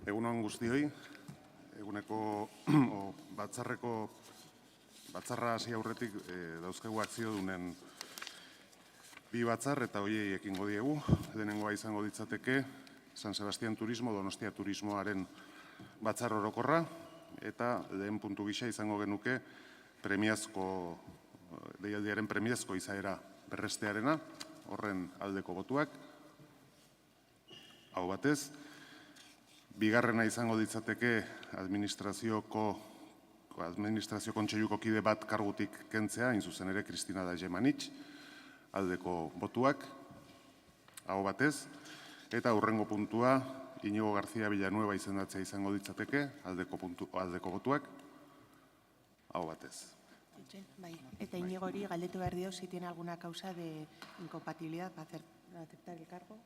Egun on guztioi, eguneko batzarra hasi aurretik dauzkegu akziodunen bi batzar eta hoiei ekingo diegu. Lehenengoa izango ditzateke San Sebastián Turismo, Donostia Turismoaren batzar orokorra eta lehen puntu gisa izango genuke deialdiaren premiazko izaera berrestearena, horren aldeko botuak, hau batez. Bigarrena izango ditzateke administrazio kontseiluko kide bat kargutik kentzea, hain zuzen ere Kristina Dajemanitx, aldeko botuak, hau batez. Eta hurrengo puntua, Iñigo García Villanueva izendatzea izango ditzateke, aldeko botuak, hau batez. Eta Iñigori galdetu behar dio si tiene alguna causa de incompatibilidad para aceptar el cargo.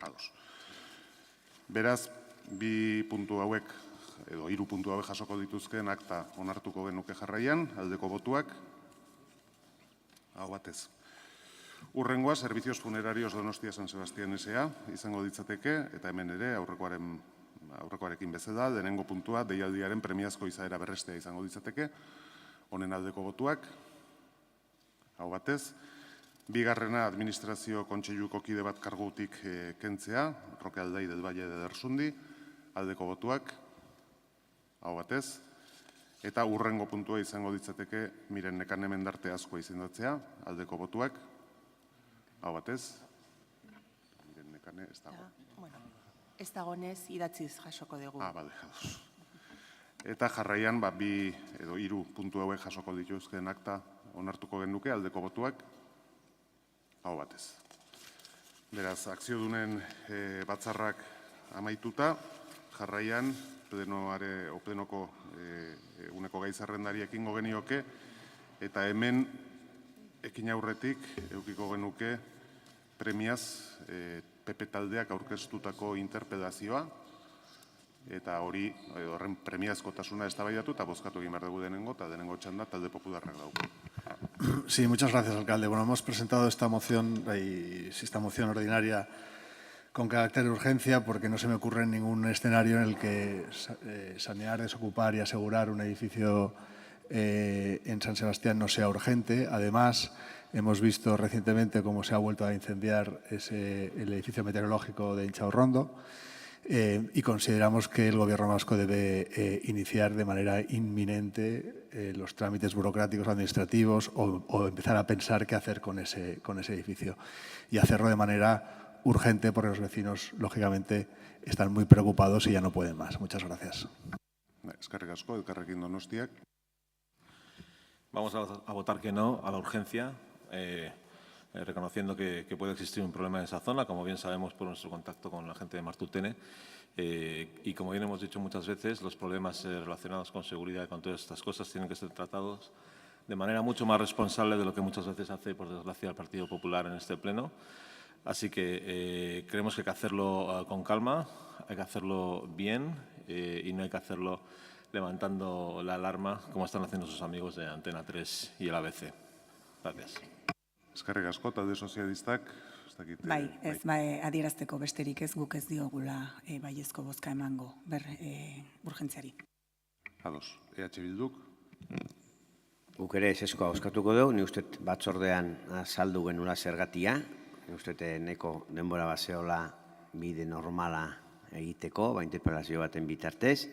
Ados. Beraz, bi puntu hauek, edo hiru puntu hauek jasoko dituzken akta onartuko genuke jarraian, aldeko botuak, hau batez. Hurrengoa, Servicios Funerarios Donostia San Sebastián S.A. izango ditzateke, eta hemen ere aurrekoarekin bezala, lehenengo puntua, deialdiaren premiazko izaera berrestea izango ditzateke, honen aldeko botuak, hau batez. Bigarrena, administrazio kontseiluko kide bat kargutik kentzea, Roque Aldai del Valle de Dersundi, aldeko botuak, hau batez. Eta hurrengo puntua izango ditzateke Miren Nekane Mendarte Azkoa izendatzea, aldeko botuak, hau batez. Miren Nekane ez dago. Ez dagonez idatziz jasoko dugu. Bale, jados. Eta jarraian, bi edo hiru puntu hauek jasoko dituzken akta onartuko genuke, aldeko botuak, hau batez. Beraz, akziodunen batzarrak amaituta, jarraian, plenoko eguneko gai zerrendari ekingo genioke, eta hemen ekin aurretik edukiko genuke premiaz PP taldeak aurkeztutako interpelazioa, eta horren premiazkotasuna eztabaidatu eta bozkatu egin behar dugu denengo, eta denengo txanda talde popularrak dauko. Sí, muchas gracias, alcalde. Bueno, hemos presentado esta moción ordinaria con carácter de urgencia porque no se me ocurre ningún escenario en el que sanear, desocupar y asegurar un edificio en San Sebastián no sea urgente. Además, hemos visto recientemente cómo se ha vuelto a incendiar el edificio meteorológico de Inchaurrondo. Y consideramos que el Gobierno vasco debe iniciar de manera inminente los trámites burocráticos administrativos o empezar a pensar qué hacer con ese edificio y hacerlo de manera urgente porque los vecinos, lógicamente, están muy preocupados y ya no pueden más. Muchas gracias. Eskerrik asko, Elkarrekin Donostiak. Vamos a votar que no a la urgencia, reconociendo que puede existir un problema en esa zona, como bien sabemos por nuestro contacto con la gente de Martutene. Y como bien hemos dicho muchas veces, los problemas relacionados con seguridad y con todas estas cosas tienen que ser tratados de manera mucho más responsable de lo que muchas veces hace, por desgracia, el Partido Popular en este pleno. Así que creemos que hay que hacerlo con calma, hay que hacerlo bien y no hay que hacerlo levantando la alarma, como están haciendo sus amigos de Antena 3 y el ABC. Gracias. Eskerrik asko, talde sozialistak. Adierazteko besterik ez, guk ez diogula baiezko bozka emango urgentziari. Ados, EH Bilduk. Guk ere ezeskoa bozkatuko dugu, ni uste batzordean azaldu genula zergatia, ni uste neko denbora bazeola bide normala egiteko, interpelazio baten bitartez,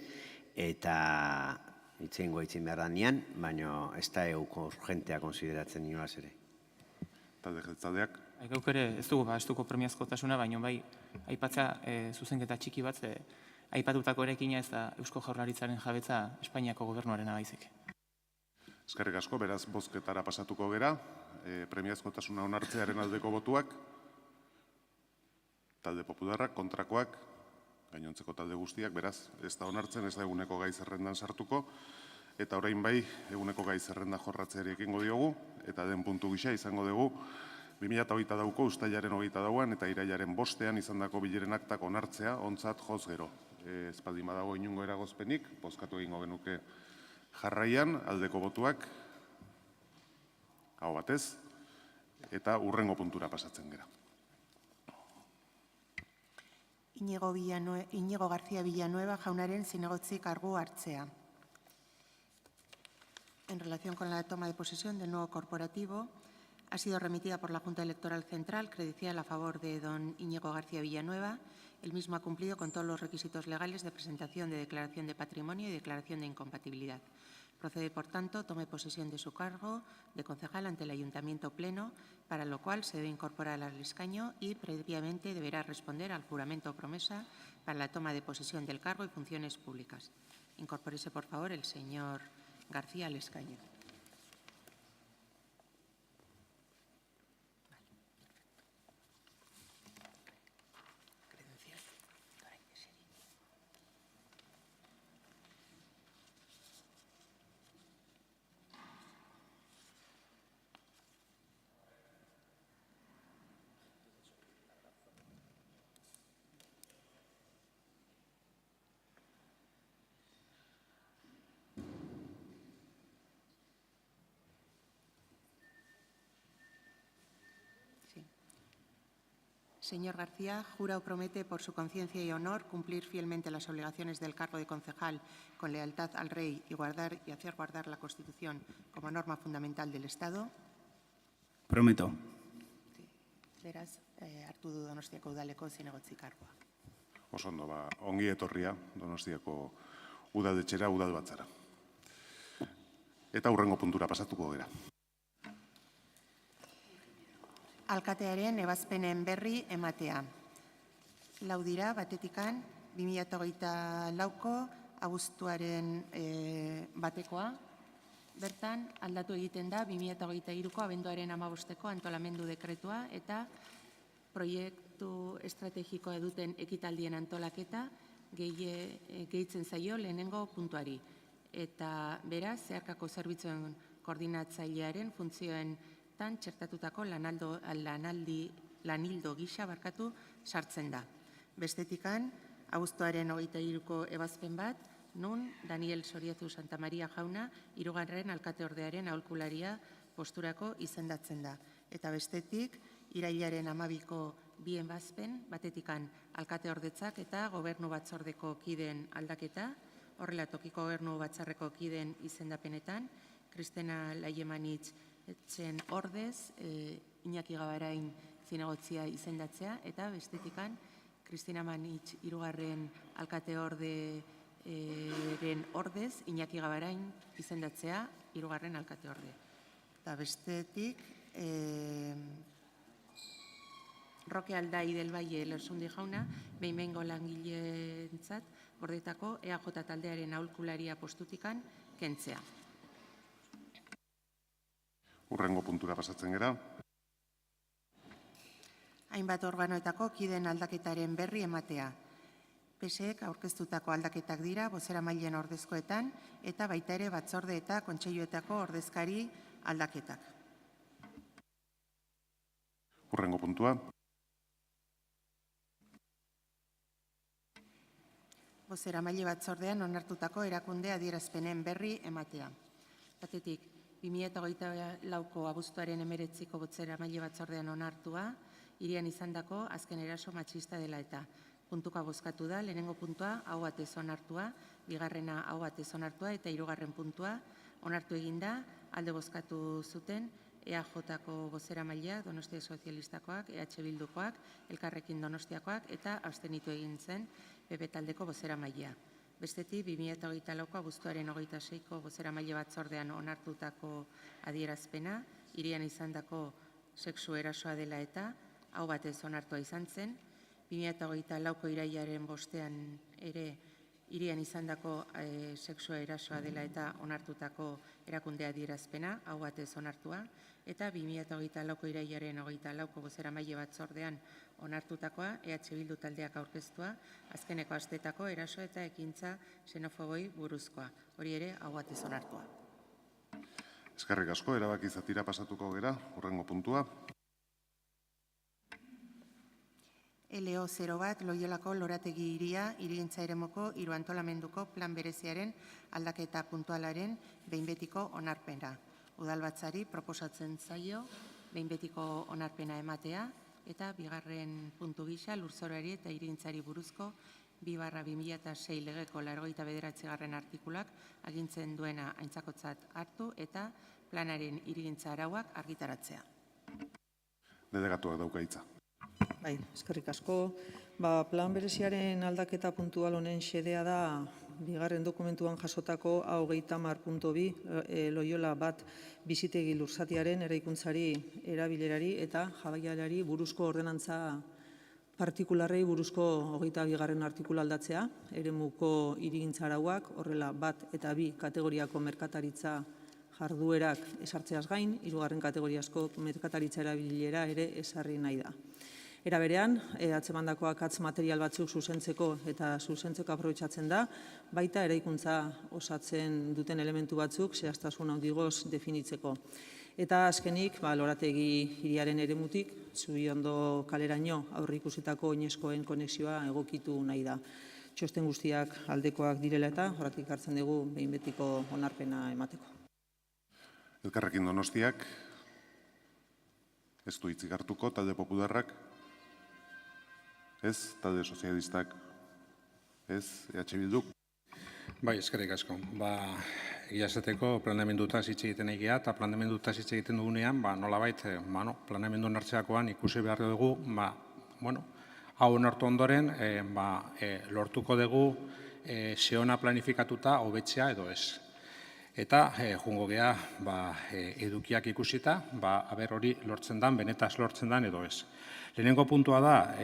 eta itzeingo behar danean, baina ez da euko urgentea konsideratzen inolaz ere. Talde jeltzaldeak. Gauk ere ez dugu premiazkotasuna, baina bai aipatza zuzenketa txiki bat, aipatutako erekina ez da Eusko Jaurlaritzaren jabetza Espainiako gobernuarena baizik. Eskerrik asko, beraz bozketara pasatuko gera, premiazkotasuna onartzearen aldeko botuak, talde popularrak, kontrakoak, gainontzeko talde guztiak, beraz, ez da onartzen, ez da eguneko gai zerrendan sartuko, eta orain bai, eguneko gai zerrenda jorratzeari ekingo diogu, eta den puntu gisa izango dugu, 2022ko uztailaren 22an eta irailaren 5ean izandako bileren aktak onartzea, ontzat joz gero. Ez baldin badago inongo eragozpenik, bozkatu egingo genuke jarraian, aldeko botuak, hau batez, eta hurrengo puntura pasatzen gera. Iñigo García Villanueva jaunaren zinegotzi kargu hartzea. En relación con la toma de posesión del nuevo corporativo, ha sido remitida por la Junta Electoral Central credencial a favor de don Iñigo García Villanueva. El mismo ha cumplido con todos los requisitos legales de presentación de declaración de patrimonio y declaración de incompatibilidad. Procede, por tanto, tome posesión de su cargo de concejal ante el Ayuntamiento Pleno, para lo cual se debe incorporar al escaño y previamente deberá responder al juramento o promesa para la toma de posesión del cargo y funciones públicas. Incorpórese, por favor, el señor García al escaño. Señor García, jura o promete por su conciencia y honor cumplir fielmente las obligaciones del cargo de concejal con lealtad al Rey y guardar y hacer guardar la Constitución como norma fundamental del Estado. Prometo. Beraz, hartu du Donostiako udaleko zinegotzi kargua. Oso ondo, ongi etorria Donostiako udaldetxera, udalbatzara. Eta hurrengo puntura pasatuko gera. Alkatearen ebazpenen berri ematea. Lau dira, batetikan, 2024ko abuztuaren batekoa. Bertan, aldatu egiten da 2023ko abenduaren 15ko antolamendu dekretua eta proiektu estrategikoa duten ekitaldien antolaketa gehitzen zaio lehenengo puntuari. Eta beraz, zeharkako zerbitzuen koordinatzailearen funtzioen txertatutako lanildo gisa sartzen da. Bestetikan, abuztuaren 23ko ebazpen bat, nun Daniel Soriezu Santamaria jauna, 3. alkateordearen aholkularia posturako izendatzen da. Eta bestetik, irailaren 12ko bi ebazpen, batetikan alkateordetzak eta gobernu batzordeko kideen aldaketa, horrela tokiko gobernu batzarreko kideen izendapenetan, Kristina Laiemanitz etxen ordez, Iñaki Gabarain zinegotzia izendatzea, eta bestetikan, Kristina Manitz 3. alkate orderen ordez, Iñaki Gabarain izendatzea 3. alkate orde. Eta bestetik, Roque Aldai del Valle Lersundi jauna, behin-behingo langileentzat gordetako EAJ taldearen aholkularia postutikan kentzea. Hurrengo puntura pasatzen gera. Hainbat organoetako kideen aldaketaren berri ematea. PSEk aurkeztutako aldaketak dira bozeramaileen ordezkoetan eta baita ere batzorde eta kontseiluetako ordezkari aldaketak. Hurrengo puntua. Bozeramaile batzordean onartutako erakunde adierazpenen berri ematea. Batetik, 2024ko abuztuaren 19ko bozeramaile batzordean onartua, hirian izandako azken eraso matxista dela eta. Puntuka bozkatu da, lehenengo puntua hau batez onartua, bigarrena hau batez onartua eta 3. puntua onartu eginda, alde bozkatu zuten EAJko bozeramailea, Donostia Sozialistakoak, EH Bildukoak, Elkarrekin Donostiakoak eta abstenitu egin zen PP taldeko bozeramailea. Bestetik, 2024ko abuztuaren 26ko bozeramaile batzordean onartutako adierazpena, hirian izandako sexu erasoa dela eta hau batez onartua izan zen, 2024ko irailaren 5ean ere hirian izandako sexu erasoa dela eta onartutako erakunde adierazpena, hau batez onartua, eta 2024ko irailaren 24ko bozeramaile batzordean onartutakoa, EH Bildu taldeak aurkeztua, azkeneko astetako eraso eta ekintza xenofoboi buruzkoa. Hori ere, hau batez onartua. Eskerrik asko, erabaki zatira pasatuko gera, hurrengo puntua. LO 01 Loiolako Lorategi hiria, hirigintza eremoko hiru antolamenduko plan bereziaren aldaketa puntualaren behin betiko onarpena. Udalbatzari proposatzen zaio behin betiko onarpena ematea, Eta bigarren puntu gisa, lurzorari eta hirigintzari buruzko 2/2006 legeko 89. artikulak agintzen duena aintzakotzat hartu eta planaren hirigintza arauak argitaratzea. Delegatuak dauka hitza. Bai, eskerrik asko. Plan bereziaren aldaketa puntual honen xedea da bigarren dokumentuan jasotako 30.2 Loiola bat bizitegi lurzatiaren eraikuntzari, erabilerari eta jabaialari buruzko ordenantza partikularrei buruzko 22. artikula aldatzea, eremuko hirigintza arauak, horrela 1 eta 2 kategoriako merkataritza jarduerak esartzeaz gain, 3. kategoriazko merkataritza erabilera ere esarri nahi da. Era berean, atzemandako akats material batzuk zuzentzeko eta zuzentzeko aprobetxatzen da, baita eraikuntza osatzen duten elementu batzuk zehaztasun handigoz definitzeko. Eta azkenik, lorategi hiriaren eremutik, Zubiondo kaleraino aurreikusitako oinezkoen konexioa egokitu nahi da. Txosten guztiak aldekoak direla eta horretik hartzen dugu behin betiko onarpena emateko. Elkarrekin Donostiak, ez du hitzik hartuko, talde popularrak, ez, talde sozialistak, ez, EH Bilduk. Bai, eskerrik asko. Egia esateko planeamendutaz hitz egiten egia eta planeamendutaz hitz egiten dugunean, nolabait, planeamendu onartzeakoan ikusi behar dugu, hau onartu ondoren, lortuko dugu zeona planifikatuta hobetzea edo ez. Eta jungo gea edukiak ikusita, aber hori lortzen dan, benetaz lortzen dan edo ez. Lehenengo puntua da,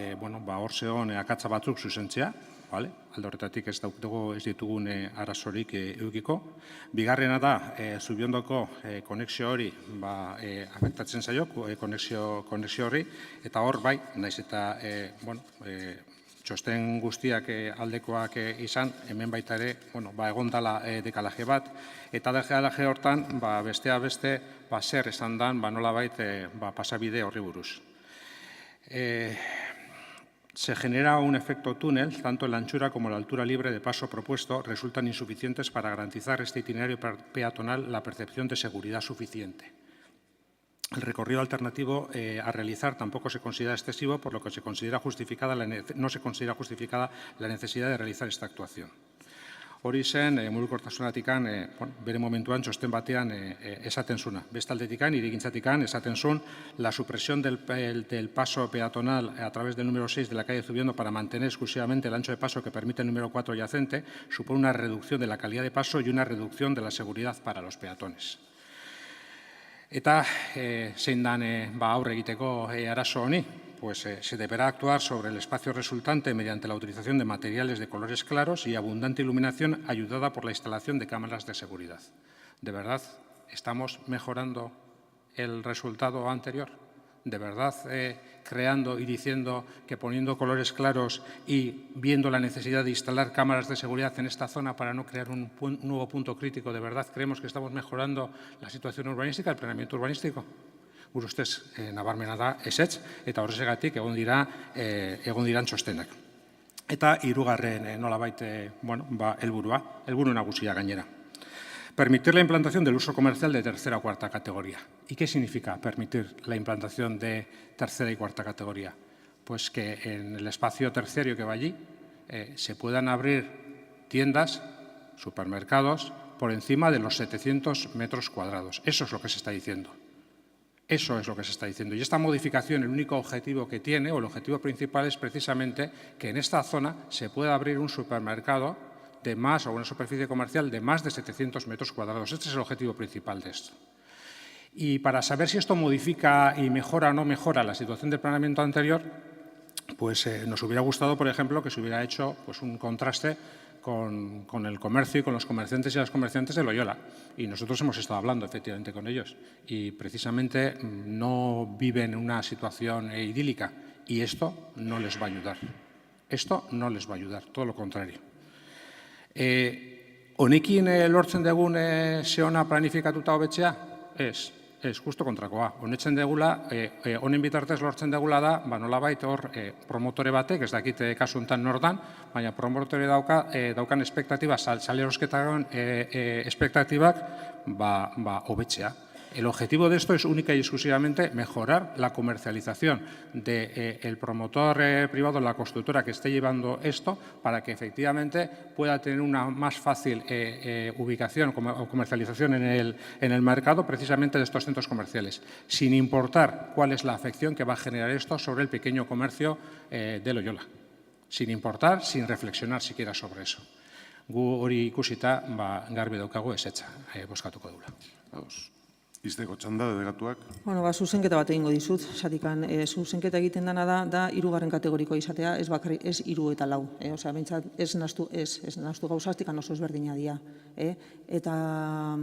hor zeon akatsa batzuk zuzentzea, alde horretatik ez ditugun arazorik edukiko. Bigarrena da, Zubiondoko konexio hori afektatzen zaio, konexio hori, eta hor bai, naiz eta txosten guztiak aldekoak izan, hemen baita ere, egon dela dekalaje bat, eta dekalaje hortan, bestea beste, zer esan dan, nolabait pasabide horri buruz. Se genera un efecto túnel, tanto la anchura como la altura libre de paso propuesto resultan insuficientes para garantizar este itinerario peatonal la percepción de seguridad suficiente. El recorrido alternativo a realizar tampoco se considera excesivo, por lo que no se considera justificada la necesidad de realizar esta actuación. Hori zen, mugikortasunatikan, bere momentuan txosten batean esaten zuna. Bestaldetikan, hirigintzatikan, esaten zuen, la supresión del paso peatonal a través del número 6 de la calle Zubiondo para mantener exclusivamente el ancho de paso que permite el número 4 adyacente supone una reducción de la calidad de paso y una reducción de la seguridad para los peatones. Eta zein dan aurre egiteko arazo honi? Se deberá actuar sobre el espacio resultante mediante la utilización de materiales de colores claros y abundante iluminación ayudada por la instalación de cámaras de seguridad. ¿De verdad estamos mejorando el resultado anterior? ¿De verdad creando y diciendo que poniendo colores claros y viendo la necesidad de instalar cámaras de seguridad en esta zona para no crear un nuevo punto crítico, de verdad creemos que estamos mejorando la situación urbanística, el planeamiento urbanístico? Gure ustez, nabarmena da ezetz, eta horrexegatik egon diran txostenak. Eta hirugarren nolabait helburu nagusia gainera. Permitir la implantación del uso comercial de tercera o cuarta categoría. ¿Y qué significa permitir la implantación de tercera y cuarta categoría? Pues que en el espacio terciario que va allí se puedan abrir tiendas, supermercados, por encima de los 700 metros cuadrados. Eso es lo que se está diciendo. Eso es lo que se está diciendo. Y esta modificación, el único objetivo que tiene, o el objetivo principal, es precisamente que en esta zona se pueda abrir un supermercado de más, o una superficie comercial de más de 700 metros cuadrados. Este es el objetivo principal de esto. Y para saber si esto modifica y mejora o no mejora la situación del planeamiento anterior, nos hubiera gustado, por ejemplo, que se hubiera hecho un contraste con el comercio y con los comerciantes y las comerciantes de Loyola. Y nosotros hemos estado hablando efectivamente con ellos y precisamente no viven en una situación idílica y esto no les va a ayudar. Esto no les va a ayudar, todo lo contrario. Honekin lortzen dugun zeona planifikatuta hobetzea? Ez, justo kontrakoa. Honetzen degula, honen bitartez lortzen degula da, nolabait hor promotore batek, ez dakit kasu honetan nordan, baina promotore daukan espektatiba, salerosketaren espektatibak hobetzea. El objetivo de esto es única y exclusivamente mejorar la comercialización del promotor privado, la constructora que esté llevando esto, para que efectivamente pueda tener una más fácil ubicación o comercialización en el mercado precisamente de estos centros comerciales, sin importar cuál es la afección que va a generar esto sobre el pequeño comercio de Loyola. Sin importar, sin reflexionar siquiera sobre eso. Gu hori ikusita, garbi daukagu ezetza bozkatuko dugula. Izteko txanda, delegatuak. Zuzenketa bat egingo dizut, zatikan, zuzenketa egiten dena da hirugarren kategorikoa izatea, ez bakarrik, ez 3 eta 4. Osea, behintzat, ez nahastu gauzaztik, oso ezberdina dira. Eta,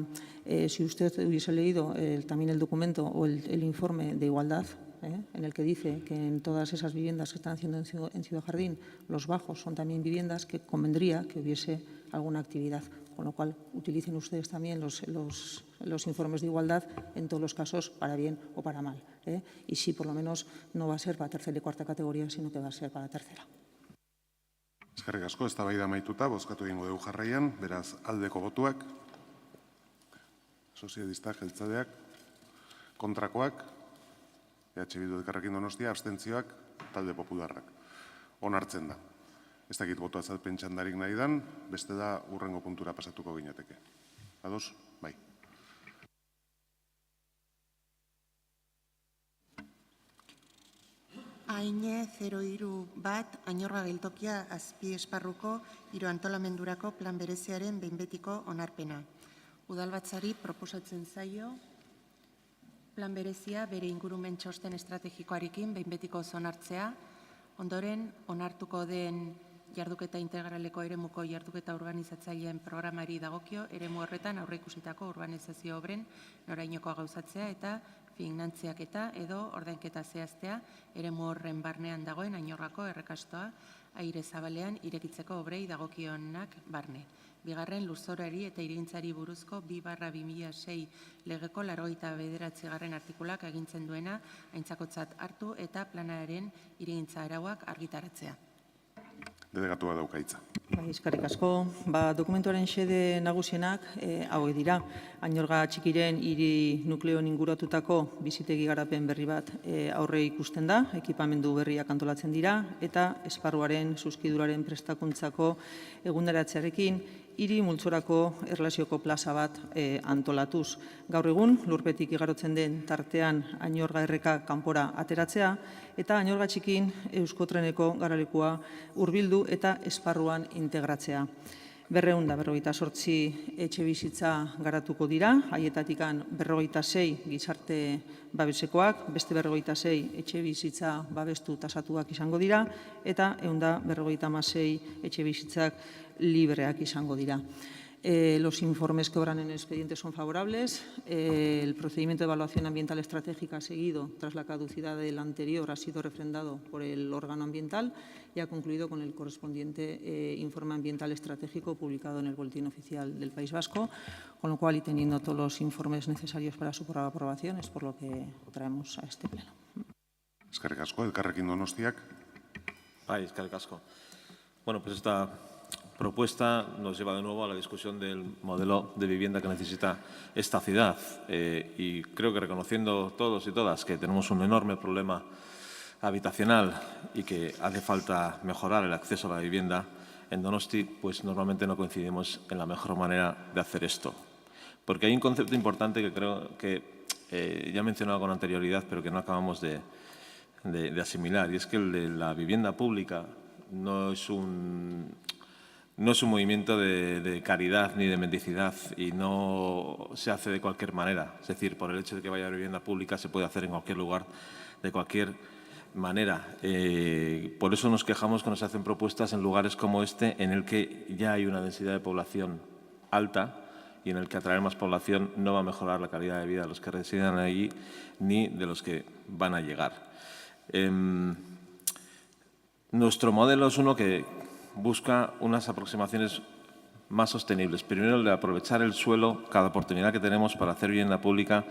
si usted hubiese leído también el documento o el informe de igualdad, en el que dice que en todas esas viviendas que están haciendo en Ciudad Jardín, los bajos son también viviendas que convendría que hubiese alguna actividad, con lo cual utilicen ustedes también los informes de igualdad en todos los casos para bien o para mal. Y sí, por lo menos no va a ser para tercera y cuarta categoría, sino que va a ser para tercera. Eskerrik asko, eztabaida amaituta, bozkatu egingo dugu jarraian, beraz aldeko botuak, sozialistak, jeltzaleak, kontrakoak, Bildu Elkarrekin Donostia, abstentzioak, talde popularrak. Onartzen da. Ez dakit boto azalpen txandarik nahi dan, beste da hurrengo puntura pasatuko ginateke. Ados? Bai. Aine 03 Añorga geltokia azpi esparruko hiru antolamendurako plan bereziaren behin betiko onarpena. Udalbatzari proposatzen zaio plan berezia bere ingurumen txosten estrategikoarekin behin betiko onartzea, ondoren onartuko den jarduketa integraleko eremuko jarduketa urbanizatzaileen programari dagokio eremu horretan aurreikusitako urbanizazio obren norainokoa gauzatzea eta finantziaketa edo ordainketa zehaztea eremu horren barnean dagoen Añorgako errekastoa aire zabalean irekitzeko obrei dagokionak barne. Bigarren, lurzorari eta hirigintzari buruzko 2/2006 legeko 89. artikulak agintzen duena aintzakotzat hartu eta planaren hirigintza arauak argitaratzea. Delegatua dauka hitza. Eskerrik asko. Dokumentuaren xede nagusienak hauek dira. Añorga txikiren hiri nukleoen inguratutako bizitegi garapen berri bat aurre ikusten da, ekipamendu berriak antolatzen dira, eta esparruaren zuzkiduraren prestakuntzako eguneratzearekin hiri multzorako erlazioko plaza bat antolatuz. Gaur egun, lurpetik igarotzen den tartean Añorga erreka kanpora ateratzea, eta Añorga txikin Euskotreneko garalekua hurbildu eta esparruan integratzea. 258 etxe bizitza garatuko dira, haietatikan 46 gizarte babesekoak, beste 46 etxe bizitza babestu tasatuak izango dira, eta 156 etxe bizitzak libreak izango dira. Los informes que obran en el expediente son favorables. El procedimiento de evaluación ambiental estratégica seguido tras la caducidad del anterior ha sido refrendado por el órgano ambiental y ha concluido con el correspondiente informe ambiental estratégico publicado en el Boletín Oficial del País Vasco, con lo cual, y teniendo todos los informes necesarios para su aprobación, es por lo que traemos a este pleno. Eskerrik asko, Elkarrekin Donostiak. Bai, eskerrik asko. Bueno, pues esta propuesta nos lleva de nuevo a la discusión del modelo de vivienda que necesita esta ciudad. Y creo que reconociendo todos y todas que tenemos un enorme problema habitacional y que hace falta mejorar el acceso a la vivienda, en Donosti pues normalmente no coincidimos en la mejor manera de hacer esto. Porque hay un concepto importante que creo que ya he mencionado con anterioridad, pero que no acabamos de asimilar, y es que el de la vivienda pública no es un movimiento de caridad ni de mendicidad y no se hace de cualquier manera. Es decir, por el hecho de que vaya a vivienda pública se puede hacer en cualquier lugar, de cualquier manera. Por eso nos quejamos cuando se hacen propuestas en lugares como este, en el que ya hay una densidad de población alta y en el que atraer más población no va a mejorar la calidad de vida de los que residen allí ni de los que van a llegar. Nuestro modelo es uno que busca unas aproximaciones más sostenibles. Primero, el de aprovechar el suelo, cada oportunidad que tenemos para hacer vivienda pública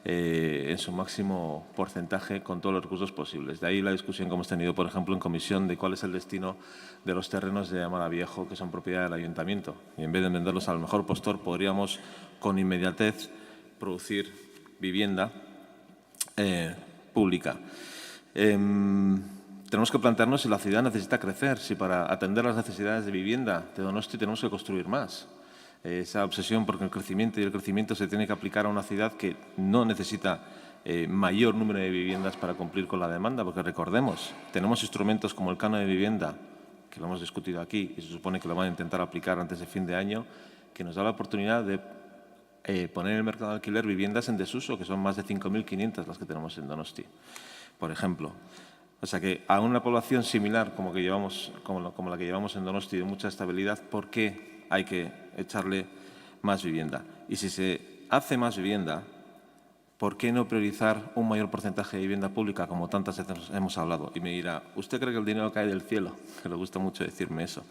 en su máximo porcentaje con todos los recursos posibles. De ahí la discusión que hemos tenido, por ejemplo, en comisión de cuál es el destino de los terrenos de Amara Viejo que son propiedad del ayuntamiento. Y en vez de venderlos al mejor postor, podríamos con inmediatez producir vivienda pública. Tenemos que plantearnos si la ciudad necesita crecer, si para atender las necesidades de vivienda de Donosti tenemos que construir más. Esa obsesión por el crecimiento, y el crecimiento se tiene que aplicar a una ciudad que no necesita mayor número de viviendas para cumplir con la demanda, porque recordemos, tenemos instrumentos como el canon de vivienda, que lo hemos discutido aquí y se supone que lo van a intentar aplicar antes de fin de año, que nos da la oportunidad de poner en el mercado de alquiler viviendas en desuso, que son más de 5.500 las que tenemos en Donosti, por ejemplo. O sea que a una población similar como la que llevamos en Donosti, de mucha estabilidad, ¿por qué hay que echarle más vivienda? Y si se hace más vivienda, ¿por qué no priorizar un mayor porcentaje de vivienda pública, como tantas veces hemos hablado? Y me dirá, ¿usted cree que el dinero cae del cielo? Que le gusta mucho decirme eso.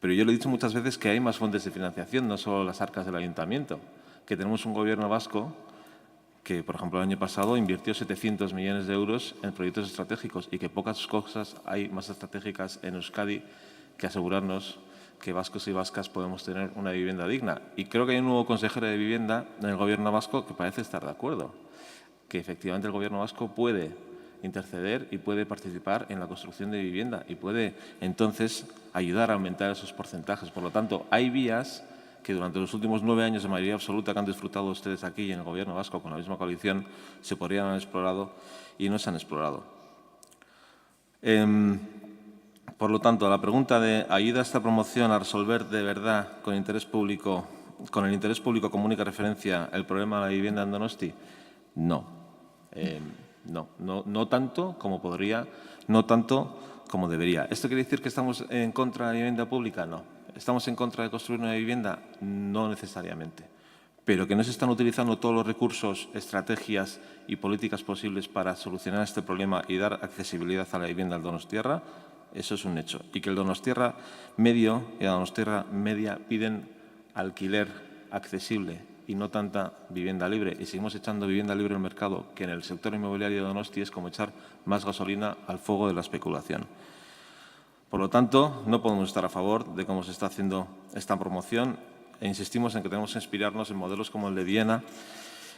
Pero yo le he dicho muchas veces que hay más fuentes de financiación, no solo las arcas del ayuntamiento, que tenemos un gobierno vasco que, por ejemplo, el año pasado invirtió 700 millones de euros en proyectos estratégicos y que pocas cosas hay más estratégicas en Euskadi que asegurarnos que vascos y vascas podemos tener una vivienda digna. Y creo que hay un nuevo consejero de vivienda en el gobierno vasco que parece estar de acuerdo, que efectivamente el gobierno vasco puede interceder y puede participar en la construcción de vivienda y puede entonces ayudar a aumentar esos porcentajes. Por lo tanto, hay vías que durante los últimos 9 años de mayoría absoluta que han disfrutado ustedes aquí y en el gobierno vasco con la misma coalición se podrían haber explorado y no se han explorado. Por lo tanto, la pregunta de ¿ayuda esta promoción a resolver de verdad con el interés público común y que referencia el problema de la vivienda en Donosti? No. No tanto como podría, no tanto como debería. ¿Esto quiere decir que estamos en contra de la vivienda pública? No. ¿Estamos en contra de construir una vivienda? No necesariamente. Pero que no se están utilizando todos los recursos, estrategias y políticas posibles para solucionar este problema y dar accesibilidad a la vivienda al Donostiarra, eso es un hecho. Y que el Donostiarra medio y la Donostiarra media piden alquiler accesible y no tanta vivienda libre. Y seguimos echando vivienda libre al mercado, que en el sector inmobiliario de Donosti es como echar más gasolina al fuego de la especulación. Por lo tanto, no podemos estar a favor de cómo se está haciendo esta promoción e insistimos en que tenemos que inspirarnos en modelos como el de Viena,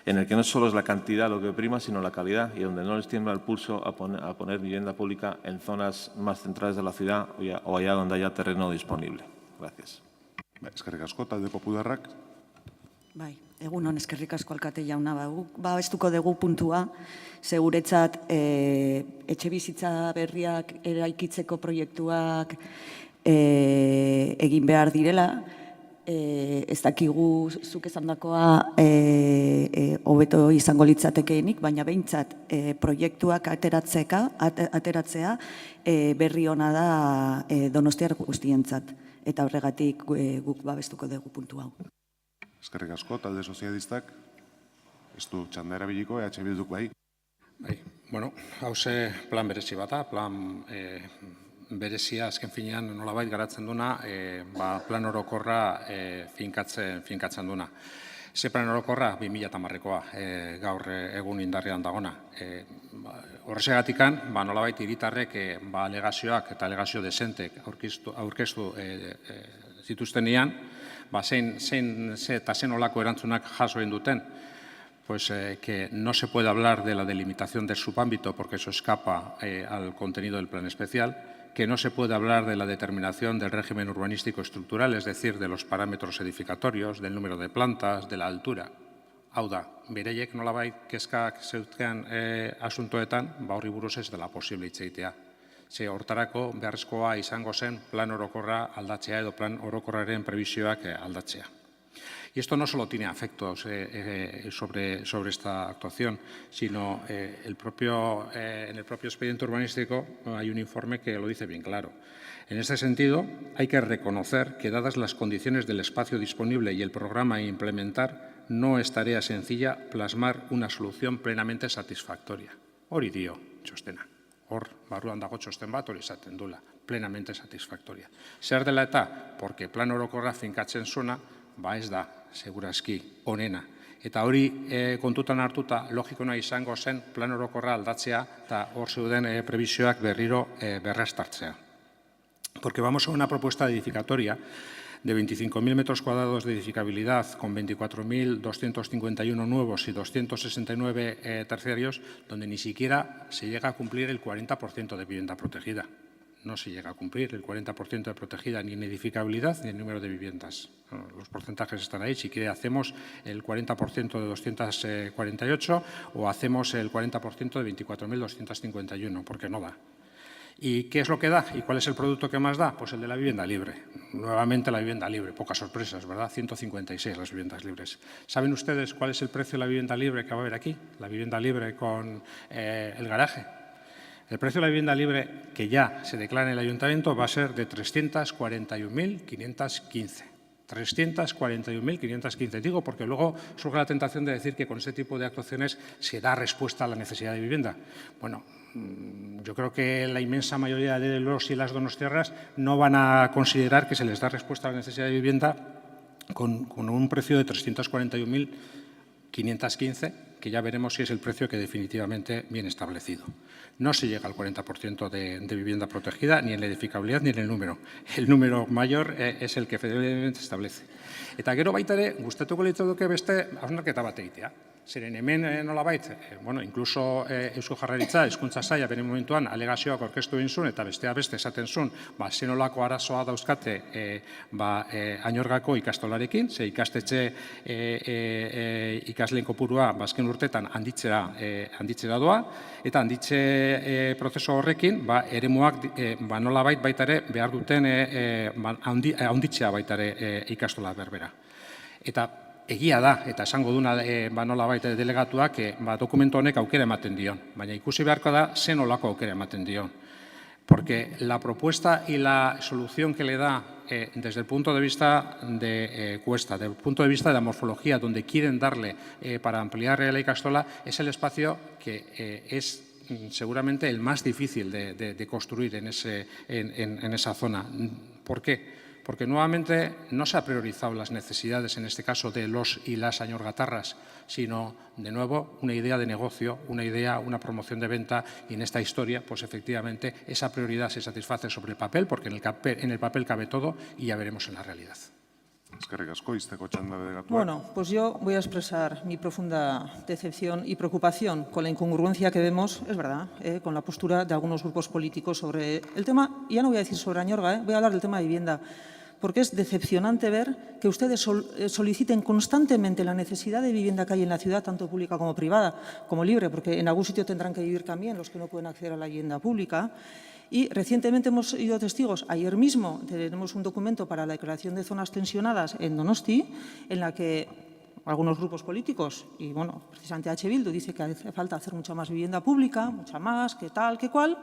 en el que no solo es la cantidad lo que prima, sino la calidad, y donde no les tiembla el pulso a poner vivienda pública en zonas más centrales de la ciudad o allá donde haya terreno disponible. Gracias. Eskerrik asko, talde popularrak. Bai, egun hon eskerrik asko alkate jauna, babestuko dugu puntua, seguretzat etxe bizitza berriak eraikitzeko proiektuak egin behar direla, ez dakigu zuk esandakoa hobeto izango litzatekeenik, baina behintzat proiektuak ateratzea berri ona da donostiar guztientzat, eta horregatik guk babestuko dugu puntu hau. Eskerrik asko, talde sozialistak. Ez du txanda erabiliko, EH Bilduk bai. Bai, bueno, hauze plan berezi bata, plan berezia azken finean nolabait garatzen duna, plan orokorra finkatzen duna. Ze plan orokorra 2010koa gaur egun indarrean dagona. Horrexegatikan, nolabait hiritarrek alegazioak eta alegazio desentek aurkeztu zituztenean, zein eta zen olako erantzunak jaso egin duten, pues que no se puede hablar de la delimitación del subámbito porque eso escapa al contenido del plan especial, que no se puede hablar de la determinación del régimen urbanístico estructural, es decir, de los parámetros edificatorios, del número de plantas, de la altura. Hau da, bereiek nolabait kezkak zeutkean asuntoetan, horri buruz ez dela posible hitz egitea. Ze hortarako beharrezkoa izango zen plan orokorra aldatzea edo plan orokorraren prebisioak aldatzea. Y esto no solo tiene efectos sobre esta actuación, sino en el propio expediente urbanístico hay un informe que lo dice bien claro. En este sentido, hay que reconocer que, dadas las condiciones del espacio disponible y el programa a implementar, no es tarea sencilla plasmar una solución plenamente satisfactoria. Hori dio txostena. Hor, barruan dago txosten bat, hori esaten dula, plenamente satisfactoria. Zer dela eta, porque plan orokorra finkatzen zuena, ez da, segurazki, onena. Eta hori kontutan hartuta, logikona izango zen plan orokorra aldatzea eta hor zeuden prebisioak berriro berrestartzea. Porque vamos a una propuesta edificatoria De 25.000 metros cuadrados de edificabilidad, con 24.251 nuevos y 269 terciarios, donde ni siquiera se llega a cumplir el 40% de vivienda protegida. No se llega a cumplir el 40% de protegida ni en edificabilidad ni en número de viviendas. Los porcentajes están ahí. Si quiere, hacemos el 40% de 248 o hacemos el 40% de 24.251, porque no da. ¿Y qué es lo que da? ¿Y cuál es el producto que más da? Pues el de la vivienda libre. Nuevamente la vivienda libre. Pocas sorpresas, ¿verdad? 156 las viviendas libres. ¿Saben ustedes cuál es el precio de la vivienda libre que va a haber aquí? La vivienda libre con el garaje. El precio de la vivienda libre que ya se declara en el ayuntamiento va a ser de 341.515. 341.515. Digo porque luego surge la tentación de decir que con ese tipo de actuaciones se da respuesta a la necesidad de vivienda. Bueno, yo creo que la inmensa mayoría de los y las donostiarras no van a considerar que se les da respuesta a la necesidad de vivienda con un precio de 341.515, que ya veremos si es el precio que definitivamente viene establecido. No se llega al 40% de vivienda protegida, ni en la edificabilidad ni en el número. El número mayor es el que federalmente establece. Eta gero baita ere, gustatuko litzateke beste hausnarketa bat egitea. Zeren hemen nolabait, incluso Eusko Jaurlaritza, Hezkuntza Saila bere momentuan alegazioak aurkeztu egin zuen eta besteak beste esaten zuen, zer nolako arazoa dauzkate Añorgako ikastolarekin, ze ikastetxe ikasleen kopurua azken urtetan handitzera doa, eta handitze prozesu horrekin eremuak nolabait baita ere behar duten handitzea baita ere ikastola berbera. Eta egia da, eta esango duna nolabait delegatuak, dokumentu honek aukera ematen dion, baina ikusi beharko da zen olako aukera ematen dion. Porque la propuesta y la solución que le da desde el punto de vista de Cuesta, desde el punto de vista de la morfología, donde quieren darle para ampliar la ikastola, es el espacio que es seguramente el más difícil de construir en esa zona. ¿Por qué? Porque nuevamente no se han priorizado las necesidades, en este caso de los y las añorgatarras, sino, de nuevo, una idea de negocio, una idea, una promoción de venta, y en esta historia, pues efectivamente, esa prioridad se satisface sobre el papel, porque en el papel cabe todo, y ya veremos en la realidad. Eskerrik asko, izteko txanda delegatuak. Bueno, pues yo voy a expresar mi profunda decepción y preocupación con la incongruencia que vemos, es verdad, con la postura de algunos grupos políticos sobre el tema, y ya no voy a decir sobre Añorga, voy a hablar del tema de vivienda, porque es decepcionante ver que ustedes soliciten constantemente la necesidad de vivienda que hay en la ciudad, tanto pública como privada, como libre, porque en algún sitio tendrán que vivir también los que no pueden acceder a la vivienda pública. Y recientemente hemos sido testigos, ayer mismo tenemos un documento para la declaración de zonas tensionadas en Donosti, en la que algunos grupos políticos, y bueno, precisamente H. Bildu, dice que hace falta hacer mucha más vivienda pública, mucha más, que tal, que cual.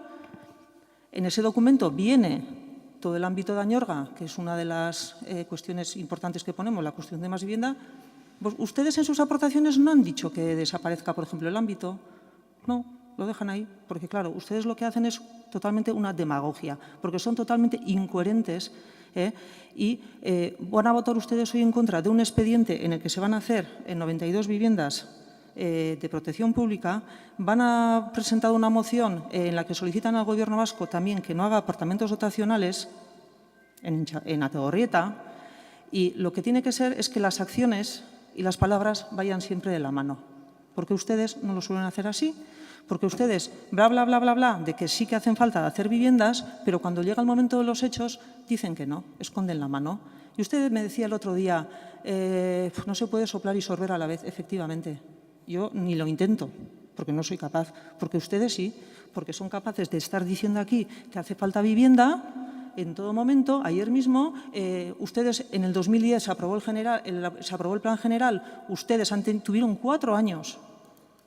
En ese documento viene todo el ámbito de Añorga, que es una de las cuestiones importantes que ponemos, la cuestión de más vivienda. Pues ustedes en sus aportaciones no han dicho que desaparezca, por ejemplo, el ámbito. No, lo dejan ahí, porque claro, ustedes lo que hacen es totalmente una demagogia, porque son totalmente incoherentes y van a votar ustedes hoy en contra de un expediente en el que se van a hacer 92 viviendas de protección pública, van a presentar una moción en la que solicitan al Gobierno vasco también que no haga apartamentos dotacionales en Ategorrieta, y lo que tiene que ser es que las acciones y las palabras vayan siempre de la mano, porque ustedes no lo suelen hacer así, porque ustedes bla, bla, bla, bla, bla, de que sí que hacen falta de hacer viviendas, pero cuando llega el momento de los hechos dicen que no, esconden la mano. Y usted me decía el otro día, no se puede soplar y sorber a la vez, efectivamente. Yo ni lo intento, porque no soy capaz, porque ustedes sí, porque son capaces de estar diciendo aquí que hace falta vivienda en todo momento. Ayer mismo, ustedes en el 2010 se aprobó el Plan General, ustedes tuvieron 4 años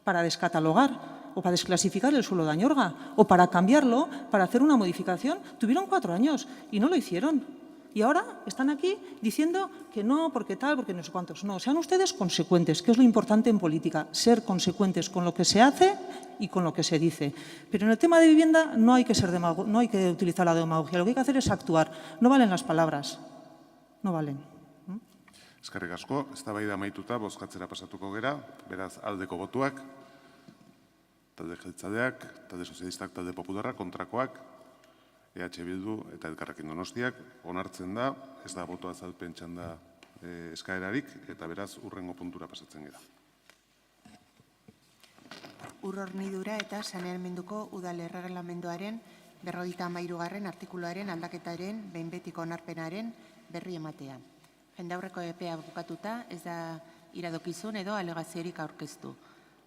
para descatalogar o para desclasificar el suelo de Añorga o para cambiarlo, para hacer una modificación. Tuvieron 4 años y no lo hicieron. Y ahora están aquí diciendo que no, porque tal, porque no sé cuántos. No, sean ustedes consecuentes, que es lo importante en política, ser consecuentes con lo que se hace y con lo que se dice. Pero en el tema de vivienda no hay que utilizar la demagogia, lo que hay que hacer es actuar. No valen las palabras, no valen. Eskerrik asko, eztabaida amaituta bozkatzera pasatuko gera, beraz aldeko botuak, talde jeltzaleak, talde sozialistak, talde popularrak, kontrakoak, EH Bildu eta Elkarrekin Donostiak onartzen da, ez da boto azalpen txanda eskaerarik, eta beraz hurrengo puntura pasatzen gara. Ur hornidura eta saneamenduko udal erregelamenduaren 53. artikuluaren aldaketaren behin betiko onarpenaren berri ematea. Jendaurreko epea bukatuta ez da iradokizun edo alegaziorik aurkeztu.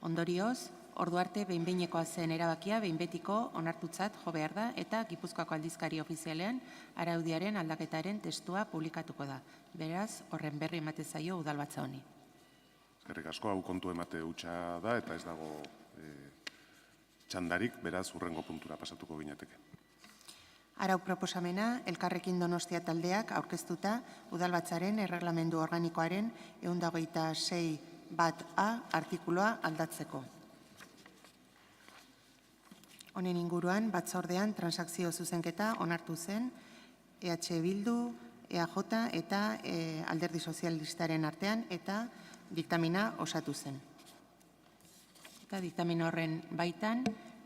Ondorioz, ordu arte behin-behinekoa zen erabakia behin betiko onartutzat jo behar da eta Gipuzkoako aldizkari ofizialean araudiaren aldaketaren testua publikatuko da. Beraz, horren berri emate zaio udalbatza honi. Eskerrik asko, hau kontu emate hutsa da eta ez dago txandarik, beraz hurrengo puntura pasatuko ginateke. Arau proposamena, Elkarrekin Donostia taldeak aurkeztuta udalbatzaren erreglamendu organikoaren 126.1a artikulua aldatzeko. Honen inguruan, batzordean transakzio zuzenketa onartu zen EH Bildu, EAJ eta Alderdi Sozialistaren artean eta diktamina osatu zen. Eta diktamina horren baitan,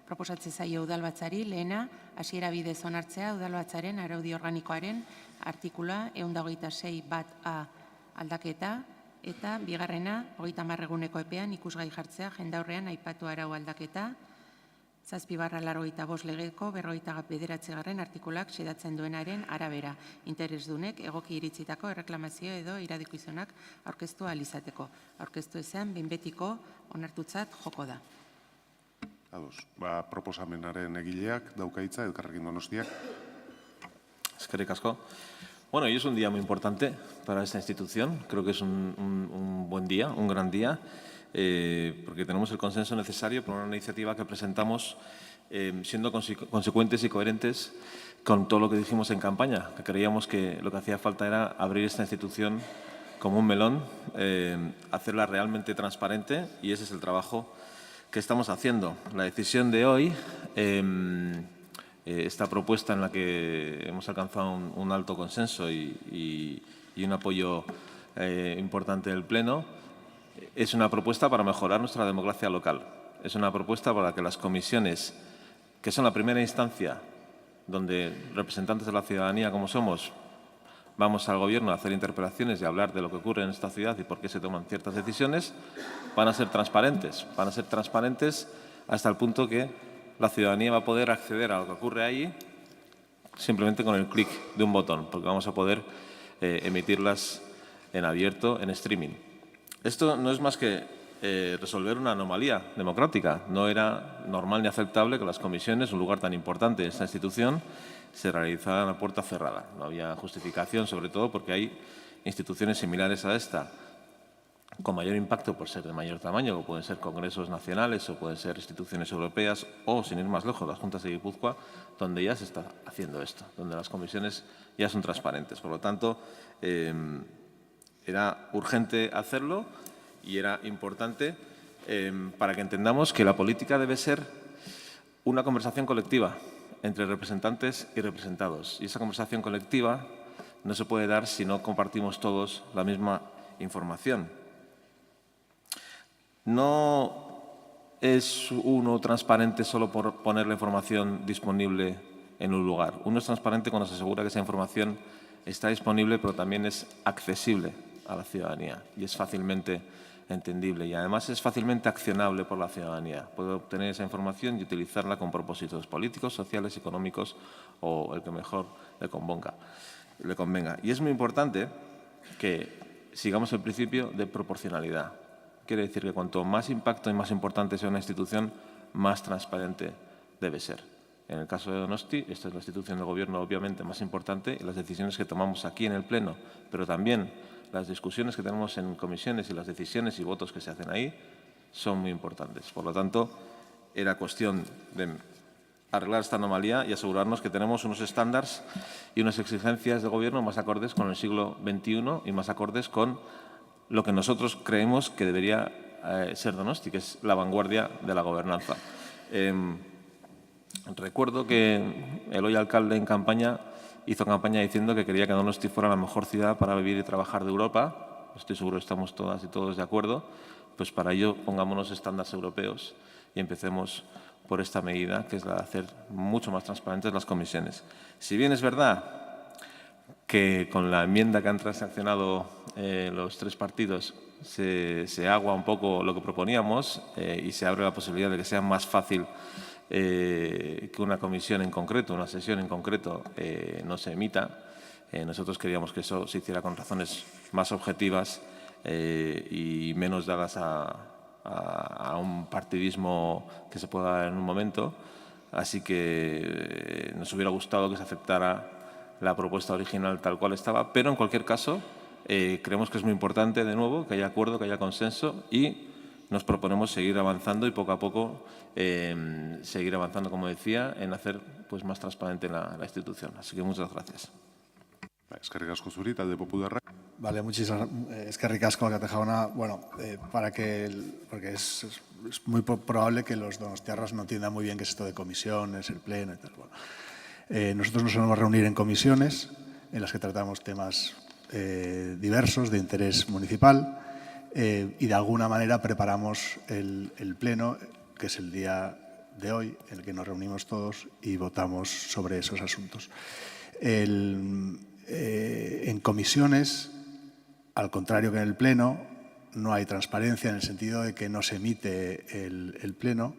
proposatze zaio udalbatzari lehena hasiera bidez onartzea udalbatzaren araudi organikoaren artikula 126.1a aldaketa eta bigarrena 30 eguneko epean ikusgai jartzea jendaurrean aipatu arau aldaketa 7/85 legeko 59. artikulak xedatzen duenaren arabera interesdunek egoki iritzitako erreklamazio edo iradikuizunak aurkeztu ahal izateko. Aurkeztu ezean behin betiko onartutzat joko da. Ados, proposamenaren egileak dauka hitza Elkarrekin Donostiak. Eskerrik asko. Bueno, hoy es un día muy importante para esta institución. Creo que es un buen día, un gran día. Porque tenemos el consenso necesario por una iniciativa que presentamos siendo consecuentes y coherentes con todo lo que dijimos en campaña, que creíamos que lo que hacía falta era abrir esta institución como un melón, hacerla realmente transparente y ese es el trabajo que estamos haciendo. La decisión de hoy, esta propuesta en la que hemos alcanzado un alto consenso y un apoyo importante del Pleno, es una propuesta para mejorar nuestra democracia local. Es una propuesta para que las comisiones, que son la primera instancia donde representantes de la ciudadanía, como somos, vamos al Gobierno a hacer interpelaciones y a hablar de lo que ocurre en esta ciudad y por qué se toman ciertas decisiones, van a ser transparentes. Van a ser transparentes hasta el punto que la ciudadanía va a poder acceder a lo que ocurre ahí simplemente con el clic de un botón, porque vamos a poder emitirlas en abierto, en streaming. Esto no es más que resolver una anomalía democrática. No era normal ni aceptable que las comisiones, un lugar tan importante de esta institución, se realizaran a puerta cerrada. No había justificación, sobre todo porque hay instituciones similares a esta, con mayor impacto por ser de mayor tamaño, como pueden ser congresos nacionales o pueden ser instituciones europeas o, sin ir más lejos, las Juntas de Guipúzcoa, donde ya se está haciendo esto, donde las comisiones ya son transparentes. Por lo tanto, era urgente hacerlo y era importante para que entendamos que la política debe ser una conversación colectiva entre representantes y representados. Y esa conversación colectiva no se puede dar si no compartimos todos la misma información. No es uno transparente solo por poner la información disponible en un lugar. Uno es transparente cuando se asegura que esa información está disponible, pero también es accesible a la ciudadanía y es fácilmente entendible y además es fácilmente accionable por la ciudadanía. Puede obtener esa información y utilizarla con propósitos políticos, sociales, económicos o el que mejor le convenga. Y es muy importante que sigamos el principio de proporcionalidad. Quiere decir que cuanto más impacto y más importante sea una institución, más transparente debe ser. En el caso de Donosti, esta es la institución de gobierno obviamente más importante y las decisiones que tomamos aquí en el Pleno, pero también las discusiones que tenemos en comisiones y las decisiones y votos que se hacen ahí son muy importantes. Por lo tanto, era cuestión de arreglar esta anomalía y asegurarnos que tenemos unos estándares y unas exigencias de gobierno más acordes con el siglo XXI y más acordes con lo que nosotros creemos que debería ser Donosti, que es la vanguardia de la gobernanza. Recuerdo que el hoy alcalde en campaña hizo campaña diciendo que quería que Donosti fuera la mejor ciudad para vivir y trabajar de Europa. Estoy seguro que estamos todas y todos de acuerdo. Pues para ello pongámonos estándares europeos y empecemos por esta medida, que es la de hacer mucho más transparentes las comisiones. Si bien es verdad que con la enmienda que han transaccionado los tres partidos se agua un poco lo que proponíamos y se abre la posibilidad de que sea más fácil que una comisión en concreto, una sesión en concreto, no se emita. Nosotros queríamos que eso se hiciera con razones más objetivas y menos dadas a un partidismo que se pueda dar en un momento. Así que nos hubiera gustado que se aceptara la propuesta original tal cual estaba, pero en cualquier caso creemos que es muy importante, de nuevo, que haya acuerdo, que haya consenso y nos proponemos seguir avanzando y poco a poco seguir avanzando, como decía, en hacer pues, más transparente la institución. Así que muchas gracias. Eskerrik asko zuri, talde popularrak. Vale, muchísimas eskerrik asko, Alkate jauna. Bueno, porque es muy probable que los donostiarras no entiendan muy bien qué es esto de comisiones, el pleno y tal. Bueno, nosotros nos solemos reunir en comisiones en las que tratamos temas diversos de interés municipal y de alguna manera preparamos el pleno, que es el día de hoy, en el que nos reunimos todos y votamos sobre esos asuntos. En comisiones, al contrario que en el pleno, no hay transparencia en el sentido de que no se emite el pleno,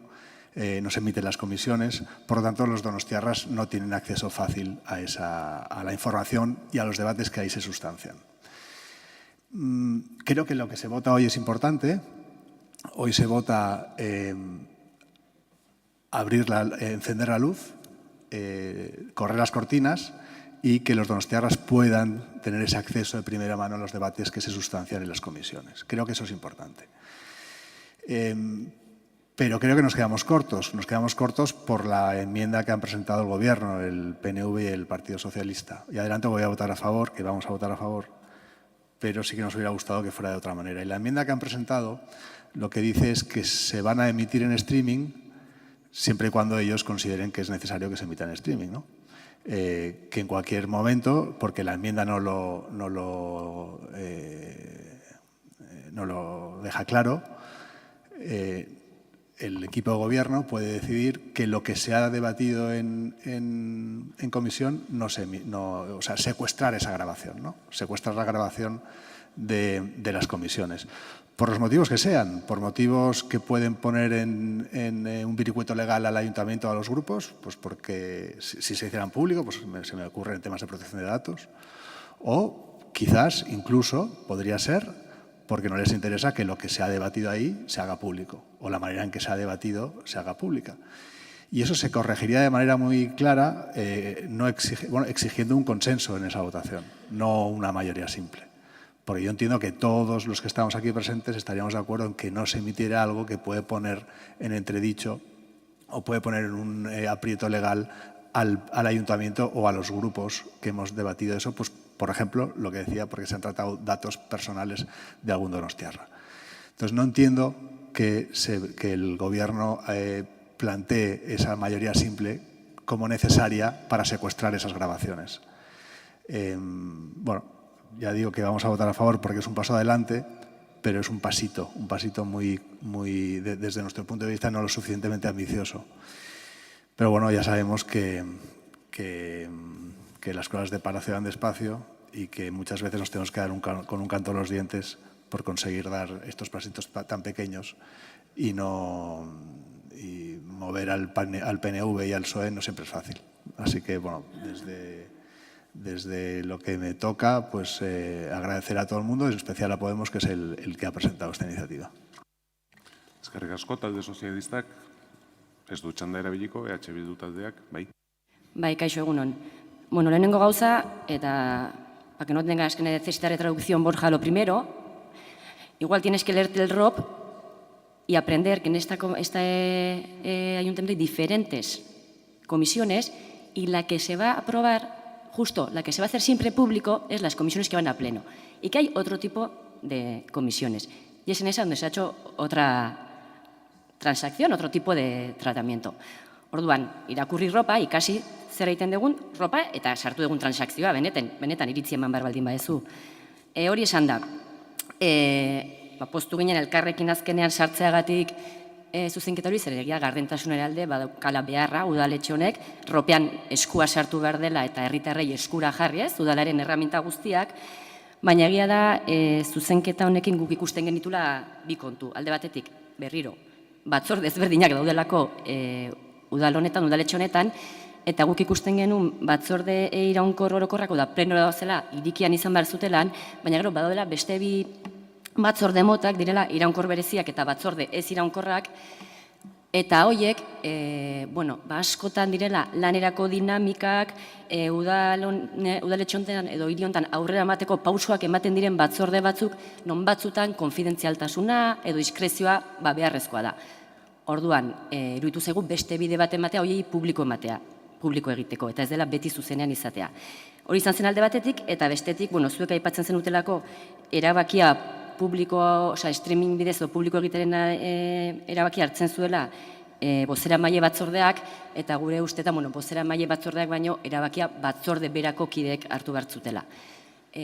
no se emiten las comisiones, por lo tanto los donostiarras no tienen acceso fácil a la información y a los debates que ahí se sustancian. Creo que lo que se vota hoy es importante. Hoy se vota encender la luz, correr las cortinas y que los donostiarras puedan tener ese acceso de primera mano a los debates que se sustancian en las comisiones. Creo que eso es importante. Pero creo que nos quedamos cortos. Nos quedamos cortos por la enmienda que han presentado el Gobierno, el PNV y el Partido Socialista. Y adelanto voy a votar a favor, que vamos a votar a favor, pero sí que nos hubiera gustado que fuera de otra manera. Y la enmienda que han presentado lo que dice es que se van a emitir en streaming siempre y cuando ellos consideren que es necesario que se emita en streaming, ¿no? Que en cualquier momento, porque la enmienda no lo deja claro, el equipo de gobierno puede decidir que lo que se ha debatido en comisión o sea, secuestrar esa grabación, ¿no? Secuestrar la grabación de las comisiones. Por los motivos que sean, por motivos que pueden poner en un vericueto legal al ayuntamiento o a los grupos, pues porque si se hicieran público, pues se me ocurren temas de protección de datos, o quizás incluso podría ser porque no les interesa que lo que se ha debatido ahí se haga público o la manera en que se ha debatido se haga pública. Y eso se corregiría de manera muy clara exigiendo un consenso en esa votación, no una mayoría simple. Porque yo entiendo que todos los que estamos aquí presentes estaríamos de acuerdo en que no se emitiera algo que puede poner en entredicho o puede poner en un aprieto legal al ayuntamiento o a los grupos que hemos debatido eso, pues por ejemplo, lo que decía, porque se han tratado datos personales de algún donostiarra. Entonces no entiendo que el Gobierno plantee esa mayoría simple como necesaria para secuestrar esas grabaciones. Bueno, ya digo que vamos a votar a favor porque es un paso adelante, pero es un pasito muy desde nuestro punto de vista no lo suficientemente ambicioso. Pero bueno, ya sabemos que las cosas de palacio van despacio y que muchas veces nos tenemos que dar con un canto en los dientes por conseguir dar estos pasitos tan pequeños y mover al PNV y al PSOE no siempre es fácil. Así que, bueno, desde lo que me toca, pues agradecer a todo el mundo, en especial a Podemos, que es el que ha presentado esta iniciativa. Eskerrik asko, talde sozialistak ez du txanda erabiliko, EH Bildu taldeak, bai. Bai, kaixo egunon. Bueno, lehenengo gauza, eta para que no tengas que necesitar de traducción, Borja, lo primero, igual tienes que leerte el ROP y aprender que en este ayuntamiento hay diferentes comisiones y la que se va a aprobar, justo la que se va a hacer siempre público, es las comisiones que van a pleno. Y que hay otro tipo de comisiones. Y es en esa donde se ha hecho otra transacción, otro tipo de tratamiento. Orduan, irakurri ropa, ikasi zer egiten dugun ropa, eta sartu dugun transakzioa, benetan iritzi eman behar baldin badezu. Hori esan da, poztu ginen elkarrekin azkenean sartzeagatik zuzenketa hori, zer egia gardentasunaren alde badaukala beharra udaletxe honek, ropean eskua sartu behar dela eta herritarrei eskura jarri ez, udalaren erraminta guztiak, baina egia da zuzenketa honekin guk ikusten genitula bi kontu. Alde batetik, berriro, batzorde ezberdinak daudelako udal honetan, udaletxe honetan, eta guk ikusten genuen batzorde iraunkor orokorrako da plenora dozela irikian izan behar zutelan, baina gero badaudela beste bi batzorde motak direla iraunkor bereziak eta batzorde ez iraunkorrak, eta horiek, askotan direla lanerako dinamikak, udaletxe honetan edo hiri honetan aurrera emateko pausoak ematen diren batzorde batzuk, non batzutan konfidentzialtasuna edo diskrezioa beharrezkoa da. Orduan, iruditu zaigu beste bide bat ematea, horiei publiko egiteko, eta ez dela beti zuzenean izatea. Hori izan zen alde batetik, eta bestetik, zuek aipatzen zen utelako, erabakia publiko, streaming bidez edo publiko egiteren erabakia hartzen zuela bozeramaile batzordeak, eta gure ustetan, bozeramaile batzordeak baino, erabakia batzorde berako kideek hartu behar zutela.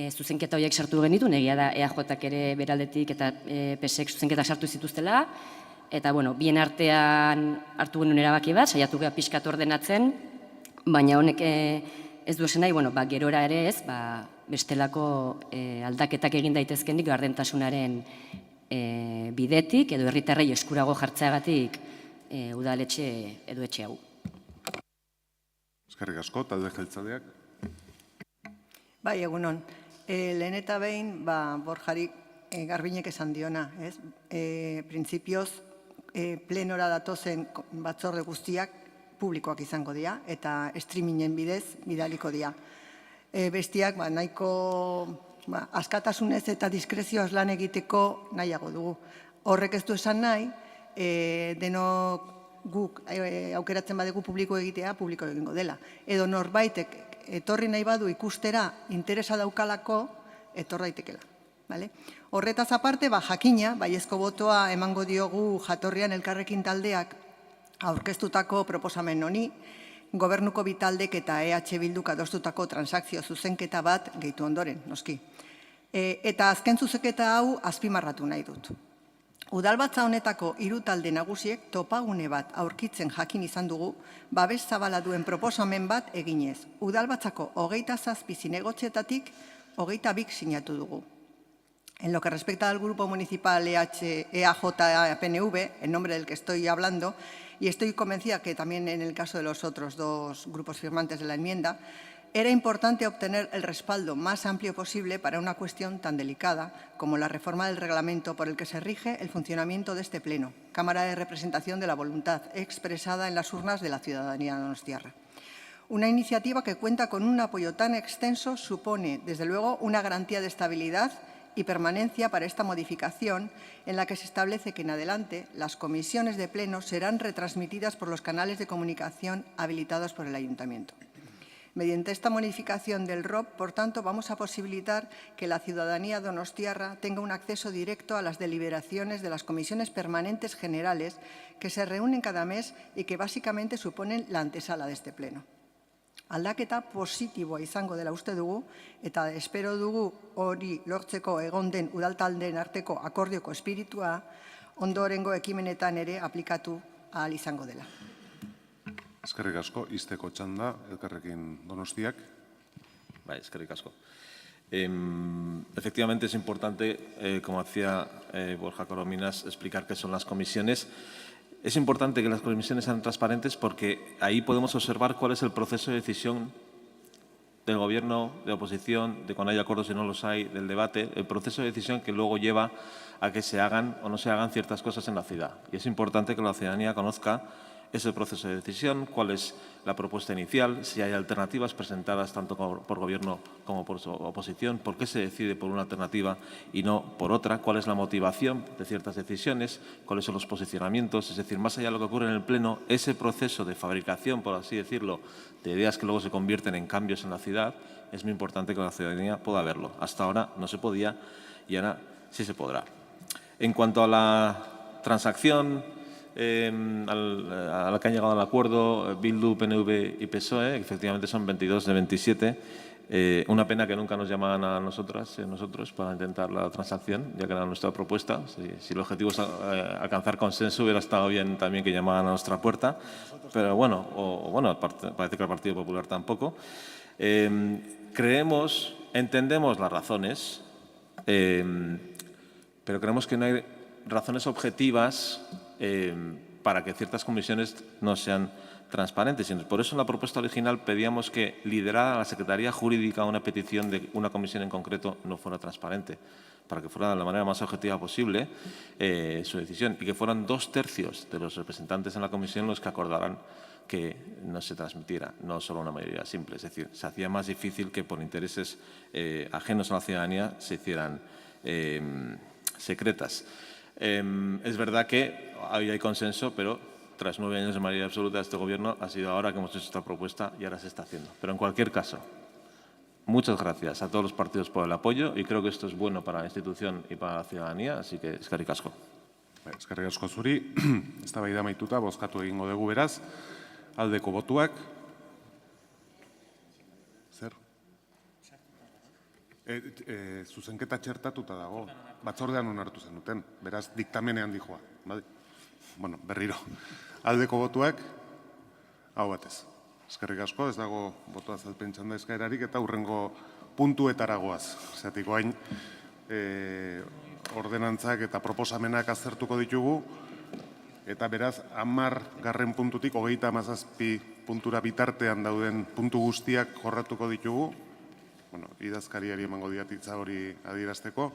Zuzenketa horiek sartu genitu, egia da EAJak ere beraldetik eta PSek zuzenketa sartu zituztela, eta, bien artean hartu genuen erabaki bat, saiatu geha pixkat ordenatzen, baina honek ez du esan nahi, gerora ere ez, bestelako aldaketak egin daitezkenik gardentasunaren bidetik, edo herritarrei eskurago jartzeagatik udaletxe edo etxe hau. Eskerrik asko, talde jeltzaleak. Bai, egunon. Lehen eta behin, Borjari Garbinek esan diona, ez? Printzipioz, plenora datozen batzorde guztiak publikoak izango dira, eta streamingen bidez bidaliko dira. Bestiak nahiko askatasunez eta diskrezioaz lan egiteko nahiago dugu. Horrek ez du esan nahi, denok guk aukeratzen badegu publiko egitea, publiko egingo dela. Edo norbaitek etorri nahi badu ikustera interesa daukalako, etor daitekela. Horretaz aparte, jakina, baiezko botoa emango diogu jatorrian Elkarrekin taldeak aurkeztutako proposamen honi, Gobernuko bitaldek eta EH Bilduk adostutako transakzio zuzenketa bat gehitu ondoren, noski. Eta azken zuzenketa hau azpimarratu nahi dut. Udalbatza honetako 3 talde nagusiek topagune bat aurkitzen jakin izan dugu, babes zabala duen proposamen bat eginez. Udalbatzako 27 zinegotxeetatik 22 sinatu dugu. En lo que respecta al Grupo Municipal EAJ-PNV, en nombre del que estoy hablando, y estoy convencida que también en el caso de los otros 2 grupos firmantes de la enmienda, era importante obtener el respaldo más amplio posible para una cuestión tan delicada como la reforma del reglamento por el que se rige el funcionamiento de este Pleno, Cámara de Representación de la Voluntad expresada en las urnas de la ciudadanía donostiarra. Una iniciativa que cuenta con un apoyo tan extenso supone, desde luego, una garantía de estabilidad y permanencia para esta modificación, en la que se establece que en adelante las comisiones de pleno serán retransmitidas por los canales de comunicación habilitados por el Ayuntamiento. Mediante esta modificación del ROP, por tanto, vamos a posibilitar que la ciudadanía donostiarra tenga un acceso directo a las deliberaciones de las comisiones permanentes generales que se reúnen cada mes y que básicamente suponen la antesala de este pleno. Aldaketa positiboa izango dela uste dugu, eta espero dugu hori lortzeko egon den udaltaldeen arteko akordioko espiritua ondorengo ekimenetan ere aplikatu ahal izango dela. Eskerrik asko, izteko txanda, Elkarrekin Donostiak. Eskerrik asko. Efectivamente es importante, como hacía Borja Corominas, explicar qué son las comisiones. Es importante que las comisiones sean transparentes porque ahí podemos observar cuál es el proceso de decisión del Gobierno, de oposición, de cuando hay acuerdos y no los hay, del debate, el proceso de decisión que luego lleva a que se hagan o no se hagan ciertas cosas en la ciudad. Y es importante que la ciudadanía conozca ese proceso de decisión, cuál es la propuesta inicial, si hay alternativas presentadas tanto por Gobierno como por su oposición, por qué se decide por una alternativa y no por otra, cuál es la motivación de ciertas decisiones, cuáles son los posicionamientos, es decir, más allá de lo que ocurre en el Pleno, ese proceso de fabricación, por así decirlo, de ideas que luego se convierten en cambios en la ciudad, es muy importante que la ciudadanía pueda verlo. Hasta ahora no se podía y ahora sí se podrá. En cuanto a la transacción a la que han llegado al acuerdo Bildu, PNV y PSOE, efectivamente son 22 de 27, Una pena que nunca nos llamaran a nosotros para intentar la transacción, ya que era nuestra propuesta. Si el objetivo es alcanzar consenso, hubiera estado bien también que llamaran a nuestra puerta. Pero bueno, parece que al Partido Popular tampoco. Entendemos las razones, pero creemos que no hay razones objetivas para que ciertas comisiones no sean transparentes. Por eso en la propuesta original pedíamos que liderara la Secretaría Jurídica una petición de una comisión en concreto no fuera transparente, para que fuera de la manera más objetiva posible su decisión y que fueran 2/3 de los representantes en la comisión los que acordaran que no se transmitiera, no solo una mayoría simple. Es decir, se hacía más difícil que por intereses ajenos a la ciudadanía se hicieran secretas. Es verdad que hoy hay consenso, pero tras 9 años de mayoría absoluta de este Gobierno ha sido ahora que hemos hecho esta propuesta y ahora se está haciendo. Pero en cualquier caso, muchas gracias a todos los partidos por el apoyo y creo que esto es bueno para la institución y para la ciudadanía, así que eskerrik asko. Eskerrik asko zuri, eztabaida amaituta bozkatu egingo dugu beraz. Aldeko botuak. Zer? Zuzenketa txertatuta dago. Batzordean onartu zenuten. Beraz, diktamenean dijoa. Bueno, berriro. Aldeko botuak. Hau batez. Eskerrik asko, ez dago botoa azalpen txanda eskaerarik eta hurrengo puntuetara goaz. Zergatik orain ordenantzak eta proposamenak aztertuko ditugu. Eta beraz, 10. puntutik 37 puntura bitartean dauden puntu guztiak jorratuko ditugu. Idazkariari emango diatitza hori adierazteko.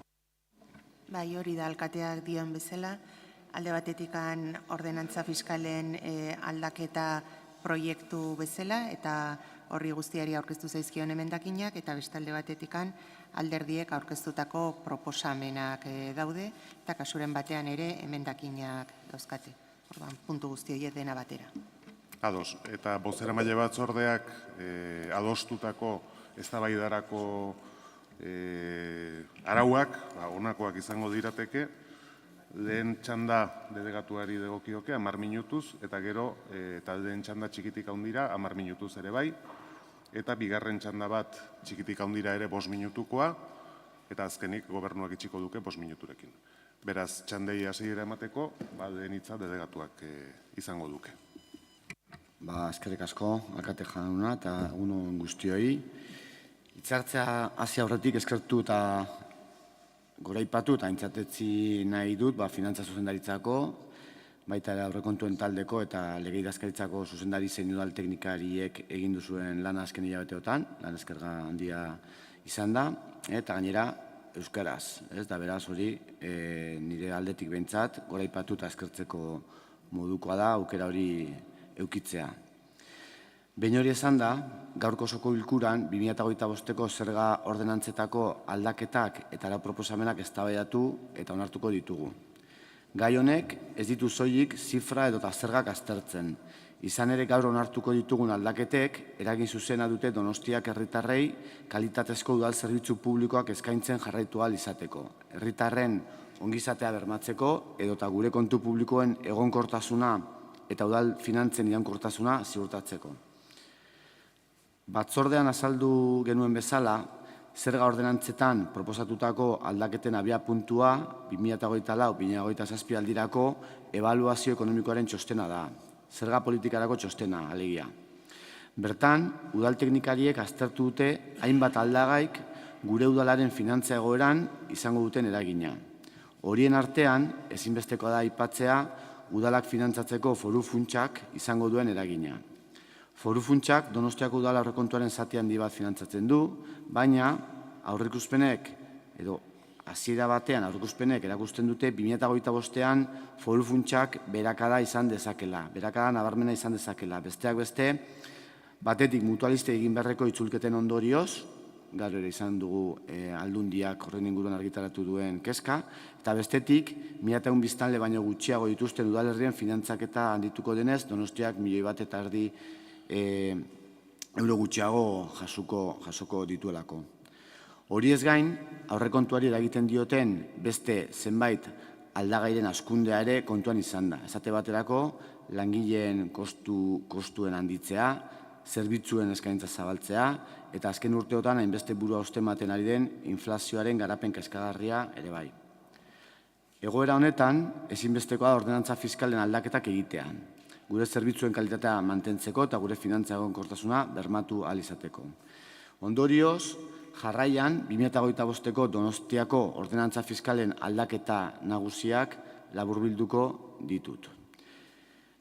Bai, hori da alkateak dion bezala. Alde batetikan ordenantza fiskalen aldaketa proiektu bezala eta horri guztiari aurkeztu zaizkion emendakinak eta bestalde batetikan alderdiek aurkeztutako proposamenak daude eta kasuren batean ere emendakinak dauzkate. Orduan, puntu guzti horiek dena batera. Ados, eta bozeramaile batzordeak adostutako eztabaidarako arauak, honakoak izango dirateke, lehen txanda delegatuari dagokioke 10 minutuz, eta gero taldeen txanda txikitik handira 10 minutuz ere bai, eta bigarren txanda bat txikitik handira ere 5 minutukoa, eta azkenik gobernuak itxiko duke 5 minuturekin. Beraz, txandei hasiera emateko, lehen hitza delegatuak izango duke. Eskerrik asko, alkate jauna eta egun guztioi. Hitzartzea hasi aurretik eskertu eta goraipatu eta aintzatetzi nahi dut finantza zuzendaritzako, baita ere aurrekontuen taldeko eta lege idazkaritzako zuzendari zein udal teknikariek egin duzuen lana azken hilabeteotan, lan eskerga handia izan da, eta gainera euskaraz, da beraz hori nire aldetik behintzat goraipatu eta eskertzeko modukoa da aukera hori eukitzea. Behin hori esan da, gaurko osoko bilkuran 2025ko zerga ordenantzetako aldaketak eta arau proposamenak eztabaidatu eta onartuko ditugu. Gai honek ez ditu soilik zifra edota zergak aztertzen. Izan ere gaur onartuko ditugun aldaketek eragin zuzena dute Donostiak herritarrei kalitatezko udal zerbitzu publikoak eskaintzen jarraitu ahal izateko. Herritarren ongizatea bermatzeko edota gure kontu publikoen egonkortasuna eta udal finantzen iraunkortasuna ziurtatzeko. Batzordean azaldu genuen bezala, zerga ordenantzetan proposatutako aldaketen abiapuntua 2024-2027 aldirako ebaluazio ekonomikoaren txostena da, zerga politikarako txostena, alegia. Bertan, udal teknikariek aztertu dute hainbat aldagaik gure udalaren finantza egoeran izango duten eragina. Horien artean, ezinbestekoa da aipatzea udalak finantzatzeko foru funtsak izango duen eragina. Foru funtsak Donostiako udal aurrekontuaren zati handi bat finantzatzen du, baina aurreikuspenek edo hasiera batean aurreikuspenek erakusten dute 2025ean foru funtsak beherakada izan dezakela, beherakada nabarmena izan dezakela. Besteak beste, batetik mutualiste egin beharreko itzulketen ondorioz, gaur ere izan dugu aldundiak horren inguruan argitaratu duen kezka, eta bestetik, 1.100 biztanle baino gutxiago dituzten udalerrien finantzaketa handituko denez, Donostiak 1,5 milioi euro gutxiago jasoko dituelako. Hori ez gain, aurrekontuari eragiten dioten beste zenbait aldagairen hazkundea ere kontuan izan da. Esate baterako, langileen kostuen handitzea, zerbitzuen eskaintza zabaltzea, eta azken urteotan hainbeste burua ostematen ari den inflazioaren garapen kezkagarria ere bai. Egoera honetan, ezinbestekoa ordenantza fiskalen aldaketak egitea, gure zerbitzuen kalitatea mantentzeko eta gure finantza egonkortasuna bermatu ahal izateko. Ondorioz, jarraian, 2025ko Donostiako ordenantza fiskalen aldaketa nagusiak laburbilduko ditut.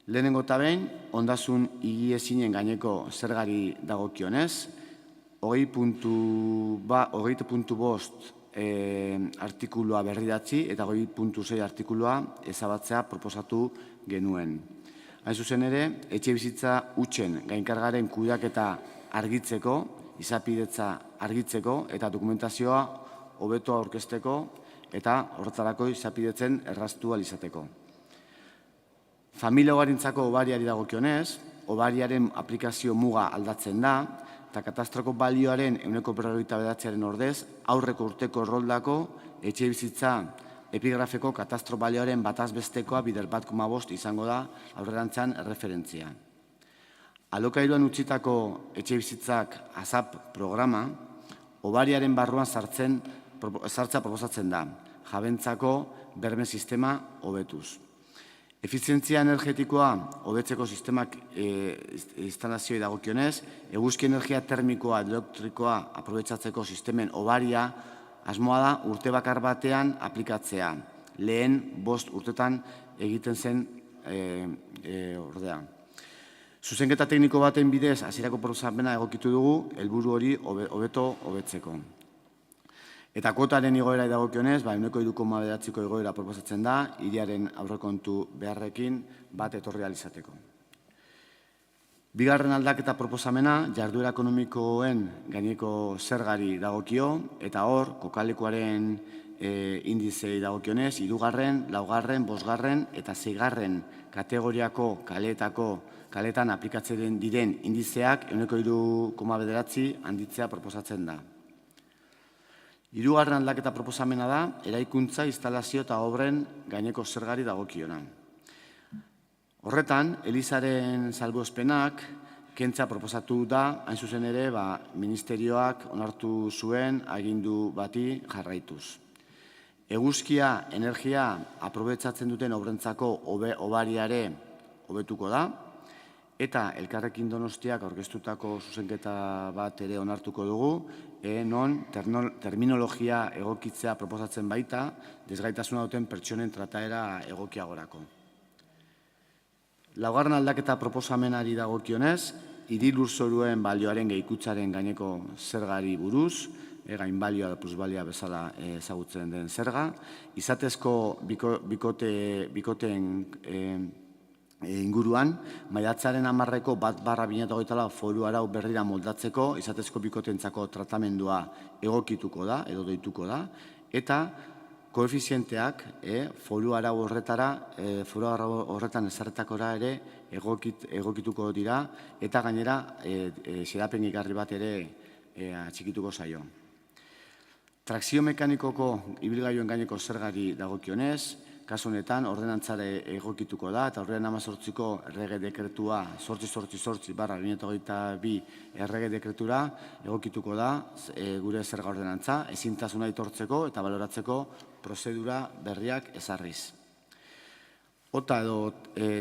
Lehenengo eta behin, ondasun higiezinen gaineko zergari dagokionez, 20.5 artikulua berridatzi eta 20.6 artikulua ezabatzea proposatu genuen. Hain zuzen ere, etxe bizitza hutsen gainkargaren kudeaketa argitzeko, izapidetza argitzeko eta dokumentazioa hobeto aurkezteko eta horretarako izapidetzen erraztu ahal izateko. Familia ogarintzako obariari dagokionez, obariaren aplikazio muga aldatzen da eta katastroko balioaren 1,49% ordez aurreko urteko erroldako etxe bizitza epigrafeko katastro balioaren batazbestekoa bider 1,5 izango da aurrerantzan referentzia. Alokairuan utzitako etxe bizitzak ASAP programa, obariaren barruan sartza proposatzen da, jabentzako berme sistema hobetuz. Efizientzia energetikoa hobetzeko sistemak instalazioi dagokionez, eguzki energia termikoa elektrikoa aprobetxatzeko sistemen obaria asmoa da urte bakar batean aplikatzea, lehen 5 urtetan egiten zen ordea. Zuzenketa tekniko baten bidez, hasierako proposamena egokitu dugu, helburu hori hobetzeko. Eta kuotaren igoera dagokionez, 1,9ko igoera proposatzen da, hiriaren aurrekontu beharrekin bat etorri ahal izateko. Bigarren aldaketa proposamena, jarduera ekonomikoen gaineko zergari dagokio, eta hor, kokalekuaren indizei dagokionez, 3., 4., 5. eta 6. kategoriako kaletan aplikatzen diren indizeak 3,9 handitzea proposatzen da. 3. aldaketa proposamena da, eraikuntza, instalazio eta obren gaineko zergari dagokiona. Horretan, Elizaren salbuespenak kentza proposatu da, hain zuzen ere, ministerioak onartu zuen agindu bati jarraituz. Eguzkia, energia aprobetxatzen duten obrentzako obariare hobetuko da, eta Elkarrekin Donostiak aurkeztutako zuzenketa bat ere onartuko dugu, non terminologia egokitzea proposatzen baita, desgaitasuna duten pertsonen trataera egokiagorako. 4. aldaketa proposamenari dagokionez, hiri lurzoruen balioaren gehikutzaren gaineko zergari buruz, gainbalioa da plusbalioa bezala ezagutzen den zerga, izatezko bikoteen inguruan, maiatzaren 10ko 1/2024 foru arau berrira moldatzeko, izatezko bikotentzako tratamendua egokituko da, edo doituko da, eta koefizienteak foru arau horretan ezarretakora ere egokituko dira, eta gainera xedapen igarri bat ere atxikituko zaio. Trakzio mekanikoko ibilgailuen gaineko zergari dagokionez, kasu honetan, ordenantzare egokituko da, eta horrean 18ko errege dekretua 888/2022 errege dekretura egokituko da gure zerga ordenantza, ezintasuna aitortzeko eta baloratzeko prozedura berriak ezarriz. OTA edo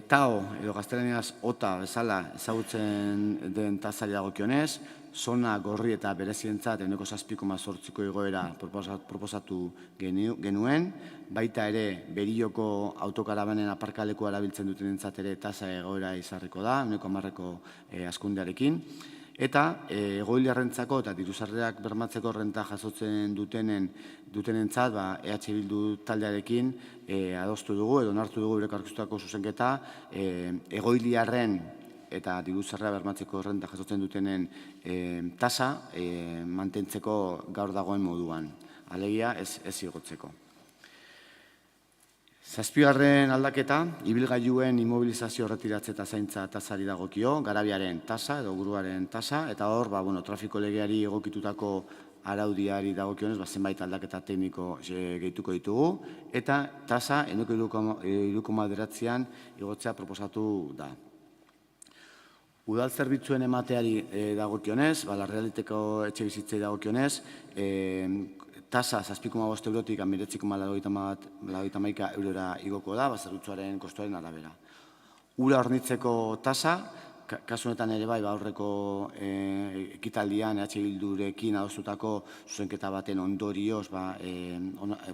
TAO edo gaztelaniaz OTA bezala ezagutzen den tasari dagokionez, zona gorri eta berezientzat 7,8ko igoera proposatu genuen, baita ere Berioko autokarabanen aparkalekua erabiltzen dutenentzat ere tasa egoera izarriko da, 10ko hazkundearekin, eta egoiliarrentzako eta diruzarrerak bermatzeko renta jasotzen dutenentzat EH Bildu taldearekin adostu dugu edo onartu dugu eurek aurkeztutako zuzenketa egoiliarren eta diruzarrea bermatzeko renta jasotzen dutenen tasa mantentzeko gaur dagoen moduan, alegia ez igotzeko. 7. aldaketa, ibilgailuen immobilizazio erretiratze eta zaintza tasari dagokio, garabiaren tasa edo guruaren tasa, eta hor, trafiko legeari egokitutako araudiari dagokionez, zenbait aldaketa tekniko gehituko ditugu, eta tasa 3,9an igotzea proposatu da. Udal zerbitzuen emateari dagokionez, Larrealiteko etxe bizitzei dagokionez, tasa 7,5 eurotik 19,81 eurora igoko da, zerbitzuaren kostuaren arabera. Ura hornitzeko tasa, kasu honetan ere bai, aurreko ekitaldian Bildurekin adostutako zuzenketa baten ondorioz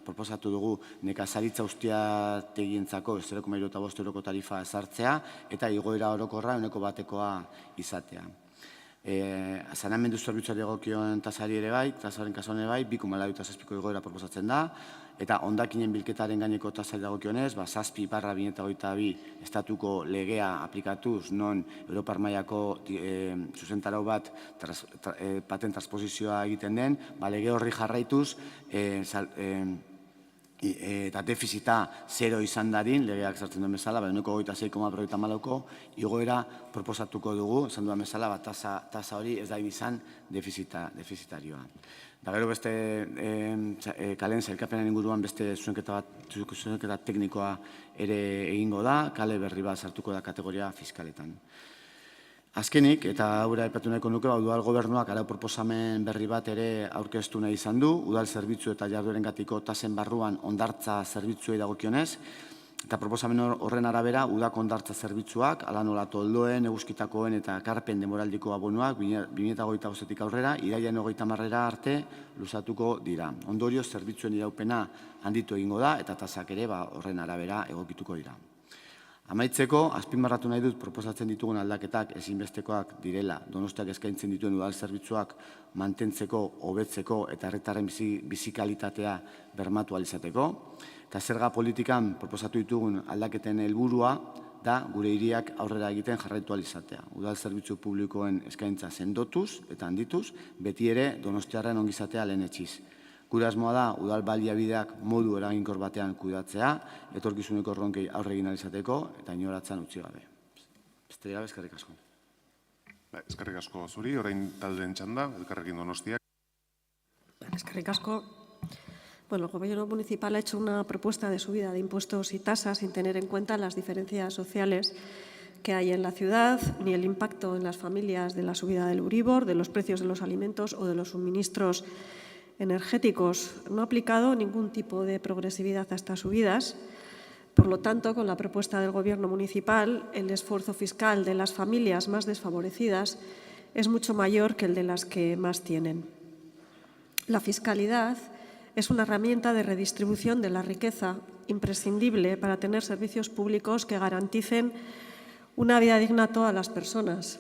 proposatu dugu nekazaritza ustiategientzako 0,75 euroko tarifa ezartzea eta igoera orokorra 1%koa izatea. Saneamendu zerbitzuari dagokion tasari ere bai, tasaren kasuan ere bai, 2,7ko igoera proposatzen da, eta hondakinen bilketaren gaineko tasari dagokionez, 7/2022 estatuko legea aplikatuz, non Europar mailako zuzentarau bat paten transposizioa egiten den, lege horri jarraituz, eta defizita 0 izan dadin, legeak sartzen duen bezala, 26,54ko igoera proposatuko dugu, esan duen bezala, tasa hori ez da izan defizitarioa. Da gero beste kalen zailkapenen inguruan beste zuzenketa teknikoa ere egingo da, kale berri bat sartuko da kategoria fiskaletan. Azkenik, eta haura aipatu nahiko nuke, udal gobernuak arau proposamen berri bat ere aurkeztu nahi izan du, udal zerbitzu eta jarduerengatiko tasen barruan hondartza zerbitzuei dagokionez, eta proposamen horren arabera, udako hondartza zerbitzuak, ala nola toldoen, eguzkitakoen eta karpen demoraldiko abonuak 2025-tik aurrera, irailean 30-ra arte luzatuko dira. Ondorioz, zerbitzuen iraupena handitu egingo da, eta tasak ere horren arabera egokituko dira. Amaitzeko, azpimarratu nahi dut proposatzen ditugun aldaketak ezinbestekoak direla Donostiak eskaintzen dituen udal zerbitzuak mantentzeko, hobetzeko eta herritarren bizikalitatea bermatu ahal izateko. Eta zerga politikan proposatu ditugun aldaketen helburua da gure hiriak aurrera egiten jarraitu ahal izatea. Udal zerbitzu publikoen eskaintza sendotuz eta handituz, beti ere Donostiarren ongizatea lehenetsiz. Gure asmoa da, udal baliabideak modu eraginkor batean kudeatzea, etorkizuneko erronkei aurre egin ahal izateko, eta inoratzen utzi gabe. Besterik gabe, eskerrik asko. Eskerrik asko zuri, orain taldeen txanda, Elkarrekin Donostiak. Eskerrik asko. Bueno, el Gobierno municipal ha hecho una propuesta de subida de impuestos y tasas sin tener en cuenta las diferencias sociales que hay en la ciudad, ni el impacto en las familias de la subida del Euribor, de los precios de los alimentos o de los suministros energéticos. No ha aplicado ningún tipo de progresividad a estas subidas. Por lo tanto, con la propuesta del Gobierno municipal, el esfuerzo fiscal de las familias más desfavorecidas es mucho mayor que el de las que más tienen. La fiscalidad es una herramienta de redistribución de la riqueza imprescindible para tener servicios públicos que garanticen una vida digna a todas las personas.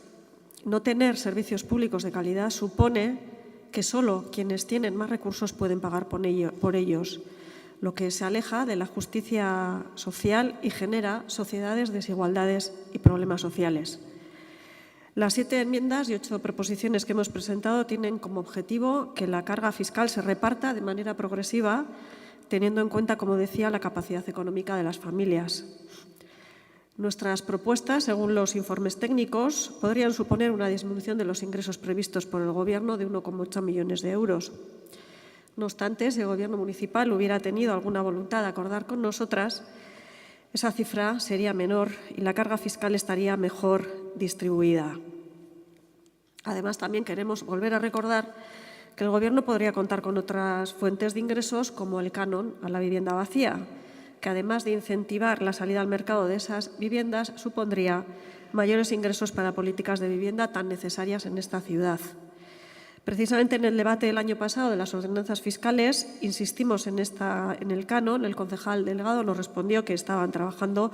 No tener servicios públicos de calidad supone que solo quienes tienen más recursos pueden pagar por ellos, lo que se aleja de la justicia social y genera sociedades, desigualdades y problemas sociales. Las 7 enmiendas y 8 proposiciones que hemos presentado tienen como objetivo que la carga fiscal se reparta de manera progresiva, teniendo en cuenta, como decía, la capacidad económica de las familias. Nuestras propuestas, según los informes técnicos, podrían suponer una disminución de los ingresos previstos por el Gobierno de 1,8 millones de euros. No obstante, si el Gobierno municipal hubiera tenido alguna voluntad de acordar con nosotras, esa cifra sería menor y la carga fiscal estaría mejor distribuida. Además, también queremos volver a recordar que el Gobierno podría contar con otras fuentes de ingresos, como el canon a la vivienda vacía, que además de incentivar la salida al mercado de esas viviendas, supondría mayores ingresos para políticas de vivienda tan necesarias en esta ciudad. Precisamente en el debate del año pasado de las ordenanzas fiscales insistimos en el canon. El concejal delegado nos respondió que estaban trabajando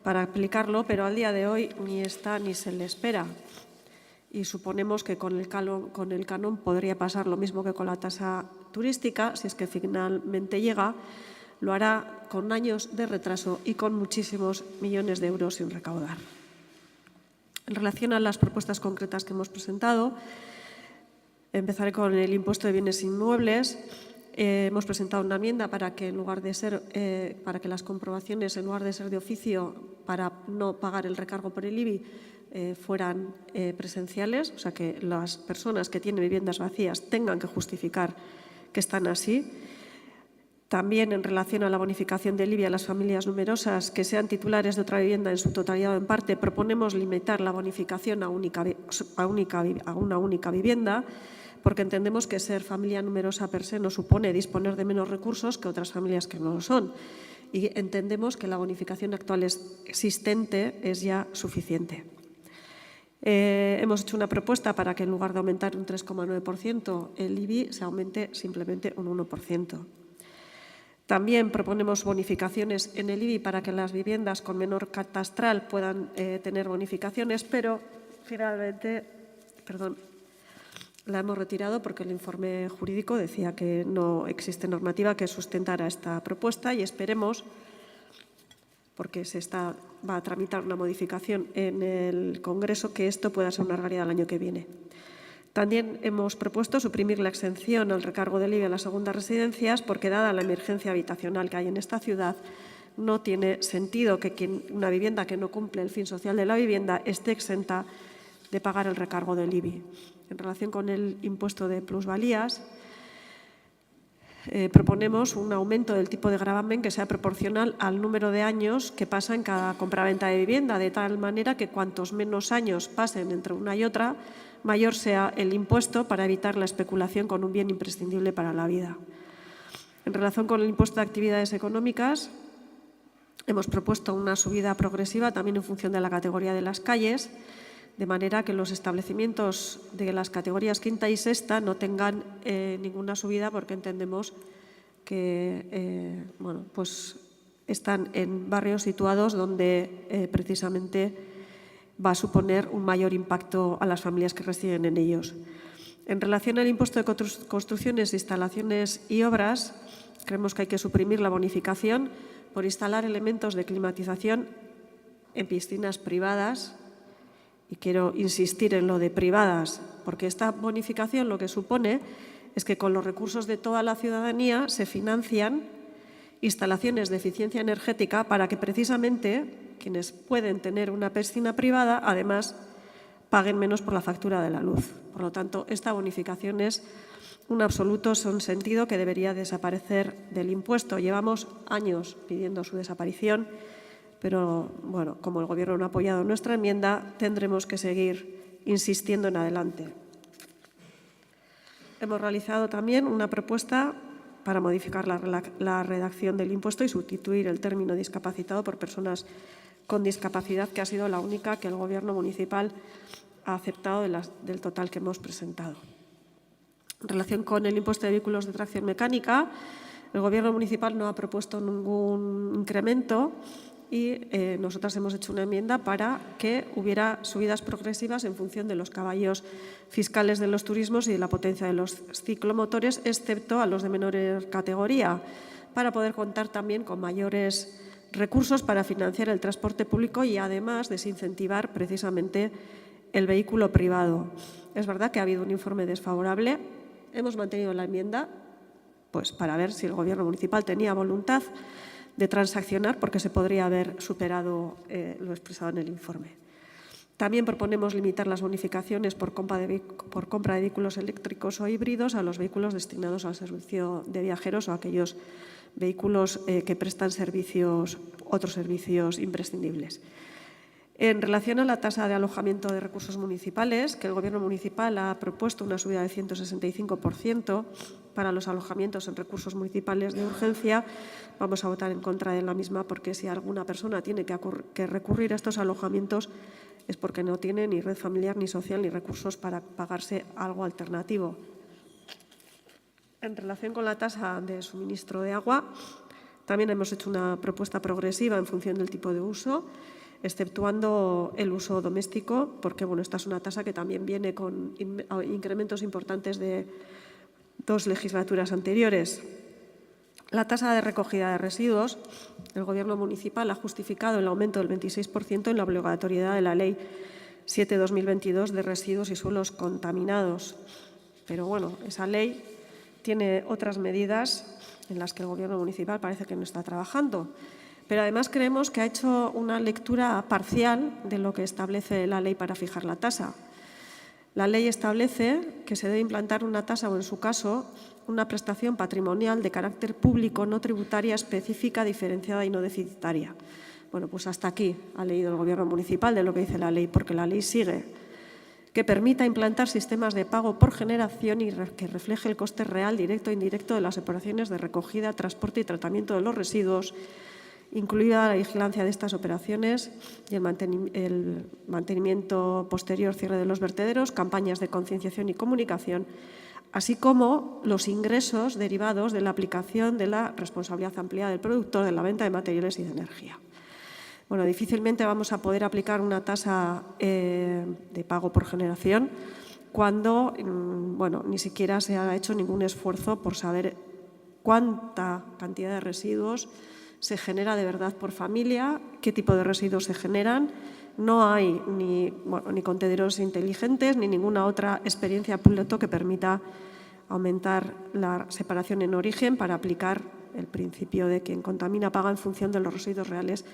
para aplicarlo, pero al día de hoy ni está ni se le espera. Y suponemos que con el canon podría pasar lo mismo que con la tasa turística. Si es que finalmente llega, lo hará con años de retraso y con muchísimos millones de euros sin recaudar. En relación a las propuestas concretas que hemos presentado, empezaré con el impuesto de bienes inmuebles. Hemos presentado una enmienda para que las comprobaciones, en lugar de ser de oficio, para no pagar el recargo por el IBI, fueran presenciales, o sea, que las personas que tienen viviendas vacías tengan que justificar que están así. También en relación a la bonificación del IBI a las familias numerosas que sean titulares de otra vivienda en su totalidad o en parte, proponemos limitar la bonificación a una única vivienda, porque entendemos que ser familia numerosa per se no supone disponer de menos recursos que otras familias que no lo son. Y entendemos que la bonificación actual existente es ya suficiente. Hemos hecho una propuesta para que en lugar de aumentar un 3,9% el IBI se aumente simplemente un 1%. También proponemos bonificaciones en el IBI para que las viviendas con menor catastral puedan tener bonificaciones, pero finalmente, la hemos retirado porque el informe jurídico decía que no existe normativa que sustentara esta propuesta y esperemos, porque va a tramitar una modificación en el Congreso, que esto pueda ser una realidad el año que viene. También hemos propuesto suprimir la exención al recargo del IBI a las segundas residencias porque, dada la emergencia habitacional que hay en esta ciudad, no tiene sentido que una vivienda que no cumple el fin social de la vivienda esté exenta de pagar el recargo del IBI. En relación con el impuesto de plusvalías, proponemos un aumento del tipo de gravamen que sea proporcional al número de años que pasa en cada compraventa de vivienda, de tal manera que cuantos menos años pasen entre una y otra, mayor sea el impuesto para evitar la especulación con un bien imprescindible para la vida. En relación con el impuesto de actividades económicas, hemos propuesto una subida progresiva también en función de la categoría de las calles, de manera que los establecimientos de las categorías quinta y sexta no tengan ninguna subida porque entendemos que están en barrios situados donde precisamente va a suponer un mayor impacto a las familias que residen en ellos. En relación al impuesto de construcciones, instalaciones y obras, creemos que hay que suprimir la bonificación por instalar elementos de climatización en piscinas privadas. Y quiero insistir en lo de privadas, porque esta bonificación lo que supone es que con los recursos de toda la ciudadanía se financian instalaciones de eficiencia energética para que precisamente quienes pueden tener una piscina privada, además, paguen menos por la factura de la luz. Por lo tanto, esta bonificación es un absoluto sentido que debería desaparecer del impuesto. Llevamos años pidiendo su desaparición, pero bueno, como el Gobierno no ha apoyado nuestra enmienda, tendremos que seguir insistiendo en adelante. Hemos realizado también una propuesta para modificar la redacción del impuesto y sustituir el término discapacitado por personas con discapacidad, que ha sido la única que el Gobierno municipal ha aceptado del total que hemos presentado. En relación con el impuesto de vehículos de tracción mecánica, el Gobierno municipal no ha propuesto ningún incremento y nosotras hemos hecho una enmienda para que hubiera subidas progresivas en función de los caballos fiscales de los turismos y de la potencia de los ciclomotores, excepto a los de menor categoría, para poder contar también con mayores recursos para financiar el transporte público y, además, desincentivar precisamente el vehículo privado. Es verdad que ha habido un informe desfavorable. Hemos mantenido la enmienda para ver si el Gobierno municipal tenía voluntad de transaccionar, porque se podría haber superado lo expresado en el informe. También proponemos limitar las bonificaciones por compra de vehículos eléctricos o híbridos a los vehículos destinados al servicio de viajeros o a aquellos vehículos que prestan otros servicios imprescindibles. En relación a la tasa de alojamiento de recursos municipales, que el Gobierno municipal ha propuesto una subida de 165% para los alojamientos en recursos municipales de urgencia, vamos a votar en contra de la misma, porque si alguna persona tiene que recurrir a estos alojamientos es porque no tiene ni red familiar, ni social, ni recursos para pagarse algo alternativo. En relación con la tasa de suministro de agua, también hemos hecho una propuesta progresiva en función del tipo de uso, exceptuando el uso doméstico, porque esta es una tasa que también viene con incrementos importantes de 2 legislaturas anteriores. La tasa de recogida de residuos, el Gobierno municipal ha justificado el aumento del 26% en la obligatoriedad de la Ley 7/2022 de residuos y suelos contaminados. Pero esa ley tiene otras medidas en las que el Gobierno municipal parece que no está trabajando. Pero además creemos que ha hecho una lectura parcial de lo que establece la ley para fijar la tasa. La ley establece que se debe implantar una tasa o, en su caso, una prestación patrimonial de carácter público no tributaria específica, diferenciada y no deficitaria. Bueno, pues hasta aquí ha leído el Gobierno municipal de lo que dice la ley, porque la ley sigue, que permita implantar sistemas de pago por generación y que refleje el coste real, directo e indirecto de las operaciones de recogida, transporte y tratamiento de los residuos, incluida la vigilancia de estas operaciones y el mantenimiento posterior, cierre de los vertederos, campañas de concienciación y comunicación, así como los ingresos derivados de la aplicación de la responsabilidad ampliada del productor de la venta de materiales y de energía. Bueno, difícilmente vamos a poder aplicar una tasa de pago por generación cuando ni siquiera se ha hecho ningún esfuerzo por saber cuánta cantidad de residuos se genera de verdad por familia, qué tipo de residuos se generan. No hay ni contenedores inteligentes ni ninguna otra experiencia piloto que permita aumentar la separación en origen para aplicar el principio de quien contamina paga en función de los residuos reales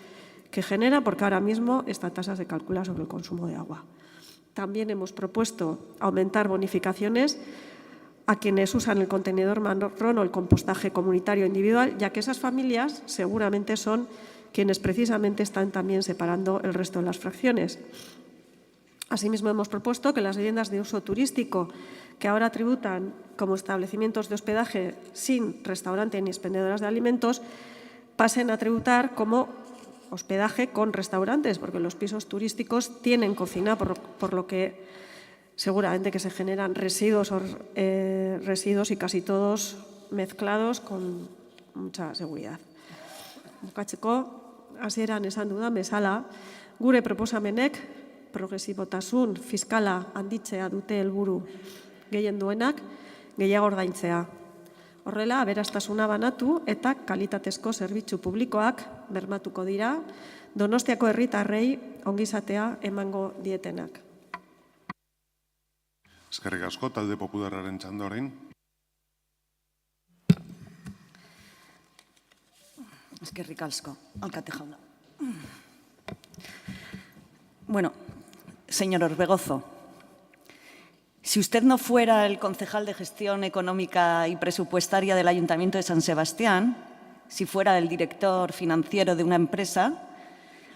que genera, porque ahora mismo esta tasa se calcula sobre el consumo de agua. También hemos propuesto aumentar bonificaciones a quienes usan el contenedor marrón o el compostaje comunitario individual, ya que esas familias seguramente son quienes precisamente están también separando el resto de las fracciones. Asimismo, hemos propuesto que las viviendas de uso turístico, que ahora tributan como establecimientos de hospedaje sin restaurante ni expendedoras de alimentos, pasen a tributar como hospedaje con restaurantes, porque los pisos turísticos tienen cocina, por lo que seguramente que se generan residuos y casi todos mezclados con mucha seguridad. Bukatzeko, hasieran esan dudan bezala, gure proposamenek progresibotasun fiskala handitzea dute helburu gehien duenak, gehiago ordaintzea. Horrela, aberastasuna banatu eta kalitatezko zerbitzu publikoak bermatuko dira, Donostiako herritarrei ongizatea emango dietenak. Eskerrik asko, talde popularraren txanda orain. Eskerrik asko, alkate jauna. Bueno, señor Orbegozo, si usted no fuera el concejal de Gestión Económica y Presupuestaria del Ayuntamiento de San Sebastián, si fuera el director financiero de una empresa,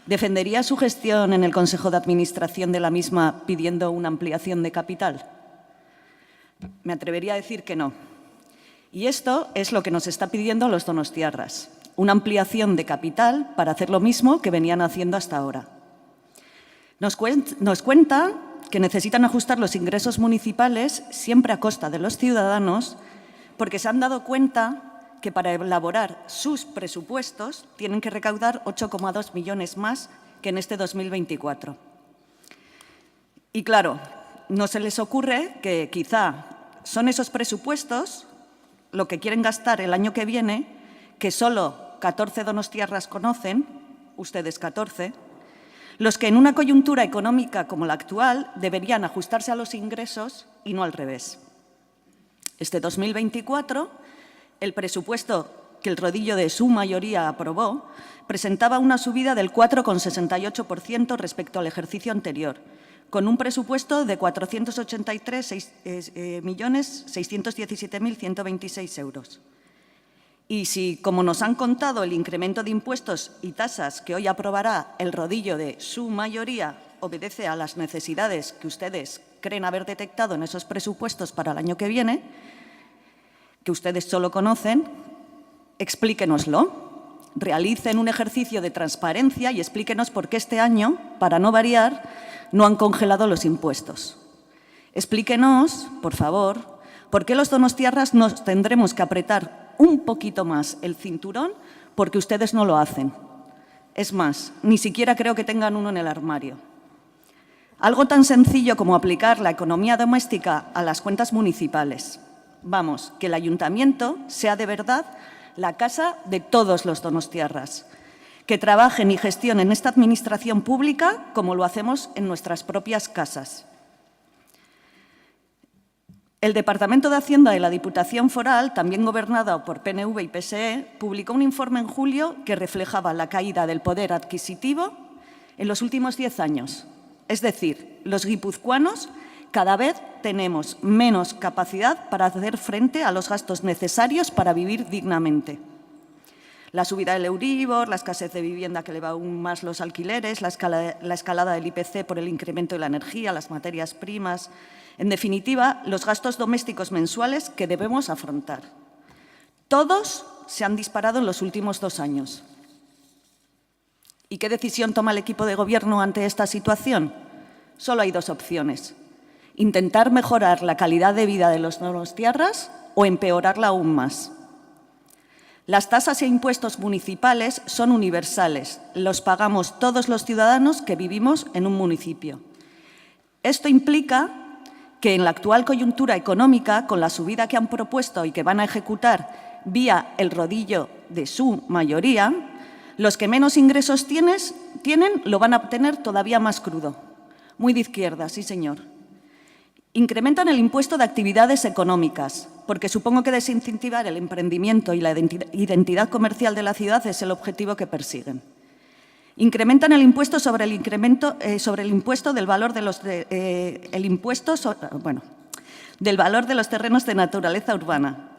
¿defendería su gestión en el Consejo de Administración de la misma pidiendo una ampliación de capital? Me atrevería a decir que no. Y esto es lo que nos está pidiendo los donostiarras, una ampliación de capital para hacer lo mismo que venían haciendo hasta ahora. Nos cuenta que necesitan ajustar los ingresos municipales siempre a costa de los ciudadanos porque se han dado cuenta que para elaborar sus presupuestos tienen que recaudar 8,2 millones más que en este 2024. Y claro, no se les ocurre que quizá son esos presupuestos lo que quieren gastar el año que viene, que solo 14 donostiarras conocen, ustedes 14, los que en una coyuntura económica como la actual deberían ajustarse a los ingresos y no al revés. Este 2024, el presupuesto que el rodillo de su mayoría aprobó presentaba una subida del 4,68% respecto al ejercicio anterior, con un presupuesto de 483.617.126 euros. Y si, como nos han contado, el incremento de impuestos y tasas que hoy aprobará el rodillo de su mayoría obedece a las necesidades que ustedes creen haber detectado en esos presupuestos para el año que viene, que ustedes solo conocen, explíquenoslo. Realicen un ejercicio de transparencia y explíquenos por qué este año, para no variar, no han congelado los impuestos. Explíquenos, por favor, por qué los donostiarras nos tendremos que apretar un poquito más el cinturón porque ustedes no lo hacen. Es más, ni siquiera creo que tengan uno en el armario. Algo tan sencillo como aplicar la economía doméstica a las cuentas municipales. Vamos, que el ayuntamiento sea de verdad la casa de todos los donostiarras, que trabajen y gestionen esta administración pública como lo hacemos en nuestras propias casas. El Departamento de Hacienda de la Diputación Foral, también gobernada por PNV y PSE, publicó un informe en julio que reflejaba la caída del poder adquisitivo en los últimos 10 años. Es decir, los guipuzcoanos cada vez tenemos menos capacidad para hacer frente a los gastos necesarios para vivir dignamente. La subida del Euribor, la escasez de vivienda que eleva aún más los alquileres, la escalada del IPC por el incremento de la energía, las materias primas, en definitiva, los gastos domésticos mensuales que debemos afrontar. Todos se han disparado en los últimos 2 años. ¿Y qué decisión toma el equipo de Gobierno ante esta situación? Solo hay 2 opciones: intentar mejorar la calidad de vida de los donostiarras o empeorarla aún más. Las tasas e impuestos municipales son universales, los pagamos todos los ciudadanos que vivimos en un municipio. Esto implica que en la actual coyuntura económica, con la subida que han propuesto y que van a ejecutar vía el rodillo de su mayoría, los que menos ingresos tienen lo van a tener todavía más crudo. Muy de izquierda, sí señor. Incrementan el impuesto de actividades económicas, porque supongo que desincentivar el emprendimiento y la identidad comercial de la ciudad es el objetivo que persiguen. Incrementan el impuesto sobre el impuesto del valor de los del valor de los terrenos de naturaleza urbana.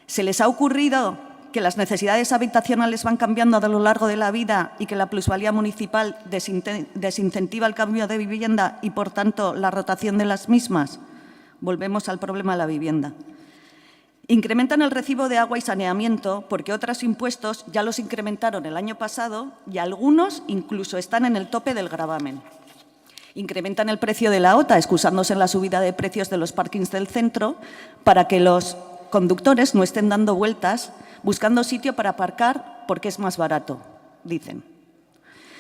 ¿Se les ha ocurrido que las necesidades habitacionales van cambiando a lo largo de la vida y que la plusvalía municipal desincentiva el cambio de vivienda y, por tanto, la rotación de las mismas? Volvemos al problema de la vivienda. Incrementan el recibo de agua y saneamiento porque otros impuestos ya los incrementaron el año pasado y algunos incluso están en el tope del gravamen. Incrementan el precio de la OTA, excusándose en la subida de precios de los parkings del centro para que los conductores no estén dando vueltas buscando sitio para aparcar porque es más barato, dicen.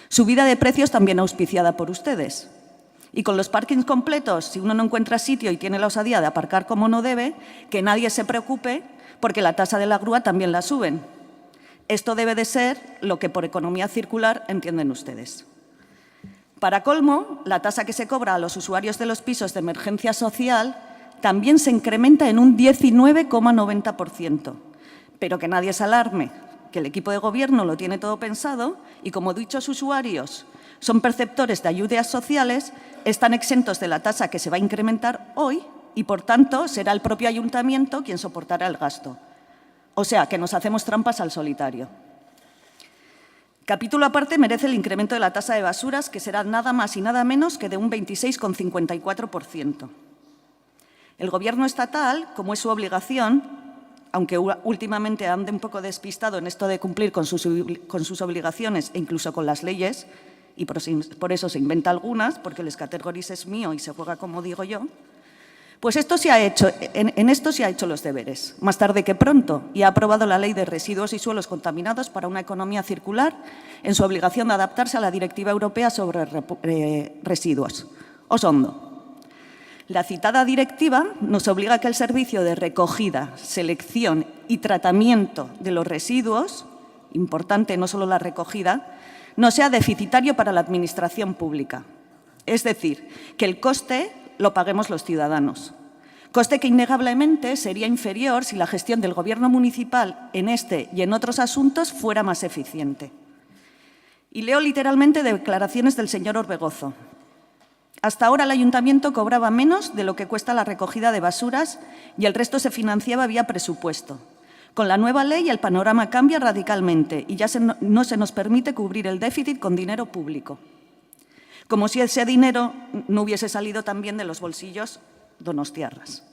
Subida de precios también auspiciada por ustedes. Y con los parkings completos, si uno no encuentra sitio y tiene la osadía de aparcar como no debe, que nadie se preocupe porque la tasa de la grúa también la suben. Esto debe de ser lo que por economía circular entienden ustedes. Para colmo, la tasa que se cobra a los usuarios de los pisos de emergencia social también se incrementa en un 19,90%. Pero que nadie se alarme, que el equipo de Gobierno lo tiene todo pensado y, como dichos usuarios son perceptores de ayudas sociales, están exentos de la tasa que se va a incrementar hoy y, por tanto, será el propio ayuntamiento quien soportará el gasto. O sea, que nos hacemos trampas al solitario. Capítulo aparte merece el incremento de la tasa de basuras, que será nada más y nada menos que de un 26,54%. El Gobierno estatal, como es su obligación, aunque últimamente ande un poco despistado en esto de cumplir con sus obligaciones e incluso con las leyes, y por eso se inventa algunas, porque el escatergoris es mío y se juega como digo yo, pues en esto se ha hecho los deberes, más tarde que pronto, y ha aprobado la Ley de Residuos y Suelos Contaminados para una economía circular en su obligación de adaptarse a la Directiva Europea sobre residuos, Osondo. La citada directiva nos obliga a que el servicio de recogida, selección y tratamiento de los residuos, importante no solo la recogida, no sea deficitario para la Administración pública. Es decir, que el coste lo paguemos los ciudadanos. Coste que innegablemente sería inferior si la gestión del Gobierno municipal en este y en otros asuntos fuera más eficiente. Y leo literalmente declaraciones del señor Orbegozo. Hasta ahora el ayuntamiento cobraba menos de lo que cuesta la recogida de basuras y el resto se financiaba vía presupuesto. Con la nueva ley el panorama cambia radicalmente y ya no se nos permite cubrir el déficit con dinero público. Como si ese dinero no hubiese salido también de los bolsillos donostiarras.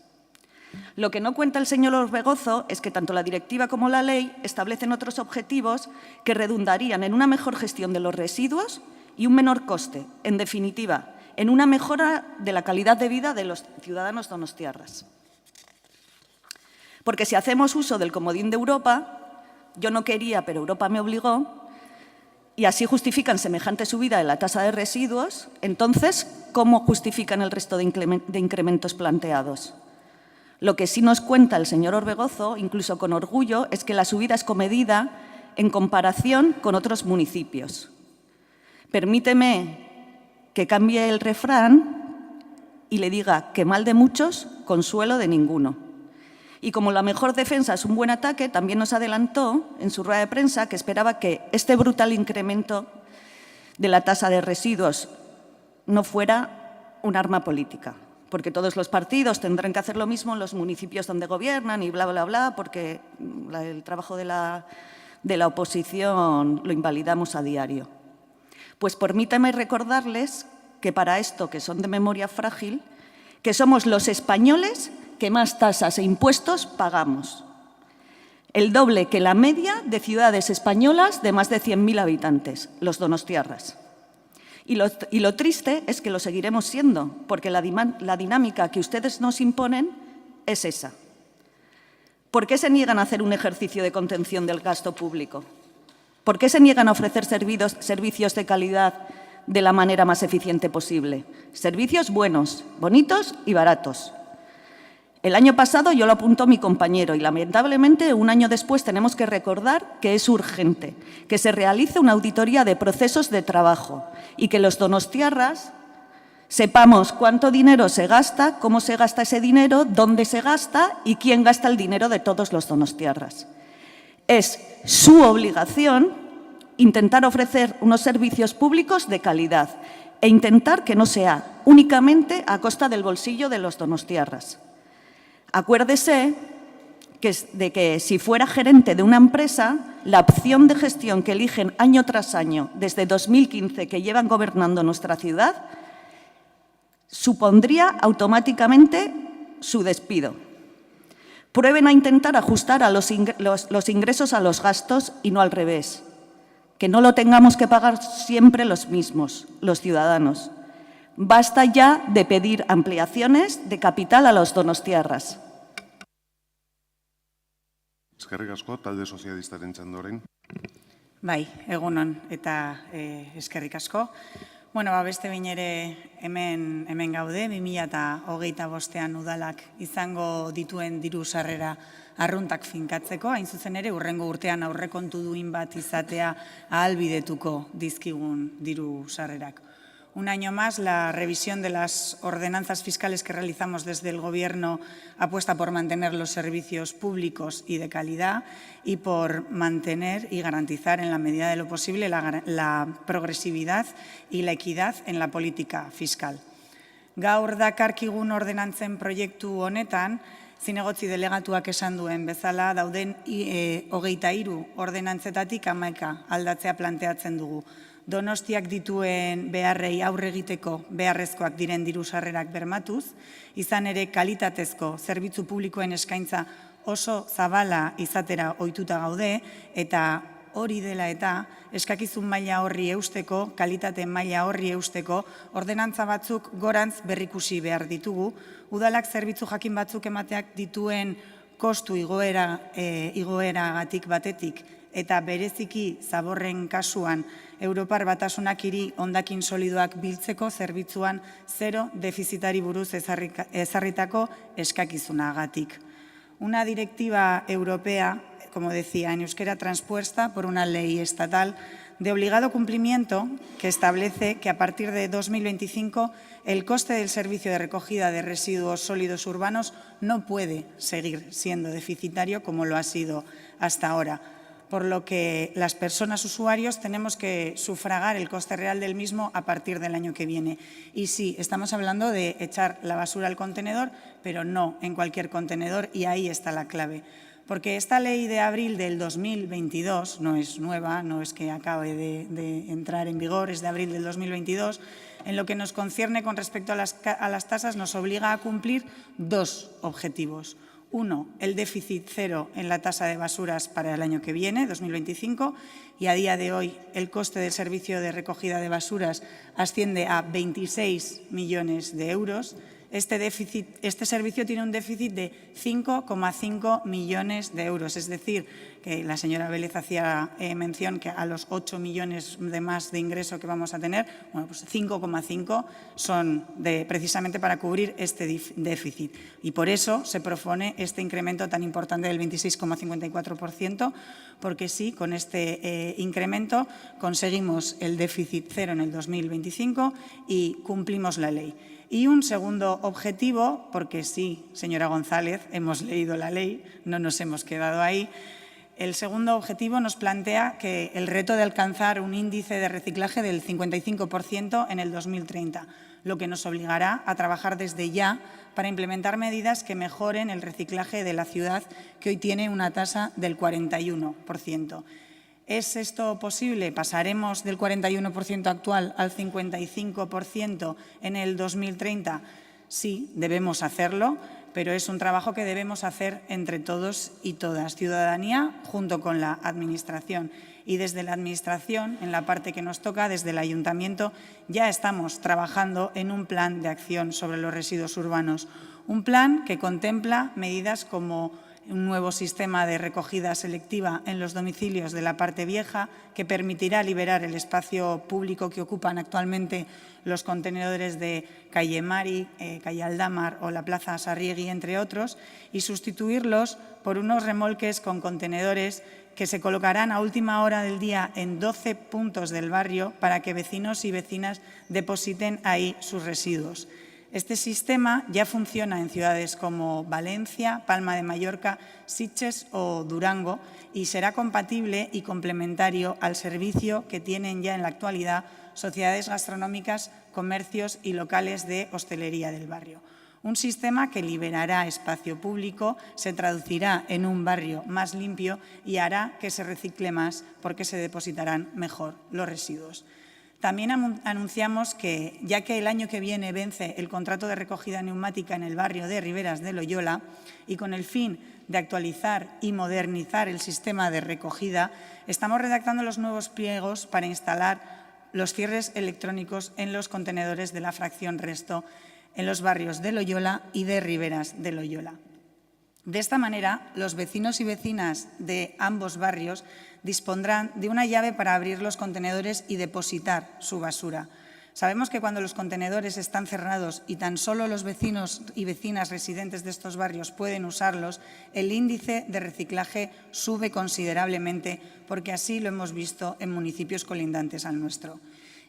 Lo que no cuenta el señor Orbegozo es que tanto la directiva como la ley establecen otros objetivos que redundarían en una mejor gestión de los residuos y un menor coste. En definitiva, en una mejora de la calidad de vida de los ciudadanos donostiarras. Porque si hacemos uso del comodín de Europa, yo no quería, pero Europa me obligó, y así justifican semejante subida de la tasa de residuos, entonces, ¿cómo justifican el resto de incrementos planteados? Lo que sí nos cuenta el señor Orbegozo, incluso con orgullo, es que la subida es comedida en comparación con otros municipios. Permíteme que cambie el refrán y le diga que mal de muchos, consuelo de ninguno. Y como la mejor defensa es un buen ataque, también nos adelantó en su rueda de prensa que esperaba que este brutal incremento de la tasa de residuos no fuera un arma política. porque todos los partidos tendrán que hacer lo mismo en los municipios donde gobiernan y bla, bla, bla, porque el trabajo de la oposición lo invalidamos a diario. Pues permítame recordarles que para esto, que son de memoria frágil, que somos los españoles que más tasas e impuestos pagamos. El doble que la media de ciudades españolas de más de 100.000 habitantes, los donostiarras. Y lo triste es que lo seguiremos siendo, porque la dinámica que ustedes nos imponen es esa. ¿Por qué se niegan a hacer un ejercicio de contención del gasto público? ¿Por qué se niegan a ofrecer servicios de calidad de la manera más eficiente posible? Servicios buenos, bonitos y baratos. El año pasado yo lo apuntó mi compañero y lamentablemente un año después tenemos que recordar que es urgente, que se realice una auditoría de procesos de trabajo y que los donostiarras sepamos cuánto dinero se gasta, cómo se gasta ese dinero, dónde se gasta y quién gasta el dinero de todos los donostiarras. Es su obligación intentar ofrecer unos servicios públicos de calidad e intentar que no sea únicamente a costa del bolsillo de los donostiarras. Acuérdese de que si fuera gerente de una empresa, la opción de gestión que eligen año tras año, desde 2015 que llevan gobernando nuestra ciudad, supondría automáticamente su despido. Prueben a intentar ajustar a los ingresos a los gastos y no al revés. Que no lo tengamos que pagar siempre los mismos, los ciudadanos. Basta ya de pedir ampliaciones de capital a los donostiarras. Eskerrik asko, talde sozialistaren txandoren. Bai, egunon eta eskerrik asko. Bueno, beste behin ere hemen gaude, 2025 udalak izango dituen diru sarrera arruntak finkatzeko, hain zuzen ere hurrengo urtean aurrekontu duin bat izatea ahalbidetuko dizkigun diru sarrerak. Un año más, la revisión de las ordenanzas fiscales que realizamos desde el Gobierno apuesta por mantener los servicios públicos y de calidad y por mantener y garantizar en la medida de lo posible la progresividad y la equidad en la política fiscal. Gaur dakarkigun ordenantzen proiektu honetan, zinegotzi delegatuak esan duen bezala dauden 23 ordenantzetatik 11 aldatzea planteatzen dugu. Donostiak dituen beharrei aurre egiteko beharrezkoak diren diru sarrerak bermatuz, izan ere kalitatezko zerbitzu publikoen eskaintza oso zabala izatera ohituta gaude eta hori dela eta eskakizun maila horri eusteko, kalitate maila horri eusteko, ordenantza batzuk gorantz berrikusi behar ditugu, udalak zerbitzu jakin batzuk emateak dituen kostu igoeragatik batetik eta bereziki zaborren kasuan Europar Batasunak hondakin solidoak biltzeko zerbitzuan zero defizitari buruz ezarritako eskakizunagatik. Una directiva europea, como decía, en euskera transpuesta por una ley estatal de obligado cumplimiento que establece que a partir de 2025 el coste del servicio de recogida de residuos sólidos urbanos no puede seguir siendo deficitario como lo ha sido hasta ahora, por lo que las personas usuarios tenemos que sufragar el coste real del mismo a partir del año que viene. Y sí, estamos hablando de echar la basura al contenedor, pero no en cualquier contenedor, y ahí está la clave. Porque esta ley de abril del 2022 no es nueva, no es que acabe de entrar en vigor, es de abril del 2022, en lo que nos concierne con respecto a las tasas nos obliga a cumplir dos objetivos. Uno, el déficit cero en la tasa de basuras para el año que viene, 2025, y a día de hoy el coste del servicio de recogida de basuras asciende a 26 millones de euros. Este servicio tiene un déficit de 5,5 millones de euros, es decir, que la señora Vélez hacía mención que a los 8 millones de más de ingreso que vamos a tener, bueno, pues 5,5 son precisamente para cubrir este déficit. Y por eso se propone este incremento tan importante del 26,54%, porque sí, con este incremento conseguimos el déficit cero en el 2025 y cumplimos la ley. Y un segundo objetivo, porque sí, señora González, hemos leído la ley, no nos hemos quedado ahí, El segundo objetivo nos plantea que el reto de alcanzar un índice de reciclaje del 55% en el 2030, lo que nos obligará a trabajar desde ya para implementar medidas que mejoren el reciclaje de la ciudad, que hoy tiene una tasa del 41%. ¿Es esto posible? ¿Pasaremos del 41% actual al 55% en el 2030? Sí, debemos hacerlo, pero es un trabajo que debemos hacer entre todos y todas, ciudadanía junto con la Administración. Y desde la Administración, en la parte que nos toca, desde el Ayuntamiento, ya estamos trabajando en un plan de acción sobre los residuos urbanos. Un plan que contempla medidas como un nuevo sistema de recogida selectiva en los domicilios de la parte vieja, que permitirá liberar el espacio público que ocupan actualmente los contenedores de Calle Mari, Calle Aldamar o la Plaza Sarriegui, entre otros, y sustituirlos por unos remolques con contenedores que se colocarán a última hora del día en 12 puntos del barrio para que vecinos y vecinas depositen ahí sus residuos. Este sistema ya funciona en ciudades como Valencia, Palma de Mallorca, Sitges o Durango y será compatible y complementario al servicio que tienen ya en la actualidad sociedades gastronómicas, comercios y locales de hostelería del barrio. Un sistema que liberará espacio público, se traducirá en un barrio más limpio y hará que se recicle más porque se depositarán mejor los residuos. También anunciamos que, ya que el año que viene vence el contrato de recogida neumática en el barrio de Riberas de Loyola y con el fin de actualizar y modernizar el sistema de recogida, estamos redactando los nuevos pliegos para instalar los cierres electrónicos en los contenedores de la fracción resto en los barrios de Loyola y de Riberas de Loyola. De esta manera, los vecinos y vecinas de ambos barrios dispondrán de una llave para abrir los contenedores y depositar su basura. Sabemos que cuando los contenedores están cerrados y tan solo los vecinos y vecinas residentes de estos barrios pueden usarlos, el índice de reciclaje sube considerablemente, porque así lo hemos visto en municipios colindantes al nuestro.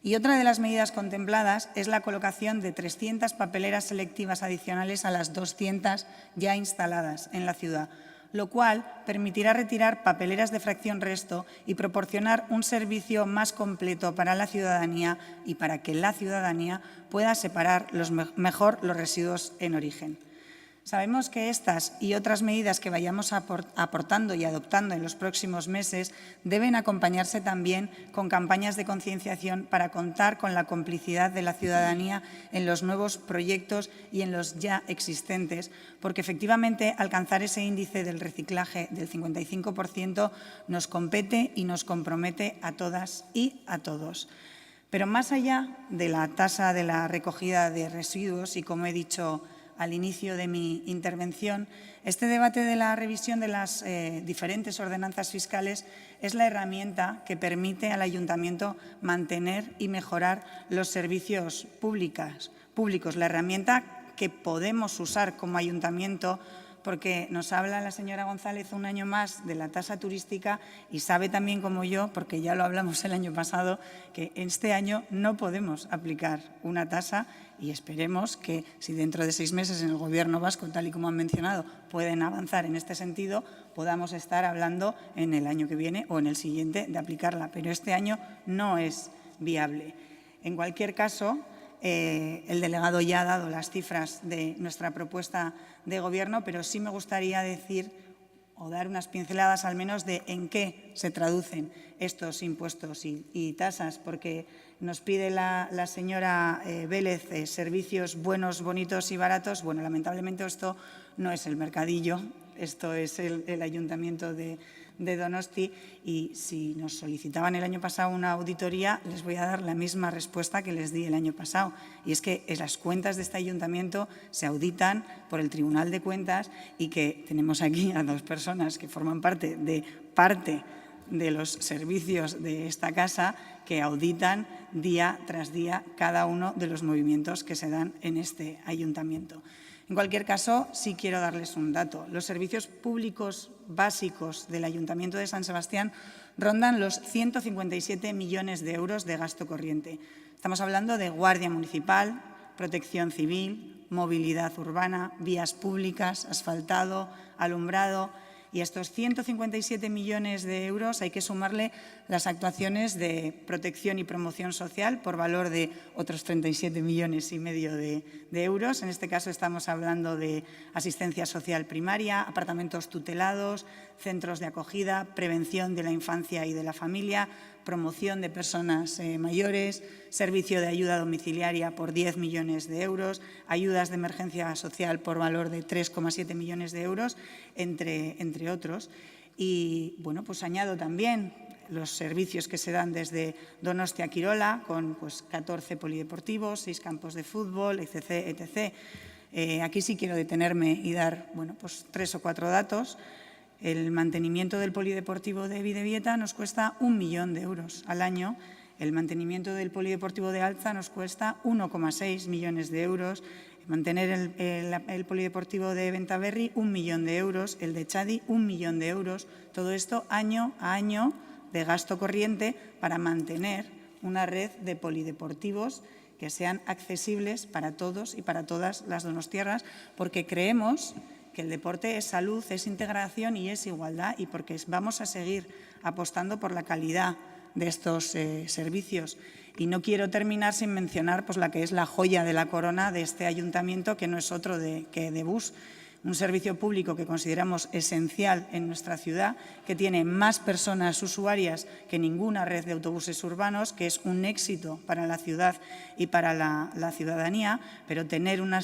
Y otra de las medidas contempladas es la colocación de 300 papeleras selectivas adicionales a las 200 ya instaladas en la ciudad, lo cual permitirá retirar papeleras de fracción resto y proporcionar un servicio más completo para la ciudadanía y para que la ciudadanía pueda separar mejor los residuos en origen. Sabemos que estas y otras medidas que vayamos aportando y adoptando en los próximos meses deben acompañarse también con campañas de concienciación para contar con la complicidad de la ciudadanía en los nuevos proyectos y en los ya existentes, porque efectivamente alcanzar ese índice del reciclaje del 55% nos compete y nos compromete a todas y a todos. Pero más allá de la tasa de la recogida de residuos y, como he dicho al inicio de mi intervención, este debate de la revisión de las diferentes ordenanzas fiscales es la herramienta que permite al Ayuntamiento mantener y mejorar los servicios públicos, la herramienta que podemos usar como Ayuntamiento, porque nos habla la señora González un año más de la tasa turística y sabe también como yo, porque ya lo hablamos el año pasado, que este año no podemos aplicar una tasa y esperemos que si dentro de 6 meses en el Gobierno vasco, tal y como han mencionado, pueden avanzar en este sentido, podamos estar hablando en el año que viene o en el siguiente de aplicarla, pero este año no es viable. En cualquier caso, el delegado ya ha dado las cifras de nuestra propuesta de Gobierno, pero sí me gustaría decir o dar unas pinceladas al menos de en qué se traducen estos impuestos y tasas, porque nos pide la señora Vélez servicios buenos, bonitos y baratos. Bueno, lamentablemente esto no es el Mercadillo, esto es el Ayuntamiento de Donosti, y si nos solicitaban el año pasado una auditoría, les voy a dar la misma respuesta que les di el año pasado, y es que las cuentas de este ayuntamiento se auditan por el Tribunal de Cuentas y que tenemos aquí a 2 personas que forman parte de los servicios de esta casa que auditan día tras día cada uno de los movimientos que se dan en este ayuntamiento. En cualquier caso, sí quiero darles un dato. Los servicios públicos básicos del Ayuntamiento de San Sebastián rondan los 157 millones de euros de gasto corriente. Estamos hablando de Guardia Municipal, Protección Civil, movilidad urbana, vías públicas, asfaltado, alumbrado, Y a estos 157 millones de euros hay que sumarle las actuaciones de protección y promoción social por valor de otros 37,5 millones de euros. En este caso estamos hablando de asistencia social primaria, apartamentos tutelados, centros de acogida, prevención de la infancia y de la familia, promoción de personas mayores, servicio de ayuda domiciliaria por 10 millones de euros, ayudas de emergencia social por valor de 3,7 millones de euros, entre otros. Y, bueno, pues añado también los servicios que se dan desde Donostia a Quirola, con 14 polideportivos, 6 campos de fútbol, etc. Aquí sí quiero detenerme y dar 3 o 4 datos. El mantenimiento del polideportivo de Bidebieta nos cuesta 1 millón de euros al año. El mantenimiento del polideportivo de Altza nos cuesta 1,6 millones de euros. Mantener el polideportivo de Bentaberri, 1 millón de euros. El de Chadi, 1 millón de euros. Todo esto año a año de gasto corriente para mantener una red de polideportivos que sean accesibles para todos y para todas las donostiarras, porque creemos que el deporte es salud, es integración y es igualdad, y porque vamos a seguir apostando por la calidad de estos servicios. Y no quiero terminar sin mencionar la que es la joya de la corona de este ayuntamiento, que no es otro que Debus, un servicio público que consideramos esencial en nuestra ciudad, que tiene más personas usuarias que ninguna red de autobuses urbanos, que es un éxito para la ciudad y para la ciudadanía, pero tener una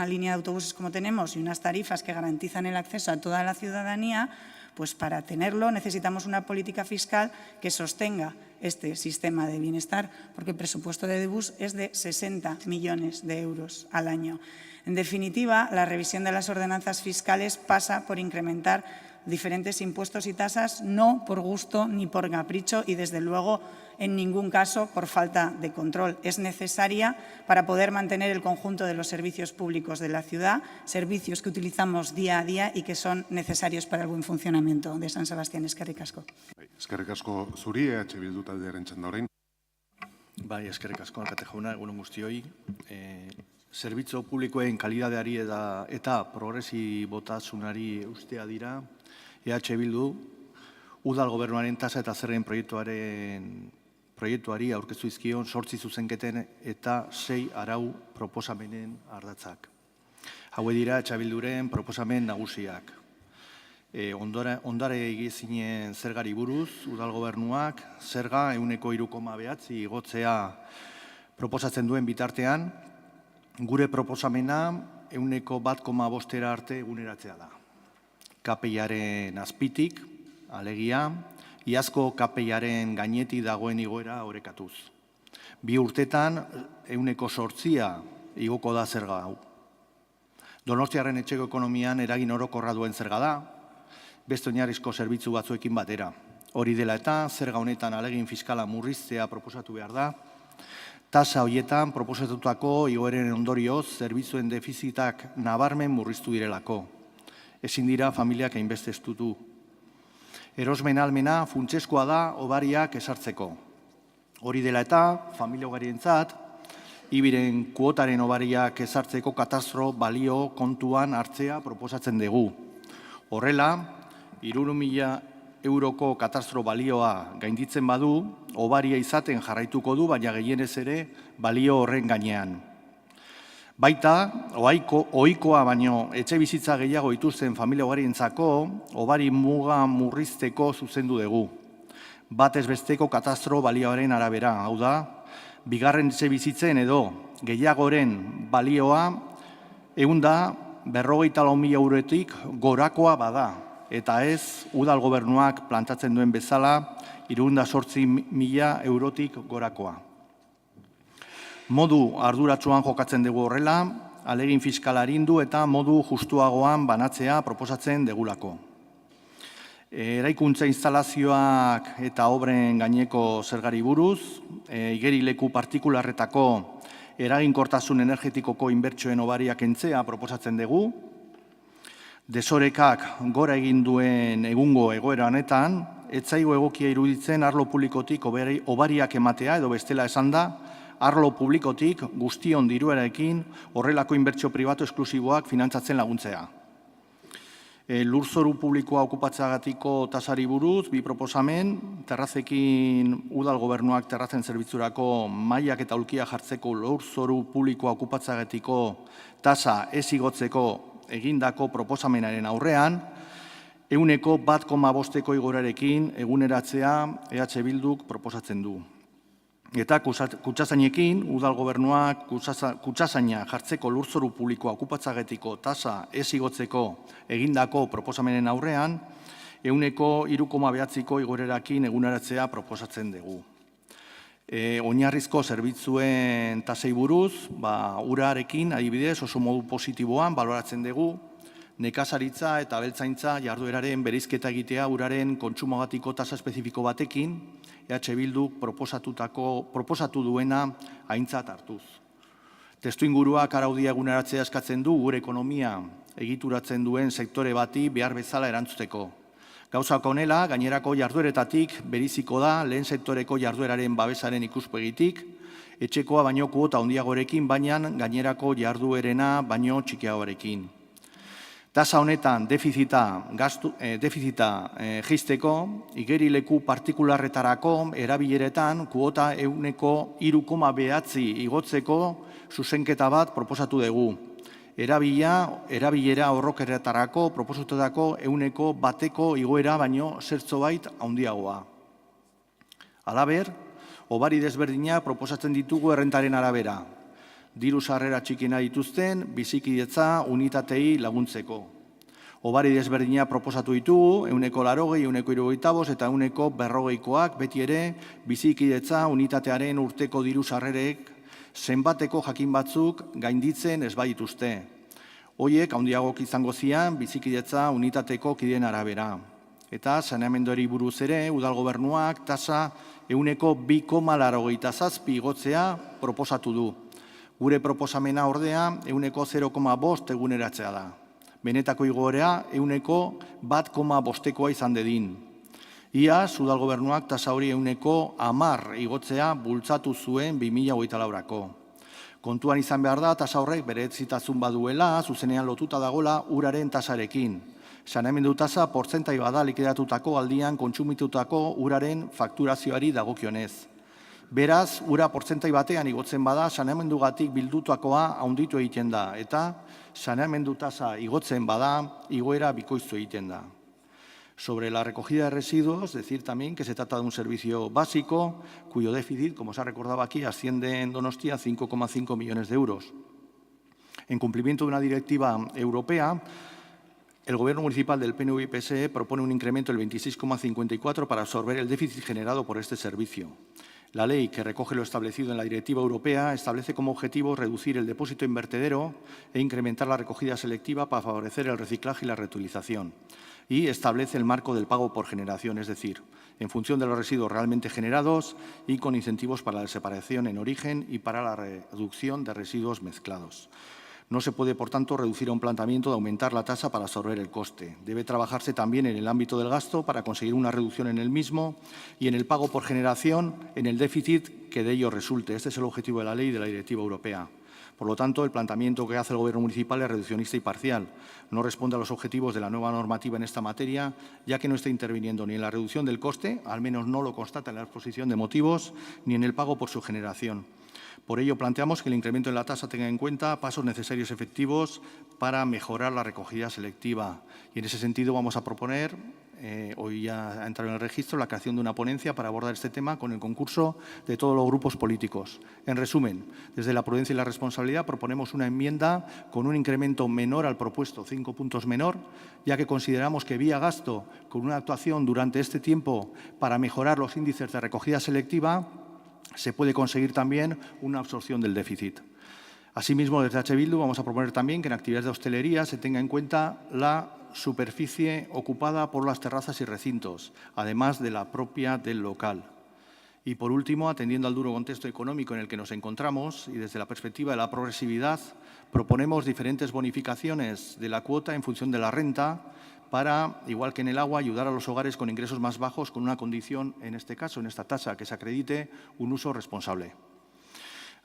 línea de autobuses como tenemos y unas tarifas que garantizan el acceso a toda la ciudadanía, pues para tenerlo necesitamos una política fiscal que sostenga este sistema de bienestar, porque el presupuesto de Debus es de 60 millones de euros al año. En definitiva, la revisión de las ordenanzas fiscales pasa por incrementar diferentes impuestos y tasas, no por gusto ni por capricho y, desde luego, en ningún caso por falta de control. Es necesaria para poder mantener el conjunto de los servicios públicos de la ciudad, servicios que utilizamos día a día y que son necesarios para el buen funcionamiento de San Sebastián. Eskerrik asko. Eskerrik asko zuri, EH Bildu taldearen txanda orain. Bai, eskerrik asko, alkate jauna, egunon guztioi. Zerbitzu publikoen kalidadeari eta progresibotasunari ustea dira, EH Bildu, Udal Gobernuaren tasa eta zergen proiektuari aurkeztu izkion 8 zuzenketen eta 6 arau proposamenen ardatzak. Haue dira EH Bilduren proposamen nagusiak. Ondare egizinen zergari buruz, Udal Gobernuak zerga 3,9 igotzea proposatzen duen bitartean, gure proposamena 1,5 arte eguneratzea da. KPIaren azpitik, alegia, iazko KPIaren gainetik dagoen igoera orekatuz. 2 urtetan 8% igoko da zerga hau. Donostiarren etxeko ekonomian eragin orokorra duen zerga da, beste oinarrizko zerbitzu batzuekin batera. Hori dela eta, zerga honetan alegin fiskala murriztea proposatu behar da. Tasa horietan proposatutako igoeren ondorioz zerbitzuen defizitak nabarmen murriztu direlako. Ezin dira familiak hainbeste estutu. Erosmen ahalmena funtseskoa da hobariak esartzeko. Hori dela eta, familia ugarientzat, ibiren kuotaren hobariak esartzeko katastro balio kontuan hartzea proposatzen dugu. Horrela, 300.000 euroko katastro balioa gainditzen badu, hobaria izaten jarraituko du, baina gehienez ere balio horren gainean. Baita, ohikoa baino etxe bizitza gehiago dituzten familia ugarientzako, hobari muga murrizteko zuzendu dugu. Batez besteko katastro balioaren arabera, hau da, bigarren etxe bizitzen edo gehiagoren balioa 154.000 eurotik gorakoa bada, eta ez Udal Gobernuak plantatzen duen bezala 308.000 eurotik gorakoa. Modu arduratsuan jokatzen dugu horrela, alegin fiskala arindu eta modu justuagoan banatzea proposatzen degulako. Eraikuntza instalazioak eta obren gaineko zergari buruz, igerileku partikularretako eraginkortasun energetikoko inbertsioen hobariak kentzea proposatzen dugu. Desorekak gora egin duen egungo egoera honetan, ez zaigu egokia iruditzen arlo publikotik hobariak ematea, edo bestela esan da, arlo publikotik guztion diruarekin horrelako inbertsio pribatu esklusiboak finantzatzen laguntzea. Lurzoru publikoa okupatzeagatiko tasari buruz, bi proposamen, terrazekin udal gobernuak terrazen zerbitzurako mailak eta ulkia jartzeko lurzoru publikoa okupatzeagatiko tasa ez igotzeko egindako proposamenaren aurrean, 1,5ko igorarekin eguneratzea EH Bilduk proposatzen du. Eta kutsazainekin, udal gobernuak kutsazaina jartzeko lurzoru publikoa okupatzeagatiko tasa ez igotzeko egindako proposamenen aurrean, 3,9ko igorerakin eguneratzea proposatzen dugu. Oinarrizko zerbitzuen tasei buruz, urarekin, adibidez, oso modu positiboan baloratzen dugu, nekazaritza eta abeltzaintza jardueraren bereizketa egitea uraren kontsumogatiko tasa espezifiko batekin, EH Bilduk proposatu duena aintzat hartuz. Testuinguruak araudia eguneratzea eskatzen du gure ekonomia egituratzen duen sektore bati behar bezala erantzuteko. Gauzak honela, gainerako jardueretatik beriziko da lehen sektoreko jardueraren babesaren ikuspegitik, etxekoa baino kuota handiagorekin, baina gainerako jarduerena baino txikiagoarekin. Tasa honetan defizita jeisteko, igerileku partikularretarako erabileretan kuota 3,9 igotzeko zuzenketa bat proposatu dugu. Erabilera horrokeretarako proposatutako 1,1ko igoera baino zertzobait handiagoa. Halaber, hobari desberdinak proposatzen ditugu errentaren arabera. Diru sarrera txikiena dituzten, bizikidetza unitatei laguntzeko. Hobari desberdina proposatu ditugu, 1,80, 1,75 eta 1,40koak beti ere bizikidetza unitatearen urteko diru sarrerek zenbateko jakin batzuk gainditzen ez badituzte. Hoiek handiagok izango zian bizikidetza unitateko kideen arabera. Eta saneamenduari buruz ere, udal gobernuak tasa 2,87 igotzea proposatu du. Gure proposamena ordea 0,5 eguneratzea da. Benetako igoera 1,1koa izan dedin. Iaz, udal gobernuak tasa hori 1,10 igotzea bultzatu zuen 2024ko. Kontuan izan behar da, tasa horrek berezitasun baduela, zuzenean lotuta dagoela uraren tasarekin. Saneamendu tasa portzentai bada likidatutako aldian kontsumitutako uraren fakturazioari dagokionez. Beraz, ura portzentai batean igotzen bada, saneamendugatik bildutakoa handitu egiten da, eta saneamendu tasa igotzen bada, igoera bikoiztu egiten da. Sobre la recogida de residuos, decir también que se trata de un servicio básico, cuyo déficit, como se ha recordado aquí, asciende en Donostia a 5,5 millones de euros. En cumplimiento de una directiva europea, el Gobierno municipal del PNV y PSE propone un incremento del 26,54 para absorber el déficit generado por este servicio. La ley, que recoge lo establecido en la Directiva Europea, establece como objetivo reducir el depósito en vertedero e incrementar la recogida selectiva para favorecer el reciclaje y la reutilización. Y establece el marco del pago por generación, es decir, en función de los residuos realmente generados y con incentivos para la separación en origen y para la reducción de residuos mezclados. No se puede, por tanto, reducir a un planteamiento de aumentar la tasa para absorber el coste. Debe trabajarse también en el ámbito del gasto para conseguir una reducción en el mismo y en el pago por generación en el déficit que de ello resulte. Este es el objetivo de la ley y de la Directiva Europea. Por lo tanto, el planteamiento que hace el Gobierno municipal es reduccionista y parcial. No responde a los objetivos de la nueva normativa en esta materia, ya que no está interviniendo ni en la reducción del coste, al menos no lo constata en la exposición de motivos, ni en el pago por su generación. Por ello, planteamos que el incremento en la tasa tenga en cuenta pasos necesarios y efectivos para mejorar la recogida selectiva. Y en ese sentido vamos a proponer, hoy ya ha entrado en el registro, la creación de una ponencia para abordar este tema con el concurso de todos los grupos políticos. En resumen, desde la prudencia y la responsabilidad proponemos una enmienda con un incremento menor al propuesto, 5 puntos menor, ya que consideramos que vía gasto, con una actuación durante este tiempo para mejorar los índices de recogida selectiva, se puede conseguir también una absorción del déficit. Asimismo, desde H. Bildu vamos a proponer también que en actividades de hostelería se tenga en cuenta la superficie ocupada por las terrazas y recintos, además de la propia del local. Y por último, atendiendo al duro contexto económico en el que nos encontramos y desde la perspectiva de la progresividad, proponemos diferentes bonificaciones de la cuota en función de la renta para, igual que en el agua, ayudar a los hogares con ingresos más bajos con una condición, en este caso, en esta tasa, que se acredite un uso responsable.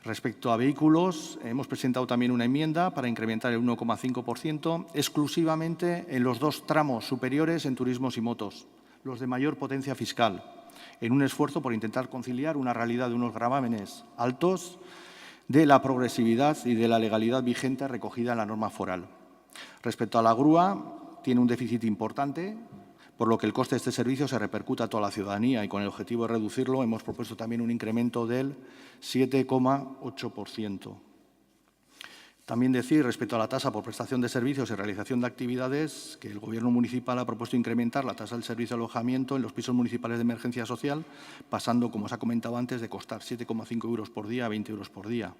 Respecto a vehículos, hemos presentado también una enmienda para incrementar el 1,5% exclusivamente en los 2 tramos superiores en turismos y motos, los de mayor potencia fiscal, en un esfuerzo por intentar conciliar una realidad de unos gravámenes altos de la progresividad y de la legalidad vigente recogida en la norma foral. Respecto a la grúa, tiene un déficit importante, por lo que el coste de este servicio se repercuta a toda la ciudadanía y con el objetivo de reducirlo hemos propuesto también un incremento del 7,8%. También decir, respecto a la tasa por prestación de servicios y realización de actividades, que el Gobierno municipal ha propuesto incrementar la tasa del servicio de alojamiento en los pisos municipales de emergencia social, pasando, como se ha comentado antes, de costar 7,5 euros por día a 20 euros por día,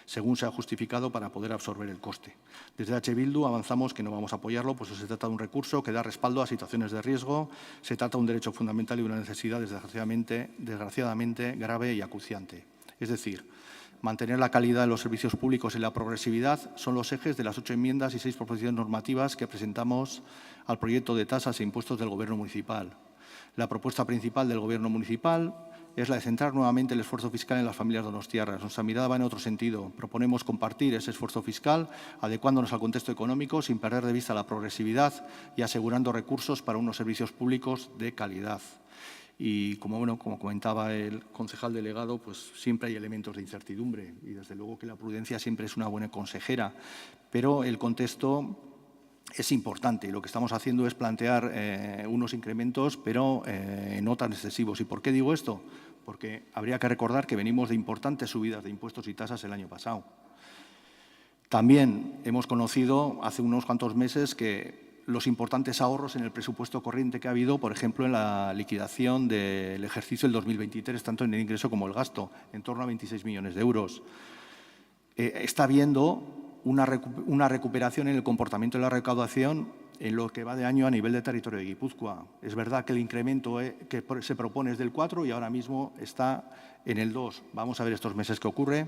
según se ha justificado para poder absorber el coste. Desde H. Bildu avanzamos que no vamos a apoyarlo, pues se trata de un recurso que da respaldo a situaciones de riesgo, se trata de un derecho fundamental y una necesidad desgraciadamente grave y acuciante. Es decir, mantener la calidad de los servicios públicos y la progresividad son los ejes de las 8 enmiendas y 6 proposiciones normativas que presentamos al proyecto de tasas e impuestos del Gobierno municipal. La propuesta principal del Gobierno municipal es la de centrar nuevamente el esfuerzo fiscal en las familias donostiarras. Nuestra mirada va en otro sentido. Proponemos compartir ese esfuerzo fiscal, adecuándonos al contexto económico sin perder de vista la progresividad y asegurando recursos para unos servicios públicos de calidad. Y como comentaba el concejal delegado, pues siempre hay elementos de incertidumbre y desde luego que la prudencia siempre es una buena consejera, pero el contexto es importante y lo que estamos haciendo es plantear unos incrementos, pero no tan excesivos. ¿Y por qué digo esto? Porque habría que recordar que venimos de importantes subidas de impuestos y tasas el año pasado. También hemos conocido hace unos cuantos meses que los importantes ahorros en el presupuesto corriente que ha habido, por ejemplo, en la liquidación del ejercicio del 2023, tanto en el ingreso como el gasto, en torno a 26 millones de euros. Está habiendo una recuperación en el comportamiento de la recaudación en lo que va de año a nivel de territorio de Guipúzcoa. Es verdad que el incremento que se propone es del 4 y ahora mismo está en el 2. Vamos a ver estos meses qué ocurre.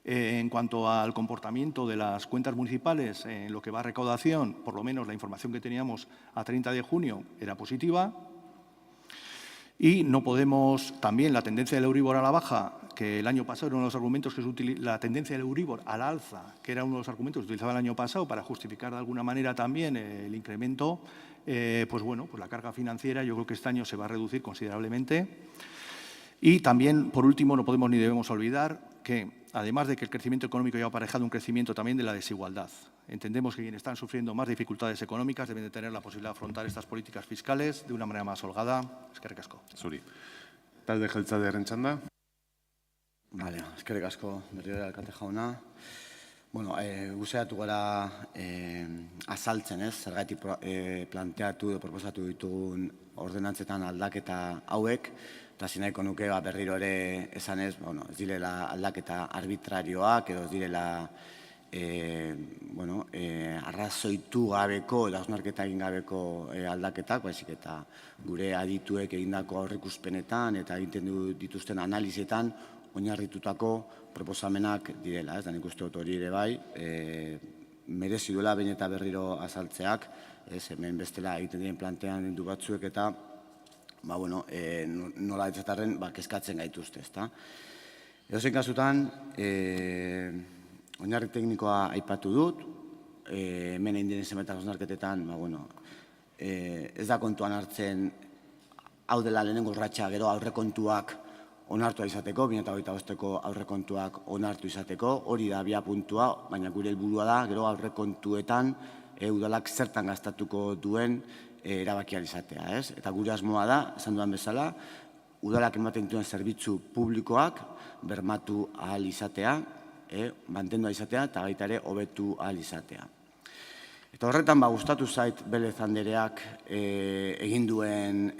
En cuanto al comportamiento de las cuentas municipales, en lo que va a recaudación, por lo menos la información que teníamos a 30 de junio era positiva. Y no podemos, también la tendencia del Euribor a la baja, que el año pasado era uno de los argumentos que se utilizaba, la tendencia del Euribor a la alza, que era uno de los argumentos que se utilizaba el año pasado para justificar de alguna manera también el incremento, pues la carga financiera yo creo que este año se va a reducir considerablemente. Y también, por último, no podemos ni debemos olvidar que, además de que el crecimiento económico lleva aparejado un crecimiento también de la desigualdad. Entendemos que quienes están sufriendo más dificultades económicas deben de tener la posibilidad de afrontar estas políticas fiscales de una manera más holgada. Eskerrik asko. Zuri. Talde jeltzalearen txanda. Vale, eskerrik asko berriro alkate jauna. Bueno, guztiatu gara azaltzen, zergatik planteatu edo proposatu ditugun ordenantzetan aldaketa hauek, eta zinahiko nuke berriro ere esan ez direla aldaketa arbitrarioak edo ez direla arrazoitu gabeko edo hausnarketa egin gabeko aldaketak, baizik eta gure adituek egindako aurreikuspenetan eta egiten dituzten analizietan oinarritutako proposamenak direla. Da nik uste dut hori ere bai, merezi duela behin eta berriro azaltzeak, hemen bestela egiten diren plantean du batzuek eta nola etxetarren kezkatzen gaituzte. Edozein kasutan, oinarri teknikoa aipatu dut, hemen egin diren zenbait hausnarketetan, ez da kontuan hartzen hau dela lehenengo urratsa gero aurrekontuak onartua izateko, 2025ko aurrekontuak onartu izateko, hori da abiapuntua, baina gure helburua da gero aurrekontuetan udalak zertan gastatuko duen erabakia izatea. Eta gure asmoa da, esan dudan bezala, udalak ematen dituen zerbitzu publikoak bermatu ahal izatea, mantendua izatea eta baita ere hobetu ahal izatea. Eta horretan gustatu zait Belez Andereak egin duen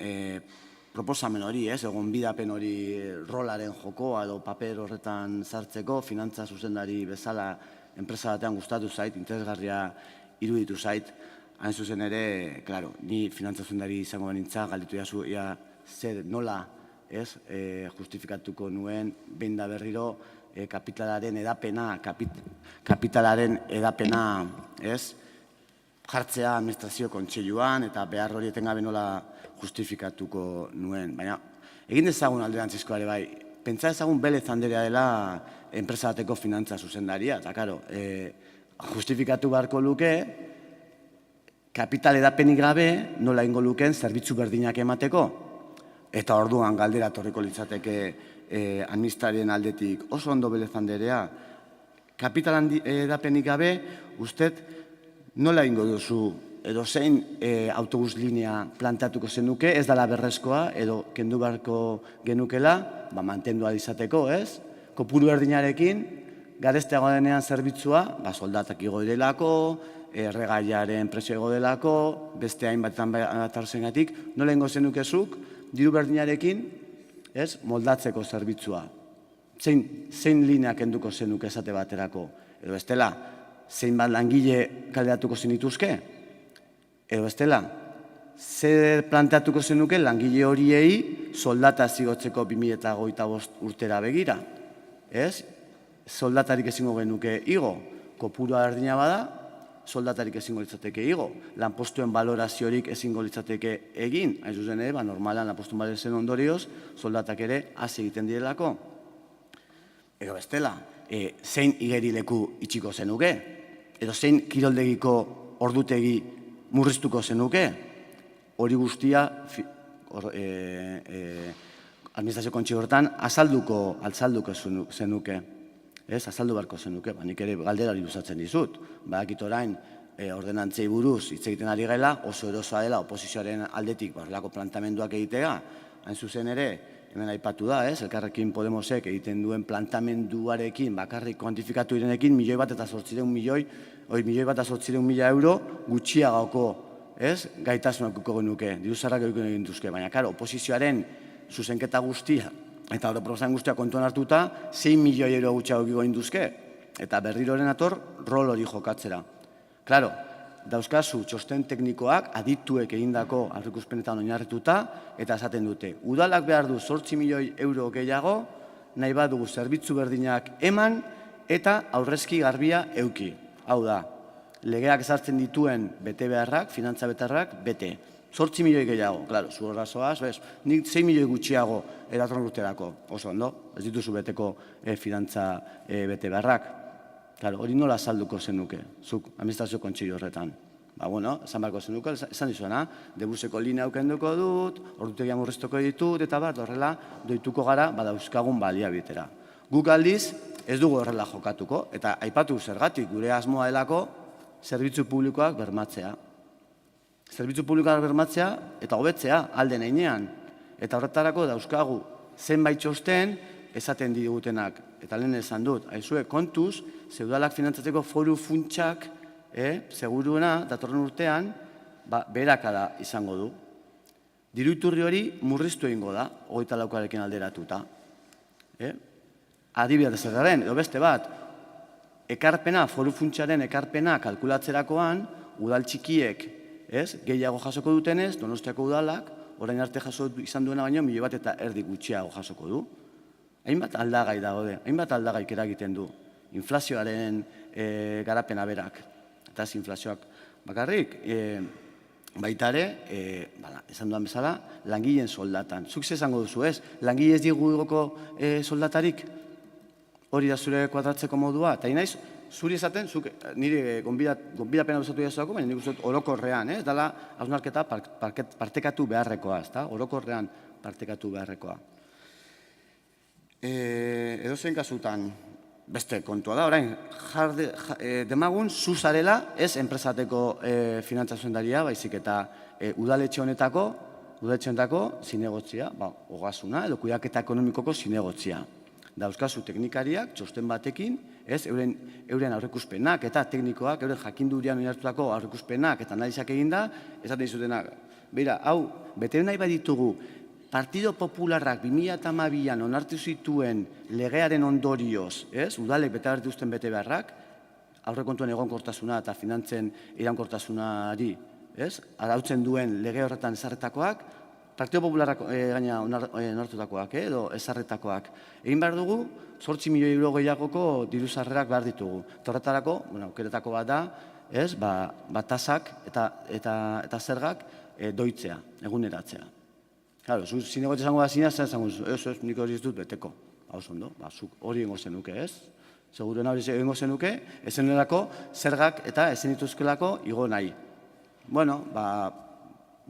proposamen hori, egon bidapen hori rolaren jokoa edo paper horretan sartzeko, finantza zuzendari bezala enpresa batean gustatu zait, interesgarria iruditu zait, hain zuzen ere, ni finantza zuzendari izango banintza, galditu jazu, zer nola justifikatuko nuen, behin da berriro, kapitalaren edapena jartzea administrazio kontseiluan eta behar hori etengabe nola justifikatuko nuen. Baina, egin dezagun alderantzizkoa ere bai, pentsa ezagun Belez Anderea dela enpresa bateko finantza zuzendaria, eta, karo, justifikatu beharko luke, kapital edapenik gabe nola ingo lukeen zerbitzu berdinak emateko. Eta orduan galdera torriko litzateke administrarien aldetik oso ondo Belez Anderea, kapital edapenik gabe usted nola ingo duzu edo zein autobus linea planteatuko zenuke, ez dela berrezkoa edo kendu beharko genukela, mantendua izateko, ez? Kopuru berdinarekin, garesteago denean zerbitzua, soldatak igo direlako, erregaiaren presio igo delako, beste hainbatetan batarzengatik, nola ingo zenukezuk, diru berdinarekin, moldatzeko zerbitzua. Zein lineak kenduko zenuke esate baterako? Edo bestela, zein bat langile kaleratuko zenituzke? Edo bestela, zer planteatuko zenuke langile horiei soldata zigotzeko 2025 urtera begira? Soldatarik ezingo genuke igo, kopurua berdina bada, soldatarik ezingo litzateke igo, lanpostuen baloraziorik ezingo litzateke egin, hain zuzen ere, normalan lanpostuen balorazioen ondorioz, soldatak ere hasi egiten direlako. Edo bestela, zein igerileku itxiko zenuke? Edo zein kiroldegiko ordutegi murriztuko zenuke? Hori guztia administrazio kontxi horretan azalduko zenuke. Azaldu beharko zenuke, nik ere galdera hori luzatzen dizut. Badakit orain ordenantzei buruz hitz egiten ari gela, oso erosoa dela oposizioaren aldetik horrelako plantamenduak egitea, hain zuzen ere, hemen aipatu da, Elkarrekin Podemosek egiten duen plantamenduarekin, bakarrik kuantifikatu direnekin, 1.800.000 euro gutxiagoko gaitasunak genuke, diruzarrak egin duzke, baina, karo, oposizioaren zuzenketa guztia, eta hori proposan guztia kontuan hartuta, 6 milioi euro gutxiago egin duzke, eta berriroren ator rol hori jokatzera. Klaro, dauzkazu txosten teknikoak adituek egindako aurreikuspenetan oinarrituta, eta esaten dute, udalak behar du 8 milioi euro gehiago, nahi badugu zerbitzu berdinak eman, eta aurrezki garbia euki. Hau da, legeak ezartzen dituen bete beharrak, finantza betarrak, bete. 8 milioi gehiago, klaro, zu horrazoaz, nik 6 milioi gutxiago eratorren urterako, oso ondo, ez dituzu beteko finantza bete beharrak. Klaro, hori nola salduko zenuke, zuk administrazio kontseilu horretan. Esan beharko zenuke, esan dizuena, debuseko linea aukenduko dut, ordutegia murriztuko ditut, eta bat, horrela, doituko gara, badauzkagun baliabitera. Guk aldiz, ez dugu horrela jokatuko, eta aipatu zergatik, gure asmoa delako, zerbitzu publikoak bermatzea. Zerbitzu publikoak bermatzea eta hobetzea alden heinean. Eta horretarako dauzkagu zenbait txosten esaten digutenak. Eta lehen esan dut, haizue kontuz, zeudalak finantzatzeko foru funtsak, seguruena, datorren urtean, beherakada izango du. Diru iturri hori murriztu egingo da, 24arekin alderatuta. Adibidez zerraren, edo beste bat, ekarpena, foru funtsaren ekarpena kalkulatzerakoan, udal txikiek gehiago jasoko dutenez, Donostiako udalak, orain arte jaso izan duena baino, 1,5 gutxiago jasoko du. Hainbat aldagai daude, hainbat aldagaik eragiten du. Inflazioaren garapena berak. Eta ez inflazioak bakarrik, baita ere, esan duan bezala, langileen soldatan. Zuk ze esango duzu ez? Langile ez digu igoko soldatarik? Hori da zure kuadratzeko modua? Eta inaiz, zuri esaten, nire gonbidapena duzatu jaztuako, baina nik uste orokorrean, ez dela hausnarketa partekatu beharrekoa, ez da? Orokorrean partekatu beharrekoa. Edo zein kasutan, beste kontua da, orain, demagun zuzarela, ez enpresateko finantza zuzendaria, baizik eta udaletxe honetako zinegotzia, ogasuna, edo kudeaketa ekonomikoko zinegotzia. Dauzkazu teknikariak, txosten batekin, euren aurreikuspenak eta teknikoak, euren jakindurian oinartutako aurreikuspenak eta analizak eginda, esaten dizutenak. Beira, hau, bete nahi baditugu, Partido Popularrak 2012an onartu zituen legearen ondorioz, udalek bete behar dituzten bete beharrak, aurrekontuen egonkortasuna eta finantzen iraunkortasunari, arautzen duen lege horretan ezarretakoak, Partido Popularrak gaina onartutakoak edo ezarretakoak. Egin behar dugu, 8 milioi euro gehiagoko diru sarrerak behar ditugu. Horretarako, aukeretako bat da, tasak eta zergak doitzea, eguneratzea. Claro, zu zinegote esango da zinaz, zer esango duzu, ez, nik hori ez dut beteko. Oso ondo, zuk hori egingo zenuke, ez? Seguruen hori egingo zenuke, ezenerako zergak eta ezen dituzkelako igo nahi. Bueno,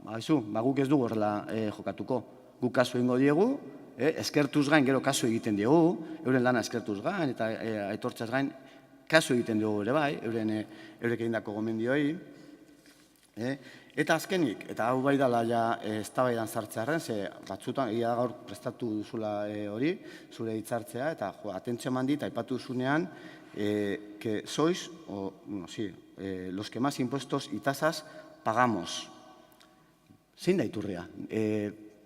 guk ez dugu horrela jokatuko. Guk kasu egingo diegu, eskertuz gain gero kasu egiten diegu, euren lana eskertuz gain eta aitortzaz gain kasu egiten dugu ere bai, eurek egindako gomendioi. Eta azkenik, eta hau bai dela ja eztabaidan sartzearen, ze batzutan egia da gaur prestatu duzula hori, zure hitzartzea, eta atentzio eman dit, aipatu duzunean, que sois, los que más impuestos y tasas pagamos. Zein da iturria?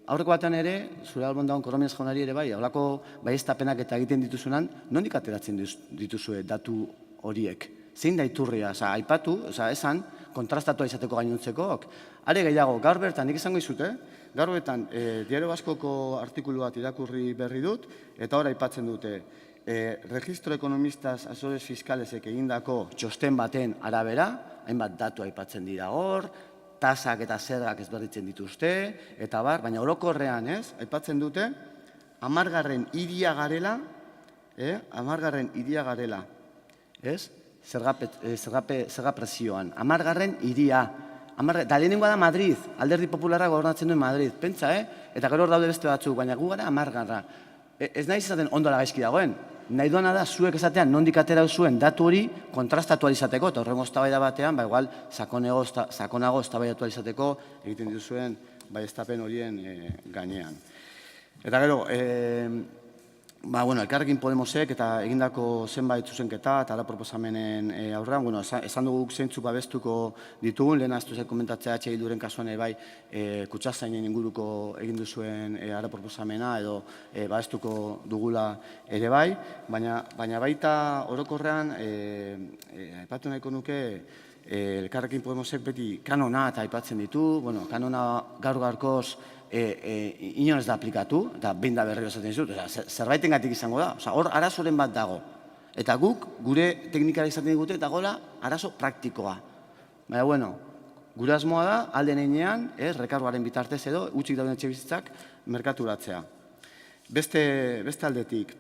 Aurreko batean ere, zure albondagon Korominas jaunari ere bai, haulako baieztapenak eta egiten dituzunan, nondik ateratzen dituzue datu horiek? Zein da iturria? Aipatu, esan, kontrastatua izateko gainontzeko. Are gehiago, gaur bertan, nik izango izute, gaur bertan, Diario Baskoko artikulu bat irakurri berri dut, eta hor aipatzen dute, Registro Ekonomistas Asesores Fiskalesek egindako txosten baten arabera, hainbat datu aipatzen dira hor, tasak eta zergak ezberditzen dituzte, eta bar, baina orokorrean, aipatzen dute, 10. hiria garela, zerga presioan. 10. hiria. Da lehenengoa da Madrid, Alderdi Popularra gobernatzen duen Madrid. Pentsa, eta gero hor daude beste batzuk, baina gu gara 10. Ez nahi izaten ondola gaizki dagoen. Nahi duena da, zuek esatean nondik atera zuen datu hori kontrastatu izateko, eta horrengo eztabaida batean, igual, sakonago eztabaidatu izateko egiten dituzuen baieztapen horien gainean. Eta gero, Elkarrekin Podemosek eta egindako zenbait zuzenketa eta ara proposamenen aurrean, esan dugu zeintzuk babestuko ditugun, lehen aztu zait komentatzea Bilduren kasuan bai kutxazainen inguruko egin duzuen ara proposamena edo babestuko dugula ere bai, baina baita orokorrean aipatu nahiko nuke Elkarrekin Podemosek beti kanona eta aipatzen ditu, kanona gaur-gaurkoz inon ez da aplikatu, eta behin da berriro esaten dizut, zerbaitengatik izango da, hor arazoren bat dago. Eta guk, gure teknikara izaten digute, eta gola arazo praktikoa. Baina, gure asmoa da, alden einean, rekargoaren bitartez edo, utxik dauden etxebizitzak merkaturatzea. Beste aldetik,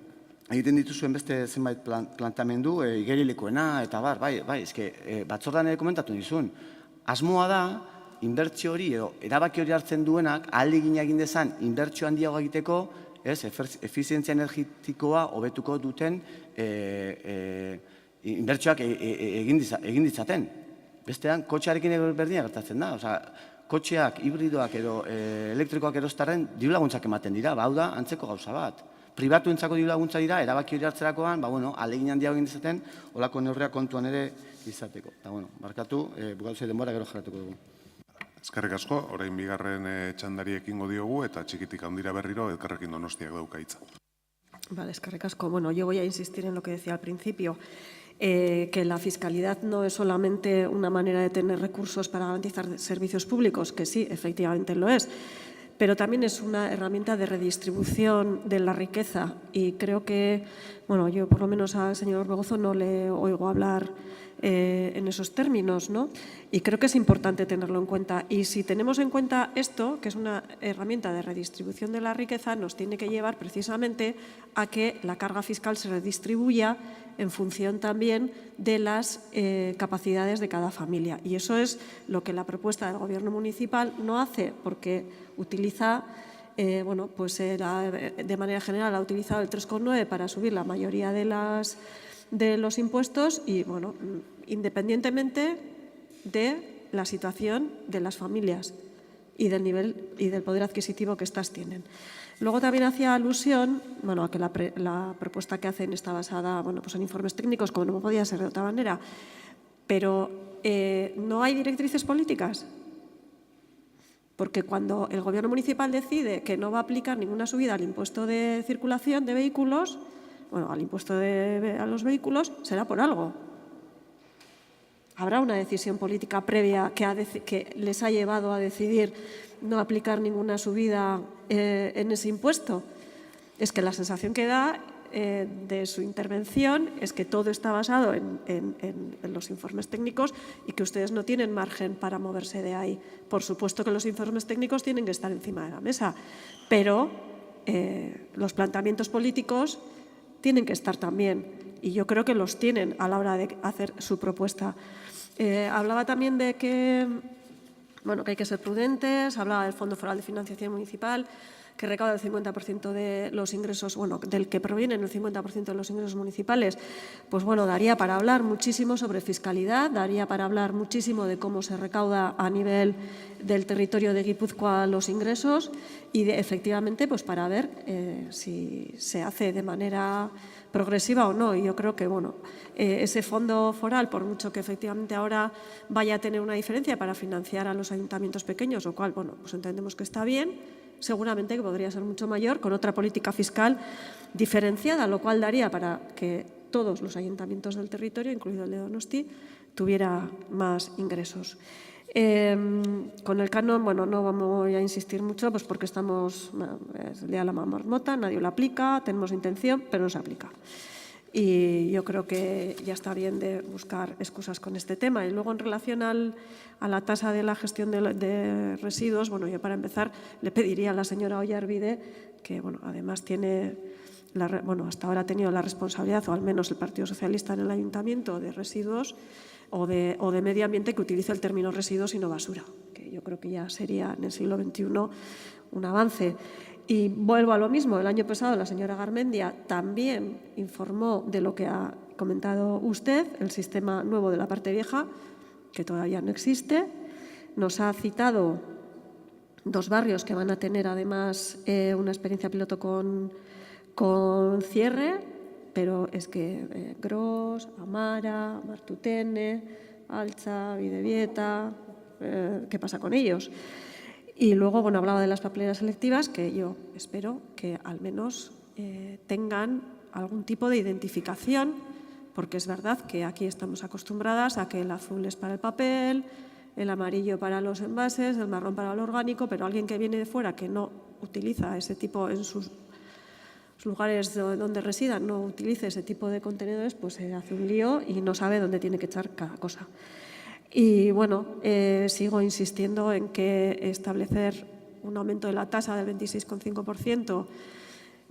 egiten dituzuen beste zenbait plantamendu, igerilekoena, eta bai, batzordan ere komentatu dizun, asmoa da, inbertsio hori edo erabaki hori hartzen duenak ahalegina egin dezan inbertsio handiago egiteko, efizientzia energetikoa hobetuko duten inbertsioak egin ditzaten. Bestean, kotxearekin berdina gertatzen da. Kotxeak, hibridoak edo elektrikoak erostarren diru-laguntzak ematen dira, hau da, antzeko gauza bat. Pribatuentzako diru-laguntza dira, erabaki hori hartzerakoan, ahalegin handiago egin ditzaten, olako neurriak kontuan ere izateko. Barkatu, bukatu zei denbora gero jarratuko dugu. Eskerrik asko, orain bigarren txandari ekingo diogu eta txikitik handira berriro Elkarrekin Donostiak dauka hitza. Vale, eskerrik asko. Bueno, yo voy a insistir en lo que decía al principio, que la fiscalidad no es solamente una manera de tener recursos para garantizar servicios públicos, que sí, efectivamente lo es, pero también es una herramienta de redistribución de la riqueza y creo que, yo por lo menos al señor Orbegozo no le oigo hablar en esos términos, ¿no? Y creo que es importante tenerlo en cuenta. Y si tenemos en cuenta esto, que es una herramienta de redistribución de la riqueza, nos tiene que llevar precisamente a que la carga fiscal se redistribuya en función también de las capacidades de cada familia. Y eso es lo que la propuesta del Gobierno municipal no hace, porque utiliza, de manera general ha utilizado el 3,9 para subir la mayoría de los impuestos y, independientemente de la situación de las familias y del nivel y del poder adquisitivo que éstas tienen. Luego también hacía alusión a que la propuesta que hacen está basada en informes técnicos, como no podía ser de otra manera, pero no hay directrices políticas. Porque cuando el Gobierno municipal decide que no va a aplicar ninguna subida al impuesto de circulación de vehículos, al impuesto a los vehículos, será por algo. Habrá una decisión política previa que les ha llevado a decidir no aplicar ninguna subida en ese impuesto. Es que la sensación que da de su intervención es que todo está basado en los informes técnicos y que ustedes no tienen margen para moverse de ahí. Por supuesto que los informes técnicos tienen que estar encima de la mesa, pero los planteamientos políticos tienen que estar también, y yo creo que los tienen a la hora de hacer su propuesta. Hablaba también de que hay que ser prudentes, hablaba del Fondo Foral de Financiación Municipal, que recauda el 50% de los ingresos, del que provienen el 50% de los ingresos municipales. Pues daría para hablar muchísimo sobre fiscalidad, daría para hablar muchísimo de cómo se recauda a nivel del territorio de Guipúzcoa los ingresos y efectivamente pues para ver si se hace de manera progresiva o no. Y yo creo que ese fondo foral, por mucho que efectivamente ahora vaya a tener una diferencia para financiar a los ayuntamientos pequeños, lo cual pues entendemos que está bien, seguramente que podría ser mucho mayor con otra política fiscal diferenciada, lo cual daría para que todos los ayuntamientos del territorio, incluido el de Donosti, tuviera más ingresos. Con el canon, no vamos a insistir mucho, pues porque es el día de la marmota, nadie lo aplica, tenemos intención, pero no se aplica. Y yo creo que ya está bien de buscar excusas con este tema. Y luego, en relación a la tasa de la gestión de residuos, yo para empezar le pediría a la señora Oyarbide, que además tiene, hasta ahora ha tenido la responsabilidad, o al menos el Partido Socialista en el Ayuntamiento, de residuos o de medio ambiente, que utilice el término residuos y no basura, que yo creo que ya sería en el siglo XXI un avance. Y vuelvo a lo mismo, el año pasado la señora Garmendia también informó de lo que ha comentado usted, el sistema nuevo de la parte vieja, que todavía no existe. Nos ha citado 2 barrios que van a tener además una experiencia piloto con cierre, pero es que Gros, Amara, Martutene, Altza, Bidebieta, ¿qué pasa con ellos? Y luego, hablaba de las papeleras selectivas, que yo espero que al menos tengan algún tipo de identificación, porque es verdad que aquí estamos acostumbradas a que el azul es para el papel, el amarillo para los envases, el marrón para el orgánico, pero alguien que viene de fuera que no utiliza ese tipo en sus lugares donde residan, no utilice ese tipo de contenedores, pues se hace un lío y no sabe dónde tiene que echar cada cosa. Y sigo insistiendo en que establecer un aumento de la tasa del 26,5%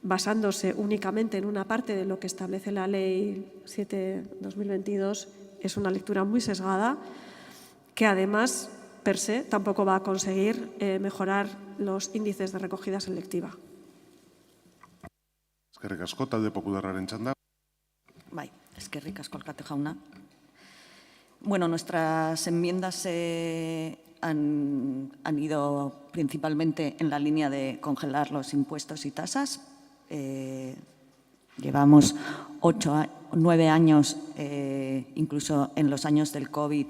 basándose únicamente en una parte de lo que establece la Ley 7/2022 es una lectura muy sesgada, que además, per se, tampoco va a conseguir mejorar los índices de recogida selectiva. Eskerrik asko, talde popularraren txanda. Bai, eskerrik asko alkate jauna. Nuestras enmiendas han ido principalmente en la línea de congelar los impuestos y tasas. Llevamos 9 años, incluso en los años del COVID,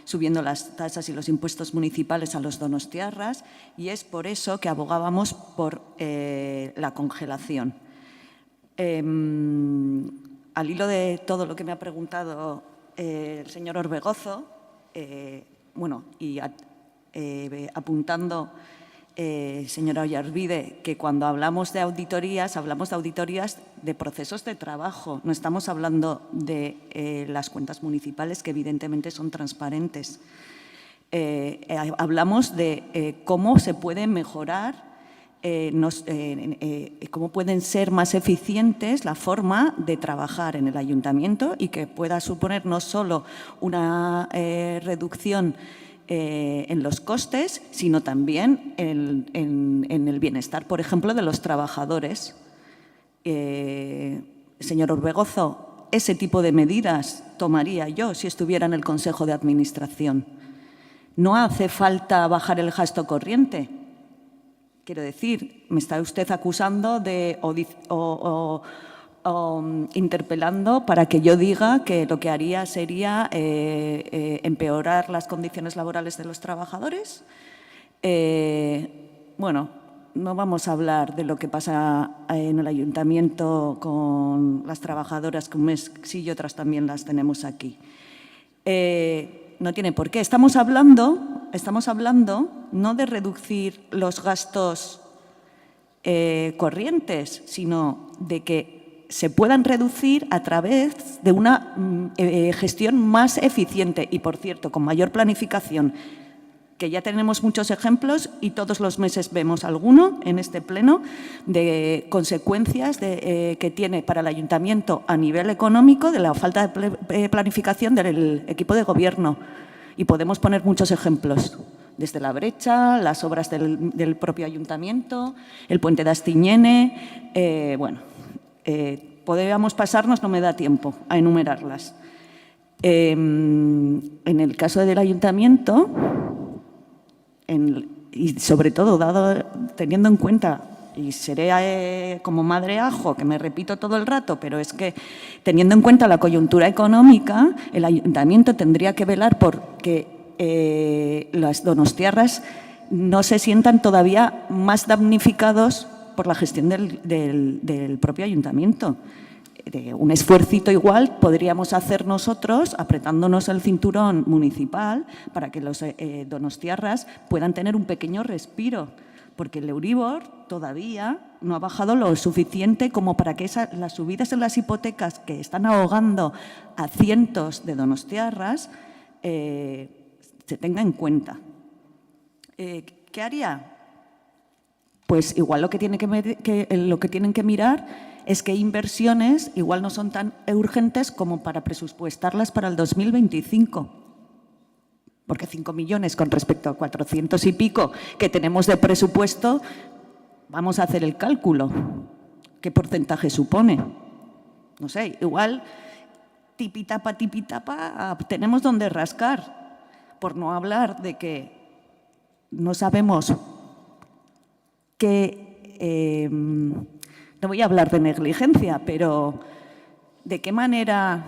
subiendo las tasas y los impuestos municipales a los donostiarras, y es por eso que abogábamos por la congelación. Al hilo de todo lo que me ha preguntado el señor Orbegozo, y apuntando, señora Oyarbide, que cuando hablamos de auditorías de procesos de trabajo, no estamos hablando de las cuentas municipales, que evidentemente son transparentes. Hablamos de cómo se puede mejorar, cómo pueden ser más eficientes la forma de trabajar en el ayuntamiento y que pueda suponer no solo una reducción en los costes, sino también en el bienestar, por ejemplo, de los trabajadores. Señor Orbegozo, ese tipo de medidas tomaría yo si estuviera en el Consejo de Administración. No hace falta bajar el gasto corriente. Quiero decir, me está usted acusando o interpelando para que yo diga que lo que haría sería empeorar las condiciones laborales de los trabajadores. No vamos a hablar de lo que pasa en el ayuntamiento con las trabajadoras, que un mes sí y otras también las tenemos aquí. No tiene por qué. Estamos hablando no de reducir los gastos corrientes, sino de que se puedan reducir a través de una gestión más eficiente y, por cierto, con mayor planificación que ya tenemos muchos ejemplos y todos los meses vemos alguno en este pleno de consecuencias que tiene para el ayuntamiento a nivel económico de la falta de planificación del equipo de gobierno. Y podemos poner muchos ejemplos, desde la brecha, las obras del propio ayuntamiento, el puente de Astiñene, podríamos pasarnos, no me da tiempo a enumerarlas. En el caso del ayuntamiento, y sobre todo teniendo en cuenta, y seré como madre ajo, que me repito todo el rato, pero es que teniendo en cuenta la coyuntura económica, el ayuntamiento tendría que velar por que las donostiarras no se sientan todavía más damnificados por la gestión del propio ayuntamiento. Un esfuercito igual podríamos hacer nosotros apretándonos el cinturón municipal para que los donostiarras puedan tener un pequeño respiro, porque el Euribor todavía no ha bajado lo suficiente como para que las subidas en las hipotecas que están ahogando a cientos de donostiarras se tenga en cuenta. ¿Qué haría? Pues igual lo que tienen que mirar es que inversiones igual no son tan urgentes como para presupuestarlas para el 2025. Porque 5 millones con respecto a 400 y pico que tenemos de presupuesto, vamos a hacer el cálculo. ¿Qué porcentaje supone? No sé, igual tipitapa, tenemos donde rascar. Por no hablar de que no sabemos qué... no voy a hablar de negligencia, pero ¿de qué manera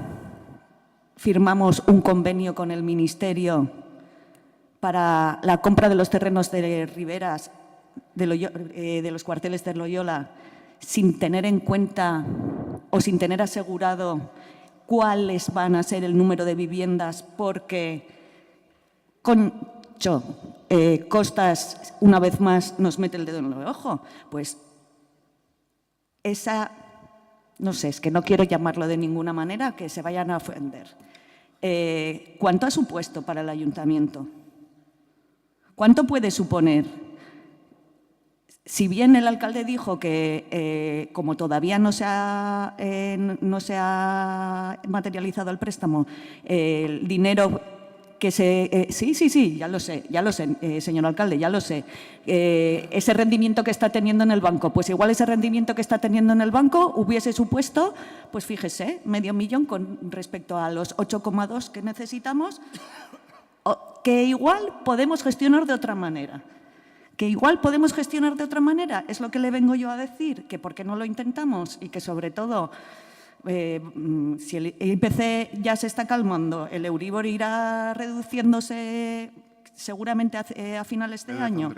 firmamos un convenio con el Ministerio para la compra de los terrenos de Riberas, de los cuarteles de Loyola, sin tener en cuenta o sin tener asegurado cuáles van a ser el número de viviendas? Porque, Costas, una vez más, nos mete el dedo en el ojo. Pues no sé, es que no quiero llamarlo de ninguna manera, que se vayan a ofender. ¿Cuánto ha supuesto para el ayuntamiento? ¿Cuánto puede suponer? Si bien el alcalde dijo que como todavía no se ha materializado el préstamo, el dinero que se… sí, ya lo sé, señor alcalde, ya lo sé. Ese rendimiento que está teniendo en el banco, pues igual ese rendimiento que está teniendo en el banco hubiese supuesto, pues fíjese, 500.000 con respecto a los 8,2 que necesitamos, que igual podemos gestionar de otra manera. Es lo que le vengo yo a decir, que por qué no lo intentamos y que sobre todo… si el IPC ya se está calmando, el Euribor irá reduciéndose seguramente a finales de año.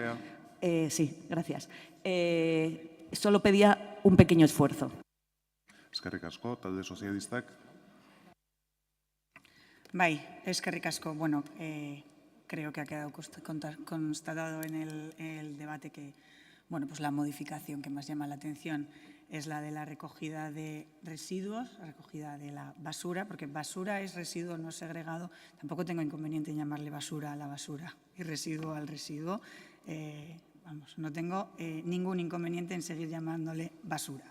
Sí, gracias. Solo pedía un pequeño esfuerzo. Eskerrik asko, talde sozialistak. Bai, eskerrik asko. Bueno, creo que ha quedado constatado en el debate que, bueno, pues la modificación que más llama la atención es la de la recogida de residuos, la recogida de la basura, porque basura es residuo no segregado. Tampoco tengo inconveniente en llamarle basura a la basura y residuo al residuo. No tengo ningún inconveniente en seguir llamándole basura.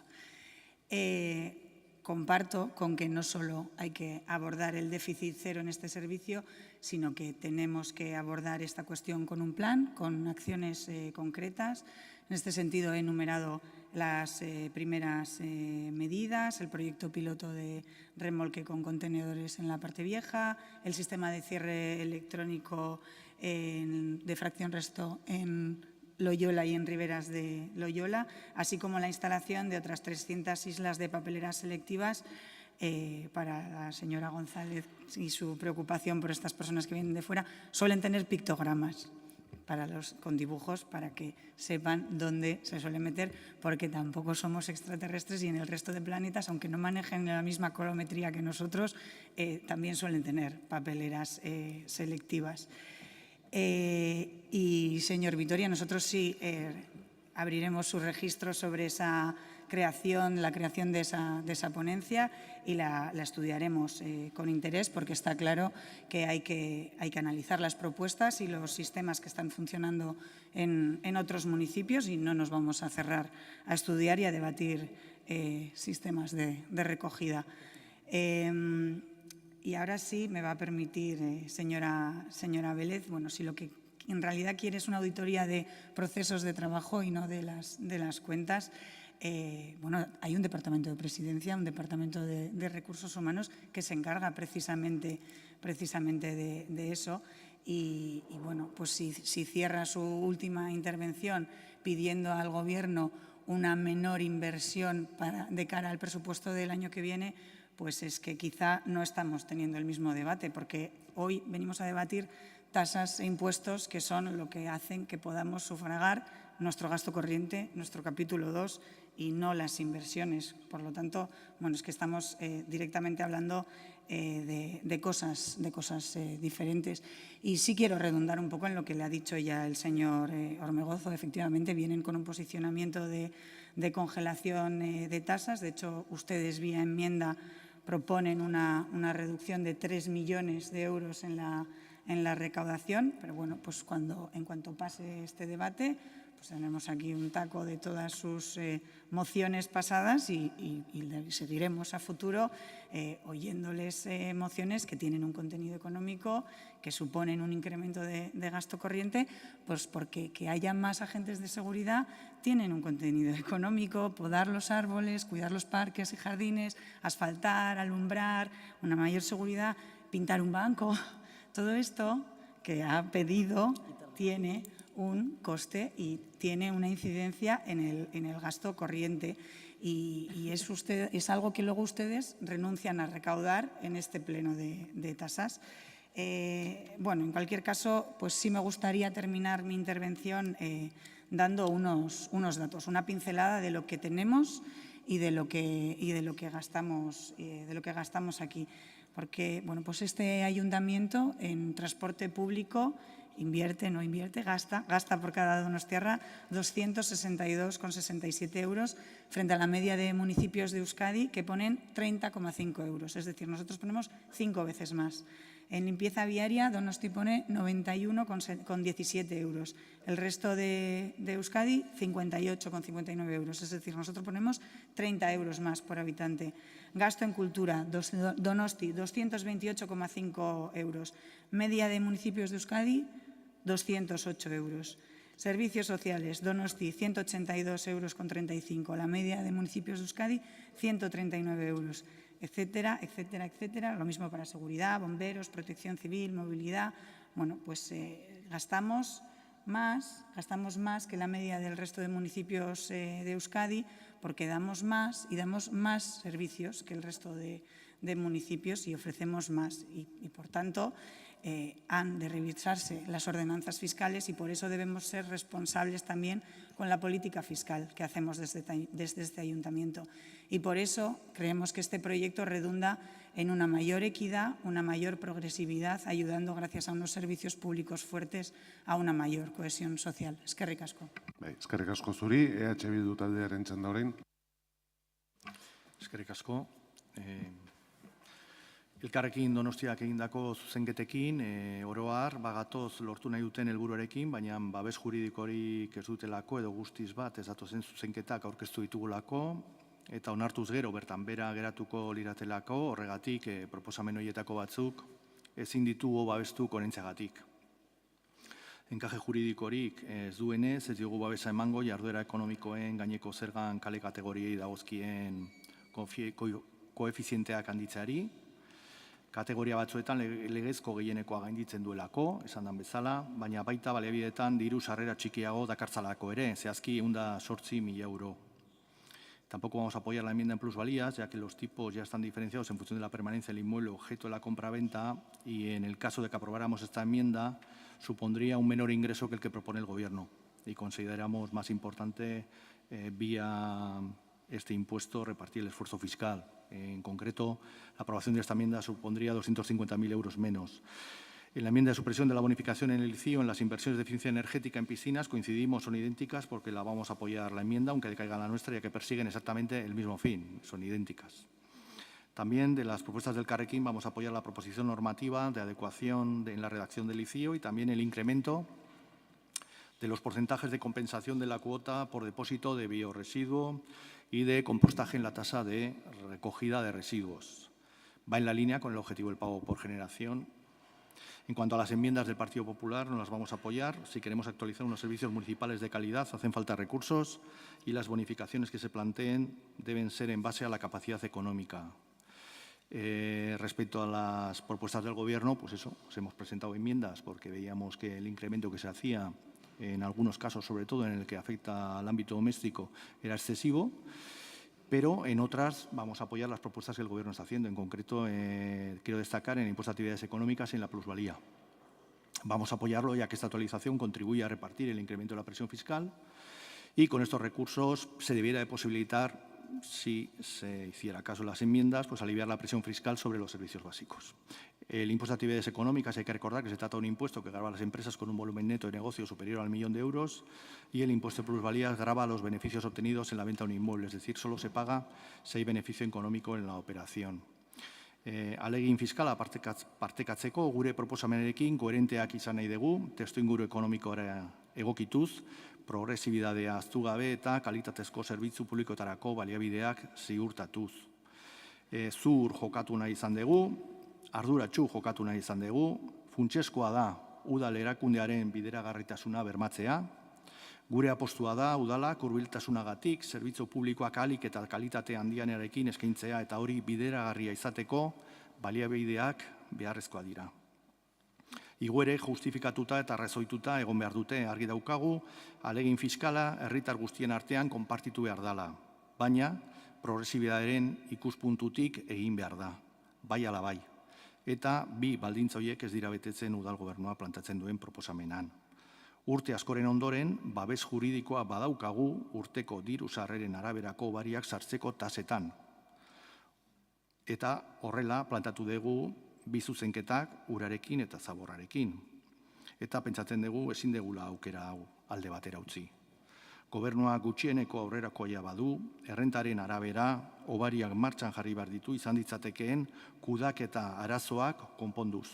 Comparto con que no solo hay que abordar el déficit cero en este servicio, sino que tenemos que abordar esta cuestión con un plan, con acciones concretas. En este sentido, he enumerado las primeras medidas, el proyecto piloto de remolque con contenedores en la parte vieja, el sistema de cierre electrónico de fracción resto en Loyola y en Riberas de Loyola, así como la instalación de otras 300 islas de papeleras selectivas para la señora González y su preocupación por estas personas que vienen de fuera. Suelen tener pictogramas con dibujos para que sepan dónde se suele meter, porque tampoco somos extraterrestres y en el resto de planetas, aunque no manejen la misma colometría que nosotros, también suelen tener papeleras selectivas. Y, señor Vitoria, nosotros sí abriremos su registro sobre esa creación de esa ponencia y la estudiaremos con interés, porque está claro que hay que analizar las propuestas y los sistemas que están funcionando en otros municipios, y no nos vamos a cerrar a estudiar y a debatir sistemas de recogida. Y ahora sí me va a permitir, señora Vélez, bueno, si lo que en realidad quiere es una auditoría de procesos de trabajo y no de las cuentas, bueno, hay un departamento de presidencia, un departamento de recursos humanos que se encarga precisamente de eso. Y bueno, pues si cierra su última intervención pidiendo al Gobierno una menor inversión de cara al presupuesto del año que viene, pues es que quizá no estamos teniendo el mismo debate, porque hoy venimos a debatir tasas e impuestos que son lo que hacen que podamos sufragar nuestro gasto corriente, nuestro capítulo 2, y no las inversiones. Por lo tanto, bueno, es que estamos directamente hablando de cosas diferentes. Y sí quiero redundar un poco en lo que le ha dicho ya el señor Ormegozo. Efectivamente, vienen con un posicionamiento de congelación de tasas. De hecho, ustedes vía enmienda proponen una reducción de 3 millones de euros en la recaudación, pero bueno, pues en cuanto pase este debate, pues tenemos aquí un taco de todas sus mociones pasadas y seguiremos a futuro oyéndoles mociones que tienen un contenido económico, que suponen un incremento de gasto corriente, pues porque que haya más agentes de seguridad tienen un contenido económico: podar los árboles, cuidar los parques y jardines, asfaltar, alumbrar, una mayor seguridad, pintar un banco. Todo esto que ha pedido tiene un coste y tiene una incidencia en el gasto corriente, y es algo que luego ustedes renuncian a recaudar en este pleno de tasas. Bueno, en cualquier caso, pues sí me gustaría terminar mi intervención dando unos datos, una pincelada de lo que tenemos y de lo que gastamos aquí. Porque bueno, pues este ayuntamiento en transporte público invierte, no invierte, gasta por cada donostiarra 262,67 euros frente a la media de municipios de Euskadi, que ponen 30,5 euros. Es decir, nosotros ponemos 5 veces más. En limpieza viaria, Donosti pone 91,17 euros. El resto de Euskadi, 58,59 euros. Es decir, nosotros ponemos 30 euros más por habitante. Gasto en cultura, Donosti, 228,5 euros. Media de municipios de Euskadi, 208 euros. Servicios sociales, Donosti, 182,35 euros. La media de municipios de Euskadi, 139 euros. Etcétera, etcétera, etcétera. Lo mismo para seguridad, bomberos, protección civil, movilidad. Bueno, pues gastamos más que la media del resto de municipios de Euskadi, porque damos más y damos más servicios que el resto de municipios y ofrecemos más. Y por tanto, han de revisarse las ordenanzas fiscales, y por eso debemos ser responsables también con la política fiscal que hacemos desde este ayuntamiento. Y por eso creemos que este proyecto redunda en una mayor equidad, una mayor progresividad, ayudando, gracias a unos servicios públicos fuertes, a una mayor cohesión social. Eskerrik asko. Eskerrik asko zuri, EH Bildu taldearen txanda orain. Eskerrik asko. Elkarrekin Donostiak egindako zuzenketekin, oro har, bagatoz lortu nahi duten helburuarekin, baina babes juridikorik ez dutelako edo guztiz bat ez datozen zuzenketak aurkeztu ditugulako, eta onartuz gero bertan bera geratuko liratelako, horregatik proposamen horietako batzuk ezin ditugu babestu koherentziagatik. Enkaje juridikorik ez duenez, ez diogu babesa emango jarduera ekonomikoen gaineko zergan kale kategoriei dagozkien koefizienteak handitzeari, kategoria batzuetan legezko gehienekoa gainditzen duelako, esan dan bezala, baina baita baliabideetan diru sarrera txikiago dakartzalako ere, zehazki 108.000 euro. Tampoco vamos a apoyar la enmienda en plusvalías, ya que los tipos ya están diferenciados en función de la permanencia del inmueble objeto de la compra-venta, y en el caso de que aprobáramos esta enmienda, supondría un menor ingreso que el que propone el Gobierno, y consideramos más importante vía este impuesto repartir el esfuerzo fiscal. En concreto, la aprobación de esta enmienda supondría 250.000 euros menos. En la enmienda de supresión de la bonificación en el ICIO, en las inversiones de eficiencia energética en piscinas, coincidimos, son idénticas porque la vamos a apoyar la enmienda, aunque decaiga la nuestra, ya que persiguen exactamente el mismo fin, son idénticas. También de las propuestas del Carrequín vamos a apoyar la proposición normativa de adecuación en la redacción del ICIO y también el incremento de los porcentajes de compensación de la cuota por depósito de biorresiduo y de compostaje en la tasa de recogida de residuos. Va en la línea con el objetivo del pago por generación. En cuanto a las enmiendas del Partido Popular, no las vamos a apoyar. Si queremos actualizar unos servicios municipales de calidad, hacen falta recursos y las bonificaciones que se planteen deben ser en base a la capacidad económica. Respecto a las propuestas del Gobierno, pues eso, hemos presentado enmiendas porque veíamos que el incremento que se hacía en algunos casos, sobre todo en el que afecta al ámbito doméstico, era excesivo, pero en otras vamos a apoyar las propuestas que el Gobierno está haciendo. En concreto, quiero destacar en el impuesto a actividades económicas y en la plusvalía. Vamos a apoyarlo ya que esta actualización contribuye a repartir el incremento de la presión fiscal y con estos recursos se debiera de posibilitar, si se hiciera caso de las enmiendas, pues aliviar la presión fiscal sobre los servicios básicos. El impuesto a actividades económicas, hay que recordar que se trata de un impuesto que grava a las empresas con un volumen neto de negocio superior al 1.000.000 de euros y el impuesto de plusvalías grava los beneficios obtenidos en la venta de un inmueble, es decir, solo se paga si hay beneficio económico en la operación. Alegin fiskala partekatzeko gure proposamenarekin koherenteak izan nahi dugu, testuinguru ekonomikora egokituz, progresibidadea ahaztu gabe eta kalitatezko zerbitzu publikoetarako baliabideak ziurtatuz. Zuhur jokatu nahi izan dugu, arduratsu jokatu nahi izan dugu, funtsezkoa da udal erakundearen bideragarritasuna bermatzea, gure apostua da udalak hurbiltasunagatik zerbitzu publikoak ahalik eta kalitate handianearekin eskaintzea eta hori bideragarria izateko baliabideak beharrezkoa dira. Igoerek justifikatuta eta arrazoituta egon behar dute, argi daukagu, ahalegin fiskala herritar guztien artean konpartitu behar dela, baina progresibidadearen ikuspuntutik egin behar da, bai ala bai. Eta bi baldintza horiek ez dira betetzen udal gobernua plantatzen duen proposamenan. Urte askoren ondoren, babes juridikoa badaukagu urteko diru sarreren araberako bariak sartzeko tasetan. Eta horrela plantatu dugu bi zuzenketak urarekin eta zaborrarekin. Eta pentsatzen dugu ezin degula aukera hau alde batera utzi. Gobernua gutxieneko aurrerakoia badu, errentaren arabera, hobariak martxan jarri behar ditu izan ditzatekeen kudaketa arazoak konponduz.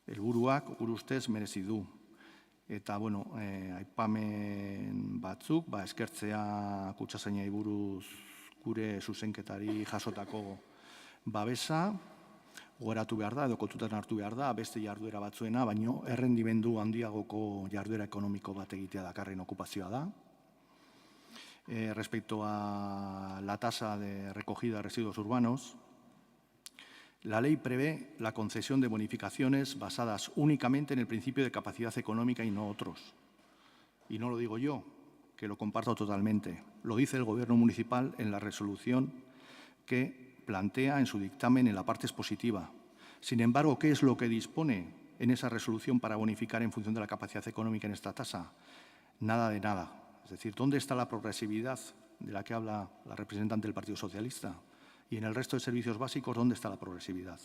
Helburuak gure ustez merezi du. Eta, aipamen batzuk, eskertzea kutxazainei buruz gure zuzenketari jasotako babesa, gogoratu behar da, edo kontutan hartu behar da, beste jarduera batzuena, baino errendimendu handiagoko jarduera ekonomiko bat egitea dakarren okupazioa da. Respecto a la tasa de recogida de residuos urbanos, la ley prevé la concesión de bonificaciones basadas únicamente en el principio de capacidad económica y no otros. Y no lo digo yo, que lo comparto totalmente. Lo dice el Gobierno municipal en la resolución que plantea en su dictamen en la parte expositiva. Sin embargo, ¿qué es lo que dispone en esa resolución para bonificar en función de la capacidad económica en esta tasa? Nada de nada. Es decir, ¿dónde está la progresividad de la que habla la representante del Partido Socialista? Y en el resto de servicios básicos, ¿dónde está la progresividad?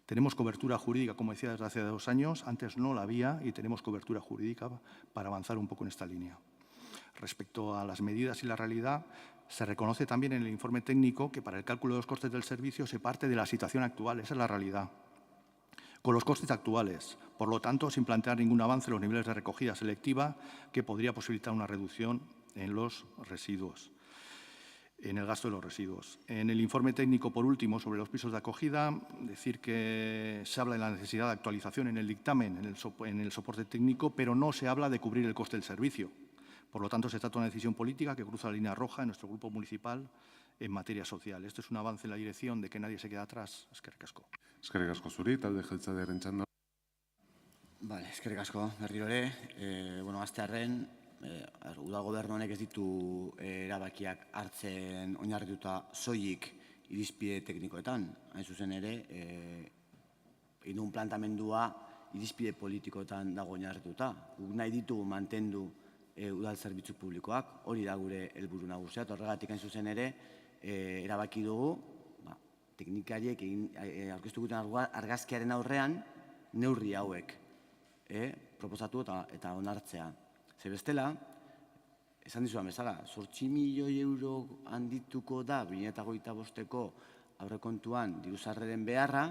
Tenemos cobertura jurídica, como decía, desde hace 2 años. Antes no la había y tenemos cobertura jurídica para avanzar un poco en esta línea. Respecto a las medidas y la realidad, se reconoce también en el informe técnico que para el cálculo de los costes del servicio se parte de la situación actual. Esa es la realidad. Con los costes actuales, por lo tanto, sin plantear ningún avance en los niveles de recogida selectiva que podría posibilitar una reducción en los residuos, en el gasto de los residuos. En el informe técnico, por último, sobre los pisos de acogida, decir que se habla de la necesidad de actualización en el dictamen, en el soporte técnico, pero no se habla de cubrir el coste del servicio. Por lo tanto, se trata de una decisión política que cruza la línea roja en nuestro grupo municipal en materia social. Esto es un avance en la dirección de que nadie se quede atrás. Eskerrik asko. Eskerrik asko zuri, talde jeltzalearen txanda. Vale, eskerrik asko, berriro ere. Hastearren, udal gobernu honek ez ditu erabakiak hartzen oinarrituta soilik irizpide teknikoetan. Hain zuzen ere, egin duen plantamendua irizpide politikoetan dago oinarrituta. Guk nahi ditugu mantendu udal zerbitzu publikoak, hori da gure helburu nagusia, eta horregatik hain zuzen ere, erabaki dugu, teknikariek aurkeztu guten argazkiaren aurrean, neurri hauek proposatu eta onartzea. Ze bestela, esan dizudan bezala, 8 milioi euro handituko da 2025ko aurrekontuan diru-sarreren beharra,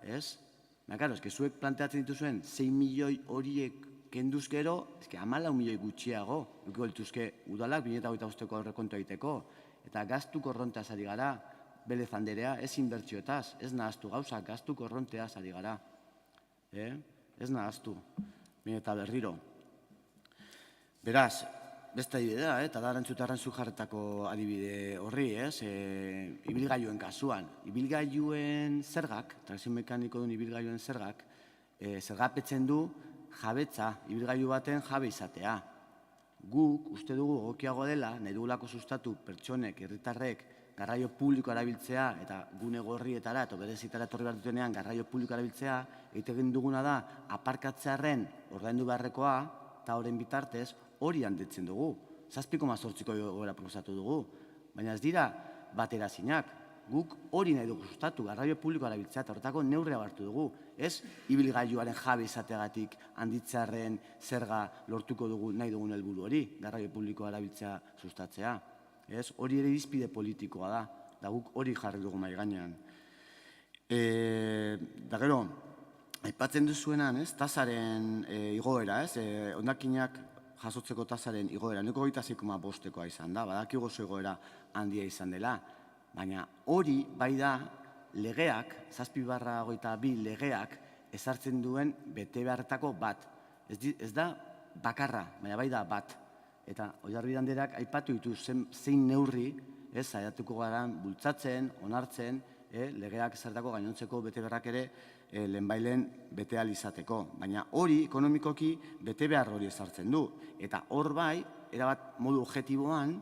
ez? Baina, karo, zuek planteatzen dituzuen 6 milioi horiek kenduz gero, 14 milioi gutxiago, dukiko dituzke udalak 2025ko aurrekontua egiteko, eta gastu korronteaz ari gara, Belez Anderea, ez inbertsioetaz, ez nahaztu gauza, gastu korronteaz ari gara. Ez nahaztu, eta berriro. Beraz, beste adibidea, eta da arantzu jarretako adibide horri, ibilgailuen kasuan. Ibilgailuen zergak, trakzio mekaniko duen ibilgailuen zergak, zergapetzen du jabetza, ibilgailu baten jabe izatea. Guk, uste dugu egokiago dela, nahi dugulako sustatu pertsonek, herritarrek, garraio publiko erabiltzea, eta gune gorrietara, eta berezitara etorri behar dutenean garraio publiko erabiltzea, egiten duguna da, aparkatzearen ordaindu beharrekoa, eta horren bitartez, hori handitzen dugu. 7,8ko goera proposatu dugu. Baina ez dira baterazinak. Guk hori nahi dugu sustatu, garraio publiko erabiltzea, eta horretako neurria hartu dugu. Ez ibilgailuaren jabe izateagatik handitzearen zerga lortuko dugu nahi dugun helburu hori, garraio publiko erabiltzea sustatzea. Ez hori ere irizpide politikoa da guk hori jarri dugu mahai gainean. Da gero, aipatzen duzuenan, tasaren igoera, hondakinak jasotzeko tasaren igoera, 26,5koa izan da, badakigu oso igoera handia izan dela, baina hori bai da legeak, 7/22 legeak ezartzen duen bete beharretako bat. Ez da bakarra, baina bai da bat. Eta Oiarbide Andereak aipatu ditu zein neurri saiatuko garan bultzatzen, onartzen, legeak ezarritako gainontzeko bete beharrak ere lehenbailen bete ahal izateko. Baina hori ekonomikoki bete behar hori ezartzen du. Eta hor bai, erabat modu objektiboan,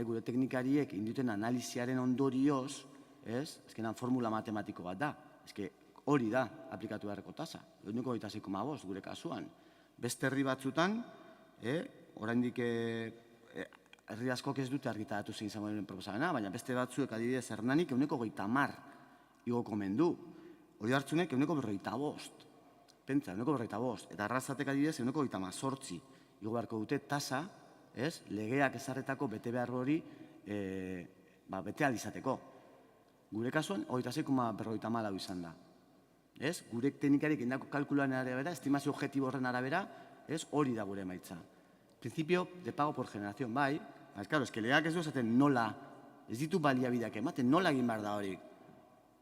gure teknikariek induten analiziaren ondorioz, ezkenan formula matematiko bat da. Hori da aplikatu beharreko tasa. 26,5 gure kasuan. Beste herri batzutan, oraindik herri askok ez dute argitaratu zein izango den proposamena, baina beste batzuek adibidez Hernanik 130 igoko omen du. Oiartzunek 145. Pentsa, 145. Eta Arrasatek adibidez 118 igo beharko dute tasa, legeak ezarretako bete behar hori bete ahal izateko. Gure kasuan 26,54 izan da. Gure teknikarik indako kalkuloan arabera, estimazio objektibo horren arabera, hori da gure emaitza. Principio de pago por generación, bai. Claro, legeak ez du esaten nola, ez ditu baliabideak ematen, nola egin behar da hori.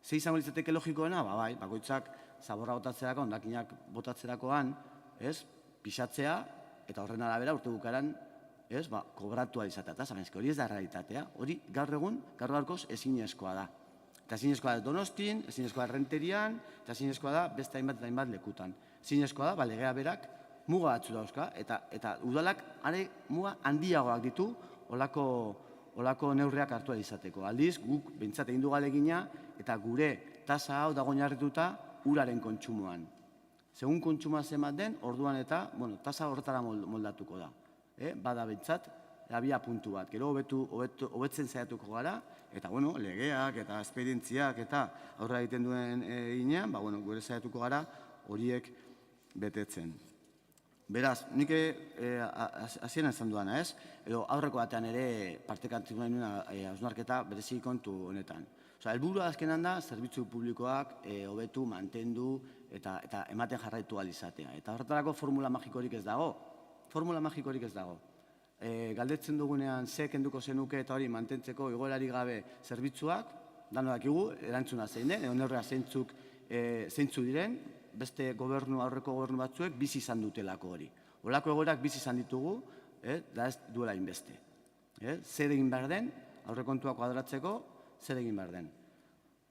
Ze izango litzateke logikoena, bai, bakoitzak zaborra botatzerako, hondakinak botatzerakoan, pixatzea, eta horren arabera urte bukaran, kobratua izatea. Hori ez da realitatea, hori gaur egun, gaur gaurkoz ezinezkoa da. Eta ezinezkoa da Donostin, ezinezkoa da Renterian, eta ezinezkoa da beste hainbat eta hainbat lekutan. Ezinezkoa da, legea berak, muga batzu dauzka, eta udalak are muga handiagoak ditu olako neurriak hartua izateko. Aldiz, guk behintzat egin du galegina, eta gure tasa hau dago oinarrituta uraren kontsumoan. Segun kontsumoa zenbat den, orduan eta, tasa horretara moldatuko da. Bada behintzat, abia puntu bat. Gero hobetzen saiatuko gara, eta legeak eta esperientziak eta aurra egiten duen ginean, gure saiatuko gara horiek betetzen. Beraz, nik hasieran esan duana, edo aurreko batean ere partekatzen nahi nuen hausnarketa berezi kontu honetan. Helburua azkenan da, zerbitzu publikoak hobetu, mantendu eta ematen jarraitu ahal izatea. Eta horretarako formula magikorik ez dago. Formula magikorik ez dago. Galdetzen dugunean ze kenduko zenuke eta hori mantentzeko igoerarik gabe zerbitzuak, dano dakigu, erantzuna zein den, edo neurrea zeintzu diren, beste aurreko gobernu batzuek bizi izan dutelako hori. Olako egoerak bizi izan ditugu, da ez duela inbeste. Zer egin behar den, aurrekontuak kuadratzeko, zer egin behar den.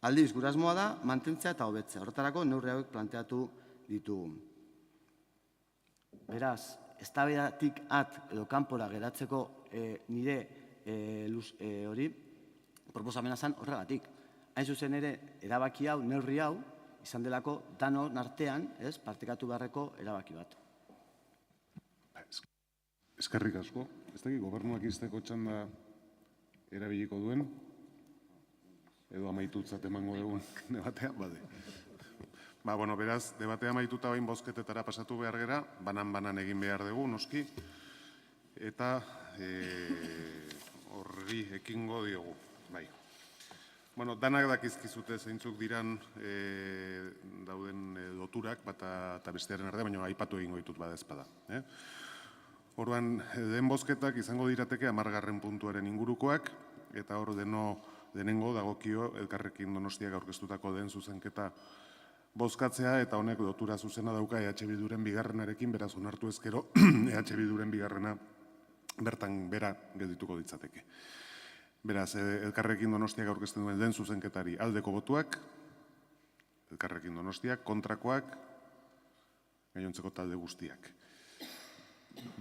Aldiz, gure asmoa da, mantentzea eta hobetzea. Horretarako neurri hauek planteatu ditugu. Beraz, eztabaidatik edo kanpora geratzeko nire hori proposamena zen horregatik. Hain zuzen ere, erabaki hau, neurri hau, izan delako danon artean, partekatu beharreko erabaki bat. Eskerrik asko. Ez dakit, gobernuak izteko txanda erabiliko duen, edo amaitutzat emango dugun debatea, bade. Beraz, debatea amaituta bain bozketetara pasatu behar gera, banan egin behar dugu, noski, eta horri ekingo diogu, bai. Danak dakizkizute zeintzuk diran dauden loturak, bata eta bestearen artean, baina aipatu egingo ditut bada ezpada. Orduan, den bozketak izango dirateke 10. puntuaren ingurukoak, eta hor denengo dagokio Elkarrekin Donostiak aurkeztutako den zuzenketa bozkatzea, eta honek lotura zuzena dauka EH Bilduren bigarrenarekin, beraz onartu ezkero EH Bilduren bigarrena bertan bera geldituko ditzateke. Beraz, Elkarrekin Donostiak aurkezten duen den zuzenketari aldeko botuak, Elkarrekin Donostiak kontrakoak, gainontzeko talde guztiak.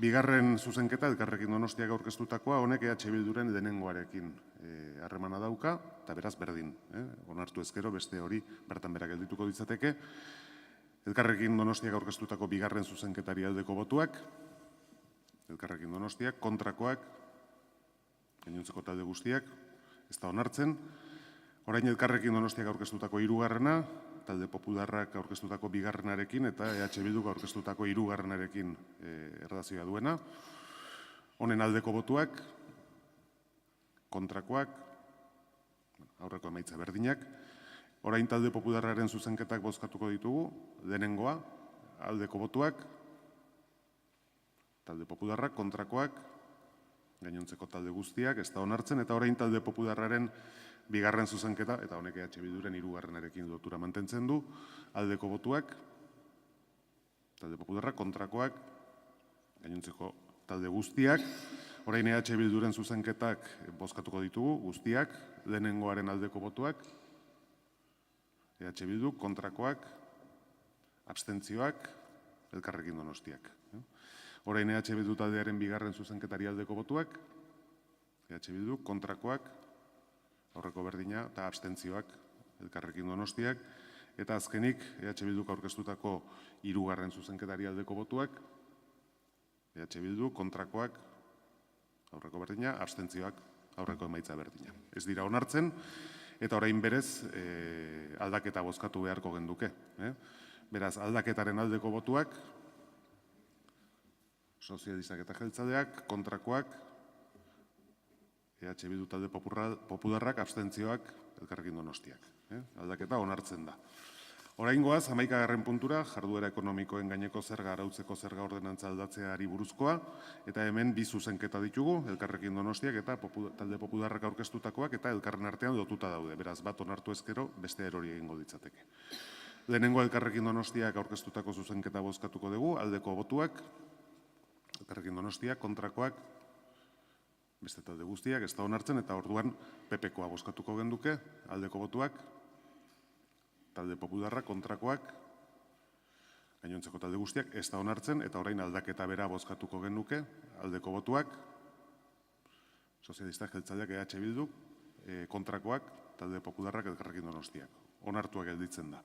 Bigarren zuzenketa, Elkarrekin Donostiak aurkeztutakoa, honek EH Bilduren denengoarekin harremana dauka, eta beraz berdin. Onartu ezkero, beste hori bertan bera geldituko ditzateke. Elkarrekin Donostiak aurkeztutako bigarren zuzenketari aldeko botuak, Elkarrekin Donostiak kontrakoak, gainontzeko talde guztiak, ez da onartzen. Orain Elkarrekin Donostiak aurkeztutako hirugarrena, talde popularrak aurkeztutako bigarrenarekin eta EH Bilduk aurkeztutako hirugarrenarekin erlazioa duena. Honen aldeko botuak, kontrakoak, aurreko emaitza berdinak. Orain talde popularraren zuzenketak bozkatuko ditugu, denengoa, aldeko botuak, talde popularrak, kontrakoak, gainontzeko talde guztiak, ez da onartzen, eta orain talde popularraren bigarren zuzenketa, eta honek EH Bilduren hirugarrenarekin lotura mantentzen du, aldeko botuak, talde popularrak, kontrakoak, gainontzeko talde guztiak, orain EH Bilduren zuzenketak bozkatuko ditugu, guztiak, lehenengoaren aldeko botuak, EH Bildu, kontrakoak, abstentzioak, Elkarrekin Donostiak. Orain EH Bildu taldearen bigarren zuzenketari aldeko botuak, EH Bildu, kontrakoak, aurreko berdina eta abstentzioak Elkarrekin Donostiak, eta azkenik EH Bilduk aurkeztutako hirugarren zuzenketari aldeko botuak, EH Bildu, kontrakoak, aurreko berdina, abstentzioak, aurreko emaitza berdina. Ez dira onartzen, eta orain berez aldaketa bozkatu beharko genduke. Beraz, aldaketaren aldeko botuak, sozialistak eta jeltzaleak, kontrakoak, EH Bildu talde popularrak, abstentzioak, Elkarrekin Donostiak. Aldaketa onartzen da. Oraingoaz, 11. puntura, jarduera ekonomikoen gaineko zerga arautzeko zerga ordenantza aldatzeari buruzkoa, eta hemen bi zuzenketa ditugu, Elkarrekin Donostiak eta talde popularrak aurkeztutakoak, eta elkarren artean lotuta daude. Beraz, bat onartu ezkero, beste erori egingo ditzateke. Lehenengo Elkarrekin Donostiak aurkeztutako zuzenketa bozkatuko dugu, aldeko botuak, Elkarrekin Donostiak, kontrakoak, beste talde guztiak, ez da onartzen, eta orduan PP-koa bozkatuko genduke, aldeko botuak, talde popularrak, kontrakoak, gainontzeko talde guztiak, ez da onartzen, eta orain aldaketa bera bozkatuko genduke, aldeko botuak, sozialistak, jeltzaleak, EH Bilduk, kontrakoak, talde popularrak, Elkarrekin Donostiak. Onartuak gelditzen da.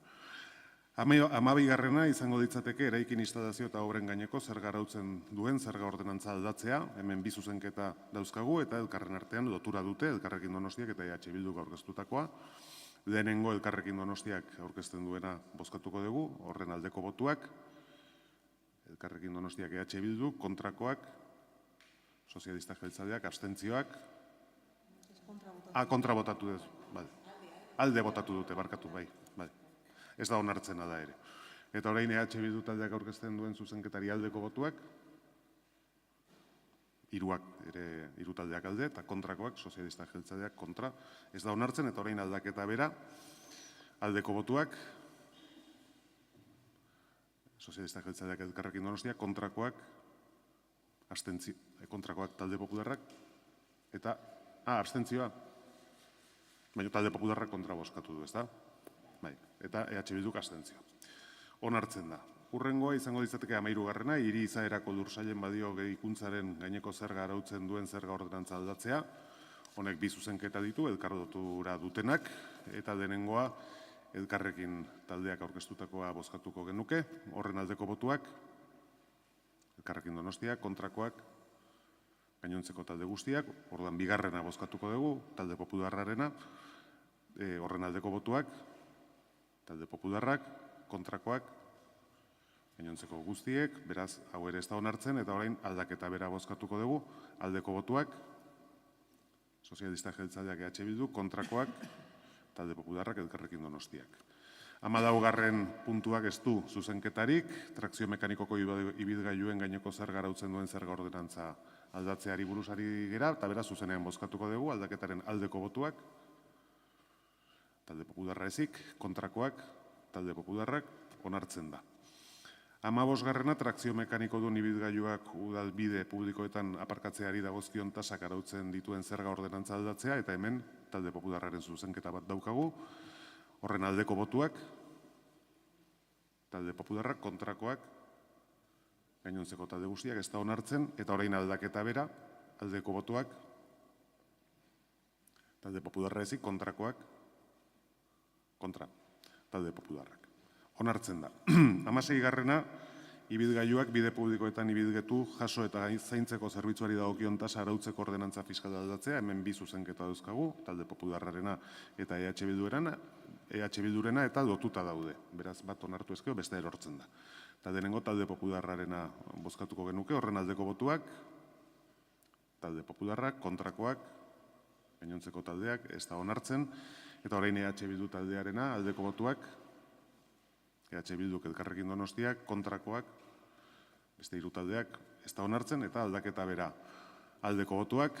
12. izango ditzateke eraikin instalazio eta obren gaineko zerga arautzen duen zerga ordenantza aldatzea, hemen bi zuzenketa dauzkagu eta elkarren artean lotura dute Elkarrekin Donostiak eta EH Bilduk aurkeztutakoa. Lehenengo Elkarrekin Donostiak aurkezten duena bozkatuko dugu, horren aldeko botuak, Elkarrekin Donostiak EH Bilduk, kontrakoak, sozialistak jeltzaleak, abstentzioak. Kontra botatu dut, alde botatu dute, barkatu, bai. Ez da onartzena da ere. Eta orain EH Bildu taldeak aurkezten duen zuzenketari aldeko botuak, hiru taldeak alde, eta kontrakoak, sozialistak jeltzaleak kontra, ez da onartzen, eta orain aldaketa bera, aldeko botuak, sozialistak jeltzaleak Elkarrekin Donostiak, kontrakoak, kontrakoak talde popularrak, eta, abstentzioa, baina talde popularrak kontra bozkatu du, ez da? Bai, eta EH Bilduk abstentzio. Onartzen da. Hurrengoa izango ditzateke 13. hiri izaerako lursailen badio gehikuntzaren gaineko zerga arautzen duen zerga ordenantza aldatzea. Honek bi zuzenketa ditu, elkarlotura dutenak, eta denengoa Elkarrekin taldeak aurkeztutakoa bozkatuko genuke, horren aldeko botuak, Elkarrekin Donostiak, kontrakoak, gainontzeko talde guztiak, orduan bigarrena bozkatuko dugu, talde popularrarena, horren aldeko botuak, talde popularrak, kontrakoak, gainontzeko guztiek, beraz, hau ere ez da onartzen, eta orain aldaketa bera bozkatuko dugu, aldeko botuak, Sozialistak Jeltzaleak EH Bildu, kontrakoak, Talde Popularrak, Elkarrekin Donostiak. 14. puntuak ez du zuzenketarik, trakzio mekanikoko ibilgailuen gaineko zerga arautzen duen zerga ordenantza aldatzeari buruzari gera, eta beraz zuzenean bozkatuko dugu, aldaketaren aldeko botuak, Talde Popularra ezik, kontrakoak, Talde Popularrak, onartzen da. 15. trakzio mekaniko duen ibilgailuak udalbide publikoetan aparkatzeari dagozkion tasak arautzen dituen zerga ordenantza aldatzea, eta hemen Talde Popularraren zuzenketa bat daukagu, horren aldeko botuak, Talde Popularrak, kontrakoak, gainontzeko talde guztiak ez da onartzen, eta orain aldaketa bera, aldeko botuak, Talde Popularra ezik, kontrakoak, kontra, Talde Popularrak. Onartzen da. 16. ibilgailuak bide publikoetan ibilgetu jaso eta zaintzeko zerbitzuari dagokion tasa arautzeko ordenantza fiskala aldatzea, hemen bi zuzenketa dauzkagu, Talde Popularrarena eta EH Bildurena eta lotuta daude. Beraz, bat onartu ezkeo, beste erortzen da. Eta denengo Talde Popularrarena bozkatuko genuke, horren aldeko botuak, Talde Popularrak, kontrakoak, gainontzeko taldeak, ez da onartzen, eta orain EH Bildu taldearena aldeko botuak, EH Bilduk Elkarrekin Donostiak, kontrakoak, beste hiru taldeak, ez da onartzen, eta aldaketa bera aldeko botuak,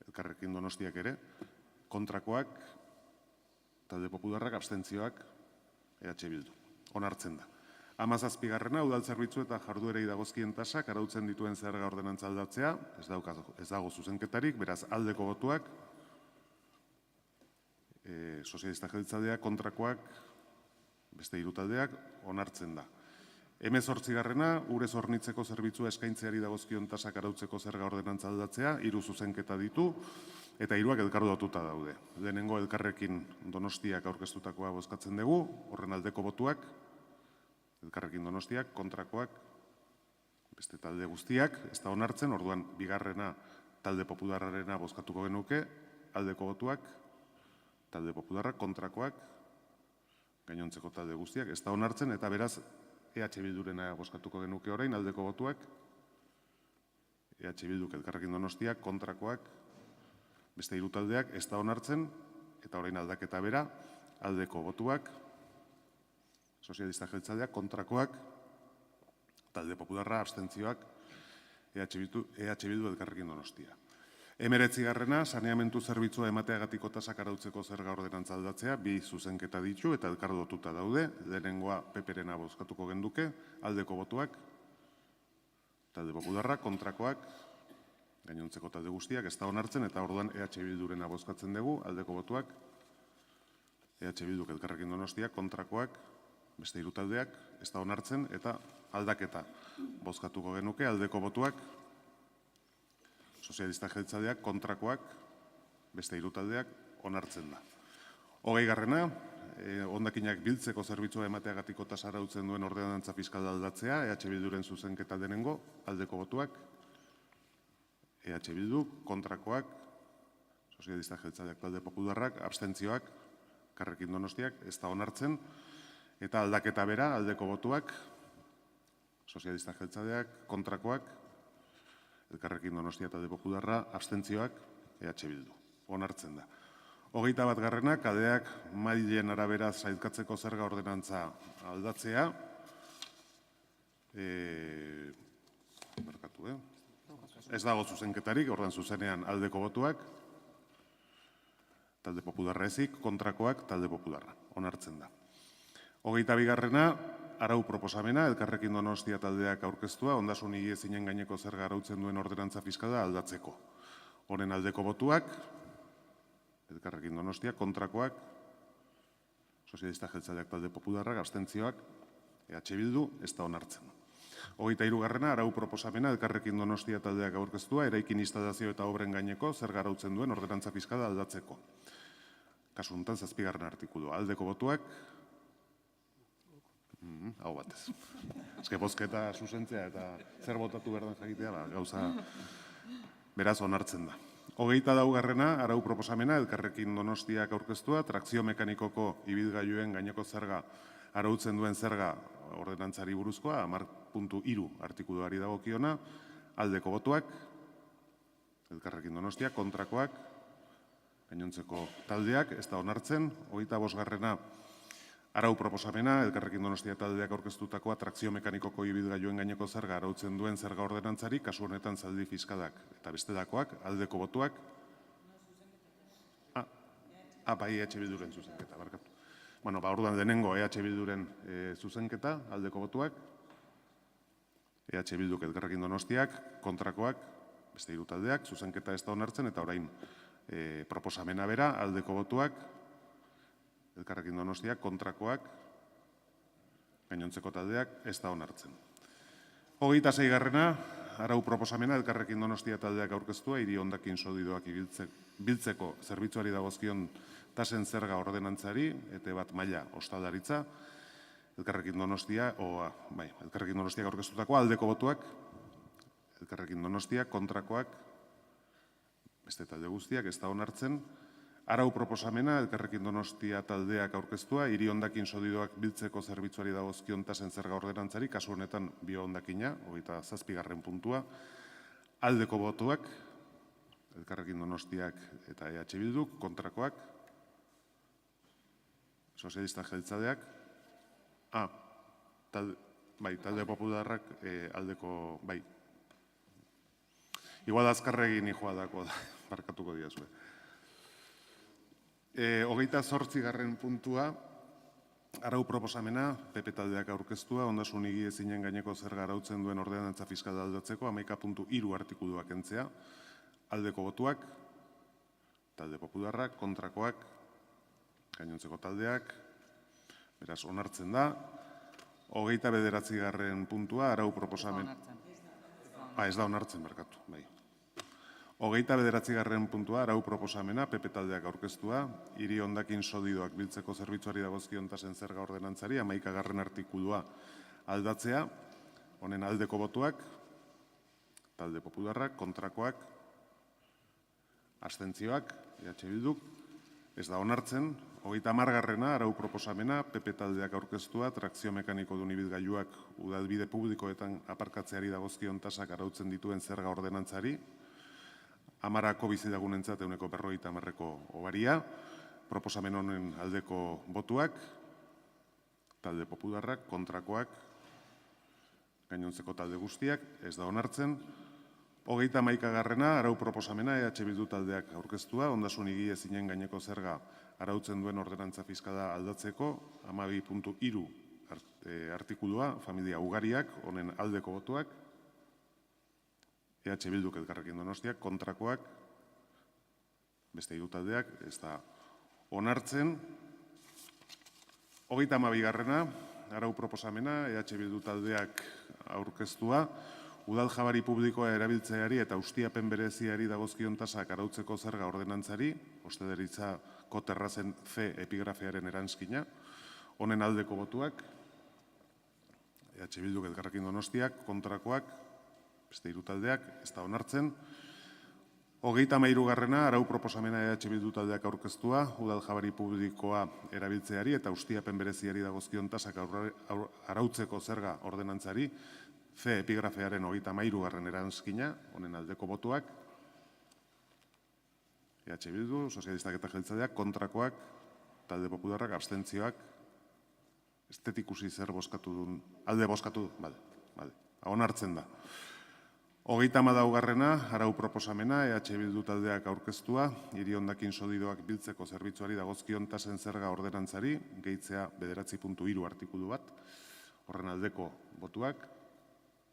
Elkarrekin Donostiak ere, kontrakoak, Talde Popularrak, abstentzioak, EH Bildu. Onartzen da. 17. udal zerbitzu eta jarduerei dagozkien tasak arautzen dituen zerga ordenantza aldatzea, ez dago zuzenketarik, beraz aldeko botuak, Sozialistak Jeltzaleak, kontrakoak, beste hiru taldeak, onartzen da. 18. urez hornitzeko zerbitzua eskaintzeari dagozkion tasak arautzeko zerga ordenantza aldatzea, 3 zuzenketa ditu, eta 3ak elkardotuta daude. Lehenengo Elkarrekin Donostiak aurkeztutakoa bozkatzen dugu, horren aldeko botuak, Elkarrekin Donostiak, kontrakoak, beste talde guztiak, ez da onartzen, orduan bigarrena Talde Popularrarena bozkatuko genuke, aldeko botuak, Talde Popularrak, kontrakoak, gainontzeko talde guztiak, ez da onartzen, eta beraz EH Bildurena bozkatuko genuke orain, aldeko botuak, EH Bilduk Elkarrekin Donostiak, kontrakoak, beste hiru taldeak, ez da onartzen, eta orain aldaketa bera, aldeko botuak, Sozialistak Jeltzaleak, kontrakoak, Talde Popularra, abstentzioak, EH Bildu Elkarrekin Donostia. 19. saneamentu zerbitzua emateagatiko tasak arautzeko zerga ordenantza aldatzea, 2 zuzenketa ditu eta elkardotuta daude, lehenengoa PP-rena bozkatuko genduke, aldeko botuak, Talde Popularra, kontrakoak, gainontzeko talde guztiak, ez da onartzen, eta orduan EH Bildurena bozkatzen dugu, aldeko botuak, EH Bilduk Elkarrekin Donostiak, kontrakoak, beste hiru taldeak, ez da onartzen, eta aldaketa bozkatuko genuke, aldeko botuak, Sozialistak Jeltzaleak, kontrakoak, beste hiru taldeak, onartzen da. 20. hondakinak biltzeko zerbitzua emateagatiko tasa arautzen duen ordenantza fiskala aldatzea, EH Bilduren zuzenketa denengo, aldeko botuak, EH Bildu, kontrakoak, Sozialistak Jeltzaleak, Talde Popularrak, abstentzioak, Elkarrekin Donostiak, ez da onartzen, eta aldaketa bera, aldeko botuak, Sozialistak Jeltzaleak, kontrakoak, Elkarrekin Donostia, Talde Popularra, abstentzioak, EH Bildu. Onartzen da. 21. kadeak mailen arabera zailkatzeko zerga ordenantza aldatzea. Ez dago zuzenketarik, ordan zuzenean aldeko botuak, Talde Popularra ezik, kontrakoak, Talde Popularra. Onartzen da. 22. arau proposamena, Elkarrekin Donostia taldeak aurkeztua, ondasun higiezinen gaineko zerga arautzen duen ordenantza fiskala aldatzeko. Honen aldeko botuak, Elkarrekin Donostia, kontrakoak, Sozialistak Jeltzaleak, Talde Popularrak, abstentzioak, EH Bildu, ez da onartzen. 23. arau proposamena, Elkarrekin Donostia taldeak aurkeztua, eraikin instalazio eta obren gaineko zerga arautzen duen ordenantza fiskala aldatzeko. Kasu honetan 7. artikulu, aldeko botuak, hau batez. Ezke bozketa zuzentzea eta zer botatu behar den jakitea, gauza beraz onartzen da. 24. arau proposamena Elkarrekin Donostiak aurkeztua, trakzio mekanikoko ibilgailuen gaineko zerga arautzen duen zerga ordenantzari buruzkoa, 10.3 artikuluari dagokiona, aldeko botuak, Elkarrekin Donostiak, kontrakoak, gainontzeko taldeak, ez da onartzen. 25. arau proposamena, Elkarrekin Donostia taldeak aurkeztutakoa, trakzio mekanikoko ibilgailuen gaineko zerga arautzen duen zerga ordenantzari, kasu honetan zaldi fiskalak eta bestelakoak, aldeko botuak. Bai, EH Bilduren zuzenketa, barkatu. Orduan denengo EH Bilduren zuzenketa, aldeko botuak. EH Bilduk Elkarrekin Donostiak, kontrakoak, beste hiru taldeak, zuzenketa ez da onartzen, eta orain proposamena bera, aldeko botuak, Elkarrekin Donostiak, kontrakoak, gainontzeko taldeak, ez da onartzen. 26. arau proposamena, Elkarrekin Donostia taldeak aurkeztua, hiri hondakin solidoak biltzeko zerbitzuari dagozkion tasen zerga ordenantzari, ete bat maila ostaldaritza, Elkarrekin Donostiak aurkeztutakoa, aldeko botuak, Elkarrekin Donostiak, kontrakoak, beste talde guztiak, ez da onartzen. Arau proposamena, Elkarrekin Donostia taldeak aurkeztua, hiri hondakin solidoak biltzeko zerbitzuari dagozkion tasen zerga ordenantzari, kasu honetan bio hondakina, 27. puntua, aldeko botuak, Elkarrekin Donostiak eta EH Bilduk, kontrakoak, sozialistak jeltzaleak, talde popularrak aldeko, bai. Igual azkarregin joadako da, barkatuko diazue. 28. puntua, arau proposamena, PP taldeak aurkeztua, ondasun higiezinen gaineko zerga arautzen duen ordenantza fiskala aldatzeko, 11.3 artikuluak kentzea, aldeko botuak, talde popularrak, kontrakoak, gainontzeko taldeak, beraz, onartzen da. 29. puntua, arau proposamena. Ez da onartzen, barkatu, bai. 29. puntua, arau proposamena, PP taldeak aurkeztua, hiri hondakin solidoak biltzeko zerbitzuari dagozkion tasen zerga ordenantzari, 11. artikulua aldatzea, honen aldeko botuak, talde popularrak, kontrakoak, abstentzioak, EH Bilduk, ez da onartzen. 30. arau proposamena, PP taldeak aurkeztua, trakzio mekaniko dun ibilgailuak udalbide publikoetan aparkatzeari dagozkion tasak arautzen dituen zerga ordenantzari, 10 bizilagunentzat 150 obaria, proposamen honen aldeko botuak, talde popularrak, kontrakoak, gainontzeko talde guztiak, ez da onartzen. 31. arau proposamena, EH Bildu taldeak aurkeztua, ondasun higiezinen gaineko zerga arautzen duen ordenantza fiskala aldatzeko, 12.3 artikulua, familia ugariak, honen aldeko botuak, EH Bilduk Elkarrekin Donostiak, kontrakoak, beste hiru taldeak, ez da onartzen. 32. arau proposamena, EH Bildu taldeak aurkeztua, udal jabari publikoa erabiltzeari eta ustiapen bereziari dagozkion tasak arautzeko zerga ordenantzari, ostalaritzako terrazen C epigrafearen eranskina, honen aldeko botuak, EH Bilduk Elkarrekin Donostiak, kontrakoak, beste hiru taldeak, ez da onartzen. 33. arau proposamena EH Bildu taldeak aurkeztua, udal jabari publikoa erabiltzeari eta ustiapen bereziari dagozkion tasak arautzeko zerga ordenantzari, C epigrafearen 33. eranskina, honen aldeko botuak, EH Bildu, sozialistak eta jeltzaleak, kontrakoak, talde popularrak, abstentzioak, estetikusi zer boskatu duen, alde boskatu, bale, onartzen da. 34. arau proposamena, EH Bildu taldeak aurkeztua, hiri hondakin solidoak biltzeko zerbitzuari dagozkion tasen zerga ordenantzari, gehitzea 9.3 artikulu bat, horren aldeko botuak,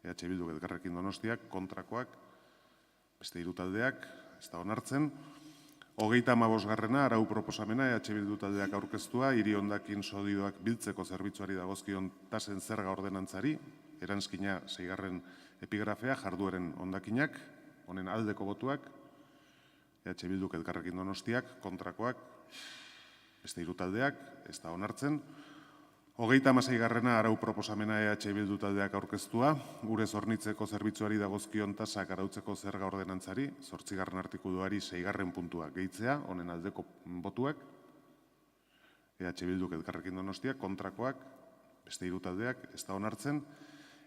EH Bilduk Elkarrekin Donostiak, kontrakoak, beste hiru taldeak, ez da onartzen. 35. arau proposamena, EH Bildu taldeak aurkeztua, hiri hondakin solidoak biltzeko zerbitzuari dagozkion tasen zerga ordenantzari, eranskina 6. epigrafea, jardueren hondakinak, honen aldeko botuak, EH Bilduk Elkarrekin Donostiak, kontrakoak, beste hiru taldeak, ez da onartzen. 36. arau proposamena EH Bildu taldeak aurkeztua, urez hornitzeko zerbitzuari dagozkion tasak arautzeko zerga ordenantzari, 8. artikuluari 6. puntua gehitzea, honen aldeko botuak, EH Bilduk Elkarrekin Donostia, kontrakoak, beste 3 taldeak, ez da onartzen,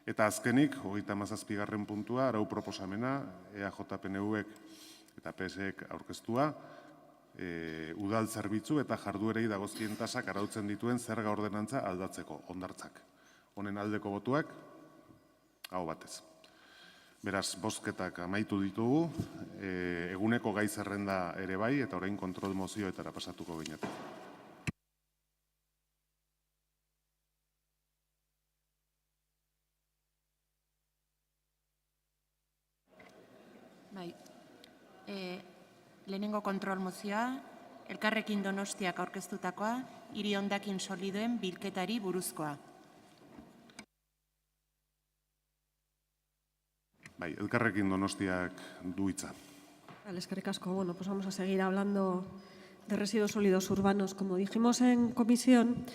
eta azkenik, 37. puntua, arau proposamena, EAJ-PNV-ek eta PSek aurkeztua, udal zerbitzu eta jarduerei dagozkien tasak arautzen dituen zerga ordenantza aldatzeko, hondartzak. Honen aldeko botuak, aho batez. Beraz, bozketak amaitu ditugu, eguneko gai zerrenda ere bai, eta orain kontrol mozioetara pasatuko ginetik. Bai. Lehenengo kontrol mozioa, Elkarrekin Donostiak aurkeztutakoa, hiri hondakin solidoen bilketari buruzkoa. Bai, Elkarrekin Donostiak du hitza. Vale, eskerrik asko. Bueno, pues vamos a seguir hablando de residuos sólidos urbanos. Como dijimos en comisión,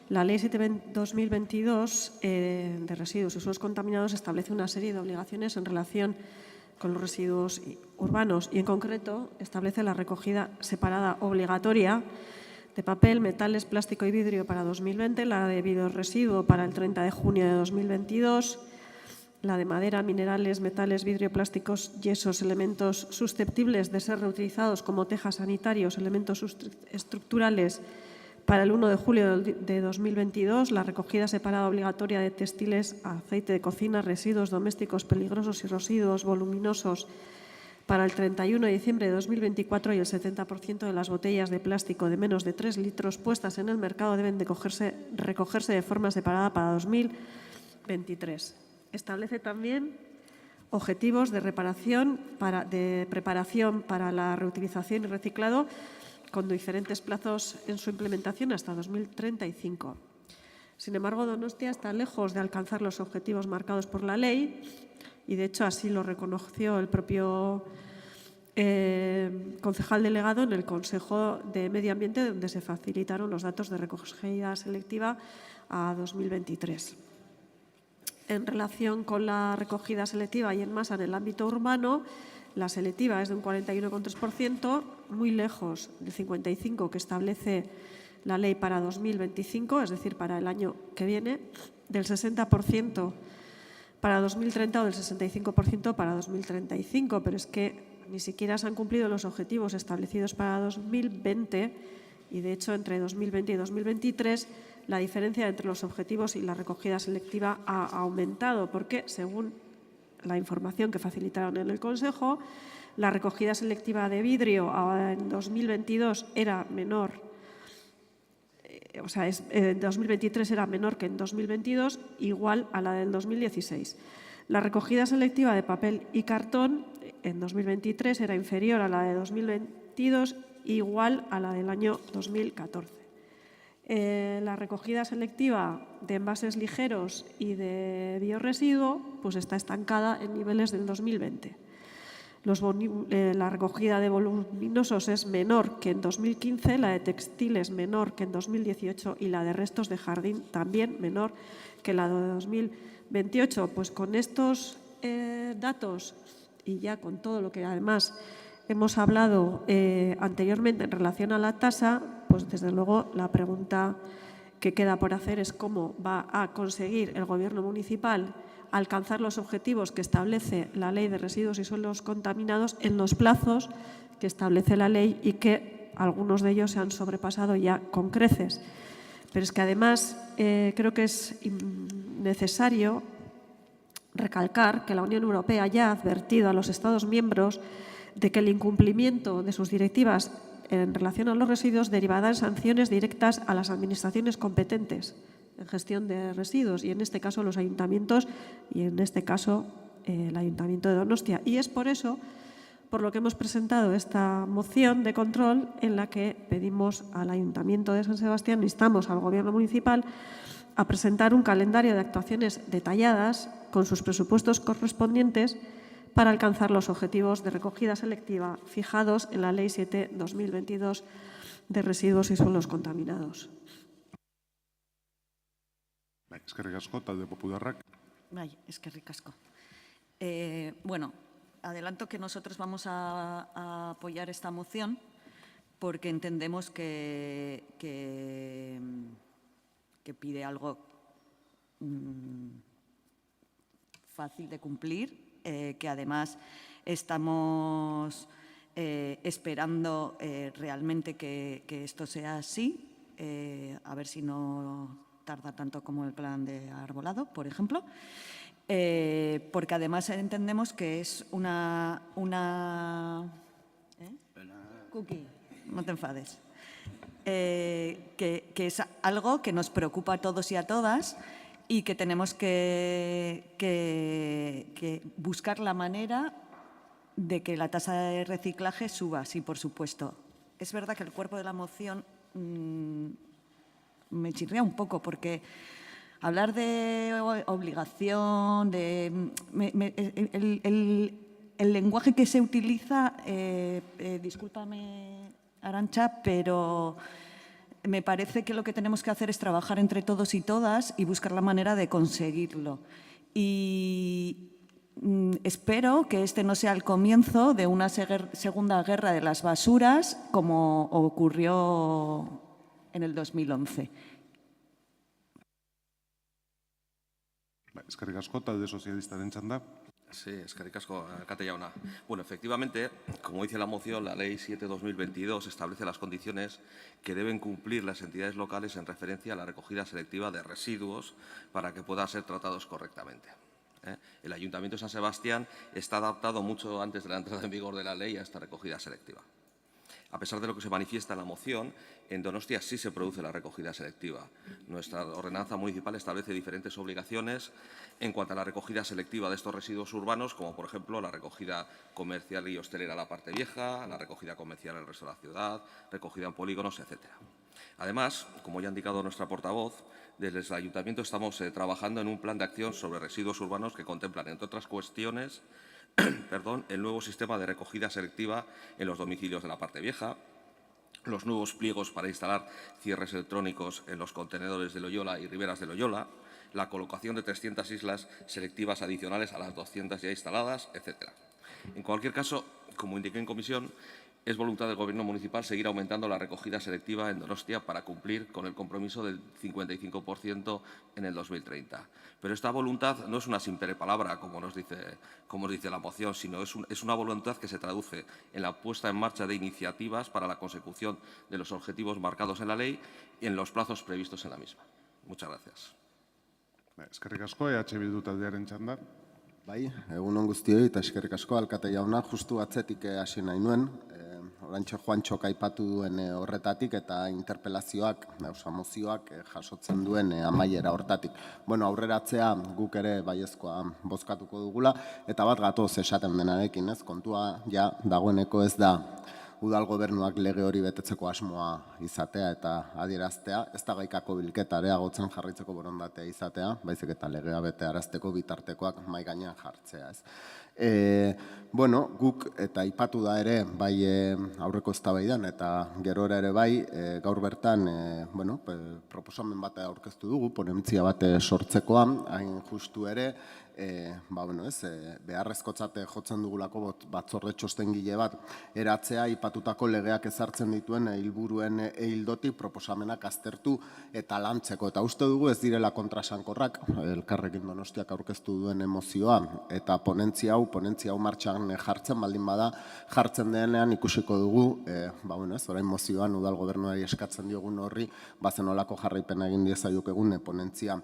la Ley 7/2022 de residuos y suelos contaminados establece una serie de obligaciones en relación con los residuos urbanos y, en concreto, establece la recogida separada obligatoria de papel, metales, plástico y vidrio para 2020, la de biorresiduo para el 30 de junio de 2022, la de madera, minerales, metales, vidrio, plásticos, yesos, elementos susceptibles de ser reutilizados como tejas sanitarios, elementos estructurales para el 1 de julio de 2022, la recogida separada obligatoria de textiles, aceite de cocina, residuos domésticos peligrosos y residuos voluminosos para el 31 de diciembre de 2024 y el 70% de las botellas de plástico de menos de 3 litros puestas en el mercado deben de recogerse de forma separada para 2023. Establece también objetivos de preparación para la reutilización y reciclado con diferentes plazos en su implementación hasta 2035. Sin embargo, Donostia está lejos de alcanzar los objetivos marcados por la ley y, de hecho, así lo reconoció el propio concejal delegado en el Consejo de Medio Ambiente, donde se facilitaron los datos de recogida selectiva a 2023. En relación con la recogida selectiva y en masa en el ámbito urbano, la selectiva es de un 41,3%, muy lejos del 55% que establece la ley para 2025, es decir, para el año que viene, del 60% para 2030 o del 65% para 2035. Pero es que ni siquiera se han cumplido los objetivos establecidos para 2020 y, de hecho, entre 2020 y 2023 la diferencia entre los objetivos y la recogida selectiva ha aumentado porque, según la información que facilitaron en el Consejo, la recogida selectiva de vidrio en 2022 era menor, en 2023 era menor que en 2022, igual a la del 2016. La recogida selectiva de papel y cartón en 2023 era inferior a la de 2022, igual a la del año 2014. La recogida selectiva de envases ligeros y de biorresiduo pues está estancada en niveles del 2020. La recogida de voluminosos es menor que en 2015, la de textiles menor que en 2018 y la de restos de jardín también menor que la de 2028. Pues con estos datos y ya con todo lo que además hemos hablado anteriormente en relación a la tasa, pues desde luego la pregunta que queda por hacer es cómo va a conseguir el Gobierno municipal alcanzar los objetivos que establece la Ley de Residuos y Suelos Contaminados en los plazos que establece la ley y que algunos de ellos se han sobrepasado ya con creces. Pero es que además creo que es necesario recalcar que la Unión Europea ya ha advertido a los Estados miembros de que el incumplimiento de sus directivas en relación a los residuos derivará en sanciones directas a las administraciones competentes en gestión de residuos y, en este caso, los ayuntamientos y, en este caso, el Ayuntamiento de Donostia. Y es por eso por lo que hemos presentado esta moción de control en la que pedimos al Ayuntamiento de San Sebastián, instamos al Gobierno municipal a presentar un calendario de actuaciones detalladas con sus presupuestos correspondientes para alcanzar los objetivos de recogida selectiva fijados en la Ley 7/2022 de residuos y suelos contaminados. Eskerrik asko, talde popularrak. Bai, eskerrik asko. Bueno, adelanto que nosotros vamos a apoyar esta moción porque entendemos que pide algo fácil de cumplir, que además estamos esperando realmente que esto sea así, a ver si no tarda tanto como el plan de arbolado, por ejemplo, porque además entendemos que es una Cookie, no te enfades. Que es algo que nos preocupa a todos y a todas y que tenemos que buscar la manera de que la tasa de reciclaje suba, sí, por supuesto. Es verdad que el cuerpo de la moción me chirría un poco porque hablar de obligación, el lenguaje que se utiliza, discúlpame, Arantxa, pero me parece que lo que tenemos que hacer es trabajar entre todos y todas y buscar la manera de conseguirlo. Y espero que este no sea el comienzo de una segunda guerra de las basuras como ocurrió en el 2011. Eskerrik asko, talde sozialistaren txanda. Sí, eskerrik asko, alkate jauna. Bueno, efectivamente, como dice la moción, la Ley 7/2022 establece las condiciones que deben cumplir las entidades locales en referencia a la recogida selectiva de residuos para que puedan ser tratados correctamente. El Ayuntamiento de San Sebastián está adaptado mucho antes de la entrada en vigor de la ley a esta recogida selectiva. A pesar de lo que se manifiesta en la moción, en Donostia sí se produce la recogida selectiva. Nuestra ordenanza municipal establece diferentes obligaciones en cuanto a la recogida selectiva de estos residuos urbanos, como por ejemplo la recogida comercial y hostelera a la parte vieja, la recogida comercial en el resto de la ciudad, recogida en polígonos, etc. Además, como ya ha indicado nuestra portavoz, desde el Ayuntamiento estamos trabajando en un plan de acción sobre residuos urbanos que contemplan, entre otras cuestiones, el nuevo sistema de recogida selectiva en los domicilios de la parte vieja, los nuevos pliegos para instalar cierres electrónicos en los contenedores de Loyola y riberas de Loyola, la colocación de 300 islas selectivas adicionales a las 200 ya instaladas, etc. En cualquier caso, como indiqué en comisión, es voluntad del Gobierno municipal seguir aumentando la recogida selectiva en Donostia para cumplir con el compromiso del 55% en el 2030. Pero esta voluntad no es una simple palabra, como nos dice la moción, sino es una voluntad que se traduce en la puesta en marcha de iniciativas para la consecución de los objetivos marcados en la ley y en los plazos previstos en la misma. Muchas gracias. Eskerrik asko, Bildu taldearen txanda. Bai, egun on guztioi eta eskerrik asko alkate jauna, justu atzetik hasi nahi nuen. Orantxe Juantxok aipatu duen horretatik eta interpelazioak, mozioak jasotzen duen amaiera hortatik. Bueno, aurreratzea guk ere baiezkoa bozkatuko dugula eta bat gatoz esaten denarekin, ez? Kontua ja dagoeneko ez da udal gobernuak lege hori betetzeko asmoa izatea eta adieraztea, ez da gaikako bilketa areagotzen jarraitzeko borondatea izatea, baizik eta legea betearazteko bitartekoak mahai gainean jartzea, ez? Bueno, guk eta aipatu da ere, bai aurreko eztabaidan eta gerora ere bai, gaur bertan, bueno, proposamen bat aurkeztu dugu, ponentzia bat sortzekoa, hain justu ere, beharrezkotzat jotzen dugulako batzorde txostengile bat eratzea aipatutako legeak ezartzen dituen helburuen ildotik proposamenak aztertu eta lantzeko. Eta uste dugu ez direla kontrasankorrak, Elkarrekin Donostiak aurkeztu duen emozioa eta ponentzia hau martxan jartzen baldin bada, jartzen denean ikusiko dugu, orain mozioan udal gobernuari eskatzen diogun horri, bazen olako jarraipena egin diezaiok egun ponentzia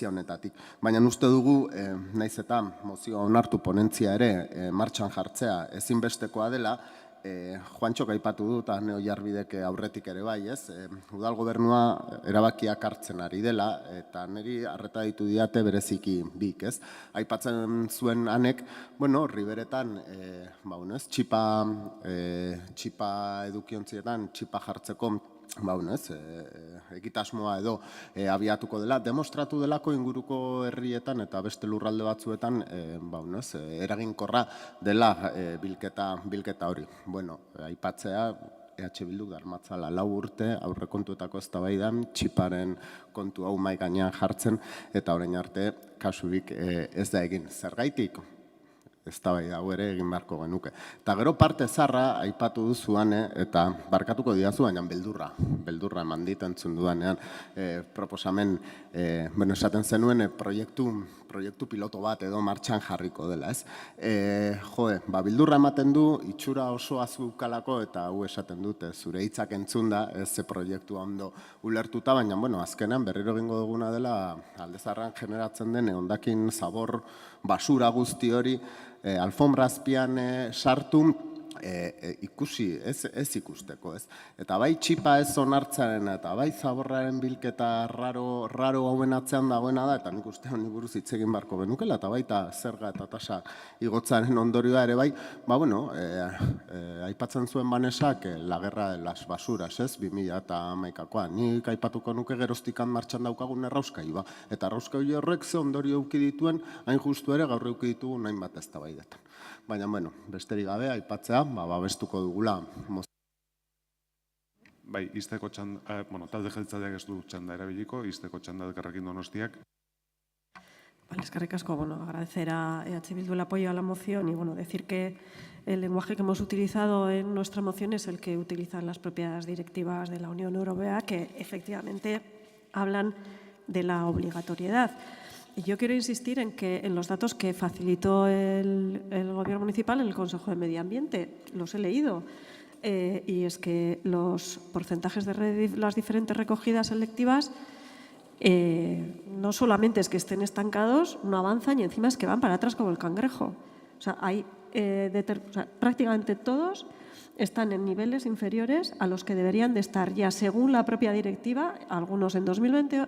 honetatik. Baina uste dugu, naiz eta mozioa onartu ponentzia ere martxan jartzea ezinbestekoa dela, Juantxok aipatu du eta Neo Jarbidek aurretik ere bai, ez? Udal gobernua erabakiak hartzen ari dela eta niri arreta ditu diate bereziki bik, ez? Aipatzen zuen hanek, riberetan, txipa edukiontzietan, txipa jartzeko egitasmoa edo abiatuko dela, demostratu delako inguruko herrietan eta beste lurralde batzuetan eraginkorra dela bilketa hori. Aipatzea EH Bilduk darmatzala 4 urte aurrekontuetako eztabaidan txiparen kontu hau mahai gainean jartzen eta orain arte kasurik ez da egin. Zergaitik? Eztabaida hau ere egin beharko genuke. Eta gero parte zarra aipatu duzuan eta barkatuko didazu, baina beldurra eman dit entzun dudanean proposamen, esaten zenuen proiektu piloto bat edo martxan jarriko dela, ez? Beldurra ematen du, itxura oso azukalako eta hau esaten dute, zure hitzak entzun da, ez ze proiektua ondo ulertuta, baina, azkenean berriro egingo duguna dela aldezarran generatzen den hondakin zabor basura guzti hori alfombra azpian sartu ikusi, ez ikusteko, ez? Eta bai txipa ez onartzaren eta bai zaborraren bilketa raro hauen atzean dagoena da, eta nik uste honi buruz hitz egin beharko genukela, eta baita zerga eta tasa igotzaren ondorioa ere bai, aipatzen zuen Banesak la guerra de las basuras, ez? 2011koa. Nik aipatuko nuke geroztikan martxan daukagun errauskailu, eta errauskailu horrek ze ondorio eduki dituen, hain justu ere gaur eduki ditugu hainbat eztabaidetan. Baina, besterik gabe, aipatzea, babestuko dugula. Bai, izteko txanda, talde jeltzaleak ez du txanda erabiliko, izteko txanda Elkarrekin Donostiak. Eskerrik asko, agradecer a EH Bildu el apoyo a la moción y decir que el lenguaje que hemos utilizado en nuestra moción es el que utilizan las propias directivas de la Unión Europea, que efectivamente hablan de la obligatoriedad. Y yo quiero insistir en los datos que facilitó el Gobierno municipal en el Consejo de Medio Ambiente. Los he leído. Y es que los porcentajes de las diferentes recogidas selectivas no solamente es que estén estancados, no avanzan y encima es que van para atrás como el cangrejo. O sea, prácticamente todos están en niveles inferiores a los que deberían de estar ya según la propia directiva, algunos en 2020,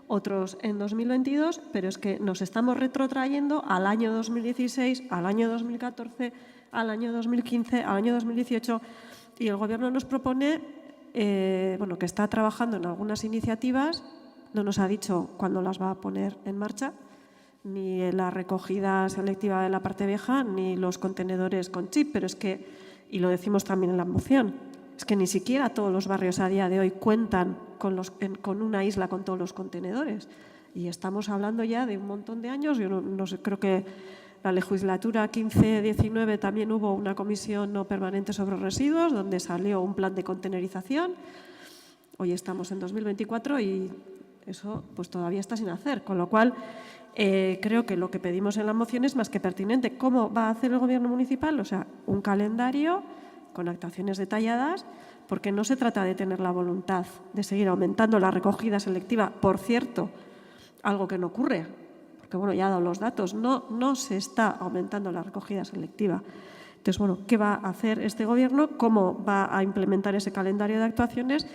otros en 2022, pero es que nos estamos retrotrayendo al año 2016, al año 2014, al año 2015, al año 2018, y el Gobierno nos propone que está trabajando en algunas iniciativas, no nos ha dicho cuándo las va a poner en marcha, ni la recogida selectiva de la parte vieja, ni los contenedores con chip, pero es que, y lo decimos también en la moción, es que ni siquiera todos los barrios a día de hoy cuentan con una isla con todos los contenedores. Y estamos hablando ya de un montón de años. Yo no sé, creo que la legislatura 15-19 también hubo una comisión no permanente sobre residuos donde salió un plan de contenerización. Hoy estamos en 2024 y eso pues todavía está sin hacer. Con lo cual, creo que lo que pedimos en la moción es más que pertinente. ¿Cómo va a hacer el Gobierno municipal? O sea, un calendario con actuaciones detalladas, porque no se trata de tener la voluntad de seguir aumentando la recogida selectiva. Por cierto, algo que no ocurre, porque ya he dado los datos, no se está aumentando la recogida selectiva. Entonces, ¿qué va a hacer este Gobierno? ¿Cómo va a implementar ese calendario de actuaciones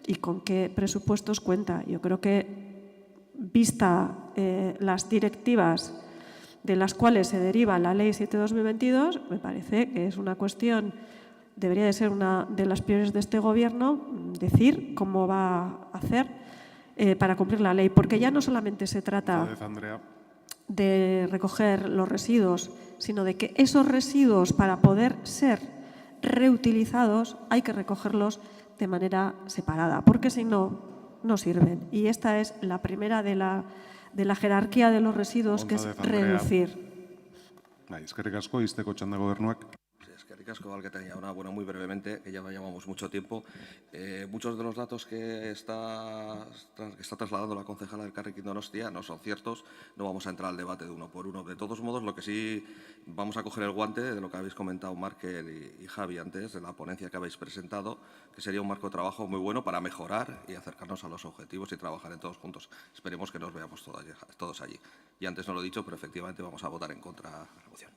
y con qué presupuestos cuenta? Yo creo que, vista las directivas de las cuales se deriva la Ley 7/2022, me parece que es una cuestión, debería de ser una de las prioridades de este Gobierno, decir cómo va a hacer para cumplir la ley. Porque ya no solamente se trata de recoger los residuos, sino de que esos residuos, para poder ser reutilizados, hay que recogerlos de manera separada, porque si no, no sirven. Y esta es la primera de la jerarquía de los residuos, que es reducir. Eskerrik asko, izteko txanda Gobernuak. Eskerrik asko, Alketen Jauna. Muy brevemente, que ya llevamos mucho tiempo. Muchos de los datos que está trasladando la concejala del Elkarrekin Donostia no son ciertos. No vamos a entrar al debate de uno por uno. De todos modos, lo que sí vamos a coger el guante de lo que habéis comentado Márquez y Javi antes, de la ponencia que habéis presentado, que sería un marco de trabajo muy bueno para mejorar y acercarnos a los objetivos y trabajar en todos juntos. Esperemos que nos veamos todos allí. Y antes no lo he dicho, pero efectivamente vamos a votar en contra de la moción.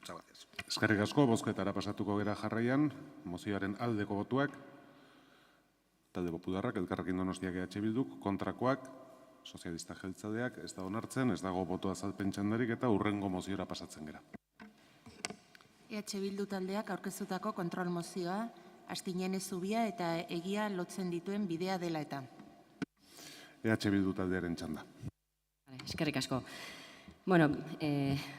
Muchas gracias. Eskerrik asko, bozketara pasatuko gera jarraian, mozioaren aldeko botuak, talde popularrak, Elkarrekin Donostiak EH Bilduk, kontrakoak, sozialista jeltzaleak, ez da onartzen, ez dago boto azalpen txandarik eta hurrengo moziora pasatzen gera. EH Bildu taldeak aurkeztutako kontrol mozioa, Astinene zubia eta egia lotzen dituen bidea dela eta. EH Bildu taldearen txanda. Eskerrik asko.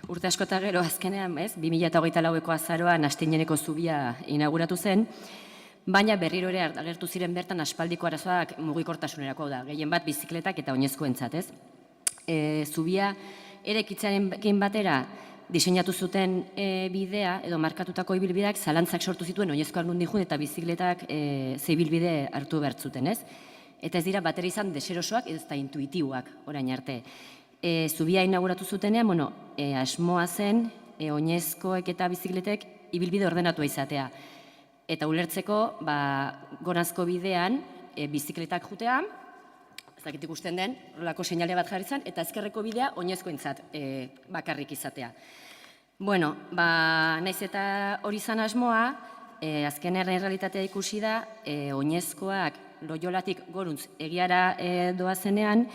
Urte asko eta gero azkenean, 2024ko azaroan Astineneko zubia inauguratu zen, baina berriro ere agertu ziren bertan aspaldiko arazoak mugikortasunerako da, gehien bat bizikletak eta oinezkoentzat, ez? Zubia eraikitzearekin batera diseinatu zuten bidea edo markatutako ibilbideak zalantzak sortu zituen oinezkoak nundi jun eta bizikletak ze ibilbide hartu behar zuten, ez? Eta ez dira batera izan deserosoak ez da intuitiboak orain arte. Zubia inauguratu zutenean, asmoa zen oinezkoek eta bizikletek ibilbide ordenatua izatea. Eta ulertzeko, goranzko bidean bizikletak jutea, ez dakit ikusten den, horrelako seinale bat jarri zen, eta ezkerreko bidea oinezkoentzat bakarrik izatea. Bueno, naiz eta hori izan asmoa, azkenean realitatea ikusi da, oinezkoak Loiolatik goruntz egiara doazenean,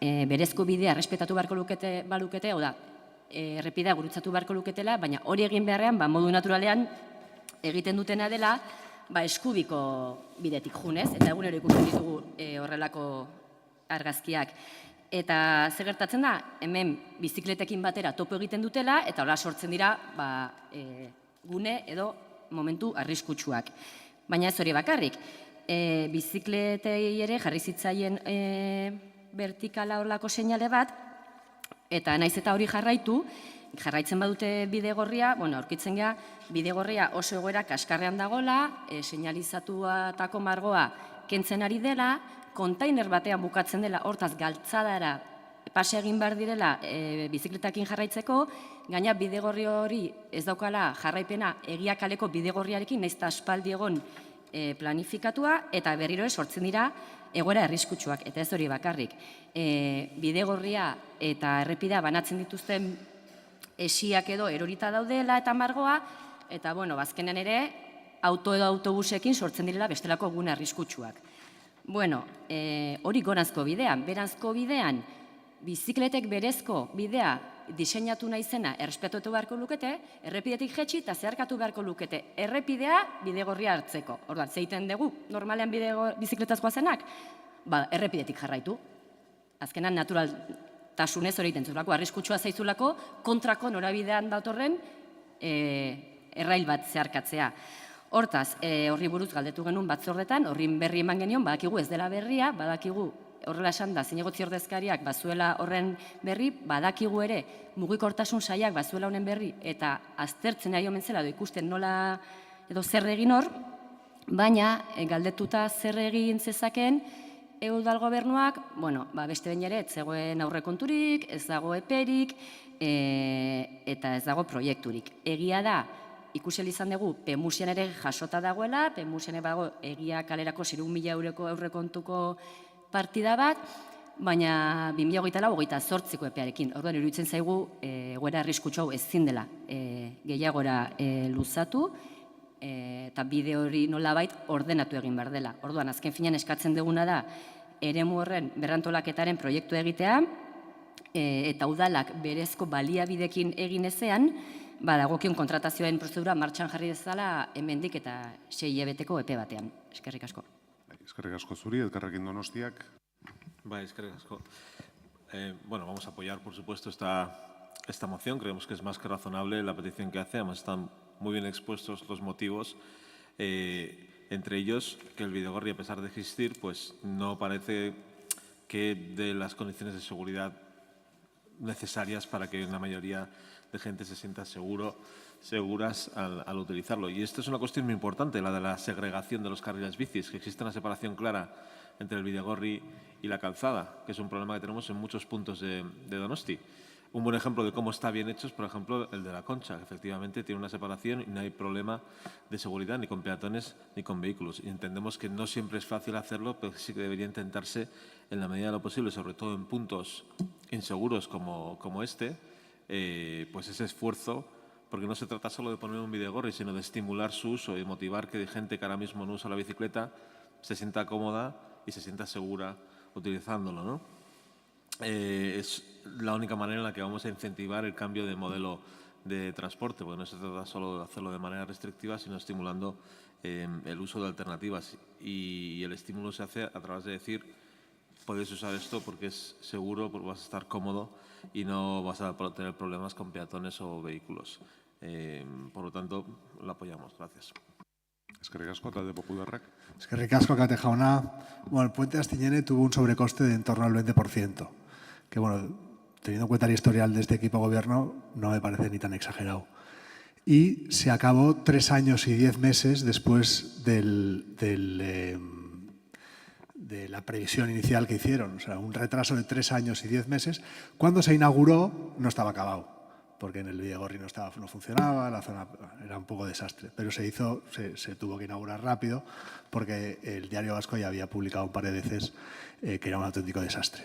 berezko bidea respetatu beharko balukete, hau da, errepidea gurutzatu beharko luketela, baina hori egin beharrean, modu naturalean egiten dutena dela, eskubiko bidetik junez, eta egunero ikusten ditugu horrelako argazkiak. Eta zer gertatzen da, hemen bizikletekin batera topo egiten dutela, eta hola sortzen dira gune edo momentu arriskutsuak. Baina ez hori bakarrik, bizikletei ere jarri zitzaien vertikala horlako seinale bat, eta naiz eta hori jarraitzen badute bidegorria, aurkitzen gea, bidegorria oso egoera kaskarrean dagoela, seinalizatuatako margoa kentzen ari dela, kontainer batean bukatzen dela, hortaz galtzadara pase egin behar direla bizikletakin jarraitzeko, gaina bidegorri hori ez daukala jarraipena egia kaleko bidegorriarekin, nahiz eta aspaldi egon planifikatua, eta berriro sortzen dira egoera arriskutsuak, eta ez hori bakarrik. Bidegorria eta errepidea banatzen dituzten esiak edo erorita daudela eta margoa, eta bazkenean ere auto edo autobusekin sortzen direla bestelako gune arriskutsuak. Hori goranzko bidean, beranzko bidean, bizikletek berezko bidea diseinatu nahi zena errespetatu beharko lukete, errepidetik jetxi eta zeharkatu beharko lukete errepidea bidegorria hartzeko. Orduan, zeiten dugu, normalean bizikletazkoa zenak, errepidetik jarraitu. Azkenan naturaltasunez hori tentzulako, arriskutsua zaizulako, kontrako norabidean datorren errail bat zeharkatzea. Hortaz, horri buruz galdetu genuen batzordetan, horrin berri eman genion, badakigu ez dela berria, badakigu horrela esan da, zinegotzi ordezkariak bazuela horren berri, badakigu ere mugikortasun sailak bazuela honen berri, eta aztertzen ari omen zela, ikusten nola edo zer egin hor, baina galdetuta zer egin zezaken, Udal gobernuak, beste behin ere, ez zegoen aurrekonturik, ez dago eperik, eta ez dago proiekturik. Egia da, ikusi izan dugu, PEMUSian ere jasota dagoela, PEMUSian bago egia kalerako 6.000 euroko aurrekontuko partida bat, baina 2024ko epearekin. Orduan, iruditzen zaigu, egoera arriskutsu hau ezin dela gehiagora luzatu, eta bide hori nolabait ordenatu egin behar dela. Orduan, azken finean eskatzen duguna da, eremu horren berrantolaketaren proiektu egitea, eta udalak berezko baliabidekin egin ezean, dagokion kontratazioen prozedura martxan jarri dezala hemendik eta 6 hilabeteko epe batean. Eskerrik asko. Eskerrik asko zuri, Elkarrekin Donostiak. Eskerrik asko. Vamos a apoyar, por supuesto, esta moción. Creemos que es más que razonable la petición que hace. Además, están muy bien expuestos los motivos, entre ellos que el Bidegorri, a pesar de existir, pues no parece que dé las condiciones de seguridad necesarias para que una mayoría de gente se sienta seguras al utilizarlo. Y esto es una cuestión muy importante, la de la segregación de los carriles bicis, que existe una separación clara entre el Bidegorri y la calzada, que es un problema que tenemos en muchos puntos de Donosti. Un buen ejemplo de cómo está bien hecho es, por ejemplo, el de la Concha, que efectivamente tiene una separación y no hay problema de seguridad ni con peatones ni con vehículos. Y entendemos que no siempre es fácil hacerlo, pero sí que debería intentarse en la medida de lo posible, sobre todo en puntos inseguros como este, pues ese esfuerzo, porque no se trata solo de poner un Bidegorri, sino de estimular su uso y motivar que gente que ahora mismo no usa la bicicleta se sienta cómoda y se sienta segura utilizándolo, ¿no? Es la única manera en la que vamos a incentivar el cambio de modelo de transporte, porque no se trata solo de hacerlo de manera restrictiva, sino estimulando el uso de alternativas. Y el estímulo se hace a través de decir, puedes usar esto porque es seguro, porque vas a estar cómodo y no vas a tener problemas con peatones o vehículos. Por lo tanto, lo apoyamos. Gracias. Eskerrik asko, talde popularrak. Eskerrik asko, Kate jauna. Bueno, el puente de Astiñene tuvo un sobrecoste de en torno al 20%, que bueno, teniendo en cuenta el historial de este equipo de gobierno, no me parece ni tan exagerado. Y se acabó 3 años y 10 meses después de la previsión inicial que hicieron. O sea, un retraso de 3 años y 10 meses. Cuando se inauguró no estaba acabado, porque en el Bidegorri no funcionaba, la zona era un poco desastre. Pero se tuvo que inaugurar rápido porque el Diario Vasco ya había publicado un par de veces que era un auténtico desastre.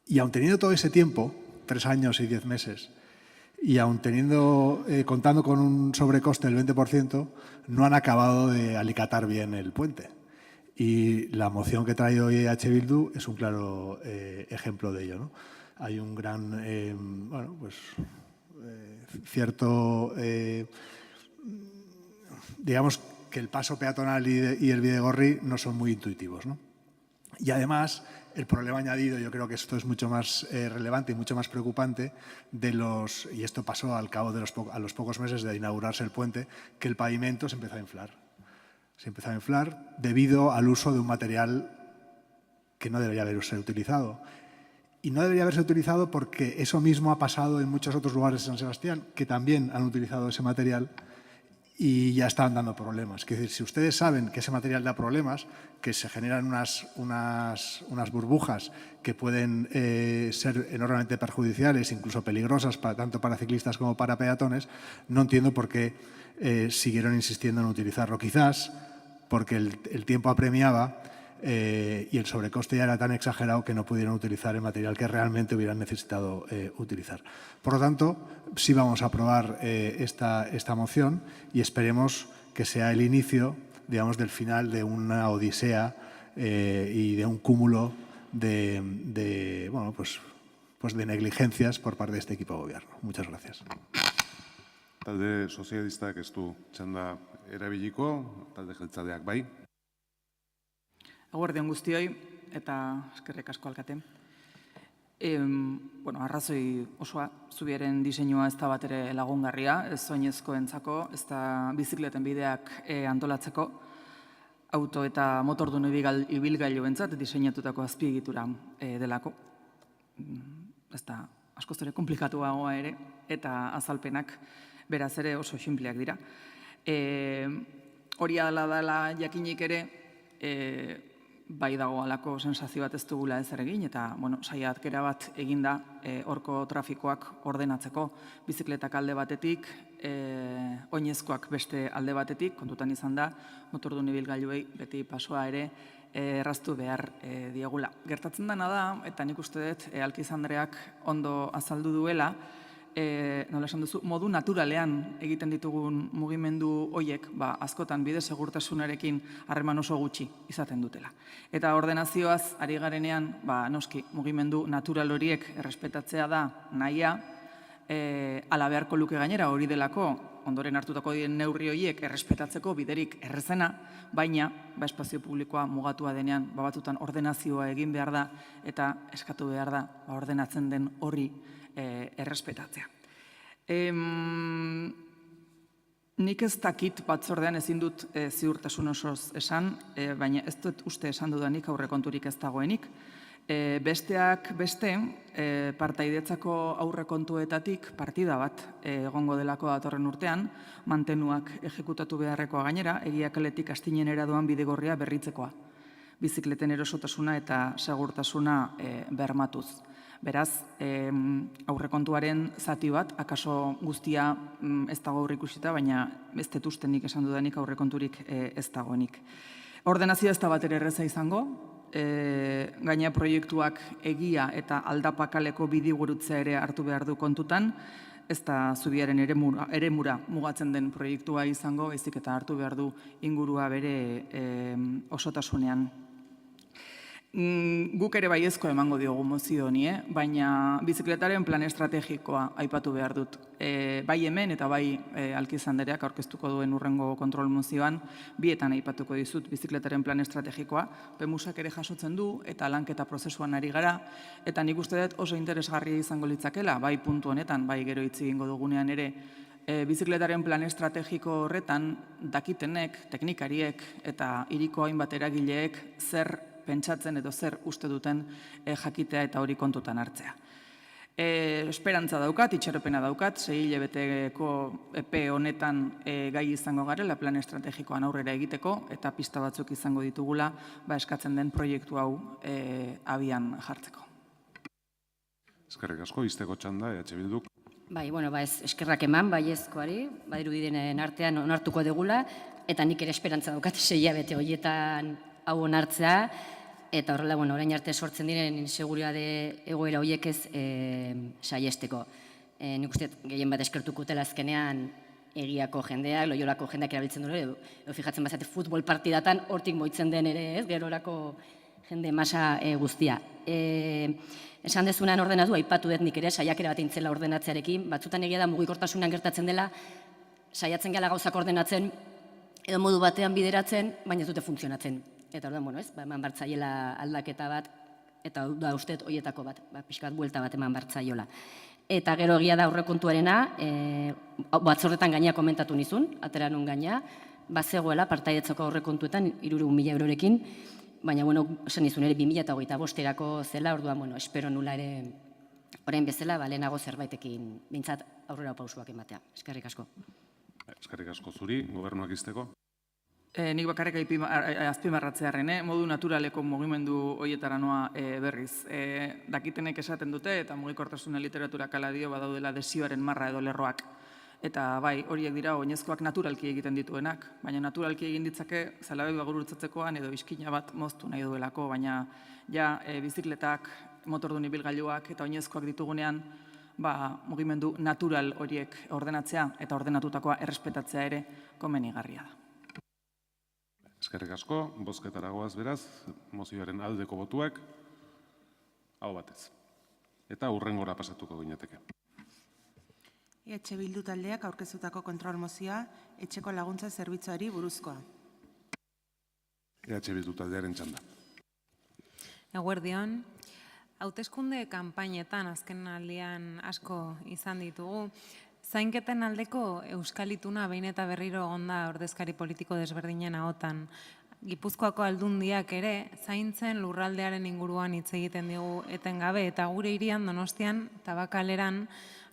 Y aun teniendo todo ese tiempo, 3 años y 10 meses, y aun contando con un sobrecoste del 20%, no han acabado de alicatar bien el puente. Y la moción que trae hoy EH Bildu es un claro ejemplo de ello, ¿no? Hay un gran, cierto, digamos que el paso peatonal y el Bidegorri no son muy intuitivos, ¿no? Y además, el problema añadido, yo creo que esto es mucho más relevante y mucho más preocupante, y esto pasó al cabo de a los pocos meses de inaugurarse el puente, que el pavimento se empezó a inflar. Se empezó a inflar debido al uso de un material que no debería haberse utilizado. Y no debería haberse utilizado porque eso mismo ha pasado en muchos otros lugares de San Sebastián, que también han utilizado ese material y ya están dando problemas. Es decir, si ustedes saben que ese material da problemas, que se generan unas burbujas que pueden ser enormemente perjudiciales, incluso peligrosas tanto para ciclistas como para peatones, no entiendo por qué siguieron insistiendo en utilizarlo. Quizás porque el tiempo apremiaba y el sobrecoste ya era tan exagerado que no pudieron utilizar el material que realmente hubieran necesitado utilizar. Por lo tanto, sí vamos a aprobar esta moción y esperemos que sea el inicio, digamos, del final de una odisea y de un cúmulo de negligencias por parte de este equipo de gobierno. Muchas gracias. Talde sozialistak ez du txanda erabiliko, talde jeltzaleak bai. Eguerdi on guztioi eta eskerrik asko alkate. Arrazoi osoa, zubiaren diseinua ez da bat ere lagungarria, ez oinezkoentzako, ez da bizikleten bideak antolatzeko, auto eta motordun ibilgailuentzat diseinatutako azpiegitura delako. Ez da askoz ere komplikatuagoa ere eta azalpenak beraz ere oso sinpleak dira. Hori dela jakinik ere, bai dago alako sensazio bat ez dugula ezer egin, eta saiakera bat eginda horko trafikoak ordenatzeko, bizikletak alde batetik, oinezkoak beste alde batetik, kontutan izan da, motordun ibilgailuei beti pasoa ere erraztu behar diegula. Gertatzen dena da, eta nik uste dut Alkiz Andreak ondo azaldu duela, nola esan duzu, modu naturalean egiten ditugun mugimendu horiek, askotan bide segurtasunarekin harreman oso gutxi izaten dutela. Eta ordenazioaz ari garenean, noski, mugimendu natural horiek errespetatzea da nahia, ala beharko luke gainera hori delako, ondoren hartutako diren neurri horiek errespetatzeko biderik errezena, baina espazio publikoa mugatua denean, batzutan ordenazioa egin behar da, eta eskatu behar da ordenatzen den horri errespetatzea. Nik ez dakit batzordean ezin dut ziurtasun osoz esan, baina ez dut uste esan dudanik aurrekonturik ez dagoenik. Besteak beste, partaidetzako aurrekontuetatik partida bat egongo delako datorren urtean, mantenuak ejekutatu beharrekoa gainera, Egiakaletik Astinenera doan Bidegorria berritzekoa. Bizikleten erosotasuna eta segurtasuna bermatuz. Beraz, aurrekontuaren zati bat, akaso guztia ez dago aurreikusita, baina ez dut uste nik esan dudanik aurrekonturik ez dagoenik. Ordenazioa ez da bat ere erreza izango, gaina proiektuak egia eta aldapakaleko bidigurutza ere hartu behar du kontutan, ez da zubiaren eremura mugatzen den proiektua izango, ezik eta hartu behar du ingurua bere osotasunean. Guk ere baiezko emango diogu mozio honi, baina bizikletaren plan estrategikoa aipatu behar dut. Bai hemen eta bai Alkiz Andreak aurkeztuko duen hurrengo kontrol mozioan, bietan aipatuko dizut bizikletaren plan estrategikoa, PEMUSak ere jasotzen du eta lanketa prozesuan ari gara, eta nik uste dut oso interesgarria izango litzakela, bai puntu honetan, bai gero hitz egingo dugunean ere, Bizikletaren plan estrategiko horretan dakitenek, teknikariek eta hiriko hainbat eragileek zer pentsatzen edo zer uste duten jakitea eta hori kontutan hartzea. Esperantza daukat, itxaropena daukat, 6 hilabeteko epe honetan gai izango garela plan estrategikoan aurrera egiteko eta pista batzuk izango ditugula eskatzen den proiektu hau abian jartzeko. Eskerrik asko, izteko txanda, Bilduk. Bai, eskerrak eman, baiezkoari, badirudien artean onartuko degula, eta nik ere esperantza daukat 6 hilabete horietan hau onartzea, eta horrela, orain arte sortzen diren inseguritate egoera horiek ez saiesteko. Nik uste gehien bat eskertuko dela azkenean egiako jendeak, Loiolako jendeak erabiltzen dure, edo fijatzen bazate futbol partidatan hortik moitzen den ere, gerorako jende masa guztia. Esan dezunan ordenatu, aipatu dut nik ere, saiakera bat intzela ordenatzearekin, batzutan egia da mugikortasunean gertatzen dela, saiatzen gala gauzak ordenatzen, edo modu batean bideratzen, baina ez dute funtzionatzen. Eta orduan, eman bartzaiela aldaketa bat, eta da uste horietako bat, pixkat buelta bat eman bartzaiola. Eta gero egia da aurrekontuarena, batzordetan gaina komentatu nizun, atera nun gaina, bazegoela partaidetzoko aurrekontuetan 300.000 eurorekin, baina, esan nizun ere 2025erako zela, orduan, espero nula ere orain bezala, lehenago zerbaitekin bintzat aurrera pausuak ematea. Eskerrik asko. Eskerrik asko zuri, gobernuak izteko. Nik bakarrik azpimarratzearen, modu naturaleko mugimendu horietara noa berriz. Dakitenek esaten dute eta mugikortasuna literatura kala dio badaudela desioaren marra edo lerroak. Eta bai, horiek dira oinezkoak naturalki egiten dituenak, baina naturalki egin ditzake zalabek bagururtzatzekoan edo iskina bat moztu nahi duelako, baina ja bizikletak, motordun ibilgailuak eta oinezkoak ditugunean mugimendu natural horiek ordenatzea eta ordenatutakoa errespetatzea ere komenigarria da. Eskerrik asko, bozketara goaz beraz, mozioaren aldeko botuak, hau batez. Eta hurrengora pasatuko ginateke. Bildu taldeak aurkeztutako kontrol mozioa, etxeko laguntza zerbitzuari buruzkoa. Bildu taldearen txanda. Eguerdion, hauteskunde kanpainetan azken aldian asko izan ditugu, zainketen aldeko Euskal Ituna behin eta berriro egonda ordezkari politiko desberdinen ahotan. Gipuzkoako aldundiak ere zaintzen lurraldearen inguruan hitz egiten digu etengabe eta gure hirian Donostian Tabakaleran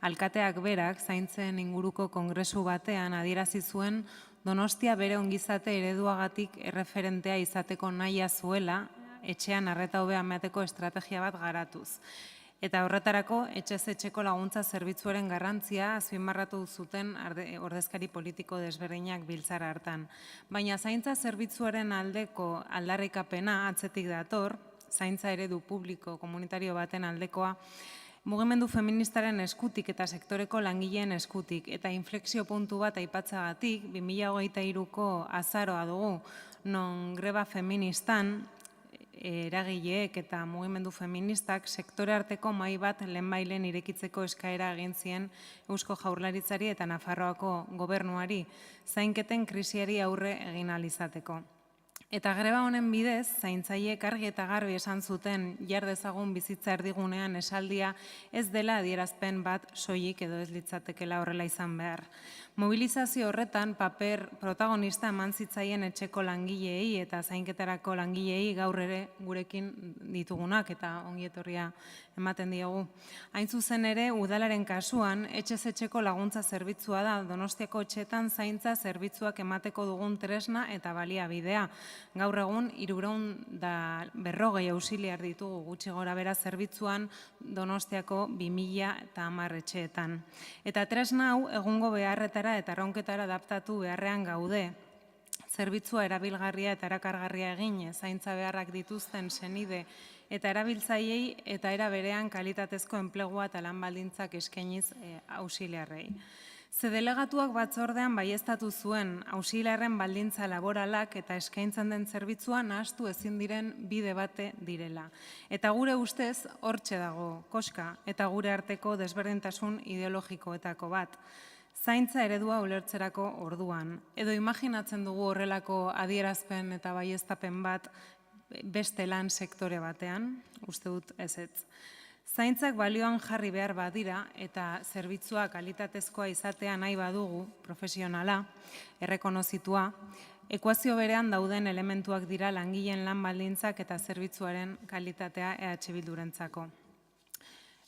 alkateak berak zaintzen inguruko kongresu batean adierazi zuen Donostia bere ongizate ereduagatik erreferentea izateko nahia zuela etxean arreta hobea emateko estrategia bat garatuz. Eta horretarako, etxez etxeko laguntza zerbitzuaren garrantzia azpimarratu zuten ordezkari politiko desberdinak biltzara hartan. Baina zaintza zerbitzuaren aldeko aldarrikapena atzetik dator, zaintza eredu publiko komunitario baten aldekoa, mugimendu feministaren eskutik eta sektoreko langileen eskutik eta inflexio puntu bat aipatzagatik 2023ko azaroa dugu, non greba feministan eragileek eta mugimendu feministak sektore arteko mahai bat lehenbailen irekitzeko eskaera egin zien Eusko Jaurlaritzari eta Nafarroako gobernuari zainketen krisiari aurre egin ahal izateko. Eta greba honen bidez, zaintzaileek argi eta garbi esan zuten jar dezagun bizitza erdigunean esaldia ez dela adierazpen bat soilik edo ez litzatekela horrela izan behar. Mobilizazio horretan paper protagonista eman zitzaien etxeko langileei eta zainketarako langileei gaur ere gurekin ditugunak eta ongietorria ematen diogu. Hain zuzen ere, udalaren kasuan, etxez etxeko laguntza zerbitzua da Donostiako etxeetan zaintza zerbitzuak emateko dugun tresna eta baliabidea. Gaur egun, 340 ausiliar ditugu gutxi gora bera zerbitzuan Donostiako 2010 etxeetan. Eta tresna hau egungo beharretara eta erronketara adaptatu beharrean gaude. Zerbitzua erabilgarria eta erakargarria egin, zaintza beharrak dituzten senide eta erabiltzaileei eta era berean kalitatezko enplegua eta lan baldintzak eskainiz ausiliarrei. Delegatuak batzordean baieztatu zuen ausiliarren baldintza laboralak eta eskaintzen den zerbitzua nahastu ezin diren bide bate direla. Eta gure ustez hortxe dago koska eta gure arteko desberdintasun ideologikoetako bat. Zaintza eredua ulertzerako orduan. Edo imaginatzen dugu horrelako adierazpen eta baieztapen bat beste lan sektore batean, uste dut ezetz. Zaintzak balioan jarri behar badira eta zerbitzua kalitatezkoa izatea nahi badugu, profesionala, errekonozitua, ekuazio berean dauden elementuak dira langileen lan baldintzak eta zerbitzuaren kalitatea EH Bildurentzako.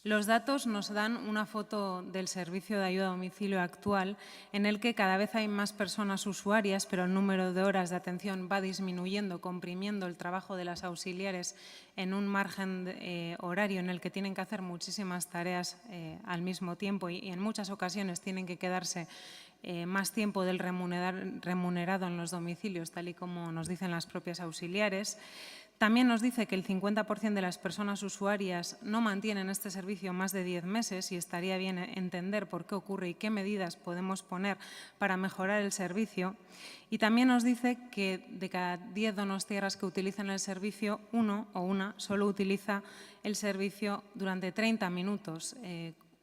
Los datos nos dan una foto del servicio de ayuda a domicilio actual en el que cada vez hay más personas usuarias, pero el número de horas de atención va disminuyendo, comprimiendo el trabajo de las auxiliares en un margen horario en el que tienen que hacer muchísimas tareas al mismo tiempo y en muchas ocasiones tienen que quedarse más tiempo del remunerado en los domicilios, tal y como nos dicen las propias auxiliares. También nos dice que el 50% de las personas usuarias no mantienen este servicio más de 10 meses y estaría bien entender por qué ocurre y qué medidas podemos poner para mejorar el servicio. Y también nos dice que de cada 10 donostiarras que utilizan el servicio, uno o una solo utiliza el servicio durante 30 minutos.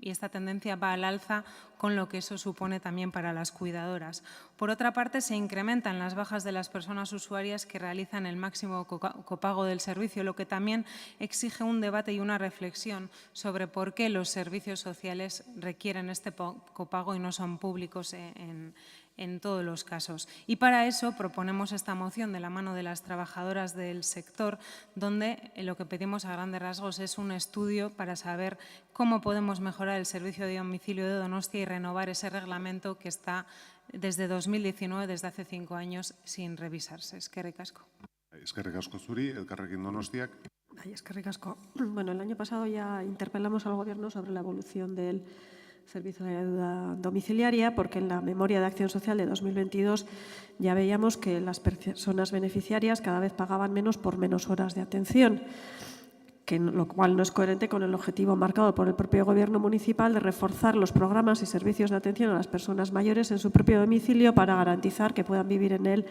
Y esta tendencia va al alza con lo que eso supone también para las cuidadoras. Por otra parte, se incrementan las bajas de las personas usuarias que realizan el máximo copago del servicio, lo que también exige un debate y una reflexión sobre por qué los servicios sociales requieren este copago y no son públicos en todos los casos. Y para eso proponemos esta moción de la mano de las trabajadoras del sector, donde lo que pedimos a grandes rasgos es un estudio para saber cómo podemos mejorar el servicio de domicilio de Donostia y renovar ese reglamento que está desde 2019, desde hace 5 años, sin revisarse. Eskerrik asko. Eskerrik asko zuri, Elkarrekin Donostiak. Eskerrik asko. Bueno, el año pasado ya interpelamos al Gobierno sobre la evolución del servicio de ayuda domiciliaria, porque en la memoria de acción social de 2022 ya veíamos que las personas beneficiarias cada vez pagaban menos por menos horas de atención, lo cual no es coherente con el objetivo marcado por el propio Gobierno municipal de reforzar los programas y servicios de atención a las personas mayores en su propio domicilio para garantizar que puedan vivir en él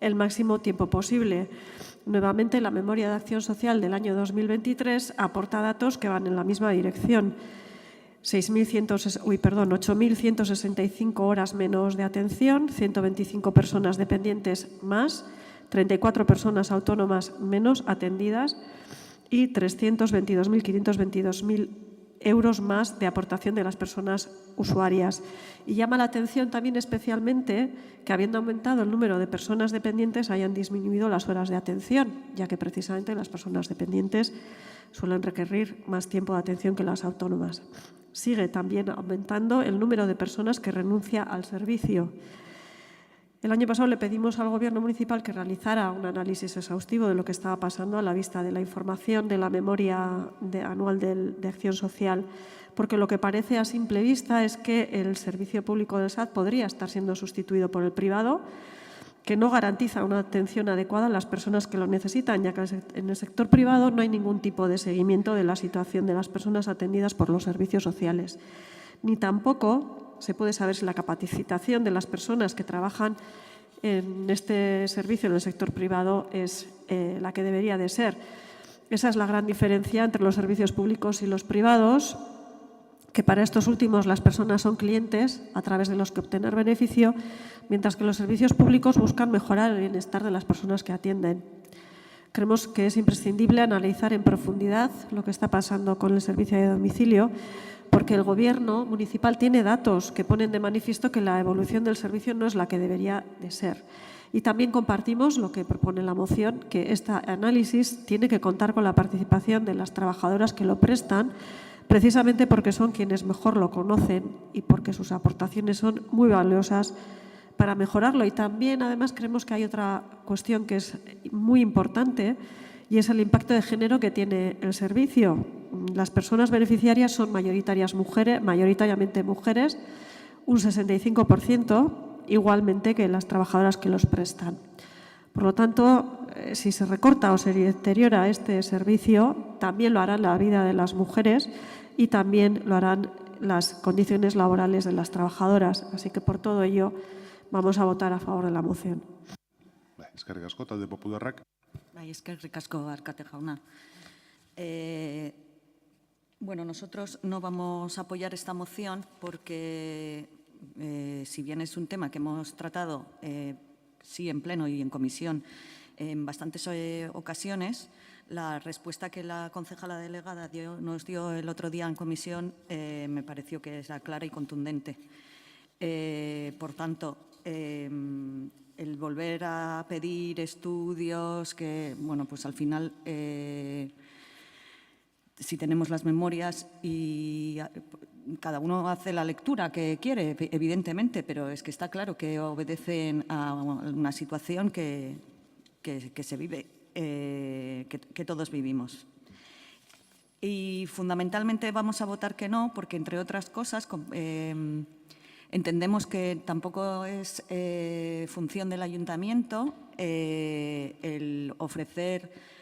el máximo tiempo posible. Nuevamente, la memoria de acción social del año 2023 aporta datos que van en la misma dirección. 8.165 horas menos de atención, 125 personas dependientes más, 34 personas autónomas menos atendidas y 322.522 euros más de aportación de las personas usuarias. Y llama la atención también especialmente que, habiendo aumentado el número de personas dependientes, hayan disminuido las horas de atención, ya que precisamente las personas dependientes suelen requerir más tiempo de atención que las autónomas. Sigue también aumentando el número de personas que renuncia al servicio. El año pasado le pedimos al Gobierno municipal que realizara un análisis exhaustivo de lo que estaba pasando a la vista de la información de la memoria anual de acción social, porque lo que parece a simple vista es que el servicio público del SAT podría estar siendo sustituido por el privado, que no garantiza una atención adecuada a las personas que lo necesitan, ya que en el sector privado no hay ningún tipo de seguimiento de la situación de las personas atendidas por los servicios sociales. Ni tampoco se puede saber si la capacitación de las personas que trabajan en este servicio en el sector privado es la que debería de ser. Esa es la gran diferencia entre los servicios públicos y los privados, que para estos últimos las personas son clientes a través de los que obtener beneficio, mientras que los servicios públicos buscan mejorar el bienestar de las personas que atienden. Creemos que es imprescindible analizar en profundidad lo que está pasando con el servicio de domicilio, porque el Gobierno municipal tiene datos que ponen de manifiesto que la evolución del servicio no es la que debería de ser. Y también compartimos lo que propone la moción, que este análisis tiene que contar con la participación de las trabajadoras que lo prestan, precisamente porque son quienes mejor lo conocen y porque sus aportaciones son muy valiosas para mejorarlo. Y también, además, creemos que hay otra cuestión que es muy importante y es el impacto de género que tiene el servicio. Las personas beneficiarias son mayoritariamente mujeres, un 65%, igualmente que las trabajadoras que los prestan. Por lo tanto, si se recorta o se deteriora este servicio, también lo harán la vida de las mujeres y también lo harán las condiciones laborales de las trabajadoras. Así que, por todo ello, vamos a votar a favor de la moción. Eskerrik asko, talde popularrak. Eskerrik asko, Arkate jauna. Bueno, nosotros no vamos a apoyar esta moción porque, si bien es un tema que hemos tratado sí en pleno y en comisión en bastantes ocasiones, La respuesta que la concejala delegada nos dio el otro día en comisión me pareció que era clara y contundente. Por tanto, el volver a pedir estudios que, bueno, pues al final, si tenemos las memorias y cada uno hace la lectura que quiere, evidentemente, pero es que está claro que obedecen a una situación que se vive, que todos vivimos. Y fundamentalmente vamos a votar que no, porque entre otras cosas entendemos que tampoco es función del ayuntamiento el ofrecer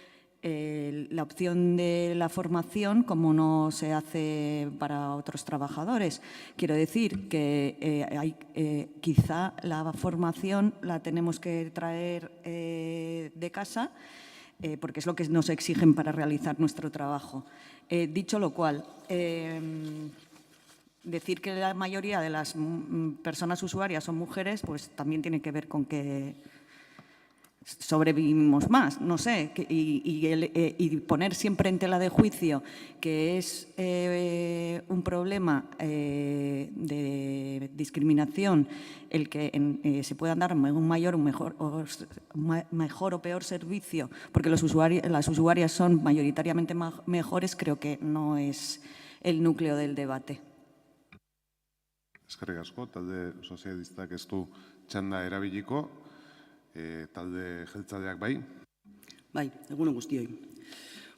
la opción de la formación como no se hace para otros trabajadores. Quiero decir que quizá la formación la tenemos que traer de casa porque es lo que nos exigen para realizar nuestro trabajo. Dicho lo cual, decir que la mayoría de las personas usuarias son mujeres, pues también tiene que ver con que sobrevivimos más, no sé, y poner siempre en tela de juicio que es un problema de discriminación el que se puedan dar un mejor o peor servicio porque las usuarias son mayoritariamente mejores, creo que no es el núcleo del debate. Eskerrik asko, talde sozialistak ez du txanda erabiliko. Talde jeltzaleak bai. Bai, egunon guztioi.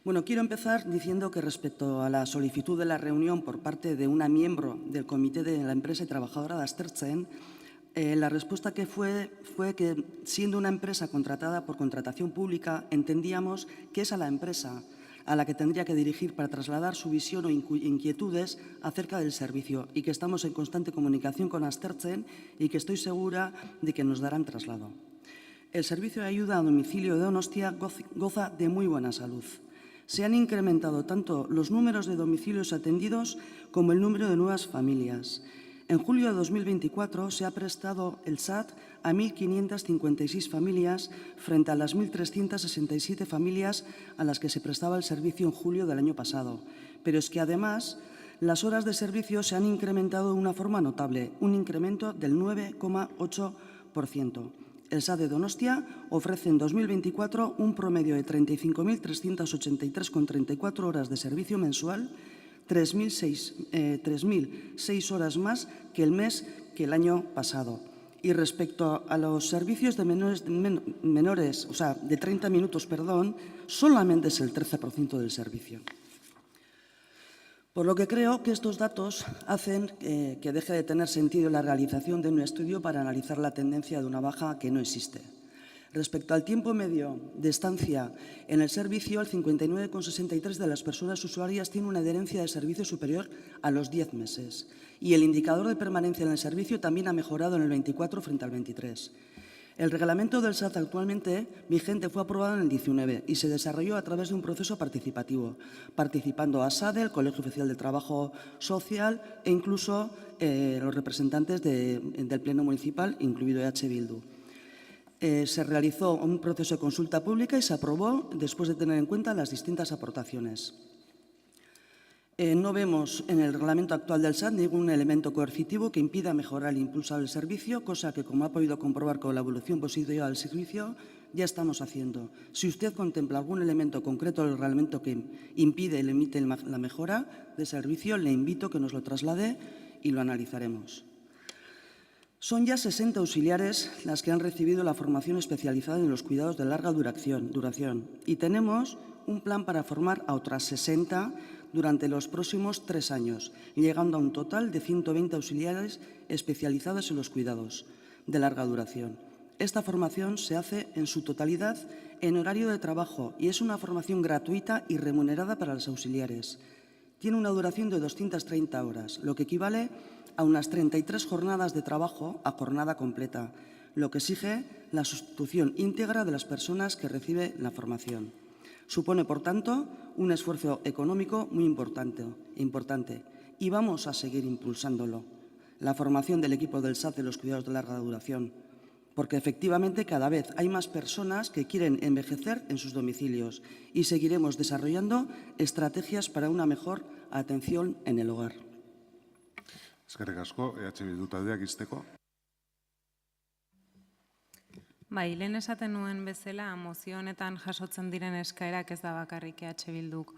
Bueno, quiero empezar diciendo que respecto a la solicitud de la reunión por parte de una miembro del comité de la empresa y trabajadora de Astertzen, la respuesta que fue que, siendo una empresa contratada por contratación pública, entendíamos que es a la empresa a la que tendría que dirigir para trasladar su visión o inquietudes acerca del servicio y que estamos en constante comunicación con Astertzen y que estoy segura de que nos darán traslado. El servicio de ayuda a domicilio de Donostia goza de muy buena salud. Se han incrementado tanto los números de domicilios atendidos como el número de nuevas familias. En julio de 2024 se ha prestado el SAT a 1.556 familias frente a las 1.367 familias a las que se prestaba el servicio en julio del año pasado. Pero es que además las horas de servicio se han incrementado de una forma notable, un incremento del 9,8%. El SAT de Donostia ofrece en 2024 un promedio de 35.383,34 horas de servicio mensual, 3.006 horas más que el año pasado. Y respecto a los servicios de menores, o sea, de 30 minutos, solamente es el 13% del servicio. Por lo que creo que estos datos hacen que deje de tener sentido la realización de un estudio para analizar la tendencia de una baja que no existe. Respecto al tiempo medio de estancia en el servicio, el 59,63% de las personas usuarias tiene una adherencia de servicio superior a los 10 meses. Y el indicador de permanencia en el servicio también ha mejorado en el 24 frente al 23. El reglamento del SAT actualmente vigente fue aprobado en el 19 y se desarrolló a través de un proceso participativo, participando ASADE, el Colegio Oficial de Trabajo Social e incluso los representantes del Pleno Municipal, incluido EH Bildu. Se realizó un proceso de consulta pública y se aprobó después de tener en cuenta las distintas aportaciones. No vemos en el reglamento actual del SAT ningún elemento coercitivo que impida mejorar e impulsar el servicio, cosa que, como ha podido comprobar con la evolución positiva del servicio, ya estamos haciendo. Si usted contempla algún elemento concreto del reglamento que impide y limite la mejora de servicio, le invito a que nos lo traslade y lo analizaremos. Son ya 60 auxiliares las que han recibido la formación especializada en los cuidados de larga duración y tenemos un plan para formar a otras 60 durante los próximos 3 años, llegando a un total de 120 auxiliares especializados en los cuidados de larga duración. Esta formación se hace en su totalidad en horario de trabajo y es una formación gratuita y remunerada para los auxiliares. Tiene una duración de 230 horas, lo que equivale a unas 33 jornadas de trabajo a jornada completa, lo que exige la sustitución íntegra de las personas que reciben la formación. Supone, por tanto, un esfuerzo económico muy importante y vamos a seguir impulsándolo. La formación del equipo del SAT de los cuidados de larga duración. porque efectivamente cada vez hay más personas que quieren envejecer en sus domicilios y seguiremos desarrollando estrategias para una mejor atención en el hogar. Eskerrik asko, Bildu taldeak izteko. Bai, lehen esaten nuen bezala, mozio honetan jasotzen diren eskaerak ez da bakarrik Bilduk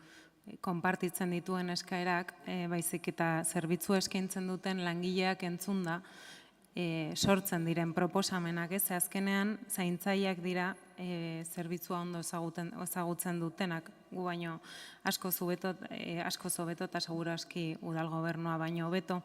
konpartitzen dituen eskaerak, baizik eta zerbitzu eskaintzen duten langileak entzunda, sortzen diren proposamenak, ez? Azkenean, zaintzaileak dira zerbitzua ondo ezagutzen dutenak, gu baino asko hobeto eta seguru aski udal gobernua baino hobeto.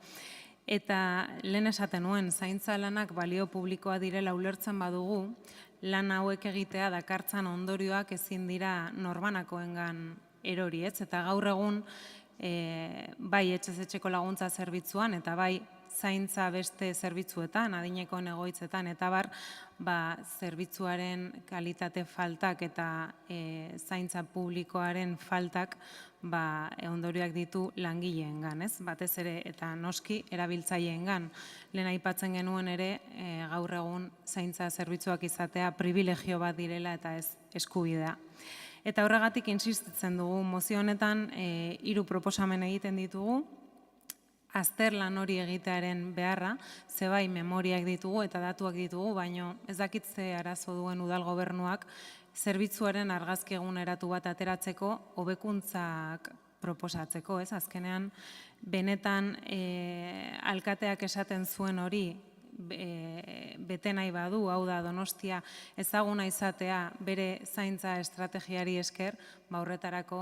Eta lehen esaten nuen, zaintza lanak balio publikoa direla ulertzen badugu, lan hauek egitea dakartzan ondorioak ezin dira norbanakoengan erori, ez? Eta gaur egun, bai etxez etxeko laguntza zerbitzuan, eta bai zaintza beste zerbitzuetan, adinekoen egoitzetan, eta zerbitzuaren kalitate faltak eta zaintza publikoaren faltak ondorioak ditu langileengan, ez? Batez ere, eta noski, erabiltzaileengan. Lehen aipatzen genuen ere, gaur egun zaintza zerbitzuak izatea privilegio bat direla eta ez eskubidea. Eta horregatik insistitzen dugu, mozio honetan 3 proposamen egiten ditugu, azterlan hori egitearen beharra, zebai memoriak ditugu eta datuak ditugu, baino ez dakit ze arazo duen udal gobernuak zerbitzuaren argazki eguneratu bat ateratzeko hobekuntzak proposatzeko, ez? Azkenean, benetan alkateak esaten zuen hori bete nahi badu, hau da Donostia ezaguna izatea bere zaintza estrategiari esker, horretarako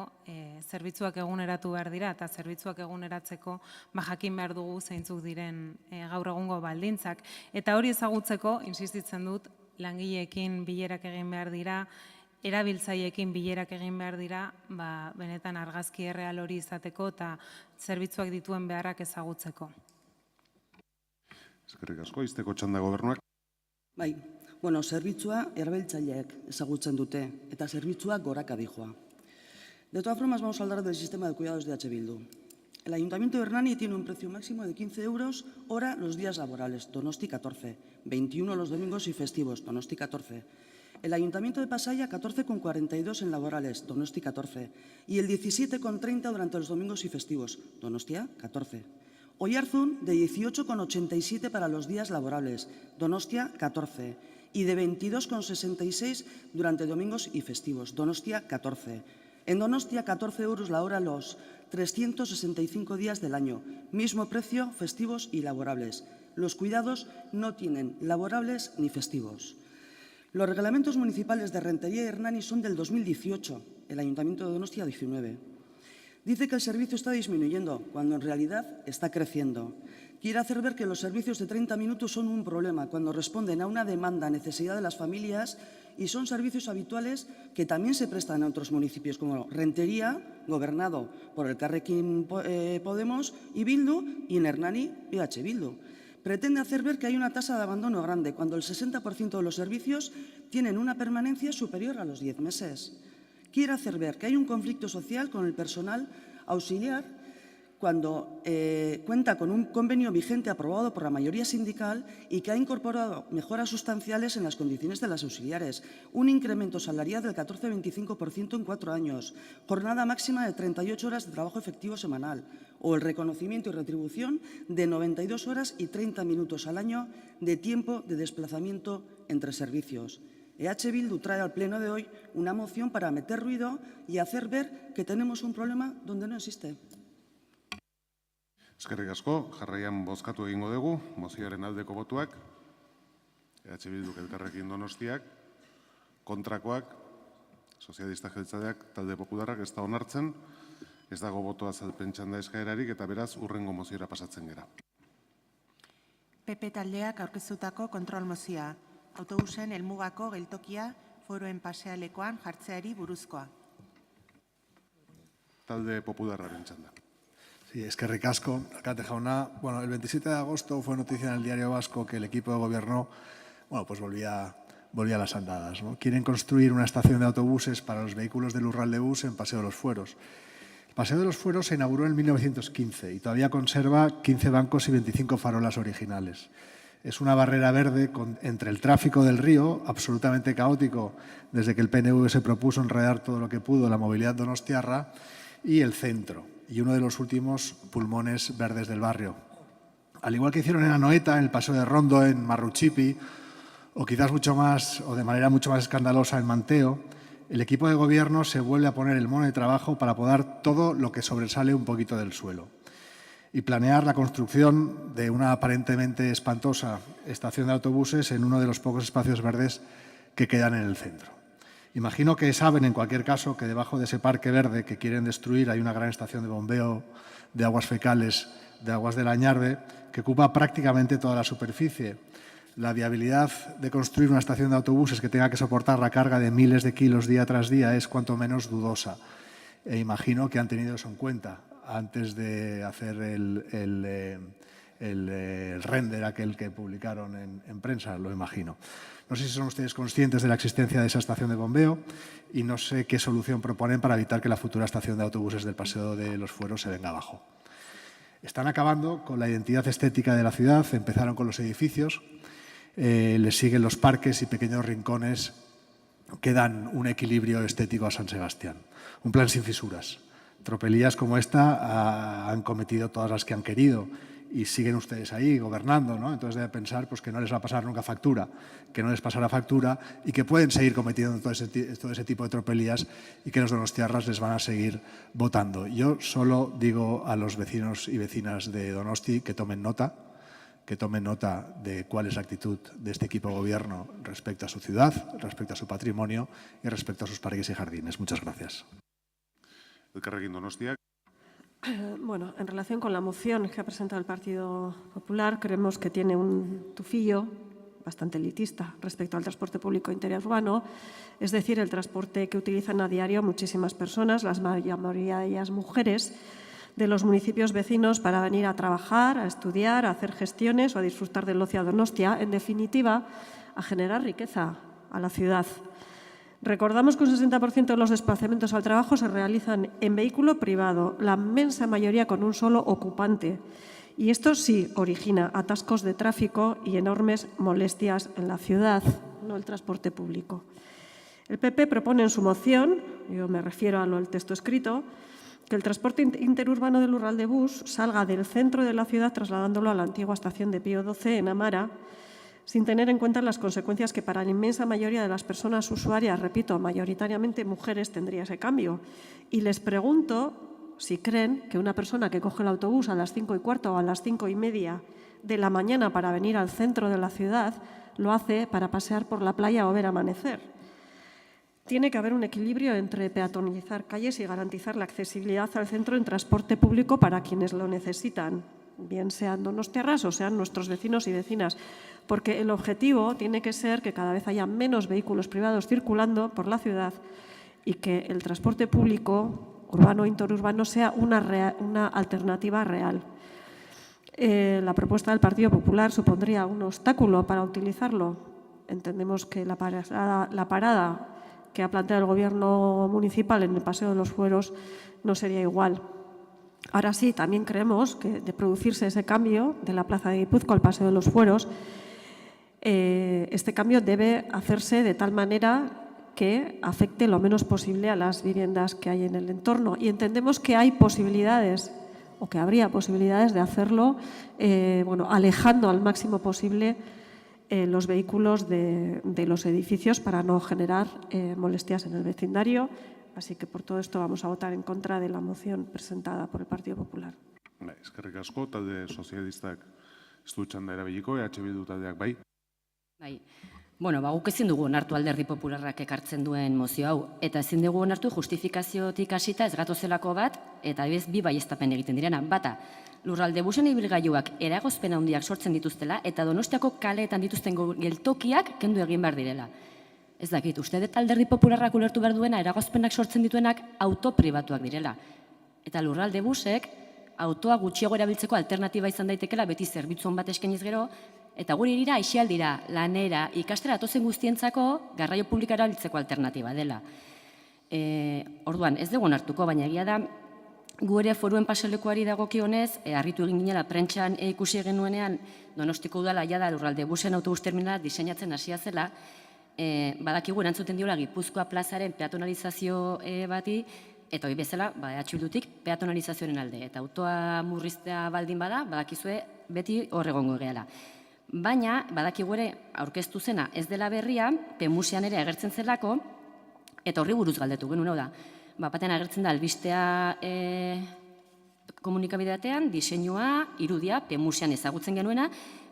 zerbitzuak eguneratu behar dira, eta zerbitzuak eguneratzeko jakin behar dugu zeintzuk diren gaur egungo baldintzak. Eta hori ezagutzeko, insistitzen dut, langileekin bilerak egin behar dira, erabiltzaileekin bilerak egin behar dira, benetan argazki erreal hori izateko eta zerbitzuak dituen beharrak ezagutzeko. Eskerrik asko, izteko txanda gobernuak. Bai, zerbitzua erabiltzaileek ezagutzen dute eta zerbitzua goraka dijoa. De todas formas, vamos a hablar del sistema de cuidados de Bildu. El Ayuntamiento de Hernani tiene un precio máximo de 15 € hora los días laborales, Donosti 14, 21 los domingos y festivos, Donosti 14. El Ayuntamiento de Pasaia 14,42 en laborales, Donosti 14, y el 17,30 durante los domingos y festivos, Donostia 14. Oiarzun de 18,87 para los días laborables, Donostia 14, y de 22,66 durante domingos y festivos, Donostia 14. En Donostia 14 € la hora los 365 días del año, mismo precio festivos y laborables. Los cuidados no tienen laborables ni festivos. Los reglamentos municipales de Rentería y Hernani son del 2018, el Ayuntamiento de Donostia 19. Dice que el servicio está disminuyendo, cuando en realidad está creciendo. Quiere hacer ver que los servicios de 30 minutos son un problema, cuando responden a una demanda, necesidad de las familias, y son servicios habituales que también se prestan a otros municipios, como Rentería, gobernado por el Elkarrekin Podemos y Bildu, y en Hernani, Bildu. Pretende hacer ver que hay una tasa de abandono grande, cuando el 60% de los servicios tienen una permanencia superior a los 10 meses. Quiere hacer ver que hay un conflicto social con el personal auxiliar cuando cuenta con un convenio vigente aprobado por la mayoría sindical y que ha incorporado mejoras sustanciales en las condiciones de las auxiliares, un incremento salarial del 14,25% en 4 años, jornada máxima de 38 horas de trabajo efectivo semanal o el reconocimiento y retribución de 92 horas y 30 minutos al año de tiempo de desplazamiento entre servicios. Bildu trae al pleno de hoy una moción para meter ruido y hacer ver que tenemos un problema donde no existe. Eskerrik asko, jarraian bozkatu egingo dugu, mozioaren aldeko botuak, Bildu Elkarrekin Donostiak, kontrakoak, sozialista jeltzaleak, talde popularrak ez da onartzen, ez dago botoa azalpen txanda eskaerarik eta beraz urrengo moziora pasatzen gera. PP taldeak aurkeztutako kontrol mozioa, autobusen helmugako geltokia foroen pasealekoan jartzeari buruzkoa. Talde popularraren txanda. Sí, eskerrik asko, alkate jauna. Bueno, el 27 de agosto fue noticia en el Diario Vasco que el equipo de gobierno, volvía a las andadas, ¿no? Quieren construir una estación de autobuses para los vehículos del Urral de Bus en Paseo de los Fueros. El Paseo de los Fueros se inauguró en 1915 y todavía conserva 15 bancos y 25 farolas originales. Es una barrera verde entre el tráfico del río, absolutamente caótico desde que el PNV se propuso enredar todo lo que pudo la movilidad donostiarra, y el centro, y uno de los últimos pulmones verdes del barrio. Al igual que hicieron en Anoeta, en el Paseo de Rondo, en Marruchipi, o quizás mucho más, o de manera mucho más escandalosa en Manteo, el equipo de gobierno se vuelve a poner el mono de trabajo para podar todo lo que sobresale un poquito del suelo y planear la construcción de una aparentemente espantosa estación de autobuses en uno de los pocos espacios verdes que quedan en el centro. Imagino que saben, en cualquier caso, que debajo de ese parque verde que quieren destruir hay una gran estación de bombeo de aguas fecales, de aguas del Añarbe, que ocupa prácticamente toda la superficie. La viabilidad de construir una estación de autobuses que tenga que soportar la carga de miles de kilos día tras día es cuanto menos dudosa. E imagino que han tenido eso en cuenta antes de hacer el render aquel que publicaron en prensa, lo imagino. No sé si son ustedes conscientes de la existencia de esa estación de bombeo y no sé qué solución proponen para evitar que la futura estación de autobuses del Paseo de los Fueros se venga abajo. Están acabando con la identidad estética de la ciudad, empezaron con los edificios, les siguen los parques y pequeños rincones que dan un equilibrio estético a San Sebastián. Un plan sin fisuras. Tropelías como esta han cometido todas las que han querido y siguen ustedes ahí gobernando, ¿no? Entonces deben pensar pues, que no les va a pasar nunca factura, que no les pasará factura y que pueden seguir cometiendo todo ese tipo de tropelías y que los donostiarras les van a seguir votando. Yo solo digo a los vecinos y vecinas de Donosti que tomen nota de cuál es la actitud de este equipo de gobierno respecto a su ciudad, respecto a su patrimonio y respecto a sus parques y jardines. Muchas gracias. Elkarrekin Donostia. Bueno, en relación con la moción que ha presentado el Partido Popular, creemos que tiene un tufillo bastante elitista respecto al transporte público interurbano, es decir, el transporte que utilizan a diario muchísimas personas, la mayoría de ellas mujeres, de los municipios vecinos para venir a trabajar, a estudiar, a hacer gestiones o a disfrutar del ocio a Donostia, en definitiva, a generar riqueza a la ciudad. Recordamos que un 60% de los desplazamientos al trabajo se realizan en vehículo privado, la inmensa mayoría con un solo ocupante. Y esto sí origina atascos de tráfico y enormes molestias en la ciudad, no el transporte público. El PP propone en su moción, yo me refiero al texto escrito, que el transporte interurbano del Lurraldebus salga del centro de la ciudad trasladándolo a la antigua estación de Pío XII en Amara, sin tener en cuenta las consecuencias que para la inmensa mayoría de las personas usuarias, repito, mayoritariamente mujeres, tendría ese cambio. Y les pregunto si creen que una persona que coge el autobús a las 5:15 o a las 5:30 de la mañana para venir al centro de la ciudad lo hace para pasear por la playa o ver amanecer. Tiene que haber un equilibrio entre peatonizar calles y garantizar la accesibilidad al centro en transporte público para quienes lo necesitan, bien sean donostiarras o sean nuestros vecinos y vecinas, porque el objetivo tiene que ser que cada vez haya menos vehículos privados circulando por la ciudad y que el transporte público, urbano e interurbano, sea una alternativa real. La propuesta del Partido Popular supondría un obstáculo para utilizarlo. Entendemos que la parada que ha planteado el Gobierno municipal en el Paseo de los Fueros no sería igual. Ahora sí, también creemos que de producirse ese cambio de la Plaza de Guipúzcoa al Paseo de los Fueros, este cambio debe hacerse de tal manera que afecte lo menos posible a las viviendas que hay en el entorno. Y entendemos que hay posibilidades, o que habría posibilidades de hacerlo, alejando al máximo posible los vehículos de los edificios para no generar molestias en el vecindario. Así que por todo esto vamos a votar en contra de la moción presentada por el Partido Popular. Eskerrik asko, talde sozialistak ez du txanda erabiliko, Bildu taldeak bai. Bai. Bueno, guk ezin dugu onartu Alderdi Popularrak ekartzen duen mozio hau, eta ezin dugu onartu justifikaziotik hasita ez gatozelako bat, eta bi baieztapen egiten direna. Bata, Lurraldebusen ibilgailuak eragozpen handiak sortzen dituztela eta Donostiako kaleetan dituzten geltokiak kendu egin behar direla. Ez dakit, uste dut Alderdi Popularrak ulertu behar duena eragozpenak sortzen dituenak auto pribatuak direla. Eta Lurraldebusek autoa gutxiago erabiltzeko alternatiba izan daitekela beti zerbitzu on bat eskainiz gero, eta guri irira aisialdira, lanera, ikastera atozen guztientzako garraio publika erabiltzeko alternatiba dela. Orduan, ez dugu onartuko, baina egia da gu ere foruen paselekuari dagokionez, harritu egin ginela prentxan ikusi genuenean Donostiko udala jada lurralde busen autobus terminala diseinatzen hasia zela, badakigu erantzuten diola Gipuzkoa plazaren peatonalizazio bati, eta hori bezala, EH Bildutik peatonalizazioaren alde. Eta autoa murriztea baldin bada, badakizue beti hor egongo gehala. Baina, badakigu ere aurkeztu zena ez dela berria, Pemusean ere agertzen zelako, eta horri buruz galdetu genuen, hau da. Batean agertzen da albistea komunikabideatean, diseinua, irudia, Pemusean ezagutzen genuena,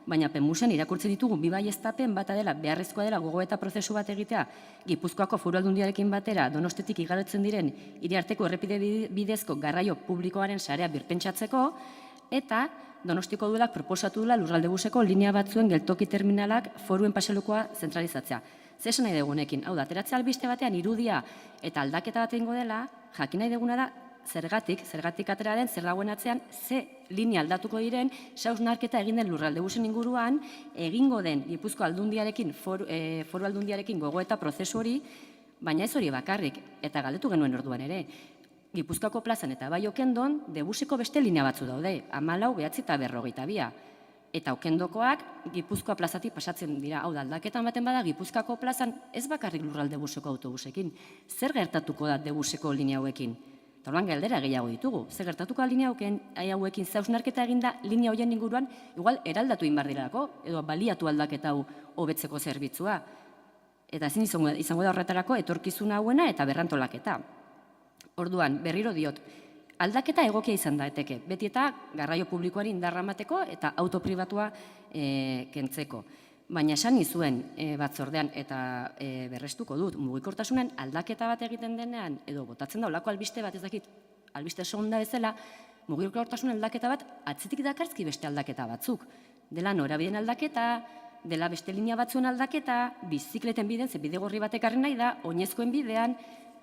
baina Pemusean irakurtzen ditugu bi baieztapen bata dela, beharrezkoa dela gogoeta prozesu bat egitea, Gipuzkoako Foru Aldundiarekin batera, Donostiatik igarotzen diren hiriarteko errepide bidezko garraio publikoaren sarea birpentsatzeko, eta Donostiko udalak proposatu dela lurralde buseko linea batzuen geltoki terminalak foruen paselukoa zentralizatzea. Zer esan nahi dugunekin? Hau da, ateratzea albiste batean irudia eta aldaketa bat egingo dela, jakin nahi duguna da, zergatik atera den, zer dagoen atzean, ze linea aldatuko diren, hausnarketa egin den lurralde busen inguruan, egingo den Gipuzko aldundiarekin, foru aldundiarekin gogoeta prozesu hori, baina ez hori bakarrik, eta galdetu genuen orduan ere. Gipuzkoako plazan eta bai Okendon, debuseko beste linea batzu daude, 14, 9 eta 42. Eta Okendokoak Gipuzkoa plazatik pasatzen dira. Hau da, aldaketan baten bada, Gipuzkoako plazan ez bakarrik lurralde buseko autobusekin. Zer gertatuko da debuseko linea hauekin? Eta horban galdera gehiago ditugu. Zer gertatuko da linea hauekin zausnarketa eginda linea hoien inguruan, igual eraldatu inbar direlako, edo baliatu aldaketa hau hobetzeko zerbitzua. Eta ezin izango da horretarako etorkizuna hauena eta berrantolaketa. Orduan, berriro diot, aldaketa egokia izan daiteke, beti eta garraio publikoari indarra emateko eta autopribatua kentzeko. Baina esan nizuen batzordean eta berrestuko dut, mugikortasunen aldaketa bat egiten denean, edo botatzen da olako albiste bat, ez dakit, albiste sonda bezala, mugikortasunen aldaketa bat atzitik dakartzki beste aldaketa batzuk. Dela norabideen aldaketa, dela beste linea batzuen aldaketa, bizikleten biden, ze bidegorri bat ekarri nahi da, oinezkoen bidean,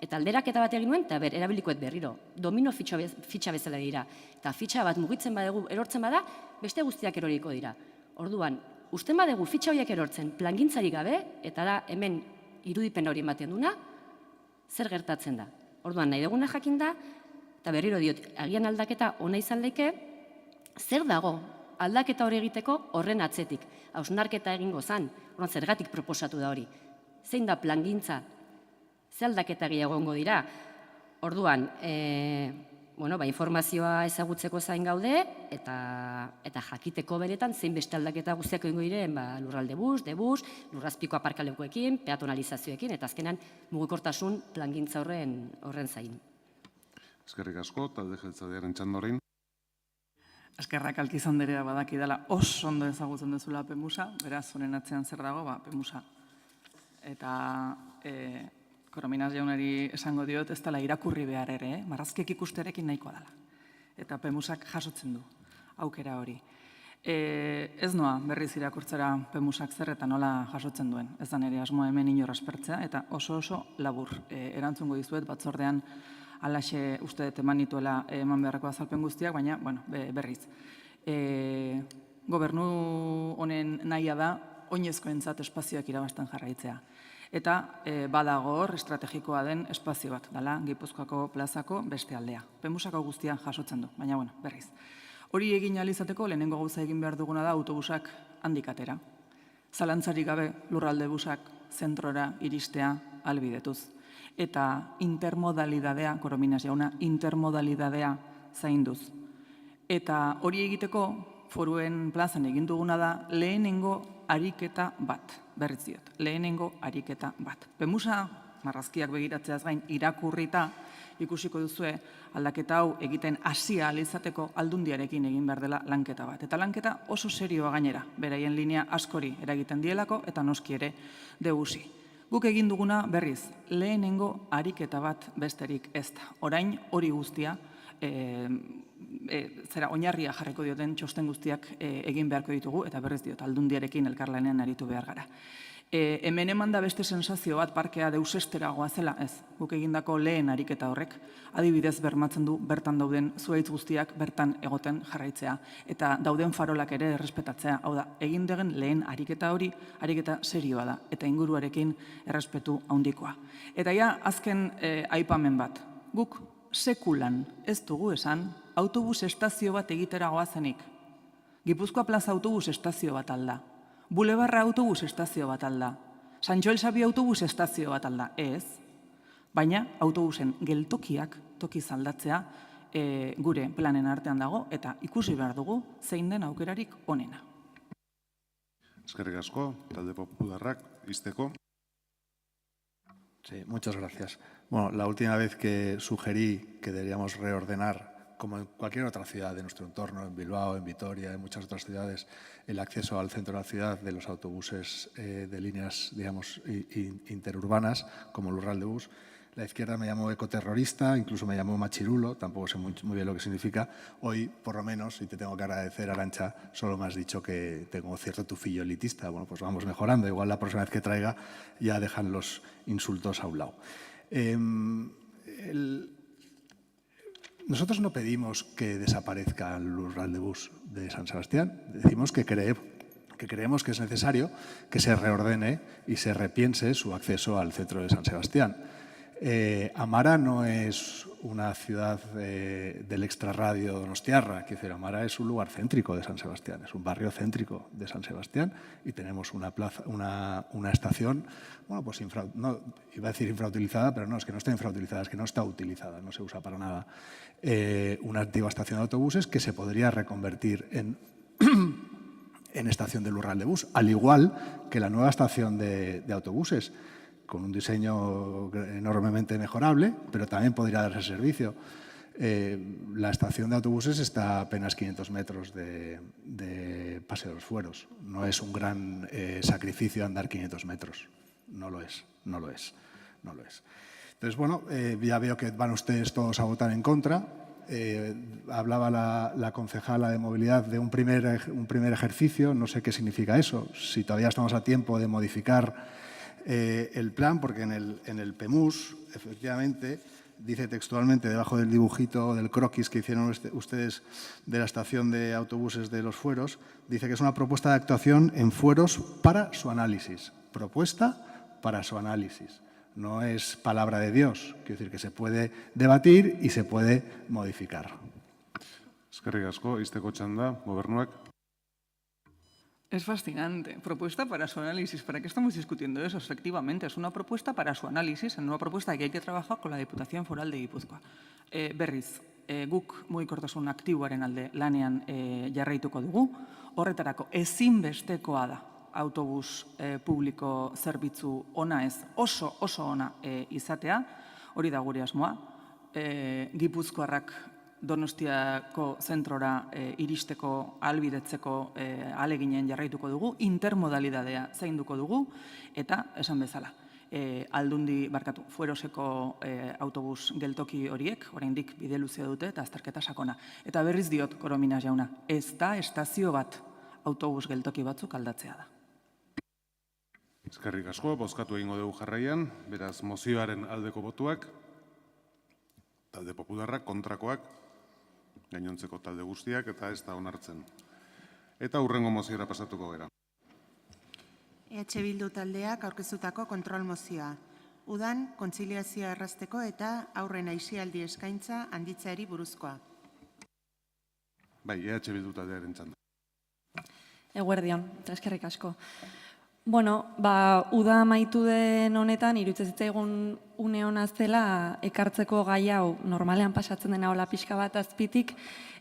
eta alderaketa bat egin nuen, eta erabilikoet berriro. Domino fitxa bezala dira. Eta fitxa bat mugitzen badegu erortzen bada, beste guztiak eroriko dira. Orduan, usten badegu fitxa horiek erortzen plangintzarik gabe, eta da hemen irudipen hori ematen duna, zer gertatzen da. Orduan, nahi duguna jakin da, eta berriro diot, agian aldaketa ona izan leike, zer dago aldaketa hori egiteko horren atzetik. Hausnarketa egingo zan, orduan zergatik proposatu da hori. Zein da plangintza? Ze aldaketa gehiago egongo dira. Orduan, informazioa ezagutzeko zain gaude, eta jakiteko beretan zein beste aldaketa guztiak egingo diren lurralde bus, debus, lurrazpiko aparkalekuekin, peatonalizazioekin, eta azkenan mugikortasun plangintza horren zain. Eskerrik asko, talde jeltzalearen txandorein. Eskerrak Alkizanderea badaki dela oso ondo ezagutzen duzula Pemusa, beraz, honen atzean zer dago, Pemusa. Eta Korominas jaunari esango diot, ez dela irakurri behar ere, marrazkiek ikusterekin nahikoa dela. Eta Pemusak jasotzen du aukera hori. Ez noa berriz irakurtzera Pemusak zer eta nola jasotzen duen. Ez da nire asmoa hemen inor aspertzea, eta oso labur erantzungo dizuet batzordean alaxe uste dut eman nituela eman beharreko azalpen guztiak, baina berriz. Gobernu honen nahia da oinezkoentzat espazioak irabazten jarraitzea. Eta badago hor estrategikoa den espazio bat, dela Gipuzkoako plazako beste aldea. Pemusako guztia jasotzen du, baina berriz. Hori egin ahal izateko lehenengo gauza egin behar duguna da autobusak handik atera. Zalantzarik gabe lurralde busak zentrora iristea ahalbidetuz. Eta intermodalidadea, Korominas jauna, intermodalidadea zainduz. Eta hori egiteko foruen plazan egin duguna da lehenengo ariketa bat, berriz diot, lehenengo ariketa bat. Pemusa, marrazkiak begiratzeaz gain, irakurrita ikusiko duzue aldaketa hau egiten hasia izateko aldundiarekin egin behar dela lanketa bat. Eta lanketa oso serioa gainera, beraien linea askori eragiten dielako eta noski ere debusi. Guk egin duguna berriz, lehenengo ariketa bat besterik ez da. Orain hori guztia, oinarria jarriko dioten txosten guztiak egin beharko ditugu, eta berriz diot, aldundiarekin elkarlanean aritu behar gara. Hemen eman da beste sensazio bat parkea deusesteragoa zela, ez. Guk egindako lehen ariketa horrek, adibidez bermatzen du bertan dauden zuhaitz guztiak bertan egoten jarraitzea, eta dauden farolak ere errespetatzea. Hau da, egin degen lehen ariketa hori, ariketa serioa da, eta inguruarekin errespetu handikoa. Eta ja, azken aipamen bat, guk sekulan ez dugu esan autobus estazio bat egitera goazenik. Gipuzkoa plaza autobus estazio bat alda. Bulebarra autobus estazio bat alda. San Joel Sabi autobus estazio bat alda. Ez. Baina autobusen geltokiak tokiz aldatzea gure planen artean dago eta ikusi behar dugu zein den aukerarik onena. Eskerrik asko, talde popularrak, izteko. Sí, muchas gracias. Bueno, la última vez que sugerí que deberíamos reordenar, como en cualquier otra ciudad de nuestro entorno, en Bilbao, en Vitoria, en muchas otras ciudades, el acceso al centro de la ciudad de los autobuses de líneas, digamos, interurbanas, como el Rural de Bus, la izquierda me llamó ecoterrorista, incluso me llamó machirulo, tampoco sé muy bien lo que significa. Hoy, por lo menos, y te tengo que agradecer, Arantxa, solo me has dicho que tengo cierto tufillo elitista. Bueno, pues vamos mejorando. Igual la próxima vez que traiga ya dejan los insultos a un lado. Nosotros no pedimos que desaparezca el Rural de Bus de San Sebastián. Decimos que creemos que es necesario que se reordene y se repiense su acceso al centro de San Sebastián. Amara no es una ciudad del extrarradio donostiarra, quiero decir, Amara es un lugar céntrico de San Sebastián, es un barrio céntrico de San Sebastián y tenemos una estación, bueno, pues no, iba a decir infrautilizada, pero no, es que no está infrautilizada, es que no está utilizada, no se usa para nada. Una antigua estación de autobuses que se podría reconvertir en estación del Rural de Bus, al igual que la nueva estación de autobuses, con un diseño enormemente mejorable, pero también podría darse servicio. La estación de autobuses está a apenas 500 metros de Paseo de los Fueros. No es un gran sacrificio andar 500 metros. No lo es. Entonces, bueno, ya veo que van ustedes todos a votar en contra. Hablaba la concejala de movilidad de un primer ejercicio. No sé qué significa eso. Si todavía estamos a tiempo de modificar el plan, porque en el PEMUS, efectivamente, dice textualmente, debajo del dibujito del croquis que hicieron ustedes de la estación de autobuses de los Fueros, dice que es una propuesta de actuación en Fueros para su análisis. Propuesta para su análisis. No es palabra de Dios. Quiero decir que se puede debatir y se puede modificar. Eskerrik asko, izteko txanda, gobernuak. Es fascinante. Propuesta para su análisis. ¿Para qué estamos discutiendo eso? Efectivamente, es una propuesta para su análisis, una propuesta que hay que trabajar con la Diputación Foral de Gipuzkoa. Berriz, guk mugikortasun aktiboaren alde lanean jarraituko dugu. Horretarako ezinbestekoa da autobus publiko zerbitzu ona ez, oso ona izatea. Hori da gure asmoa. Gipuzkoarrak Donostiako zentrora iristeko ahalbidetzeko ahaleginen jarraituko dugu, intermodalidadea zainduko dugu, eta esan bezala, Fueroseko autobus geltoki horiek, oraindik bide luzea dute eta azterketa sakona. Eta berriz diot, Korominas jauna, ez da estazio bat autobus geltoki batzuk aldatzea da. Eskerrik asko, bozkatu egingo dugu jarraian, beraz mozioaren aldeko botuak, talde popularrak, kontrakoak, gainontzeko talde guztiak, eta ez da onartzen. Eta hurrengo moziora pasatuko gara. EH Bildu taldeak aurkeztutako kontrol mozioa. Udan, kontziliazioa errazteko eta aurren aisialdi eskaintza handitzeari buruzkoa. Bai, EH Bildu taldearen txanda. Eguerdion, eta eskerrik asko. Bueno, uda amaitu den honetan, iruditzen zitzaigun une hona zela ekartzeko gai hau normalean pasatzen dena hola pixka bat azpitik,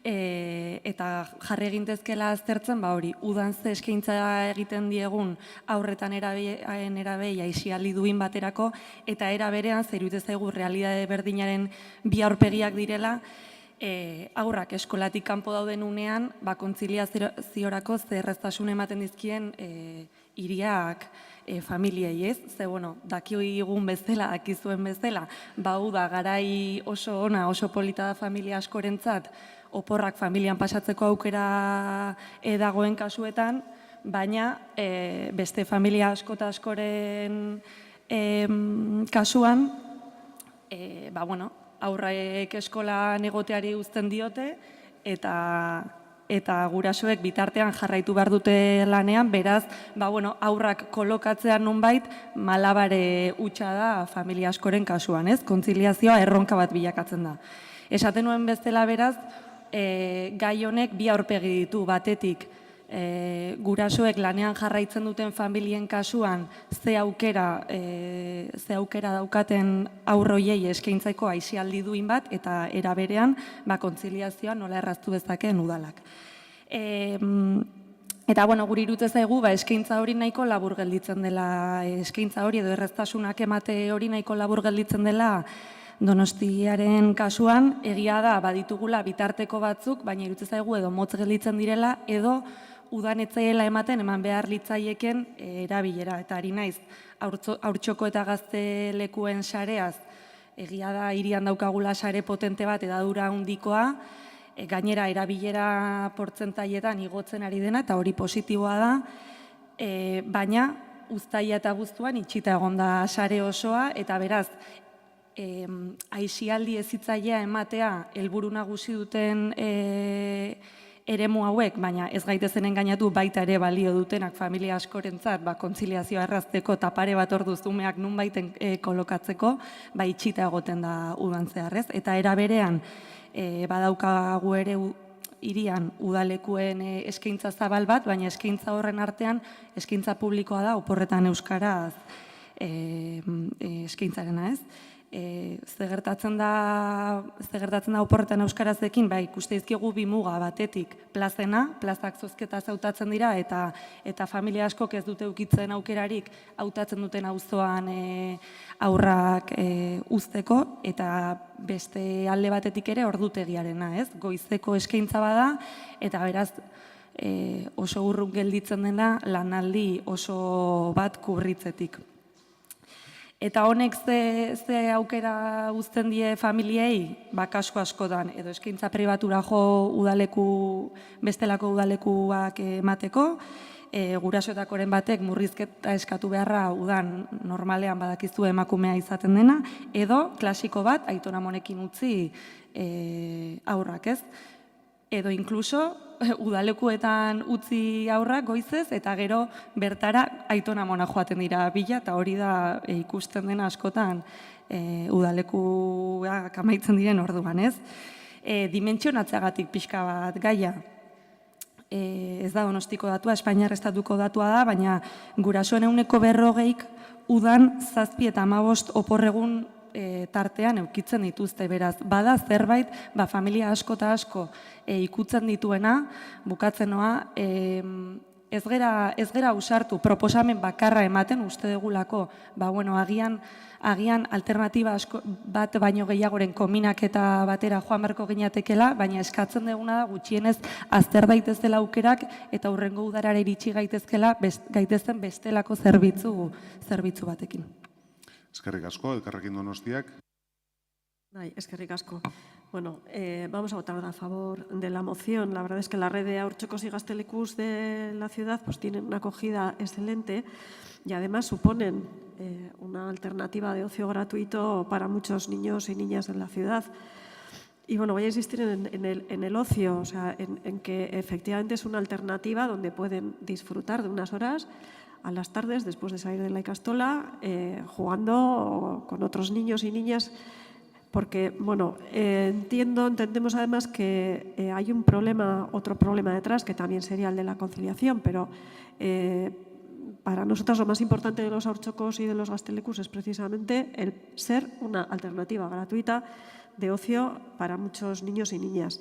eta jarri egintezkela aztertzen, hori, udan ze eskaintza egiten diegun aurretan erabei aisialdi duin baterako, eta era berean, zer iruditzen zaigu realidade berdinaren bi aurpegiak direla, aurrak eskolatik kanpo dauden unean, kontziliaziorako zerreztasun ematen dizkien hiriak familiei, ez? Ze, dakigun bezala, dakizuen bezala, uda garai oso ona, oso polita da familia askorentzat, oporrak familian pasatzeko aukera dagoen kasuetan, baina beste familia asko eta askoren kasuan, aurraek eskola negoteari uzten diote, eta eta gurasoek bitartean jarraitu behar dute lanean, beraz, aurrak kolokatzean nonbait malabare hutsa da familia askoren kasuan, ez? Kontziliazioa erronka bat bilakatzen da. Esaten nuen bezala beraz, gai honek bi aurpegi ditu, batetik gurasoek lanean jarraitzen duten familien kasuan ze aukera daukaten aurroiei eskaintzeko aisialdi duin bat eta era berean kontziliazioa nola erraztu dezakeen udalak. Eta guri iruditzen zaigu eskaintza hori nahiko labur gelditzen dela, eskaintza hori edo erraztasunak emate hori nahiko labur gelditzen dela Donostiaren kasuan, egia da baditugula bitarteko batzuk, baina iruditzen zaigu edo motz gelditzen direla edo udan etzaiela eman behar litzaieken erabilera. Eta ari naiz, haurtxoko eta gaztelekuen sareaz, egia da hirian daukagula sare potente bat edadura handikoa, gainera erabilera portzentaietan igotzen ari dena, eta hori positiboa da, baina uztaila eta abuztuan itxita egon da sare osoa, eta beraz, aisialdi ezitzailea ematea helburu nagusi duten eremu hauek, baina ez gaitezen engainatu baita ere balio dutenak familia askorentzat, kontziliazioa errazteko eta pare bat orduz umeak nunbaiten kolokatzeko, itxita egoten da udan zeharrez. Eta era berean, badaukagu ere hirian udalekuen eskaintza zabal bat, baina eskaintza horren artean, eskaintza publikoa da, oporretan euskaraz eskaintzarena ez. Ze gertatzen da oporretan euskarazekin, ikuste izkigu bi muga batetik plazena, plazak zozketa hautatzen dira eta familia askok ez dute ukitzen aukerarik hautatzen duten auzoan aurrak uzteko eta beste alde batetik ere ordutegiarena, ez? Goizeko eskaintza bada eta beraz oso urrun gelditzen dena lanaldi oso bat kubritzetik. Eta honek ze aukera uzten die familiei, kasu askotan, edo eskaintza pribatura jo bestelako udalekuak emateko, gurasoetakoren batek murrizketa eskatu beharra udan normalean badakizu emakumea izaten dena, edo klasiko bat aitonamonekin utzi aurrak, ez? Edo inkluso udalekuetan utzi aurrak goizez eta gero bertara aitonamona joaten dira bila eta hori da ikusten dena askotan udalekuak amaitzen diren orduan, ez? Dimentsionatzeagatik pixka bat gaia. Ez da Donostiko datua, Espainiar estatuko datua da, baina gurasoen 140 udan 7 eta 15 oporregun tartean eukitzen dituzte, beraz, bada zerbait, familia asko eta asko ikutzen dituena, bukatzen noa, ez gera usartu, proposamen bakarra ematen, uste dugulako, agian alternatiba bat baino gehiagoren kombinaketa batera joan beharko ginatekela, baina eskatzen duguna da gutxienez azter daitezela aukerak eta hurrengo udarara iritsi gaitezen bestelako zerbitzu batekin. Eskerrik asko, Elkarrekin Donostiak. Eskerrik asko. Bueno, vamos a votar a favor de la moción. La verdad es que la red de haurtxokos y gaztelekus de la ciudad tienen una acogida excelente y además suponen una alternativa de ocio gratuito para muchos niños y niñas en la ciudad. Y bueno, voy a insistir en el ocio, o sea, en que efectivamente es una alternativa donde pueden disfrutar de unas horas a las tardes, después de salir de la ikastola, jugando con otros niños y niñas, porque, bueno, entendemos además que hay otro problema detrás, que también sería el de la conciliación, pero para nosotros lo más importante de los haurtxokos y de los gaztelekus es precisamente el ser una alternativa gratuita de ocio para muchos niños y niñas.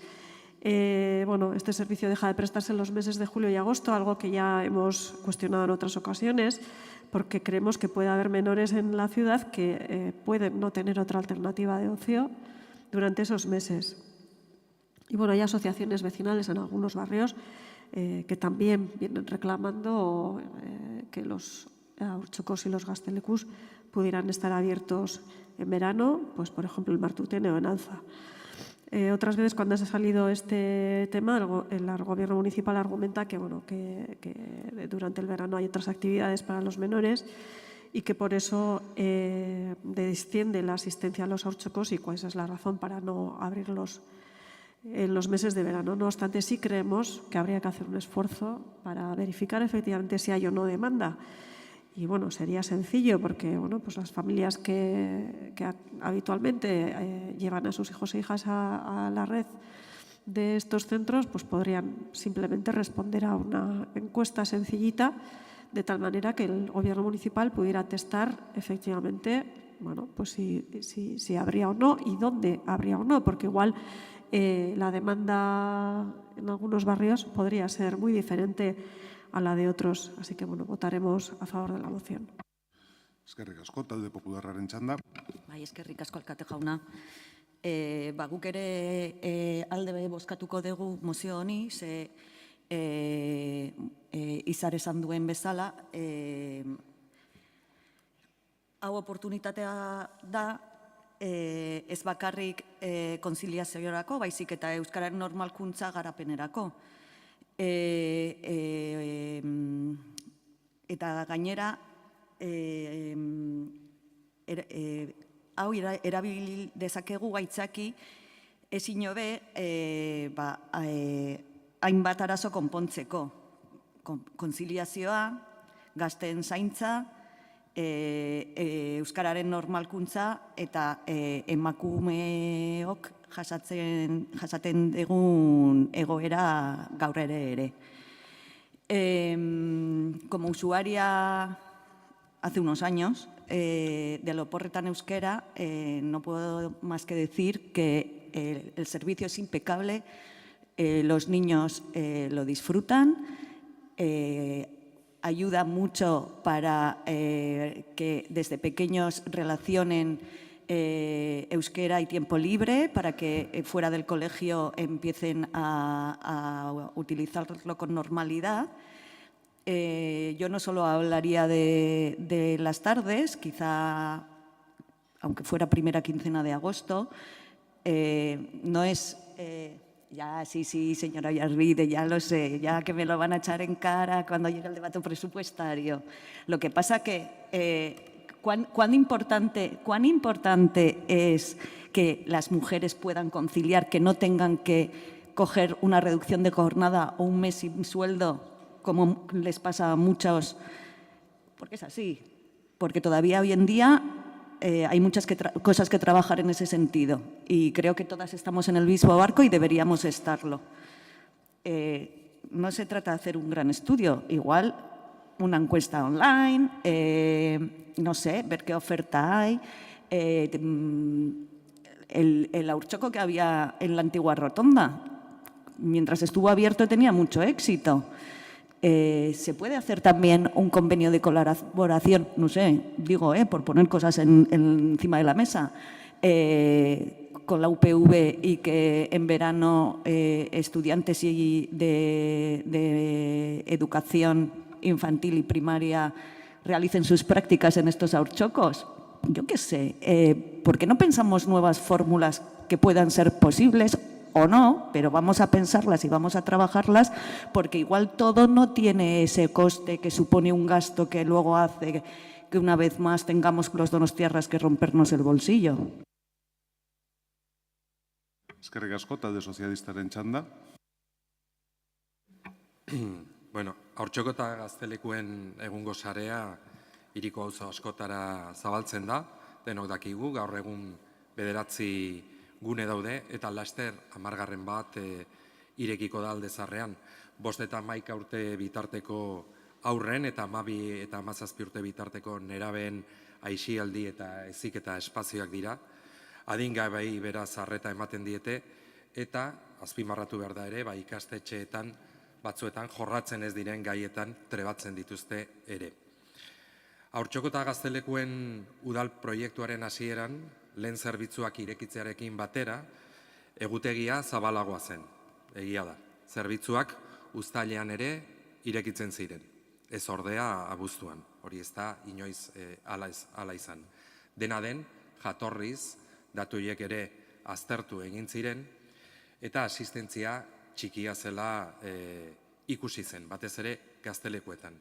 Bueno, este servicio deja de prestarse en los meses de julio y agosto, algo que ya hemos cuestionado en otras ocasiones, porque creemos que puede haber menores en la ciudad que pueden no tener otra alternativa de ocio durante esos meses. Y bueno, hay asociaciones vecinales en algunos barrios que también vienen reclamando que los haurtxokos y los gaztelekus pudieran estar abiertos en verano, pues por ejemplo en Martutene o en Alza. Otras veces cuando se ha salido este tema, el gobierno municipal argumenta que durante el verano hay otras actividades para los menores y que por eso desciende la asistencia a los haurtxokos y cuál es la razón para no abrirlos en los meses de verano. No obstante, sí creemos que habría que hacer un esfuerzo para verificar efectivamente si hay o no demanda. Y bueno, sería sencillo porque pues las familias que habitualmente llevan a sus hijos e hijas a la red de estos centros, pues podrían simplemente responder a una encuesta sencillita, de tal manera que el gobierno municipal pudiera testar efectivamente pues si habría o no y dónde habría o no, porque igual la demanda en algunos barrios podría ser muy diferente a la de otros. Así que votaremos a favor de la moción. Eskerrik asko, talde popularraren txanda. Bai, eskerrik asko alkate jauna. Guk ere alde bozkatuko dugu mozio honi, ze Izar esan duen bezala, hau oportunitatea da, ez bakarrik konziliaziorako, baizik eta euskararen normalkuntza garapenerako. Eta gainera, hau erabili dezakegu gaitzaki ezin hobe hainbat arazo konpontzeko. Konziliazioa, gazteen zaintza, euskararen normalkuntza eta emakumeok jasaten dugun egoera gaur ere. Como usuaria hace unos años de Loporretan euskera, no puedo más que decir que el servicio es impecable, los niños lo disfrutan, ayuda mucho para que desde pequeños relacionen euskera y tiempo libre, para que fuera del colegio empiecen a utilizarlo con normalidad. Yo no solo hablaría de las tardes, quizá, aunque fuera primera quincena de agosto, no es... Ya, sí, señora Yarvide, ya lo sé, ya que me lo van a echar en cara cuando llegue el debate presupuestario. Lo que pasa que cuán importante es que las mujeres puedan conciliar, que no tengan que coger una reducción de jornada o un mes sin sueldo, como les pasa a muchos, porque es así, porque todavía hoy en día hay muchas cosas que trabajar en ese sentido y creo que todas estamos en el mismo barco y deberíamos estarlo. No se trata de hacer un gran estudio, igual una encuesta online, no sé, ver qué oferta hay. El Haurtxoko que había en la antigua rotonda, mientras estuvo abierto tenía mucho éxito. Se puede hacer también un convenio de colaboración, no sé, digo, por poner cosas encima de la mesa, con la UPV y que en verano estudiantes de educación infantil y primaria realicen sus prácticas en estos haurtxokos. Yo qué sé, ¿por qué no pensamos nuevas fórmulas que puedan ser posibles o no, pero vamos a pensarlas y vamos a trabajarlas, porque igual todo no tiene ese coste que supone un gasto que luego hace que una vez más tengamos los donostiarras que rompernos el bolsillo. Eskerrik asko, talde sozialistaren txanda. Bueno, Haurtxoko eta Gaztelekuen egungo sarea hiriko auzo askotara zabaltzen da, denok dakigu, gaur egun 9 gune daude, eta laster 10. bat irekiko da Aldezarrean. 5 eta 11 urte bitarteko aurren eta 12 eta 17 urte bitarteko nerabeen aisialdi eta heziketa espazioak dira. Adingabei beraz arreta ematen diete, eta azpimarratu behar da ere, ikastetxeetan batzuetan jorratzen ez diren gaietan trebatzen dituzte ere. Haurtxoko eta Gaztelekuen udal proiektuaren hasieran, lehen zerbitzuak irekitzearekin batera, egutegia zabalagoa zen, egia da. Zerbitzuak uztailean ere irekitzen ziren, ez ordea abuztuan, hori ez da inoiz ala izan. Dena den, jatorriz, datuiek ere aztertu egin ziren, eta asistentzia txikia zela ikusi zen, batez ere Gaztelekuetan.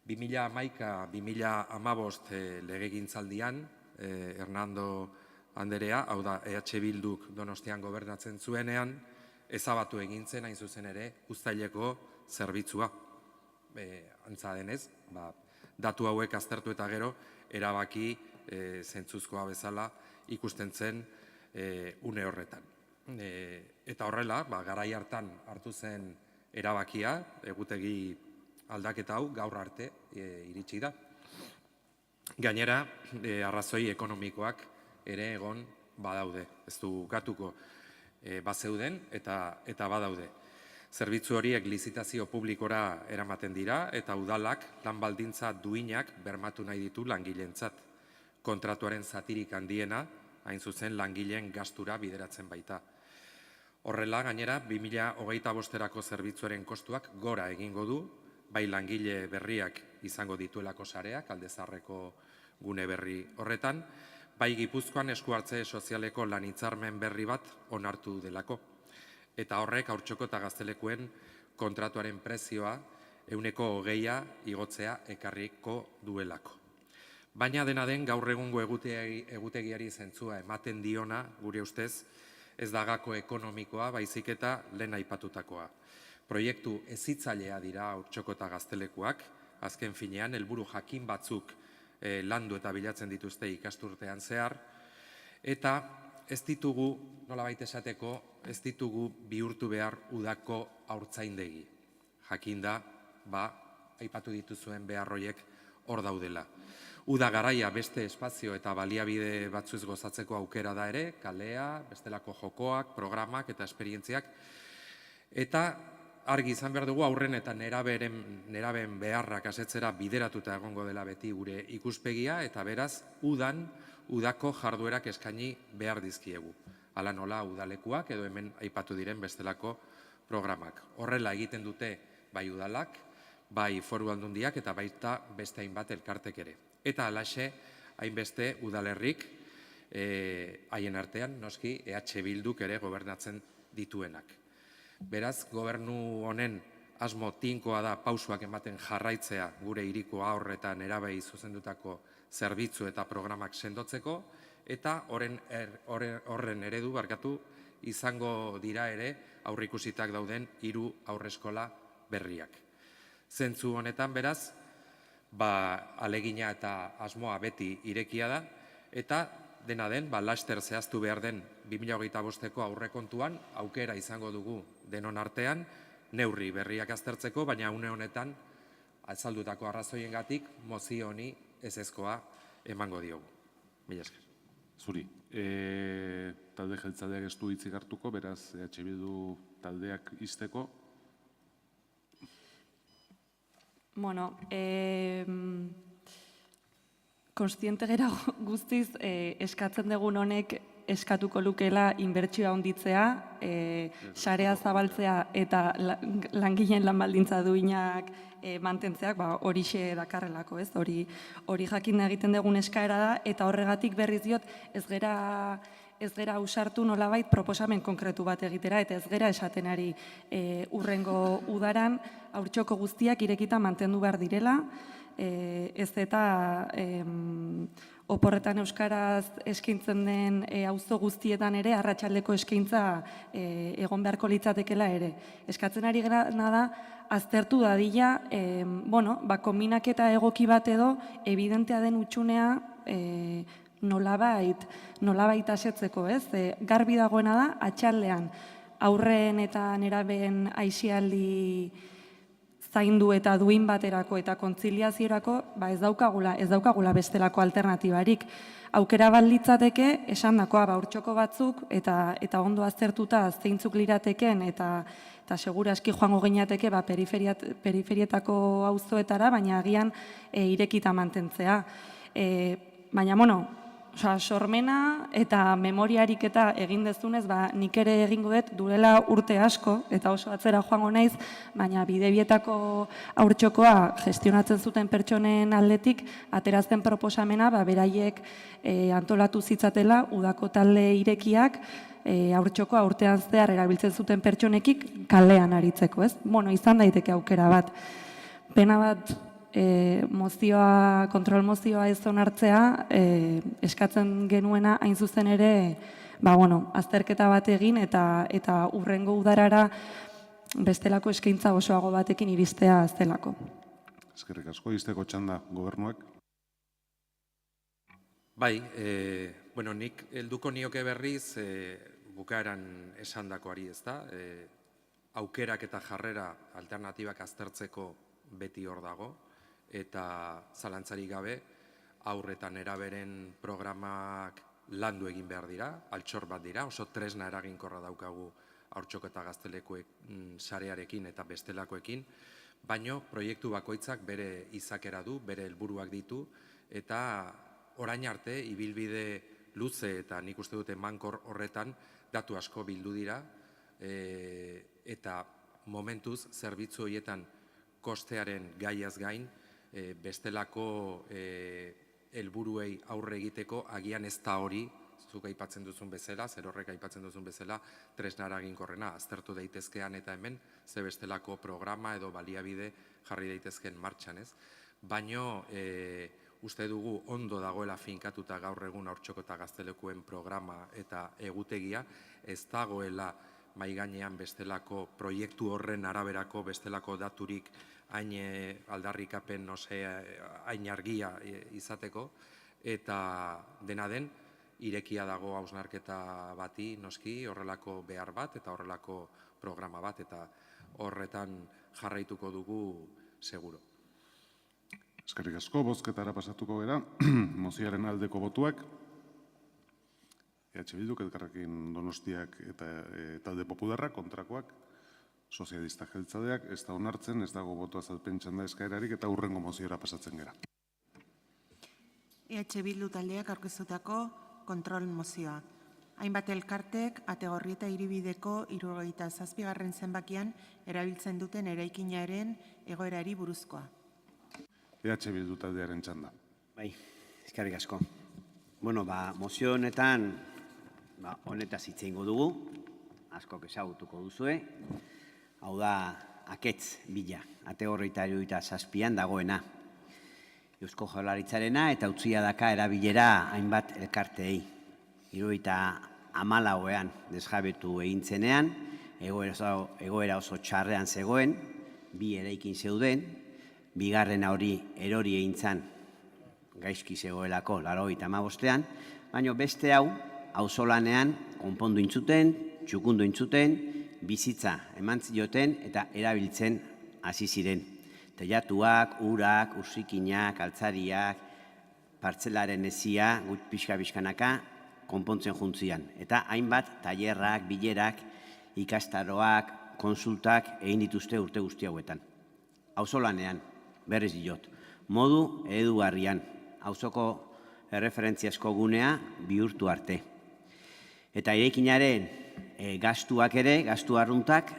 2011-2015 legegintzaldian, Hernando Anderea, hau da EH Bilduk Donostian gobernatzen zuenean, ezabatu egintzen hain zuzen ere uztaileko zerbitzua. Antza denez, datu hauek aztertu eta gero erabaki zentzuzkoa bezala ikusten zen une horretan. Eta horrela, garai hartan hartu zen erabakia, egutegi aldaketa hau gaur arte iritsi da. Gainera, arrazoi ekonomikoak ere egon badaude, ez du gatuko bazeuden eta badaude. Zerbitzu horiek lizitazio publikora eramaten dira eta udalak lan baldintza duinak bermatu nahi ditu langileentzat. Kontratuaren zatirik handiena, hain zuzen langileen gastura bideratzen baita. Horrela, gainera, 2025erako zerbitzuaren kostuak gora egingo du, bai langile berriak izango dituelako sareak, Aldezarreko gune berri horretan, bai Gipuzkoan esku hartze sozialeko lan hitzarmen berri bat onartu delako. Eta horrek Haurtxoko eta Gaztelekuen kontratuaren prezioa 20% igotzea ekarriko duelako. Baina dena den gaur egungo egutegiari zentzua ematen diona, gure ustez, ez da gako ekonomikoa, baizik eta lehen aipatutakoa. Proiektu hezitzailea dira Haurtxoko eta Gaztelekuak, azken finean, helburu jakin batzuk landu eta bilatzen dituzte ikasturtean zehar, eta ez ditugu, nolabait esateko, ez ditugu bihurtu behar udako haurtzaindegi. Jakinda, aipatu dituzuen behar horiek hor daudela. Uda garaia beste espazio eta baliabide batzuz gozatzeko aukera da ere, kalea, bestelako jokoak, programak eta esperientziak. Eta argi izan behar dugu aurren eta nerabeen beharrak asetzera bideratuta egongo dela beti gure ikuspegia, eta beraz, udako jarduerak eskaini behar dizkiegu. Hala nola udalekuak edo hemen aipatu diren bestelako programak. Horrela egiten dute bai udalak, bai foru aldundiak eta baita beste hainbat elkartek ere. Eta halaxe hainbeste udalerrik haien artean, noski, EH Bilduk ere gobernatzen dituenak. Beraz, gobernu honen asmo tinkoa da pausuak ematen jarraitzea gure hiriko haur eta nerabei zuzendutako zerbitzu eta programak sendotzeko, eta horren eredu izango dira ere aurreikusitak dauden 3 haurreskola berriak. Zentzu honetan, beraz, alegina eta asmoa beti irekia da, eta dena den, laster zehaztu behar den 2025ko aurrekontuan, aukera izango dugu denon artean, neurri berriak aztertzeko, baina une honetan, azaldutako arrazoiengatik, mozio honi ezezkoa emango diogu. Mila esker. Zuri, talde jeltzaleak ez du hitzik hartuko, beraz, EH Bildu taldeak izteko. Bueno, konstiente gera guztiz eskatzen dugun honek eskatuko lukela inbertsioa handitzea, sarea zabaltzea eta langileen lan baldintza duinak mantentzeak horixe dakarrelako, ez? Hori jakin egiten dugun eskaera da, eta horregatik berriz diot ez gera ausartu nolabait proposamen konkretu bat egitera, eta ez gera esaten ari hurrengo udaran Haurtxoko guztiak irekita mantendu behar direla, ez eta oporretan euskaraz eskaintzen den auzo guztietan ere arratsaldeko eskaintza egon beharko litzatekela ere. Eskatzen ari gana da aztertu dadila, konbinaketa egoki bat edo evidentea den hutsunea nolabait asetzeko, ez? Garbi dagoena da, atxaldean aurren eta nerabeen aisialdi zaindu eta duin baterako eta kontziliaziorako ez daukagula bestelako alternatibarik. Aukera balitzateke esandakoa Haurtxoko batzuk eta ondo aztertuta zeintzuk lirateken eta seguraski joango ginateke periferietako auzoetara, baina agian irekita mantentzea. Baina, sormena eta memoriarik eta egin dezunez, nik ere egingo dut duela urte asko, eta oso atzera joango naiz, baina Bidebietako Haurtxokoa gestionatzen zuten pertsonen aldetik, aterazten proposamena, beraiek antolatu zitzatela, udako talde irekiak, Haurtxokoa urtean zehar erabiltzen zuten pertsonekik kalean aritzeko, ez? Izan daiteke aukera bat. Pena bat kontrol mozioa ez onartzea, eskatzen genuena hain zuzen ere, azterketa bat egin eta hurrengo udarara bestelako eskaintza osoago batekin iristea zelako. Eskerrik asko, izteko txanda gobernuak. Bai, nik helduko nioke berriz bukaeran esandakoari, ezta? Aukerak eta jarrera alternatibak aztertzeko beti hor dago, eta zalantzarik gabe haurretan eraberen programak landu egin behar dira, altxor bat dira, oso tresna eraginkorra daukagu haurtxoko eta gaztelekuek sarearekin eta bestelakoekin, baino proiektu bakoitzak bere izakera du, bere helburuak ditu, eta orain arte, ibilbide luze eta nik uste dute mankor horretan datu asko bildu dira, eta momentuz zerbitzu horietan kostearen gaiaz gain, bestelako helburuei aurre egiteko agian ez da hori, zuk aipatzen duzun bezala, zer horrek aipatzen duzun bezala, tresna eraginkorrena aztertu daitezkean eta hemen, ze bestelako programa edo baliabide jarri daitezkeen martxan, ez? Baino, uste dugu ondo dagoela finkatuta gaur egun haurtxoko eta gaztelekuen programa eta egutegia, ez dagoela mai gainean bestelako proiektu horren araberako bestelako daturik hain aldarrikapen, hain argia izateko, eta dena den, irekia dago hausnarketa bati, noski, horrelako behar bat eta horrelako programa bat, eta horretan jarraituko dugu seguro. Eskerrik asko, bozketara pasatuko gara, mozioaren aldeko botuak, EH Bilduk, Elkarrekin Donostiak eta talde popularrak, kontrakoak, sozialistak jeltzadeak, ez da onartzen, ez dago botu azalpen txanda eskaerarik eta hurrengo moziora pasatzen gara. EH Bildu taldeak aurkeztutako kontrol mozioa. Hainbat elkartek Ategorrieta hiribideko 77. zenbakian erabiltzen duten eraikinaren egoerari buruzkoa. EH Bildu taldearen txanda. Bai, eskerrik asko. Mozio honetan, honetaz hitz egingo dugu, askok ezagutuko duzue. Hau da, aketz bila, Ategorrieta 77an dagoena. Eusko Jaurlaritzarena eta utzia daka erabilera hainbat elkarteei. 74ean desjabetu egin zenean, egoera oso txarrean zegoen, bi eraikin zeuden, bigarrena hori erori egin zan gaizki zegoelako 85ean, baina beste hau, auzolanean konpondu intzuten, txukundu intzuten, bizitza eman zioten eta erabiltzen hasi ziren. Teilatuak, urak, ursikinak, altzariak, partzelaren ezia, pixka-pixkanaka, konpontzen juntzian. Eta hainbat tailerrak, bilerak, ikastaroak, konsultak egin dituzte urte guzti hauetan. Auzolanean, berriz diot, modu eredugarrian, auzoko erreferentziazko gunea bihurtu arte. Eta eraikinaren gastuak ere, gastu arruntak,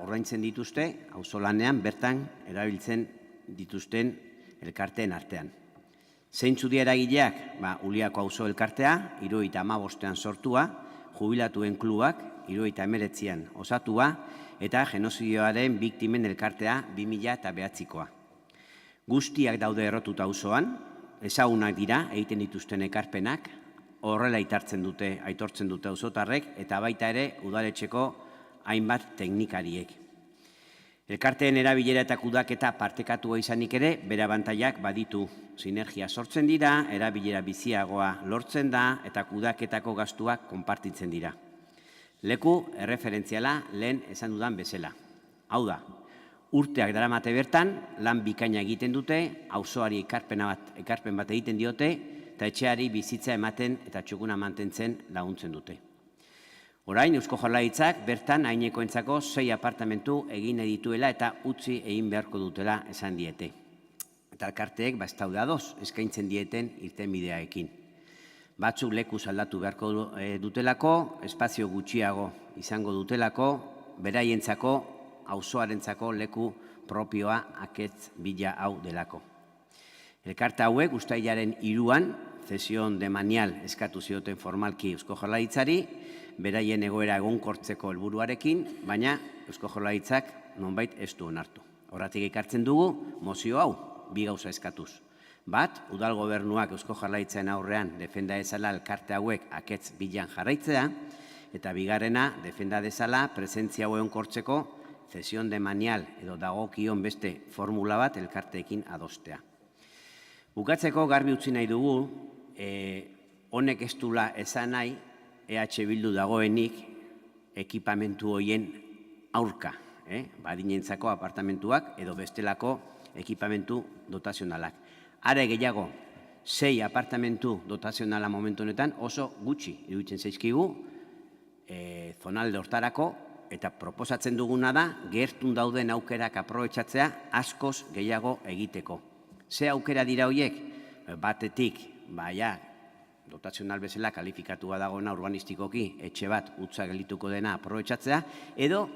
ordaintzen dituzte, auzolanean bertan erabiltzen dituzten elkarteen artean. Zeintzu dira eragileak, Uliako auzo elkartea, 75ean sortua, jubilatuen klubak, 79ean osatua, eta genozidioaren biktimen elkartea 2009koa. Guztiak daude errotuta auzoan, ezagunak dira egiten dituzten ekarpenak, horrela aitortzen dute auzotarrek eta baita ere udaletxeko hainbat teknikariek. Elkarteen erabilera eta kudaketa partekatua izanik ere, bere abantaiak baditu. Sinergia sortzen dira, erabilera biziagoa lortzen da eta kudaketako gastuak konpartitzen dira. Leku erreferentziala lehen esan dudan bezala. Hau da, urteak daramate bertan, lan bikaina egiten dute, auzoari ekarpen bat egiten diote, eta etxeari bizitza ematen eta txukuna mantentzen laguntzen dute. Orain, Eusko Jaurlaritzak bertan hainekoentzako 6 apartamentu egin dituela eta utzi egin beharko dutela esan diete. Eta elkarteek ez daude ados eskaintzen dieten irtenbidearekin. Batzuk lekuz aldatu beharko dutelako, espazio gutxiago izango dutelako, beraientzako, auzoarentzako leku propioa aketz bila hau delako. Elkarte hauek uztailaren 3an, zesion demanial eskatu zioten formalki Eusko Jaurlaritzari, beraien egoera egonkortzeko helburuarekin, baina Eusko Jaurlaritzak nonbait ez du onartu. Horratik ekartzen dugu mozio hau, bi gauza eskatuz. Bat, udal gobernuak Eusko Jaurlaritzaren aurrean defenda dezala elkarte hauek akets bilan jarraitzea, eta bigarrena, defenda dezala presentzia hau egonkortzeko cesión de manial edo dagokion beste formula bat elkarteekin adostea. Bukatzeko garbi utzi nahi dugu, honek ez dula esan nahi EH Bildu dagoenik ekipamentu horien aurka, badinentzako apartamentuak edo bestelako ekipamentu dotazionalak. Are gehiago, 6 apartamentu dotazionala momentu honetan oso gutxi iruditzen zaizkigu zonalde hortarako, eta proposatzen duguna da gertun dauden aukerak aprobetxatzea askoz gehiago egiteko. Ze aukera dira horiek? Batetik, dotazional bezala kalifikatua dagoena urbanistikoki etxe bat utza gelituko dena aprobetxatzea, edo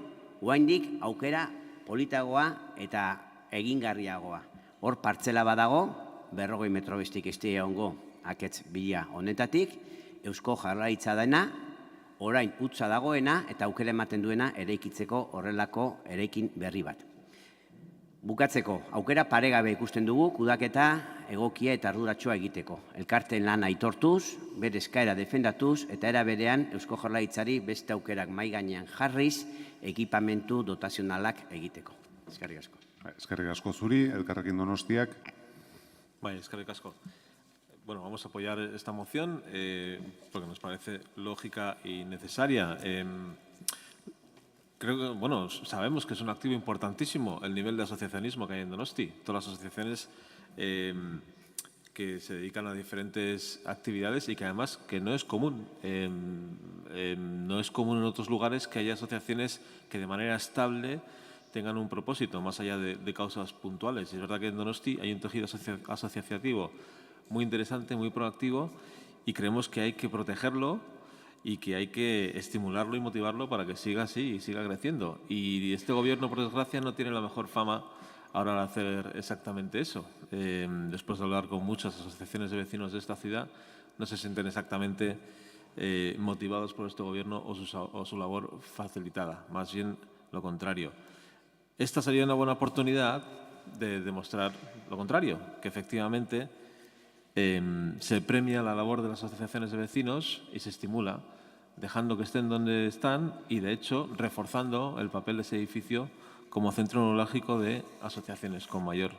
oraindik aukera politagoa eta egingarriagoa. Hor partzela badago, 40 metro bestik ez dira egongo akets bila honetatik, Eusko Jaurlaritza dena, orain utza dagoena eta aukera ematen duena eraikitzeko horrelako eraikin berri bat. Bukatzeko, aukera paregabe ikusten dugu kudaketa egokia eta arduratsua egiteko. Elkarteen lana aitortuz, bere eskaera defendatuz eta era berean Eusko Jaurlaritzari beste aukerak mahai gainean jarriz ekipamentu dotazionalak egiteko. Eskerrik asko. Eskerrik asko zuri, Elkarrekin Donostiak. Eskerrik asko. Bueno, vamos a apoyar esta moción porque nos parece lógica y necesaria. Creo que, bueno, sabemos que es un activo importantísimo el nivel de asociacionismo que hay en Donosti. Todas las asociaciones que se dedican a diferentes actividades y que además que no es común. No es común en otros lugares que haya asociaciones que de manera estable tengan un propósito más allá de causas puntuales. Y es verdad que en Donosti hay un tejido asociativo muy interesante, muy proactivo, y creemos que hay que protegerlo y que hay que estimularlo y motivarlo para que siga así y siga creciendo. Y este gobierno, por desgracia, no tiene la mejor fama ahora de hacer exactamente eso. Después de hablar con muchas asociaciones de vecinos de esta ciudad, no se sienten exactamente motivados por este gobierno o su labor facilitada, más bien lo contrario. Esta sería una buena oportunidad de demostrar lo contrario, que efectivamente se premia la labor de las asociaciones de vecinos y se estimula, dejando que estén donde están y, de hecho, reforzando el papel de ese edificio como centro neurálgico de asociaciones con mayor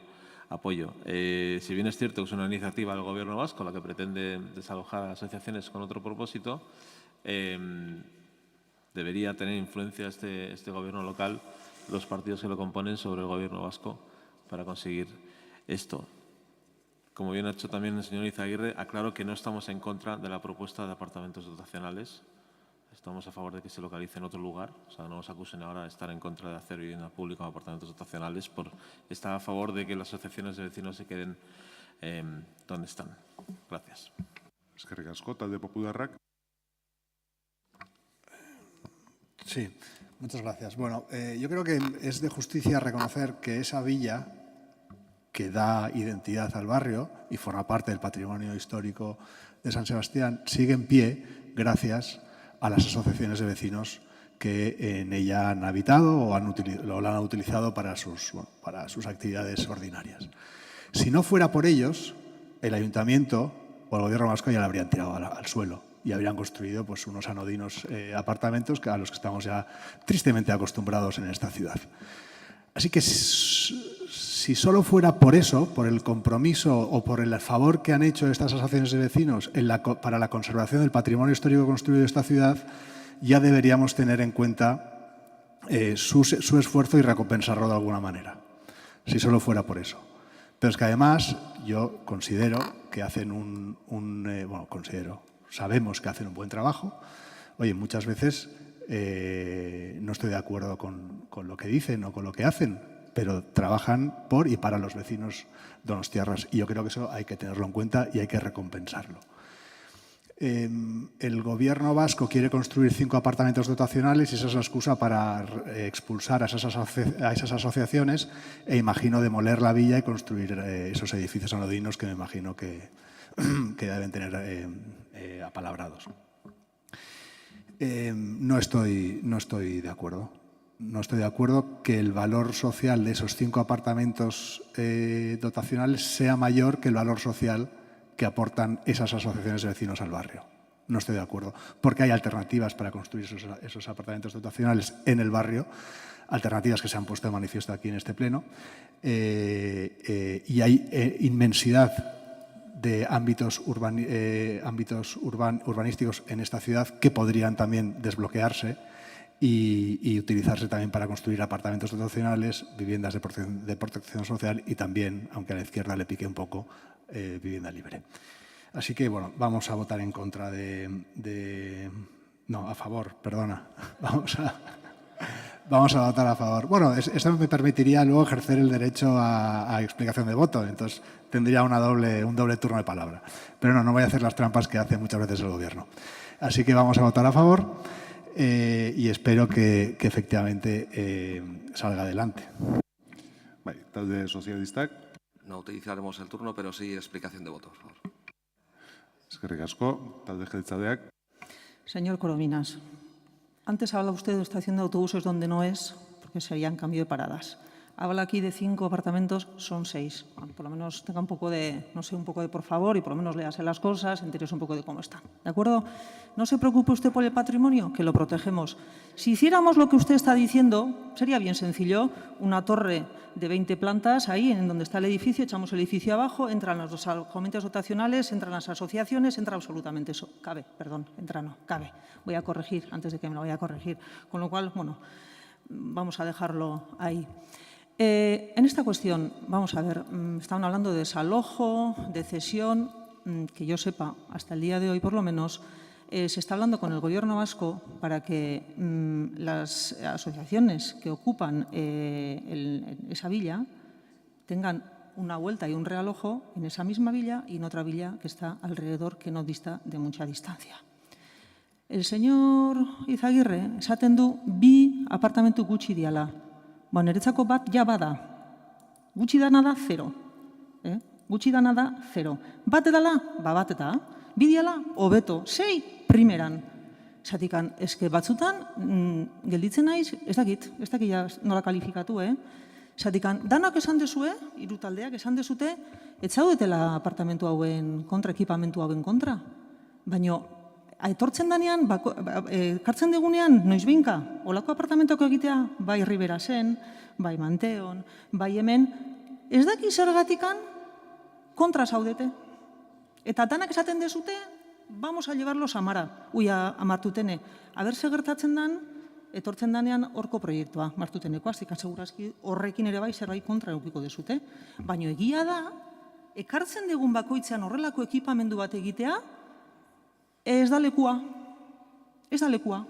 apoyo. Si bien es cierto que es una iniciativa del Gobierno vasco la que pretende desalojar a asociaciones con otro propósito, debería tener influencia este Gobierno local, los partidos que lo componen, sobre el Gobierno vasco para conseguir esto. Como bien ha hecho también el señor Izaguirre, aclaro que no estamos en contra de la propuesta de apartamentos dotacionales. Estamos a favor de que se localice en otro lugar. O sea, no nos acusen ahora de estar en contra de hacer vivienda pública o apartamentos dotacionales, por estar a favor de que las asociaciones de vecinos se queden donde están. Gracias. Eskerrik asko, talde popularrak. Sí, muchas gracias. Bueno, yo creo que es de justicia reconocer que esa villa que da identidad al barrio y forma parte del patrimonio histórico de San Sebastián, sigue en pie gracias a las asociaciones de vecinos que en ella han habitado o la han utilizado para sus actividades ordinarias. Si no fuera por ellos, el Ayuntamiento o el Gobierno vasco ya la habrían tirado al suelo y habrían construido pues, unos anodinos apartamentos a los que estamos ya tristemente acostumbrados en esta ciudad. Así que si solo fuera por eso, por el compromiso o por el favor que han hecho estas asociaciones de vecinos para la conservación del patrimonio histórico construido de esta ciudad, ya deberíamos tener en cuenta su esfuerzo y recompensarlo de alguna manera, si solo fuera por eso. Pero es que además yo considero que hacen sabemos que hacen un buen trabajo. Oye, muchas veces no estoy de acuerdo con lo que dicen o con lo que hacen, pero trabajan por y para los vecinos donostiarras. Y yo creo que eso hay que tenerlo en cuenta y hay que recompensarlo. El Gobierno vasco quiere construir 5 apartamentos dotacionales y esa es la excusa para expulsar a esas asociaciones e imagino demoler la villa y construir esos edificios anodinos que me imagino que deben tener apalabrados. No estoy de acuerdo. no estoy de acuerdo que el valor social de esos 5 apartamentos dotacionales sea mayor que el valor social que aportan esas asociaciones de vecinos al barrio. No estoy de acuerdo, porque hay alternativas para construir esos apartamentos dotacionales en el barrio, alternativas que se han puesto de manifiesto aquí en este pleno, y hay inmensidad de ámbitos urbanísticos en esta ciudad que podrían también desbloquearse y utilizarse también para construir apartamentos dotacionales, viviendas de protección social y también, aunque a la izquierda le pique un poco, vivienda libre. Así que, bueno, vamos a votar en contra no, a favor, perdona. Vamos a votar a favor. Bueno, esto me permitiría luego ejercer el derecho a explicación de voto, entonces tendría un doble turno de palabra. Pero no voy a hacer las trampas que hace muchas veces el Gobierno. Así que vamos a votar a favor y espero que efectivamente salga adelante. Talde sozialistak. No utilizaremos el turno, pero sí explicación de voto, por favor. Eskerrik asko, talde jeltzaleak. Señor Corominas, antes habla usted de estación de autobuses donde no es, porque serían cambio de paradas. Habla aquí de 5 apartamentos, son 6. Bueno, por lo menos tenga un poco de, no sé, un poco de por favor y por lo menos léase las cosas, entérese un poco de cómo están. ¿De acuerdo? No se preocupe usted por el patrimonio, que lo protegemos. Si hiciéramos lo que usted está diciendo, sería bien sencillo. Una torre de 20 plantas ahí, en donde está el edificio, echamos el edificio abajo, entran los alojamientos dotacionales, entran las asociaciones, entra absolutamente eso. Cabe, perdón, entra no, cabe. Voy a corregir antes de que me lo vaya a corregir. Con lo cual, bueno, vamos a dejarlo ahí. En esta cuestión, vamos a ver, estaban hablando de desalojo, de cesión, que yo sepa, hasta el día de hoy por lo menos, se está hablando con el Gobierno vasco para que las asociaciones que ocupan esa villa tengan una vuelta y un realojo en esa misma villa y en otra villa que está alrededor, que no dista de mucha distancia. El señor Izaguirre esaten du 2 apartamentu gutxi diala. Bueno, niretzako bat ja bada. Gutxi dana da 0. Gutxi dana da 0. Bat edala? Ba bat eta. 2 diala? Hobeto. 6 primeran. Zatikan, eske batzutan gelditzen naiz, ez dakit nola kalifikatu, Zatikan, danak esan dezue, 3 taldeak esan dezute, ez zaudetela apartamentu hauen kontra, ekipamentu hauen kontra. Baina, etortzen danean, kartzen degunean, noiz behinka, olako apartamentuak egitea, bai Riberasen, bai Manteon, bai hemen, ez daki zergatikan kontra zaudete. Eta danak esaten dezute, vamos a llevarlos a Martutene. A ber, gertatzen dan, etortzen danean horko proiektua, Martutenekoa, zikan segurazki horrekin ere bai zerbait kontra eukiko dezute. Baina egia da, ekartzen degun bakoitzean horrelako ekipamendu bat egitea, ez da lekua. Ez da lekua.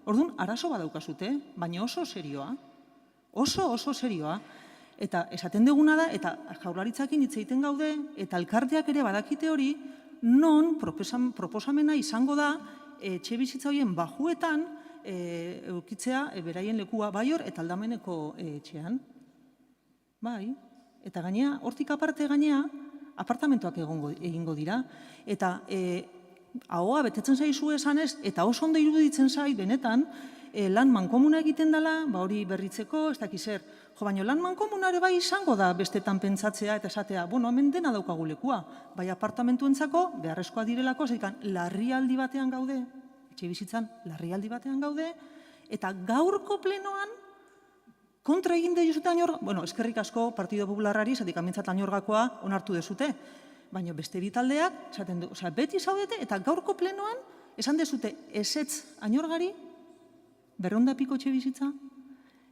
Orduan, arazo badaukazute, baina oso serioa. Oso serioa. Eta esaten deguna da, eta Jaurlaritzakin hitz egiten gaude, eta elkarteak ere badakite hori, non proposamena izango da etxe bizitza horien bajuetan eukitzea beraien lekua Baior eta Aldameneko etxean. Bai. Eta gainea, hortik aparte gainea, apartamentuak egingo dira. Eta ahoa betetzen zaizu esanez, eta oso ondo iruditzen zait, benetan, lan mankomuna egiten dela, hori berritzeko, ez dakiz zer. Baina lan mankomuna ere bai izango da bestetan pentsatzea eta esatea, hemen dena daukagu lekua, bai apartamentuentzako, beharrezkoa direlako, zaikan, larrialdi batean gaude, etxe bizitzan, larrialdi batean gaude, eta gaurko plenoan, kontra egin dezute eskerrik asko Partido Popularrari, zatik amintzat Añorgakoa onartu dezute, baina beste bitaldeak, beti zaudete, eta gaurko plenoan, esan dezute ezetz Añorgari, 200 piko etxe bizitza,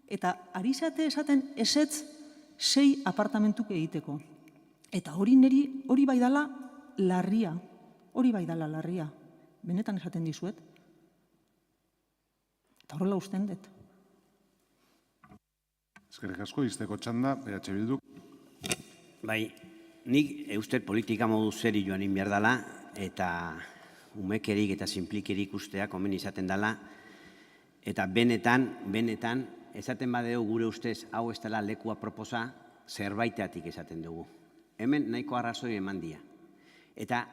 eta ari zate esaten ezetz 6 apartamentuk egiteko. Eta hori bai dala larria, benetan esaten dizuet. Eta horrela usten dut. Eskerrik asko, izteko txanda, EH Bilduk. Bai, nik uste politika modu zeri joan inbiar dela, eta umekerik eta simplikerik ustea komen izaten dela, eta benetan, esaten badeu gure ustez hau ez dela lekua proposa, zerbaiteatik esaten dugu. Hemen nahiko arrazoi eman dia. Eta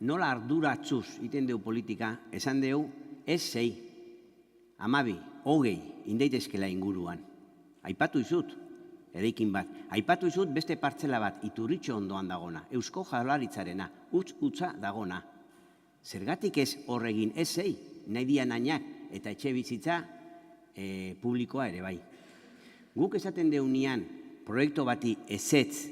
nola arduratzuz iten dugu politika, esan dugu ez 6, 12, 20 indaitezkela inguruan. Aipatu izut, eraikin bat. Aipatu izut beste partzela bat, Iturritxo ondoan dagona, Eusko Jaurlaritzarena, utza dagona. Zergatik ez horregin ezei, nahi dian ainak eta etxe bizitza publikoa ere bai. Guk esaten deunean, proiektu bati ezetz,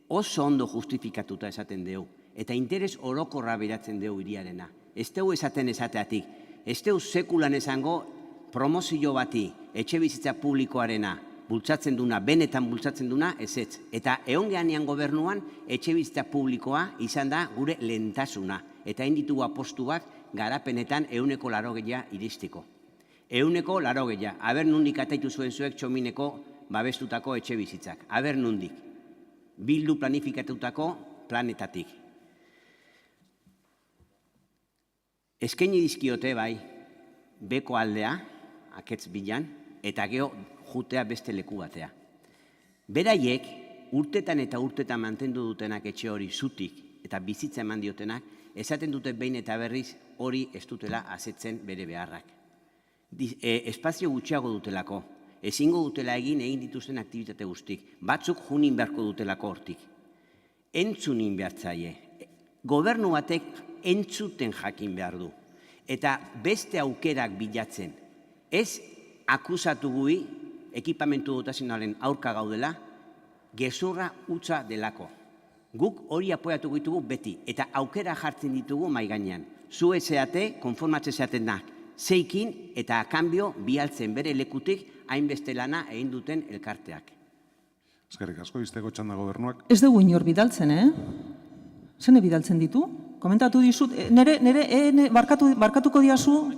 oso ondo justifikatuta esaten deu, eta interes orokorra beratzen deu hiriarena. Ez deu esaten esateatik, ez deu sekulan esango promozio bati etxe bizitza publikoarena bultzatzen duna, benetan bultzatzen duna, ezetz. Eta egongeanean gobernuan etxe bizitza publikoa izan da gure lehentasuna. Eta inditu apostuak garapenetan 180 iristiko. 180, aber nundik ataitu zuen zuek txomineko babestutako etxe bizitzak. Aber nundik. Bildu planifikatutako planetatik. Eskaini dizkiote bai, beko aldea, aketz bilan, eta geho jutea beste leku batea. Beraiek, urtetan eta urtetan mantendu dutenak etxe hori zutik eta bizitza eman diotenak, esaten dute behin eta berriz hori ez dutela asetzen bere beharrak. Espazio gutxiago dutelako, ezingo dutela egin dituzten aktibitate guztik, batzuk junin beharko dutelako hortik. Entzunin behartzaie, gobernu batek entzuten jakin behar du, eta beste aukerak bilatzen, ez akusatu gui, ekipamentu dotazionalen aurka gaudela, gezurra utza delako. Guk hori apoiatu ditugu beti, eta aukera jartzen ditugu mai gainean. Zu ezeate, konformatze zeatenak, zeikin eta kanbio bialtzen bere lekutik hainbeste lana egin duten elkarteak. Eskerrik asko, izteko txanda gobernuak. Ez dugu inor bidaltzen, Zene bidaltzen ditu? Komentatu dizut, barkatuko diazu,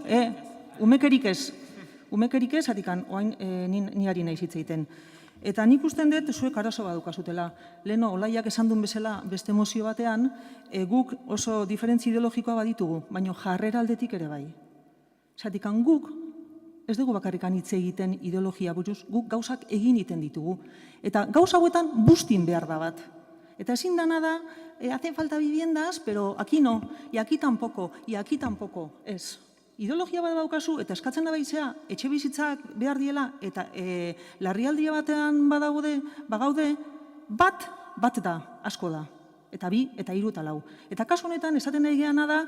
umekerik ez, hatikan, oain ni ari nahi zitzeiten. Eta nik usten dut, zuek arazo badukazutela. Leno, Olaiak esan duen bezala beste mozio batean, guk oso diferentzi ideologikoa baditugu, baina jarrera aldetik ere bai. Zatikan guk, ez dugu bakarrikan hitz egiten ideologia buruz, guk gauzak egin iten ditugu. Eta gauza hauetan bustin behar da bat. Eta ezin dana da, hacen falta viviendas, pero aquí no, y aquí tampoco, ez. Ideologia bat daukazu, eta eskatzen da baitzea, etxe bizitzak behar diela, eta larrialdia batean bagaude, bat da, asko da. Eta 2, eta 3, eta 4. Eta kasu honetan, esaten nahi geana da,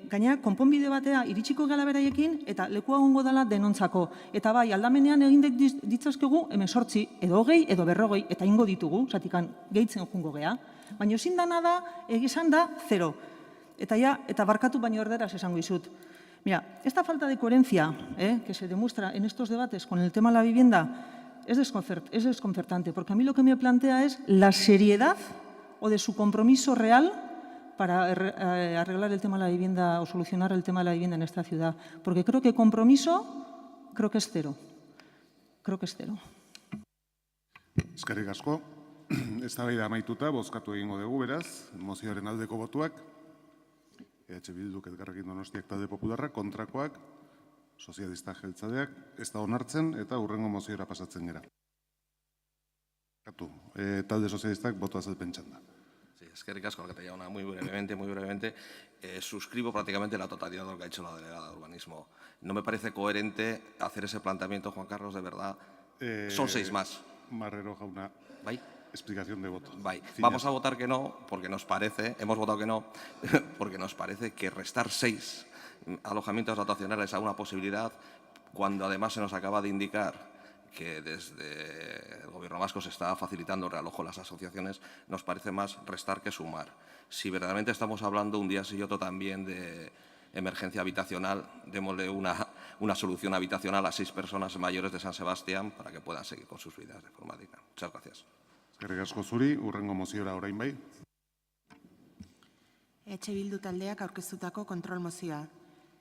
gaina konponbide batea iritsiko gala beraiekin, eta lekua gongo dela denontzako. Eta bai, aldamenean egin ditzazkegu, 18, edo 20, edo 40, eta ingo ditugu, zatikan gehitzen jungo gea. Baina ezin dana da, egizan da, 0. Eta barkatu baino erderaz esango izut. Mira, esta falta de coherencia que se demuestra en estos debates con el tema de la vivienda es desconcertante, porque a mí lo que me plantea es la seriedad o de su compromiso real para arreglar el tema de la vivienda o solucionar el tema de la vivienda en esta ciudad. Porque creo que compromiso, creo que es 0. Creo que es 0. Eskerrik asko. Eztabaida amaituta, bozkatu egingo dugu beraz, mozioaren aldeko botuak. EH Bilduk Elkarrekin Donostiak talde popularrak, kontrakoak, sozialista jeltzadeak, ez da onartzen eta hurrengo moziora pasatzen gera. Talde sozialistak boto azalpen txanda. Sí, eskerrik asko, alkate jauna, muy brevemente. Suscribo prácticamente la totalidad de lo que ha dicho la delegada de urbanismo. No me parece coherente hacer ese planteamiento, Juan Carlos, de verdad. Son 6 más. Marrero jauna. ¿Bai? Explicación de voto. Vamos a votar que no, porque nos parece, hemos votado que no, porque nos parece que restar 6 alojamientos dotacionales a una posibilidad, cuando además se nos acaba de indicar que desde el Gobierno vasco se está facilitando el realojo a las asociaciones, nos parece más restar que sumar. Si verdaderamente estamos hablando un día sí y otro también de emergencia habitacional, démosle una solución habitacional a 6 personas mayores de San Sebastián para que puedan seguir con sus vidas de forma digna. Muchas gracias. Eskerrik asko zuri, hurrengo moziora orain bai. EH Bildu taldeak aurkeztutako kontrol mozioa.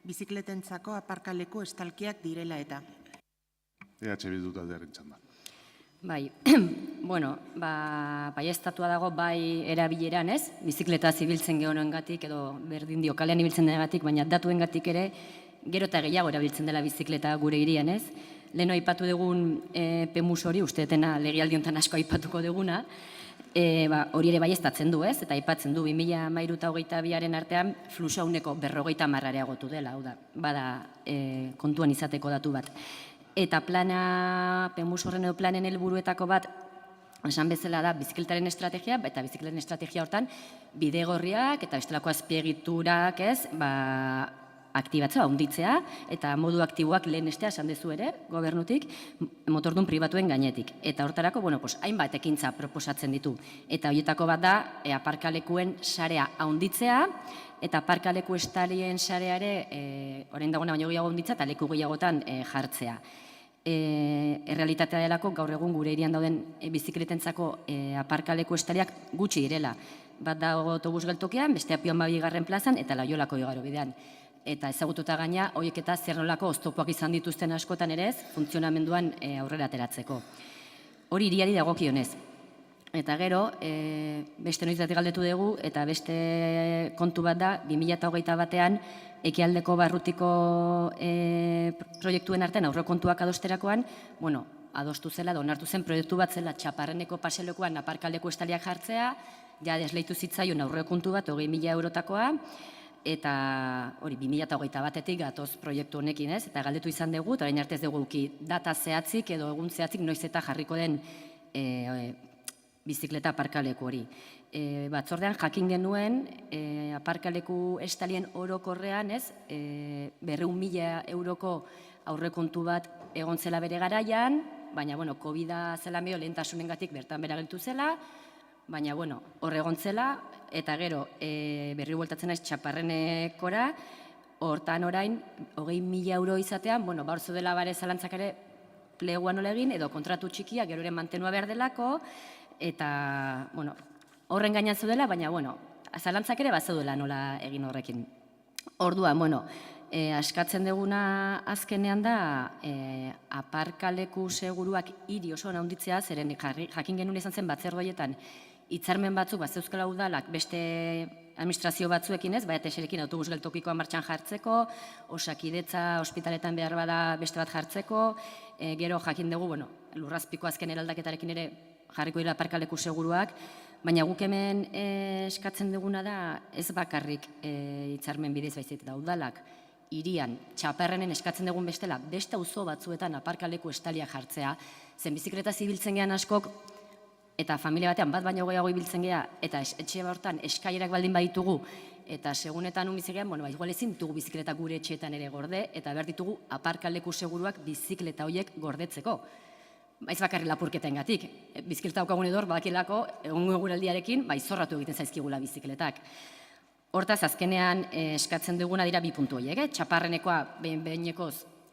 Bizikletentzako aparkaleku estalkiak direla eta. EH Bildu taldearen txanda. Bai, baieztatua dago bai erabileran, ez? Bizikleta zibiltzen gehonoengatik edo berdin dio kalean ibiltzen denagatik, baina datuengatik ere gero eta gehiago erabiltzen dela bizikleta gure hirian, ez? Leheno aipatu dugun PEMUS hori, uste dutena legealdi honetan asko aipatuko duguna, hori ere baieztatzen du, ez? Eta aipatzen du 2013 eta 2022 artean fluxua ehuneko 50 areagotu dela, hau da, bada kontuan izateko datu bat. Eta plana, PEMUS horren edo planen helburuetako bat, esan bezala da bizikletaren estrategia, eta bizikletaren estrategia hortan bidegorriak eta bestelako azpiegiturak, ez, aktibatzea, handitzea, eta modu aktiboak lehenestea esan dezu ere, gobernutik, motordun pribatuen gainetik. Eta hortarako, hainbat ekintza proposatzen ditu. Eta horietako bat da, aparkalekuen sarea handitzea, eta aparkaleku estalien sareare, orain dagoena baino gehiago handitzea, eta leku gehiagotan jartzea. Errealitatea delako, gaur egun gure hirian dauden bizikletentzako aparkaleku estaliak gutxi direla. Bat dago autobus geltokian, bestea Pion Babigarren plazan, eta Loiolako igarobidean. Eta ezagututa gaina, horiek eta zer nolako oztopoak izan dituzten askotan ere ez, funtzionamenduan aurrera ateratzeko. Hori hiriari dagokionez. Eta gero, beste noizatik galdetu dugu, eta beste kontu bat da, 2021an, ekialdeko barrutiko proiektuen artean aurrekontuak adosterakoan, adostu zela, onartu zen proiektu bat zela Txaparreneko paselokoan aparkaleko estaliak jartzea, ja desleitu zitzaion aurrekontu bat, 20.000 eurotakoa, eta hori 2021etik gatoz proiektu honekin ez, eta galdetu izan dugu, eta orain arte ez dugu data zehatzik edo egun zehatzik noiz eta jarriko den bizikleta aparkaleku hori. Batzordean jakin genuen aparkaleku estalien orokorrean ez, 200.000 euroko aurrekontu bat egon zela bere garaian, baina COVID-a zela medio lehentasunengatik bertan bera gelditu zela, baina hor egon zela, eta gero berri bueltatzen naiz Txaparrenekora, hortan orain 20.000 euro izatean, hor zudela bare zalantzak ere plegua nola egin, edo kontratu txikia gero ere mantenua behar delako, eta horren gainan zudela, baina zalantzak ere bazeudela nola egin horrekin. Orduan, askatzen duguna azkenean da aparkaleku seguruak hiri oso handitzea, zeren jakin genuen izan zen batzordeetan hitzarmen batzuk zeuzkala udalak beste administrazio batzuekin ez, baina eserekin autobus geltokikoa martxan jartzeko, Osakidetza ospitaletan behar bada beste bat jartzeko, gero jakin dugu, lurrazpiko azken eraldaketarekin ere jarriko dira aparkaleku seguruak, baina guk hemen eskatzen duguna da ez bakarrik hitzarmen bidez baizik eta udalak hirian Txaparrenen eskatzen dugun bestela, beste auzo batzuetan aparkaleku estalia jartzea, zen bizikleta zibiltzen gehan askok, eta familia batean bat baino gehiago ibiltzen geha, eta etxe hortan eskailerak baldin baditugu, eta segunetan bizigean, igual ezin ditugu bizikleta gure etxeetan ere gorde, eta behar ditugu aparkaleku seguruak bizikleta horiek gordetzeko. Ez bakarri lapurketengatik, bizikleta daukagun edor, badakilako, egungo eguraldiarekin, zorratu egiten zaizkigula bizikletak. Hortaz, azkenean eskatzen duguna dira 2 puntu horiek, Txaparrenekoa behin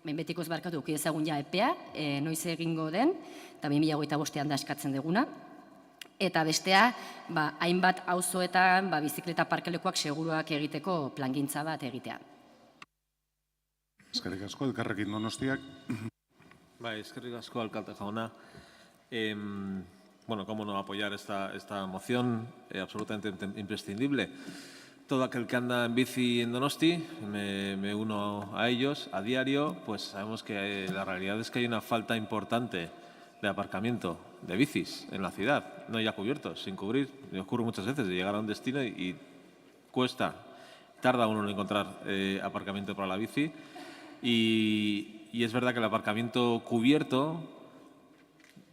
betikoz barkatu ezagun ja epea, noiz egingo den, eta 2025ean da eskatzen duguna. Eta bestea, hainbat auzoetan bizikleta aparkalekuak seguruak egiteko plangintza bat egitea. Eskerrik asko, Elkarrekin Donostiak. Eskerrik asko, alcalde jauna. Cómo no apoyar esta moción absolutamente imprescindible. Todo aquel que anda en bici en Donosti, me uno a ellos a diario, pues sabemos que la realidad es que hay una falta importante de aparcamiento de bicis en la ciudad, no ya cubiertos, sin cubrir. Me ocurre muchas veces de llegar a un destino y tarda uno en encontrar aparcamiento para la bici. Y es verdad que el aparcamiento cubierto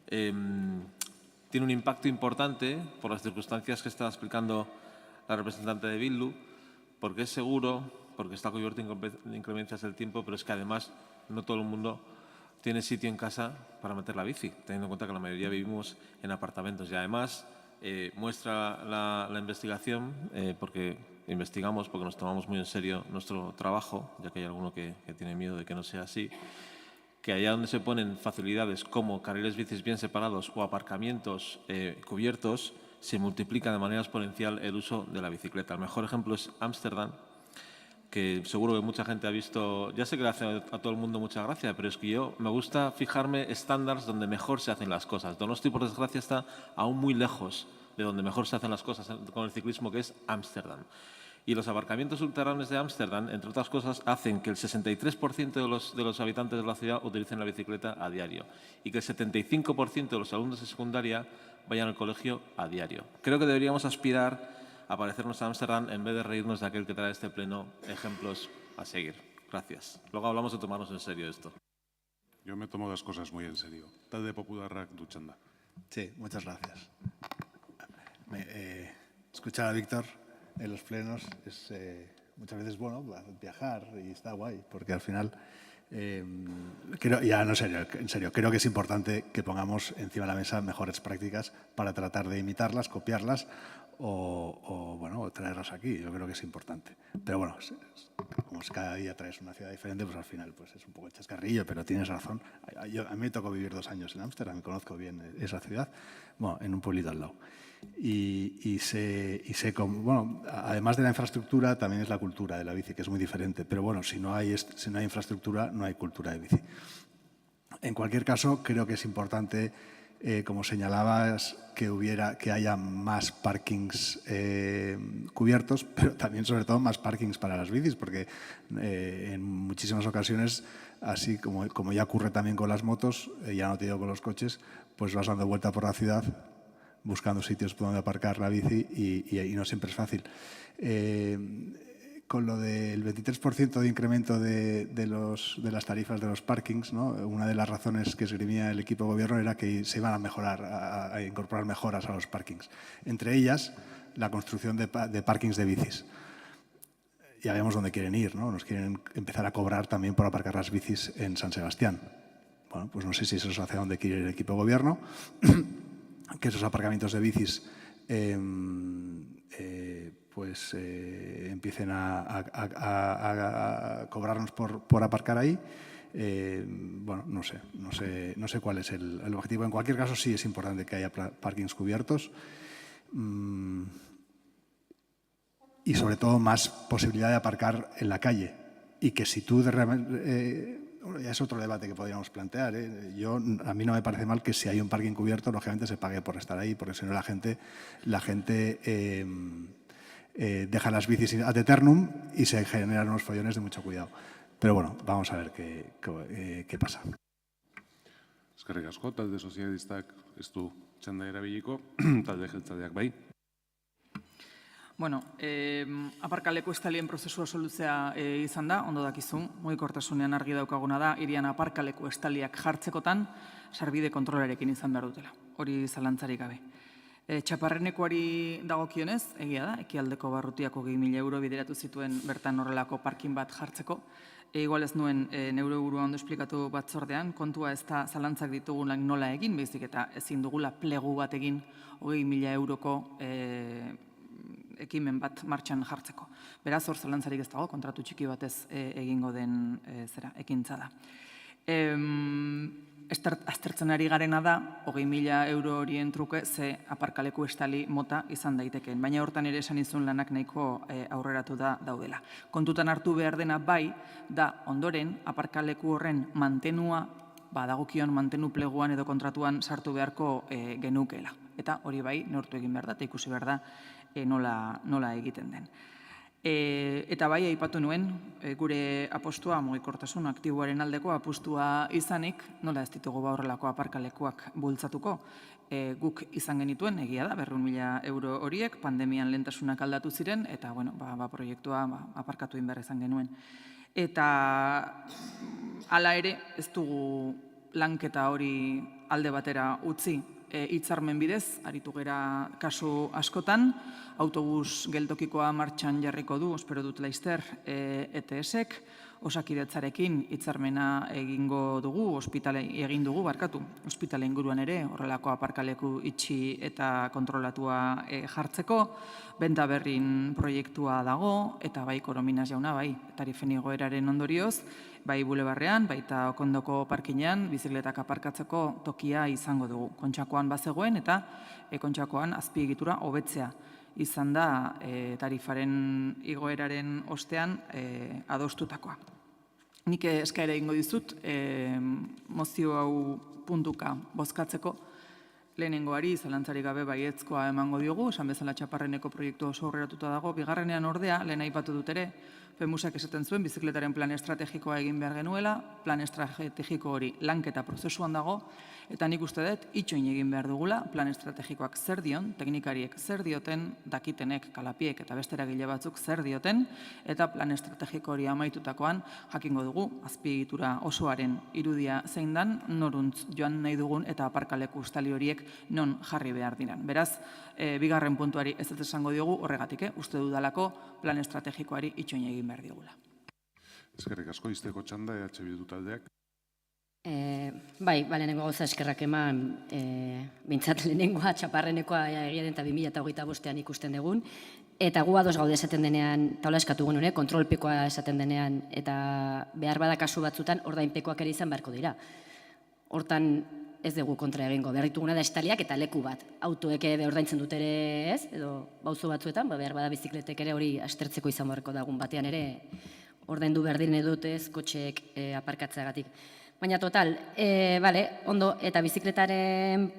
tiene un impacto importante por las circunstancias que estaba explicando la representante de Bildu, porque es seguro, porque está cubierto en inclemencias del tiempo, pero es que además no todo el mundo tiene sitio en casa para meter la bici, teniendo en cuenta que la mayoría vivimos en apartamentos. Y además muestra la investigación, porque investigamos, porque nos tomamos muy en serio nuestro trabajo, ya que hay alguno que tiene miedo de que no sea así, que allá donde se ponen facilidades como carriles bicis bien separados o aparcamientos cubiertos, se multiplica de manera exponencial el uso de la bicicleta. El mejor ejemplo es Ámsterdam, que seguro que mucha gente ha visto. Ya sé que le hace a todo el mundo mucha gracia, pero es que yo me gusta fijarme estándares donde mejor se hacen las cosas. Donosti, por desgracia, está aún muy lejos de donde mejor se hacen las cosas con el ciclismo, que es Ámsterdam. Y los aparcamientos subterráneos de Ámsterdam, entre otras cosas, hacen que el 63% de los habitantes de la ciudad utilicen la bicicleta a diario y que el 75% de los alumnos de secundaria vayan al colegio a diario. Creo que deberíamos aspirar a parecernos a Ámsterdam en vez de reírnos de aquel que trae este pleno ejemplos a seguir. Gracias. Luego hablamos de tomarnos en serio esto. Yo me tomo las cosas muy en serio. Talde popularrak dutxanda. Sí, muchas gracias. Escuchar a Víctor en los plenos es muchas veces bueno viajar y está guay, porque al final, en serio, creo que es importante que pongamos encima de la mesa mejores prácticas para tratar de imitarlas, copiarlas o traerlas aquí. Yo creo que es importante. Pero bueno, como cada día traes una ciudad diferente, pues al final pues es un poco el chascarrillo, pero tienes razón. A mí me tocó vivir 2 años en Ámsterdam, conozco bien esa ciudad, bueno, en un pueblito al lado. Y sé cómo, bueno, además de la infraestructura, también es la cultura de la bici, que es muy diferente. Pero bueno, si no hay infraestructura, no hay cultura de bici. En cualquier caso, creo que es importante, como señalabas, que haya más parkings cubiertos, pero también, sobre todo, más parkings para las bicis, porque en muchísimas ocasiones, así como ya ocurre también con las motos, ya no te digo con los coches, pues vas dando vuelta por la ciudad buscando sitios por donde aparcar la bici y no siempre es fácil. Con lo del 23% de incremento de las tarifas de los parkings, ¿no? Una de las razones que esgrimía el equipo de gobierno era que se iban a mejorar, a incorporar mejoras a los parkings. Entre ellas, la construcción de parkings de bicis. Ya vemos dónde quieren ir, ¿no? Nos quieren empezar a cobrar también por aparcar las bicis en San Sebastián. Bueno, pues no sé si eso es hacia dónde quiere ir el equipo de gobierno, que esos aparcamientos de bicis empiecen a cobrarnos por aparcar ahí. Bueno, no sé cuál es el objetivo. En cualquier caso, sí es importante que haya parkings cubiertos y, sobre todo, más posibilidad de aparcar en la calle. Y que si tú ya es otro debate que podríamos plantear. A mí no me parece mal que si hay un parking cubierto, lógicamente se pague por estar ahí, porque si no la gente deja las bicis ad eternum y se generan unos follones de mucho cuidado. Pero bueno, vamos a ver qué pasa. Eskerrik asko, talde sozialistak ez du txanda erabiliko, talde jeltzaleak bai. Bueno, aparkaleku estalien prozesua solutzea izan da, ondo dakizu, mugikortasunean argi daukaguna da, hirian aparkaleku estaliak jartzekotan, sarbide kontrolarekin izan behar dutela. Hori zalantzarik gabe. Txaparrenekoari dagokionez, egia da, ekialdeko barrutiako 2.000 euro bideratu zituen bertan horrelako parkin bat jartzeko. Igual ez nuen neure burua ondo esplikatu batzordean, kontua ez da zalantzak ditugunak nola egin, baizik eta ezin dugula plegu bat egin 20.000 euroko ekimen bat martxan jartzeko. Beraz, hor zalantzarik ez dago, kontratu txiki batez egingo den ekintza da. Aztertzen ari garena da, 20.000 euro horien truke ze aparkaleku estali mota izan daitekeen. Baina hortan ere esan izun lanak nahiko aurreratu da daudela. Kontutan hartu behar dena bai, da ondoren aparkaleku horren mantenua, dagokion mantenu pleguan edo kontratuan sartu beharko genukeela. Eta hori bai, neurtu egin behar da, eta ikusi behar da nola egiten den. Eta bai, aipatu nuen, gure apostua, mugikortasun aktiboaren aldeko apostua izanik, nola ez ditugu horrelako aparkalekuak bultzatuko. Guk izan genituen, egia da, 200.000 euro horiek, pandemian lehentasunak aldatu ziren, eta proiektua aparkatu egin behar izan genuen. Eta hala ere, ez dugu lanketa hori alde batera utzi, hitzarmen bidez, aritu gera kasu askotan, autobus geltokikoa martxan jarriko du, espero dut laizter, ETS-ek, Osakidetzarekin hitzarmena egingo dugu, egin dugu, ospitale inguruan ere, horrelako aparkaleku itxi eta kontrolatua jartzeko, Benta Berrin proiektua dago, eta bai Korominas jauna, bai, tarifen igoeraren ondorioz, bai Bulebarrean, baita Okondoko parkinean, bizikletak aparkatzeko tokia izango dugu. Kontxakoan bazegoen eta Kontxakoan azpiegitura hobetzea izan da tarifaren igoeraren ostean adostutakoa. Nik eskaera egingo dizut, mozio hau puntuka bozkatzeko, Lehenengoari zalantzarik gabe baiezkoa emango diogu, esan bezala Txaparreneko proiektu oso aurreratuta dago. Bigarrenean ordea, lehen aipatu dut ere, FEMUSak esaten zuen bizikletaren plan estrategikoa egin behar genuela, plan estrategiko hori lanketa prozesuan dago, eta nik uste dut itxoin egin behar dugula, plan estrategikoak zer dion, teknikariek zer dioten, dakitenek, kalapiek eta beste eragile batzuk zer dioten, eta plan estrategiko hori amaitutakoan jakingo dugu, azpiegitura osoaren irudia zein dan, noruntz joan nahi dugun eta aparkaleku ustali horiek non jarri behar diran. Beraz, bigarren puntuari ez esango diogu horregatik, uste dudalako plan estrategikoari itxoin egin behar digula. Eskerrik asko, izteko txanda, EH Bildu taldeak. Bai, lehenengo gauza eskerrak eman, bintzat lehenengoa Txaparrenekoa egia den eta 2025an ikusten dugun, eta gu ados gaude esaten denean, taula eskatu genuen, kontrolpekoa esaten denean, eta behar bada kasu batzutan ordainpekoak ere izan beharko dira. Hortan ez dugu kontra egingo, behar dituguna da estaliak eta leku bat. Autoek ordaintzen dut ere ez, edo bauzo batzuetan, behar bada bizikletek ere hori astertzeko izan beharko dagun batean ere, ordaindu behar diren edotez, kotxeek aparkatzeagatik. Baina total, ondo, eta bizikletaren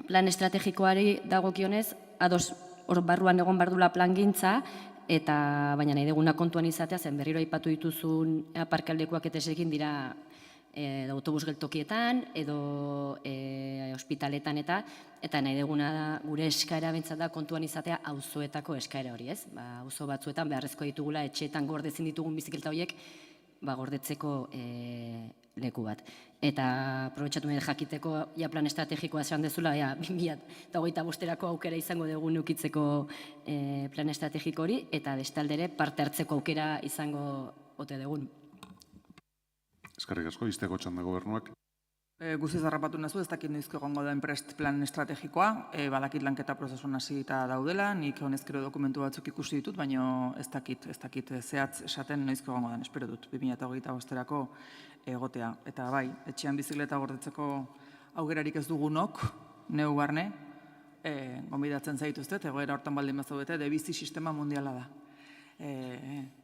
plan estrategikoari dagokionez, ados hor barruan egon bardula plan gintza, eta baina nahi deguna kontuan izatea, zen berriro aipatu dituzun aparkaldekuak eta esekin dira autobus geltokietan, edo ospitaletan eta nahi deguna da gure eskaera bentsat da kontuan izatea auzoetako eskaera hori, ez? Auzo batzuetan beharrezkoa ditugula, etxeetan gordezin ditugun bizikleta horiek, gordetzeko leku bat. Eta aprobetxatu nahi jakiteko plan estrategikoa esan dezula, 2025erako aukera izango dugu nukitzeko plan estrategiko hori, eta bestaldere parte hartzeko aukera izango ote dugun. Eskerrik asko, izteko txanda gobernuak. Guztiz harrapatu nazu, ez dakit noizko egongo den prest plan estrategikoa, badakit lanketa prozesuan hasita daudela, nik honezkero dokumentu batzuk ikusi ditut, baina ez dakit zehatz esaten noizko egongo den, espero dut, 2025erako egotea. Eta bai, etxean bizikleta gordetzeko aukerarik ez dugunok, neu barne, gonbidatzen zaituztet, egoera hortan baldin bazaudete, debizi sistema mundiala da.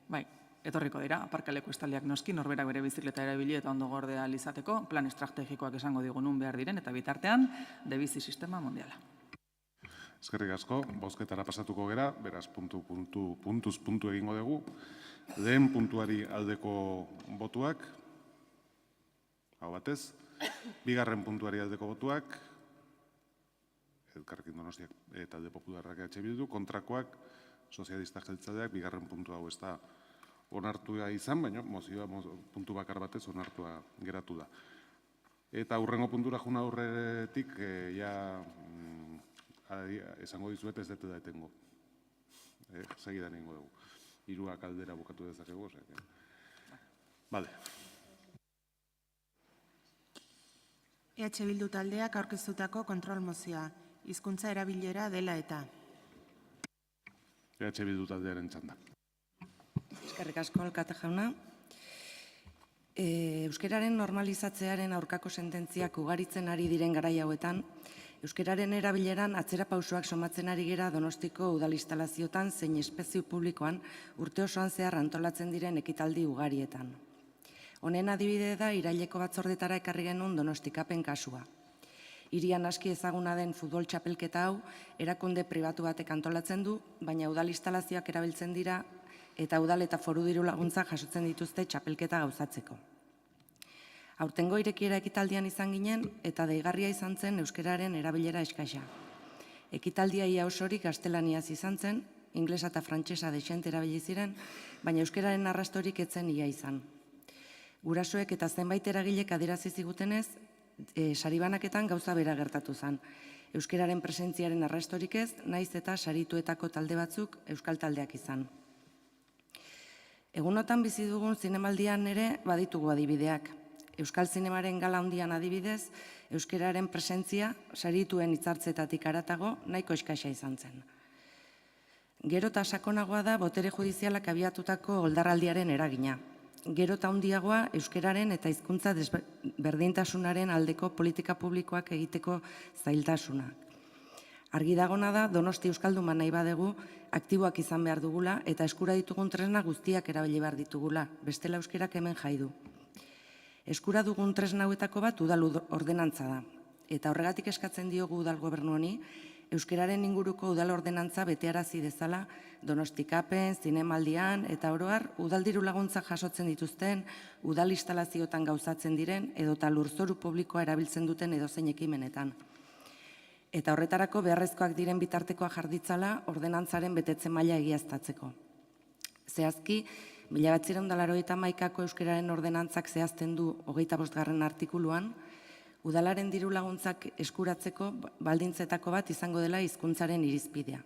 Bai, etorriko dira, aparkaleku estaliak noski, norberak bere bizikleta erabili eta ondo gordea izateko, plan estrategikoak esango digunun behar diren, eta bitartean, debizi sistema mundiala. Eskerrik asko, bozketara pasatuko gera, beraz puntuz puntu egingo dugu. Lehen puntuari aldeko botuak, hau batez, bigarren puntuari aldeko botuak, Elkarrekin Donostiak talde popularrak EH Bildu, kontrakoak, sozialistak jeltzaleak, bigarren puntu hau ez da onartua izan, baina mozioa puntu bakar batez onartua geratu da. Eta hurrengo puntura juna aurretik, esango dizuet ez dut da etengo. Segidan egingo dugu. Hiruak aldera bukatu dezakegu. Bale. EH Bildu taldeak aurkeztutako kontrol mozioa, hizkuntza erabilera dela eta. EH Bildu taldearen txanda. Eskerrik asko, alkate jauna. Euskararen normalizatzearen aurkako sententziak ugaritzen ari diren garai hauetan, euskararen erabileran atzera pausoak somatzen ari gera Donostiko udal instalaziotan zein espazio publikoan urte osoan zehar antolatzen diren ekitaldi ugarietan. Honen adibide da iraileko batzordetara ekarri genuen Donostikapen kasua. Hirian aski ezaguna den futbol txapelketa hau erakunde pribatu batek antolatzen du, baina udal instalazioak erabiltzen dira eta udal eta foru diru laguntzak jasotzen dituzte txapelketa gauzatzeko. Aurtengo irekiera ekitaldian izan ginen eta deigarria izan zen euskararen erabilera eskaxa. Ekitaldia ia osorik gaztelaniaz izan zen, inglesa eta frantsesa dexente erabili ziren, baina euskararen arrastorik etzen ia izan. Gurasoek eta zenbait eragilek adierazi zigutenez, saribanaketan gauza bera gertatu zen. Euskararen presentziaren arrastorik ez, naiz eta sarituetako talde batzuk euskal taldeak izan. Egunotan bizi dugun zinemaldian ere baditugu adibideak. Euskal zinemaren gala handian adibidez, euskararen presentzia sarituen hitzartzetatik haratago nahiko eskaxa izan zen. Gero eta sakonagoa da botere judizialak abiatutako oldarraldiaren eragina. Gero eta handiagoa euskararen eta hizkuntza berdintasunaren aldeko politika publikoak egiteko zailtasuna. Argi dagona da, Donosti euskalduma nahi badegu, aktiboak izan behar dugula eta eskura ditugun tresna guztiak erabili behar ditugula, bestela euskerak hemen jai du. Eskura dugun tresna hauetako bat udal ordenantza da. Eta horregatik eskatzen diogu udal gobernu honi, euskararen inguruko udal ordenantza betearazi dezala Donostikapen, Zinemaldian eta oroar udal diru laguntzak jasotzen dituzten, udal instalazioetan gauzatzen diren edota lurzoru publikoa erabiltzen duten edozein ekimenetan. Eta horretarako beharrezkoak diren bitartekoa jarditzala ordenantzaren betetze maila egiaztatzeko. Zehazki, 1981ko euskararen ordenantzak zehazten du 25. artikuluan, udalaren diru laguntzak eskuratzeko baldintzetako bat izango dela hizkuntzaren irizpidea.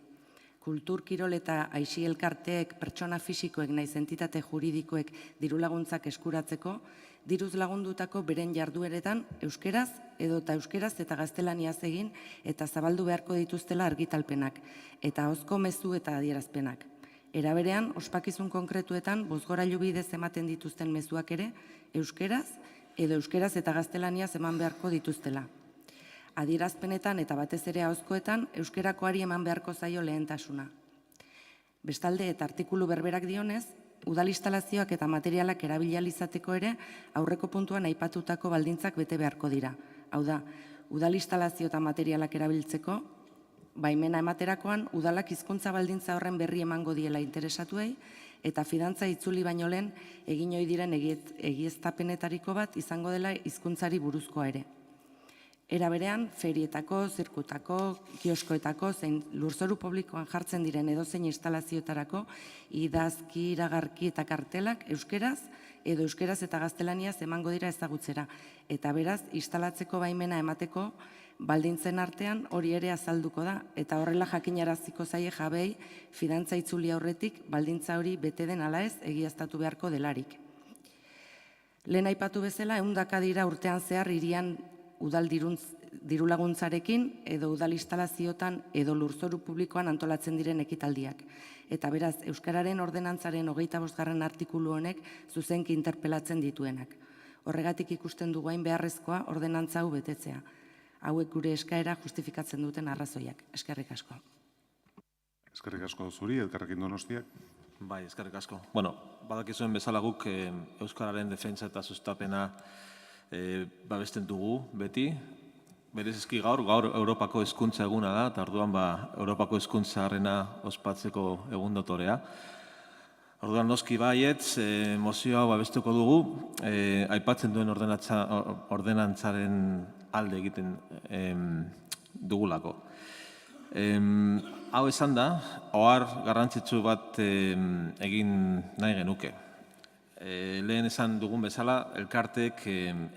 Kultur, kirol eta aisi elkarteek, pertsona fisikoek naiz entitate juridikoek diru laguntzak eskuratzeko, diruz lagundutako beren jardueretan euskeraz edota euskeraz eta gaztelaniaz egin eta zabaldu beharko dituztela argitalpenak eta ahozko mezu eta adierazpenak. Era berean, ospakizun konkretuetan bozgorailu bidez ematen dituzten mezuak ere euskeraz edo euskeraz eta gaztelaniaz eman beharko dituztela. Adierazpenetan eta batez ere ahozkoetan euskerakoari eman beharko zaio lehentasuna. Bestalde eta artikulu berberak dionez, udal instalazioak eta materialak erabili izateko ere aurreko puntuan aipatutako baldintzak bete beharko dira. Hau da, udal instalazio eta materialak erabiltzeko, baimena ematerakoan udalak hizkuntza baldintza horren berri emango diela interesatuei eta fidantza itzuli baino lehen egin ohi diren egiaztapenetariko bat izango dela hizkuntzari buruzkoa ere. Era berean, ferietako, zirkutako, kioskoetako, zein lurzoru publikoan jartzen diren edozein instalazioetarako idazki, iragarki eta kartelak euskeraz edo euskeraz eta gaztelaniaz emango dira ezagutzera. Eta beraz, instalatzeko baimena emateko baldintzen artean hori ere azalduko da eta horrela jakinaraziko zaie jabei fidantza itzuli aurretik baldintza hori bete den ala ez egiaztatu beharko delarik. Lehen aipatu bezala, 100 dira urtean zehar hirian udal diru laguntzarekin edo udal instalaziotan edo lurzoru publikoan antolatzen diren ekitaldiak. Eta beraz, euskararen ordenantzaren 25. artikulu honek zuzenki interpelatzen dituenak. Horregatik ikusten dugu hain beharrezkoa ordenantza hau betetzea. Hauek gure eskaera justifikatzen duten arrazoiak. Eskerrik asko. Eskerrik asko zuri, Elkarrekin Donostiak. Bai, eskerrik asko. Bueno, badakizuen bezala guk euskararen defentsa eta sustapena babesten dugu beti. Berezizki gaur Europako hezkuntza eguna da, eta orduan Europako hezkuntzaarena ospatzeko egun dotorea. Orduan noski baietz, mozio hau babestuko dugu, aipatzen duen ordenantzaren alde egiten dugulako. Hau esan da, ohar garrantzitsu bat egin nahi genuke. Lehen esan dugun bezala, elkartek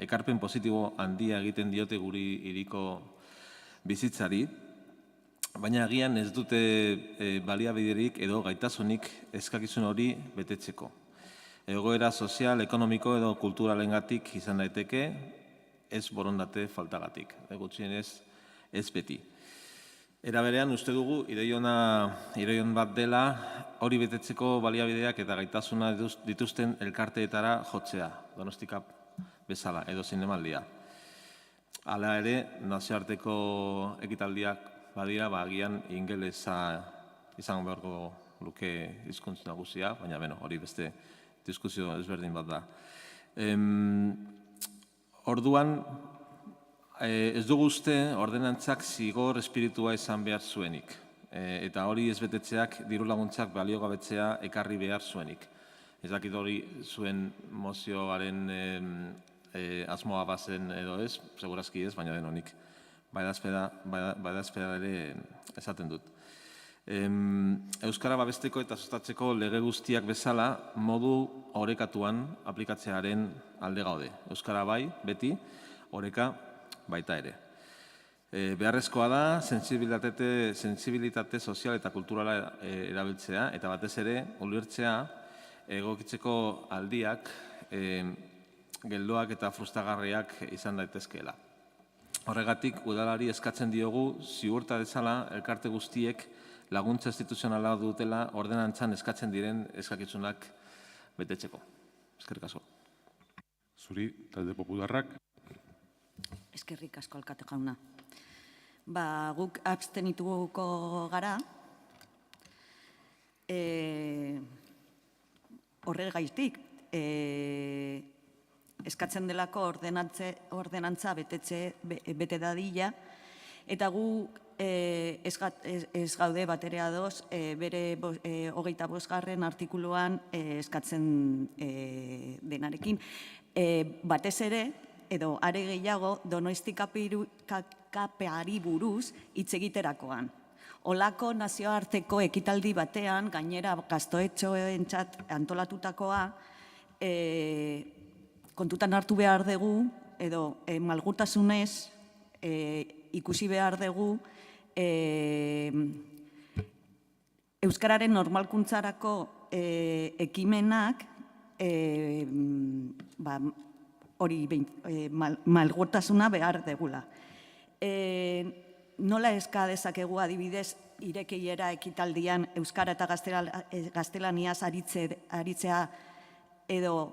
ekarpen positibo handia egiten diote guri hiriko bizitzari, baina agian ez dute baliabiderik edo gaitasunik eskakizun hori betetzeko. Egoera sozial, ekonomiko edo kulturalengatik izan daiteke, ez borondate faltagatik, gutxienez ez beti. Era berean, uste dugu, ideion bat dela, hori betetzeko baliabideak eta gaitasuna dituzten elkarteetara jotzea, Donostikap bezala, edo Zinemaldia. Hala ere, nazioarteko ekitaldiak badira, agian ingelesa izango beharko luke hizkuntza nagusia, baina hori beste diskusio ezberdin bat da. Orduan, ez dugu uste ordenantzak zigor espiritua izan behar zuenik. Eta hori ez betetzeak diru laguntzak baliogabetzea ekarri behar zuenik. Ez dakit hori zuen mozioaren asmoa bazen edo ez, segurazki ez, baina denonik. Badazpeda ere esaten dut. Euskara babesteko eta sustatzeko lege guztiak bezala modu orekatuan aplikatzearen alde gaude. Euskara bai, beti, oreka baita ere. Beharrezkoa da, sentsibilitate sozial eta kulturala erabiltzea, eta batez ere, ulertzea, egokitzeko aldiak, geldoak eta frustragarriak izan daitezkeela. Horregatik, udalari eskatzen diogu, ziurta dezala, elkarte guztiek laguntza instituzionala dutela ordenantzan eskatzen diren eskakizunak betetzeko. Eskerrik asko. Zuri, talde popularrak. Eskerrik asko, alkate jauna. Guk abstenituko gara, horregaitik eskatzen delako ordenantza bete dadila, eta gu ez gaude batere ados bere 25. artikuluan eskatzen denarekin. Batez ere, edo are gehiago, Donostika-kapeari buruz hitz egiterakoan. Olako nazioarteko ekitaldi batean, gainera gaztoetxoentzat antolatutakoa, kontutan hartu behar dugu, edo malgutasunez ikusi behar dugu, euskararen normalkuntzarako ekimenak hori malgutasuna behar degula. Nola eska dezakegu adibidez irekeiera ekitaldian euskara eta gaztelaniaz aritzea edo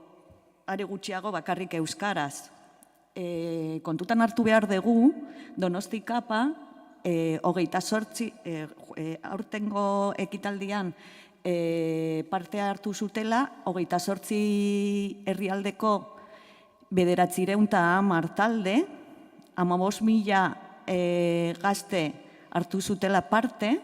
are gutxiago bakarrik euskaraz. Kontutan hartu behar dugu Donostikapa 28 aurtengo ekitaldian parte hartu zutela 28 herrialdeko 910 talde, 15.000 gazte hartu zutela parte,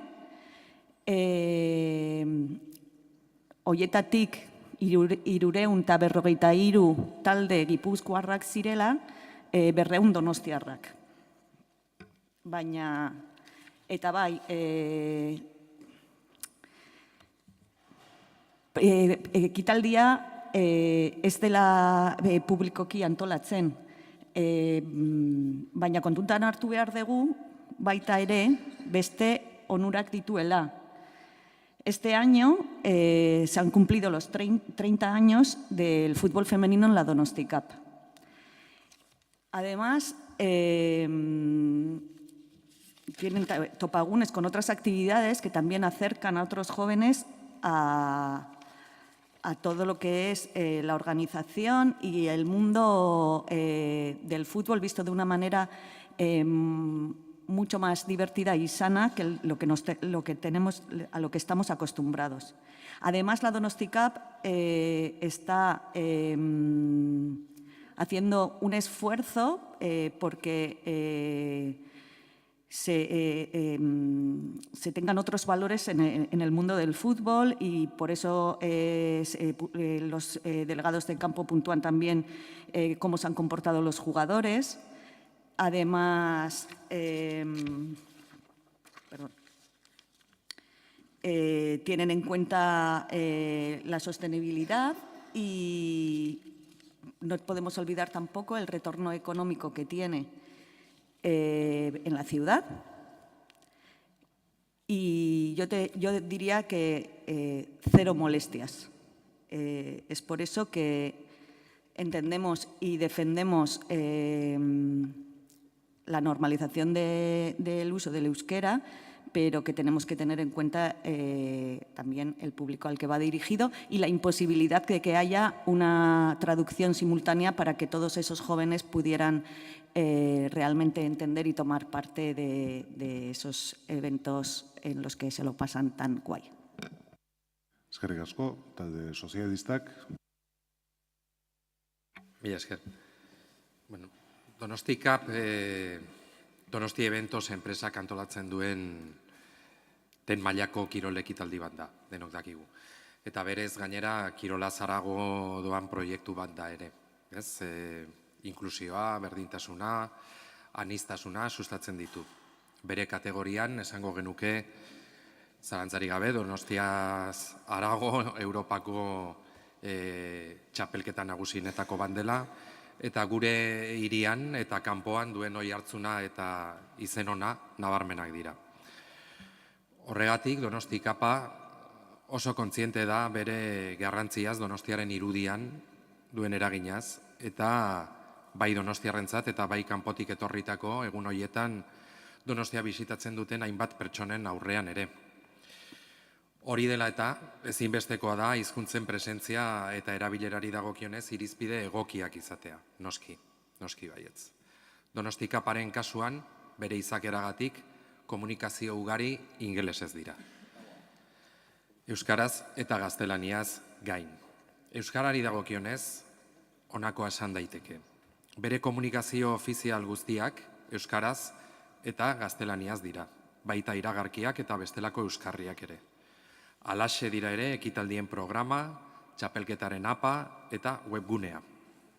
hoietatik 353 talde gipuzkoarrak zirela, 200 donostiarrak. Baina, eta bai, ekitaldia ez dela publikoki antolatzen, baina kontutan hartu behar dugu, baita ere, beste onurak dituela. Este año se han cumplido los 30 años del fútbol femenino en la Donostikap. Además, tienen topagunes con otras actividades que también acercan a otros jóvenes a todo lo que es la organización y el mundo del fútbol visto de una manera mucho más divertida y sana que a lo que estamos acostumbrados. Además, la Donostikap está haciendo un esfuerzo porque se tengan otros valores en el mundo del fútbol y por eso los delegados de campo puntúan también cómo se han comportado los jugadores. Además, tienen en cuenta la sostenibilidad y no podemos olvidar tampoco el retorno económico que tiene en la ciudad. Y yo diría que cero molestias. Es por eso que entendemos y defendemos la normalización del uso del euskera, pero que tenemos que tener en cuenta también el público al que va dirigido y la imposibilidad de que haya una traducción simultánea para que todos esos jóvenes pudieran realmente entender y tomar parte de esos eventos en los que se lo pasan tan guay. Eskerrik asko, talde sozialistak. Mila esker. Bueno, Donostikap, Donosti Eventos enpresak antolatzen duen den mailako kirol ekitaldi bat da, denok dakigu. Eta berez gainera kirola zarago doan proiektu bat da ere. Inklusioa, berdintasuna, aniztasuna sustatzen ditu. Bere kategorian esango genuke zalantzari gabe Donostiaz harago Europako txapelketa nagusienetako bat dela, eta gure hirian eta kanpoan duen oihartzuna eta izen ona nabarmenak dira. Horregatik Donostikapa oso kontziente da bere garrantziaz Donostiaren irudian duen eraginaz, eta bai Donostiarrentzat eta bai kanpotik etorritako egun horietan Donostia bisitatzen duten hainbat pertsonen aurrean ere. Hori dela eta ezinbestekoa da hizkuntzen presentzia eta erabilerari dagokionez irizpide egokiak izatea, noski baietz. Donostikaparen kasuan bere izakeragatik komunikazio ugari ingelesez dira. Euskaraz eta gaztelaniaz gain. Euskarari dagokionez, honakoa esan daiteke. Bere komunikazio ofizial guztiak euskaraz eta gaztelaniaz dira, baita iragarkiak eta bestelako euskarriak ere. Halaxe dira ere ekitaldien programa, txapelketaren apa eta webgunea.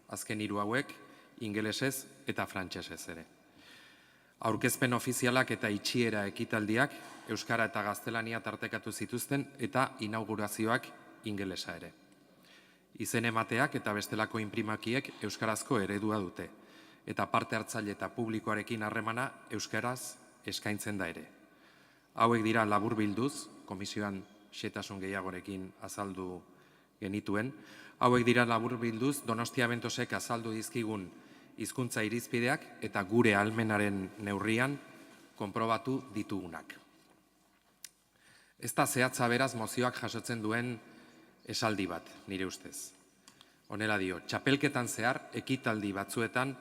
Azken hiru hauek ingelesez eta frantsesez ere. Aurkezpen ofizialak eta itxiera ekitaldiak euskara eta gaztelania tartekatu zituzten eta inaugurazioak ingelesa ere. Izen emateak eta bestelako inprimakiek euskarazko eredua dute, eta parte hartzaile eta publikoarekin harremana euskaraz eskaintzen da ere. Hauek dira laburbilduz, komisioan xehetasun gehiagorekin azaldu genituen, hauek dira laburbilduz Donostia Ventosek azaldu dizkigun hizkuntza irizpideak eta gure ahalmenaren neurrian konprobatu ditugunak. Ez da zehatza beraz mozioak jasotzen duen esaldi bat, nire ustez. Honela dio, txapelketan zehar, ekitaldi batzuetan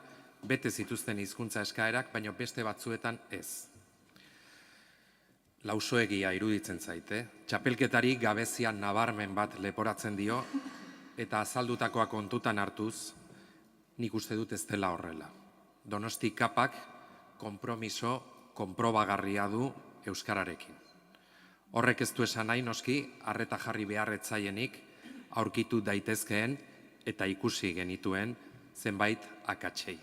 bete zituzten hizkuntza eskaerak, baina beste batzuetan ez. Lausoegia iruditzen zaite, txapelketari gabezian nabarmen bat leporatzen dio, eta azaldutakoa kontutan hartuz, nik uste dut ez dela horrela. Donosti kapak konpromiso konprobagarria du euskararekin. Horrek ez du esan nahi noski, arreta jarri beharretzaienik aurkitu daitezkeen eta ikusi genituen zenbait akatsei.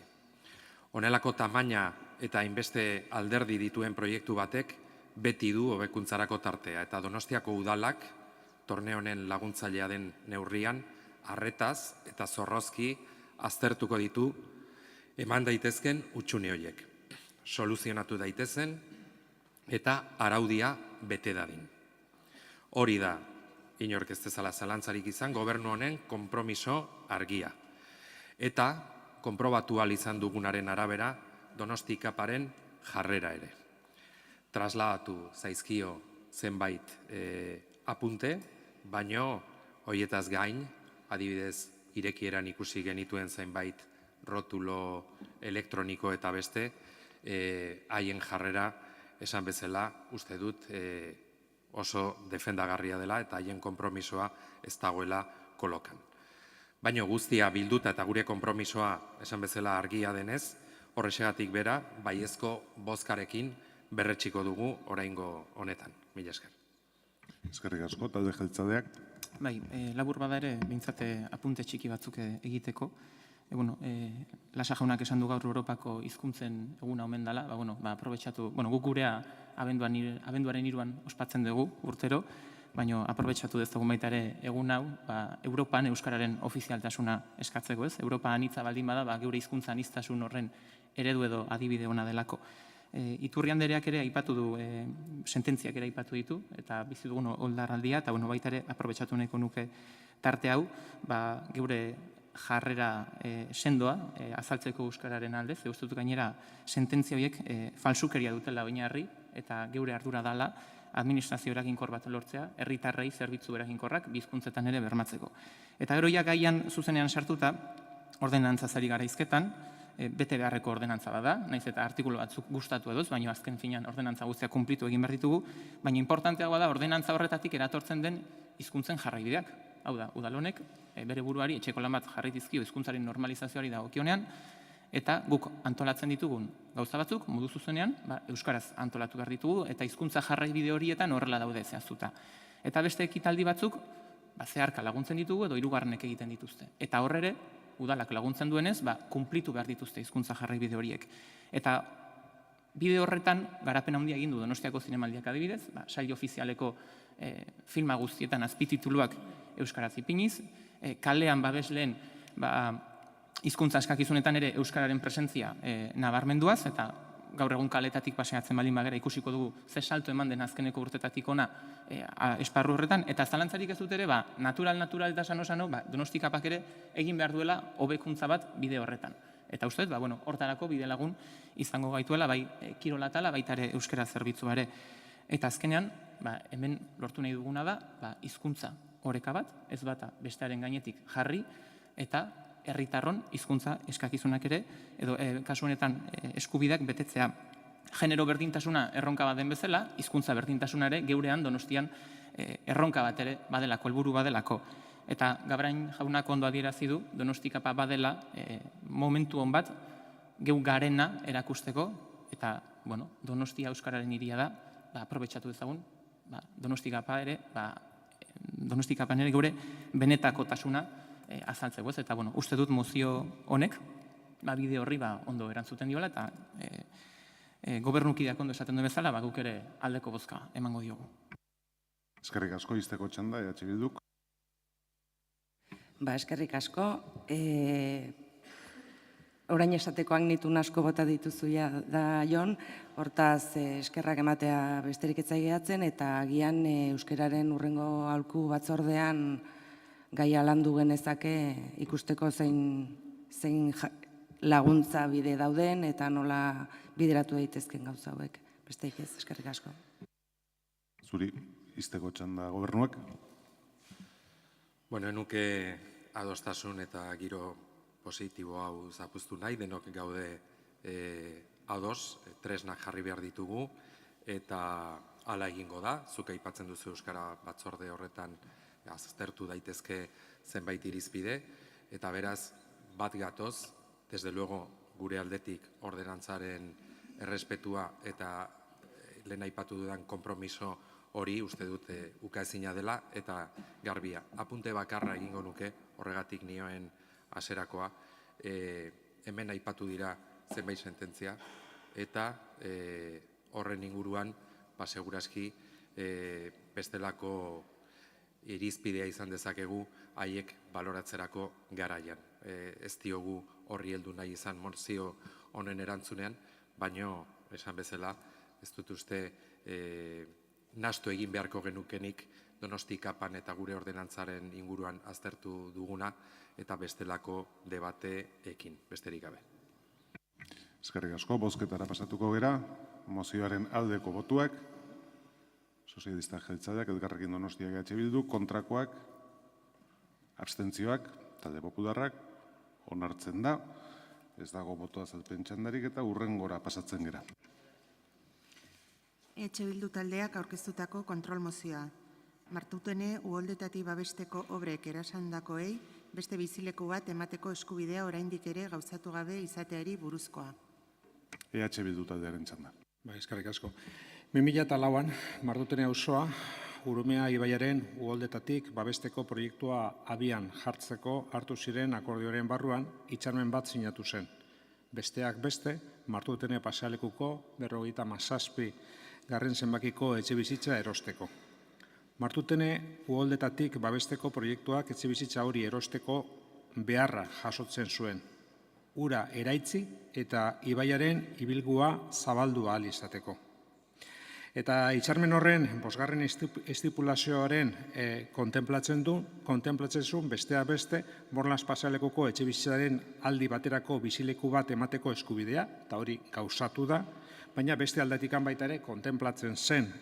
Honelako tamaina eta hainbeste alderdi dituen proiektu batek beti du hobekuntzarako tartea eta Donostiako udalak, torneo honen laguntzailea den neurrian, arretaz eta zorrozki aztertuko ditu eman daitezken hutsune horiek. Soluzionatu daitezen eta araudia bete dadin. Hori da, inork ez dezala zalantzarik izan, gobernu honen konpromiso argia. Eta, konprobatu ahal izan dugunaren arabera, Donosti kaparen jarrera ere. Trasladatu zaizkio zenbait apunte, baino horietaz gain, adibidez, irekieran ikusi genituen zenbait rotulo elektroniko eta beste, haien jarrera esan bezala, uste dut oso defendagarria dela eta haien konpromisoa ez dagoela kolokan. Baina guztia bilduta eta gure konpromisoa esan bezala argia denez, horrexegatik bera, baiezko bozkarekin berretxiko dugu oraingo honetan. Mila esker. Eskerrik asko, talde jeltzaleak. Bai, labur bada ere, behintzate apunte txiki batzuk egiteko. Lasa jaunak esan du gaur Europako hizkuntzen eguna omen dela, aprobetxatu, guk gurea abenduaren 3an ospatzen dugu urtero, baina aprobetxatu dezagun baita ere egun hau, Europan euskararen ofizialtasuna eskatzeko ez. Europa anitza baldin bada, geure hizkuntza aniztasun horren eredu edo adibide ona delako. Iturriandereak ere aipatu du, sententziak ere aipatu ditu, eta bizi dugun oldarraldia, eta baita ere aprobetxatu nahiko nuke tarte hau, geure jarrera sendoa azaltzeko euskararen aldez, uste dut gainera sententzia horiek falsukeria dutela oinarri, eta geure ardura dela administrazio eraginkor bat lortzea, herritarrei zerbitzu eraginkorrak bizkuntzetan ere bermatzeko. Eta gero gaian zuzenean sartuta, ordenantzazari gara izketan, bete beharreko ordenantza bada, naiz eta artikulu batzuk gustatu edoz, baina azken finean ordenantza guztia kunplitu egin behar ditugu, baina importanteagoa da ordenantza horretatik eratortzen den hizkuntzen jarraibideak. Hau da, udal honek bere buruari etxeko lan bat jarri dizkio hizkuntzaren normalizazioari dagokionean, eta guk antolatzen ditugun gauza batzuk, modu zuzenean, euskaraz antolatu behar ditugu, eta hizkuntza jarraibide horietan horrela daude zehaztuta. Eta beste ekitaldi batzuk, zeharka laguntzen ditugu edo hirugarrenek egiten dituzte. Eta horre ere, udalak laguntzen duenez, kunplitu behar dituzte hizkuntza jarraibide horiek. Eta bide horretan, garapen handia egin du Donostiako Zinemaldiak adibidez, sail ofizialeko filma guztietan azpitituluak euskaraz ipiniz, kalean babesleen hizkuntza eskakizunetan ere euskararen presentzia nabarmenduaz, eta gaur egun kaletatik paseatzen baldin bagera ikusiko dugu ze salto eman den azkeneko urtetatik ona esparru horretan, eta zalantzarik ez dut ere, natural eta sano, Donosti kapak ere egin behar duela hobekuntza bat bide horretan. Eta uste dut, hortarako bide lagun izango gaituela, bai kirolatala, baita ere euskara zerbitzua ere. Eta azkenean, hemen lortu nahi duguna da, hizkuntza oreka bat, ez bata bestearen gainetik jarri, eta herritarron hizkuntza eskakizunak ere, edo kasu honetan eskubideak betetzea. Genero berdintasuna erronka bat den bezala, hizkuntza berdintasuna ere geurean Donostian erronka bat ere badelako, helburu badelako. Eta Gabrain jaunak ondo adierazi du, Donostikapa badela momentu hon bat, geu garena erakusteko, eta Donostia euskararen hiria da, aprobetxatu dezagun, Donostikapa ere, Donostikapan ere gure benetakotasuna azaltzeko, eta uste dut mozio honek, bide horri ondo erantzuten diola, eta gobernukideak ondo esaten du bezala, guk ere aldeko bozka emango diogu. Eskerrik asko, izteko txanda, EH Bilduk. Eskerrik asko. Orain esatekoak nitun asko bota dituzu da, Jon, hortaz eskerrak ematea besterik etzai gehatzen, eta agian euskararen hurrengo aholku batzordean gaia landu genezake ikusteko zein laguntza bide dauden eta nola bideratu daitezken gauza hauek. Besteik ez, eskerrik asko. Zuri, izteko txanda gobernuak. Nuke adostasun eta giro positibo hau zapuztu nahi, denok gaude ados, tresnak jarri behar ditugu, eta hala egingo da, zuk aipatzen duzu Euskara batzorde horretan aztertu daitezke zenbait irizpide, eta beraz, bat gatoz, desde luego gure aldetik ordenantzaren errespetua eta lehen aipatu dudan konpromiso hori uste dute ukaezina dela eta garbia. Apunte bakarra egingo nuke, horregatik nioen haserakoa, hemen aipatu dira zenbait sententzia, eta horren inguruan, segurazki, bestelako irizpidea izan dezakegu haiek baloratzerako garaian. Ez diogu horri heldu nahi izan mozio honen erantzunean, baino, esan bezala, ez dut uste nahastu egin beharko genukenik Donostikapan eta gure ordenantzaren inguruan aztertu duguna eta bestelako debateekin, besterik gabe. Eskerrik asko, bozketara pasatuko gera, mozioaren aldeko botuak, sozialistak jeltzaleak, Elkarrekin Donostiak EH Bildu, kontrakoak, abstentzioak, talde popularrak, onartzen da, ez dago boto azalpen txandarik eta hurrengora pasatzen gera. EH Bildu taldeak aurkeztutako kontrol mozioa. Martutene uholdetatik babesteko obrek erasandakoei beste bizileku bat emateko eskubidea oraindik ere gauzatu gabe izateari buruzkoa. EH Bildu taldearen txanda. Eskerrik asko. 2004an, Martutene auzoa, Urumea ibaiaren uholdetatik babesteko proiektua abian jartzeko hartu ziren akordioaren barruan hitzarmen bat sinatu zen. Besteak beste, Martutene pasealekuko 57 garren zenbakiko etxebizitza erosteko. Martutene uholdetatik babesteko proiektuak etxebizitza hori erosteko beharra jasotzen zuen. Ura eraitzi eta ibaiaren ibilgua zabaldu ahal izateko. Eta hitzarmen horren, 5. estipulazioaren kontenplatzen zuen besteak beste, Borlas pasealekuko etxebizitzaren aldi baterako bizileku bat emateko eskubidea, eta hori gauzatu da, baina beste aldetikan baita ere kontenplatzen zen,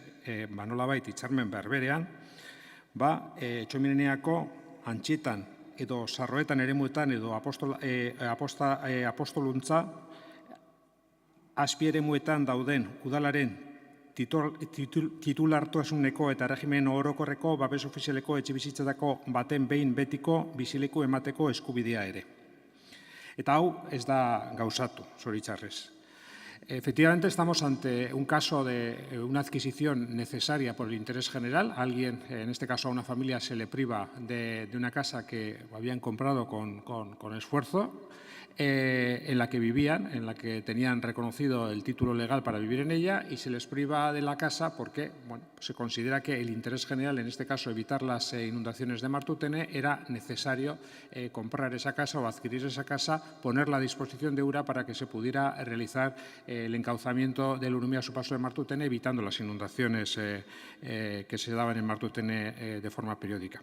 nolabait hitzarmen berberean, Txomineneako Antxitan edo Sarroetan eremuetan edo apostoluntza azpieremuetan dauden udalaren titulartasuneko eta erregimen orokorreko babes ofizialeko etxebizitzatako baten behin betiko bizileku emateko eskubidea ere. Eta hau ez da gauzatu, zoritxarrez. Efectivamente, estamos ante un caso de una adquisición necesaria por el interés general. Alguien, en este caso a una familia, se le priva de una casa que habían comprado con esfuerzo, en la que vivían, en la que tenían reconocido el título legal para vivir en ella, y se les priva de la casa porque se considera que el interés general, en este caso evitar las inundaciones de Martutene, era necesario comprar esa casa o adquirir esa casa, ponerla a disposición de URA para que se pudiera realizar el encauzamiento del Urumea a su paso de Martutene, evitando las inundaciones que se daban en Martutene de forma periódica.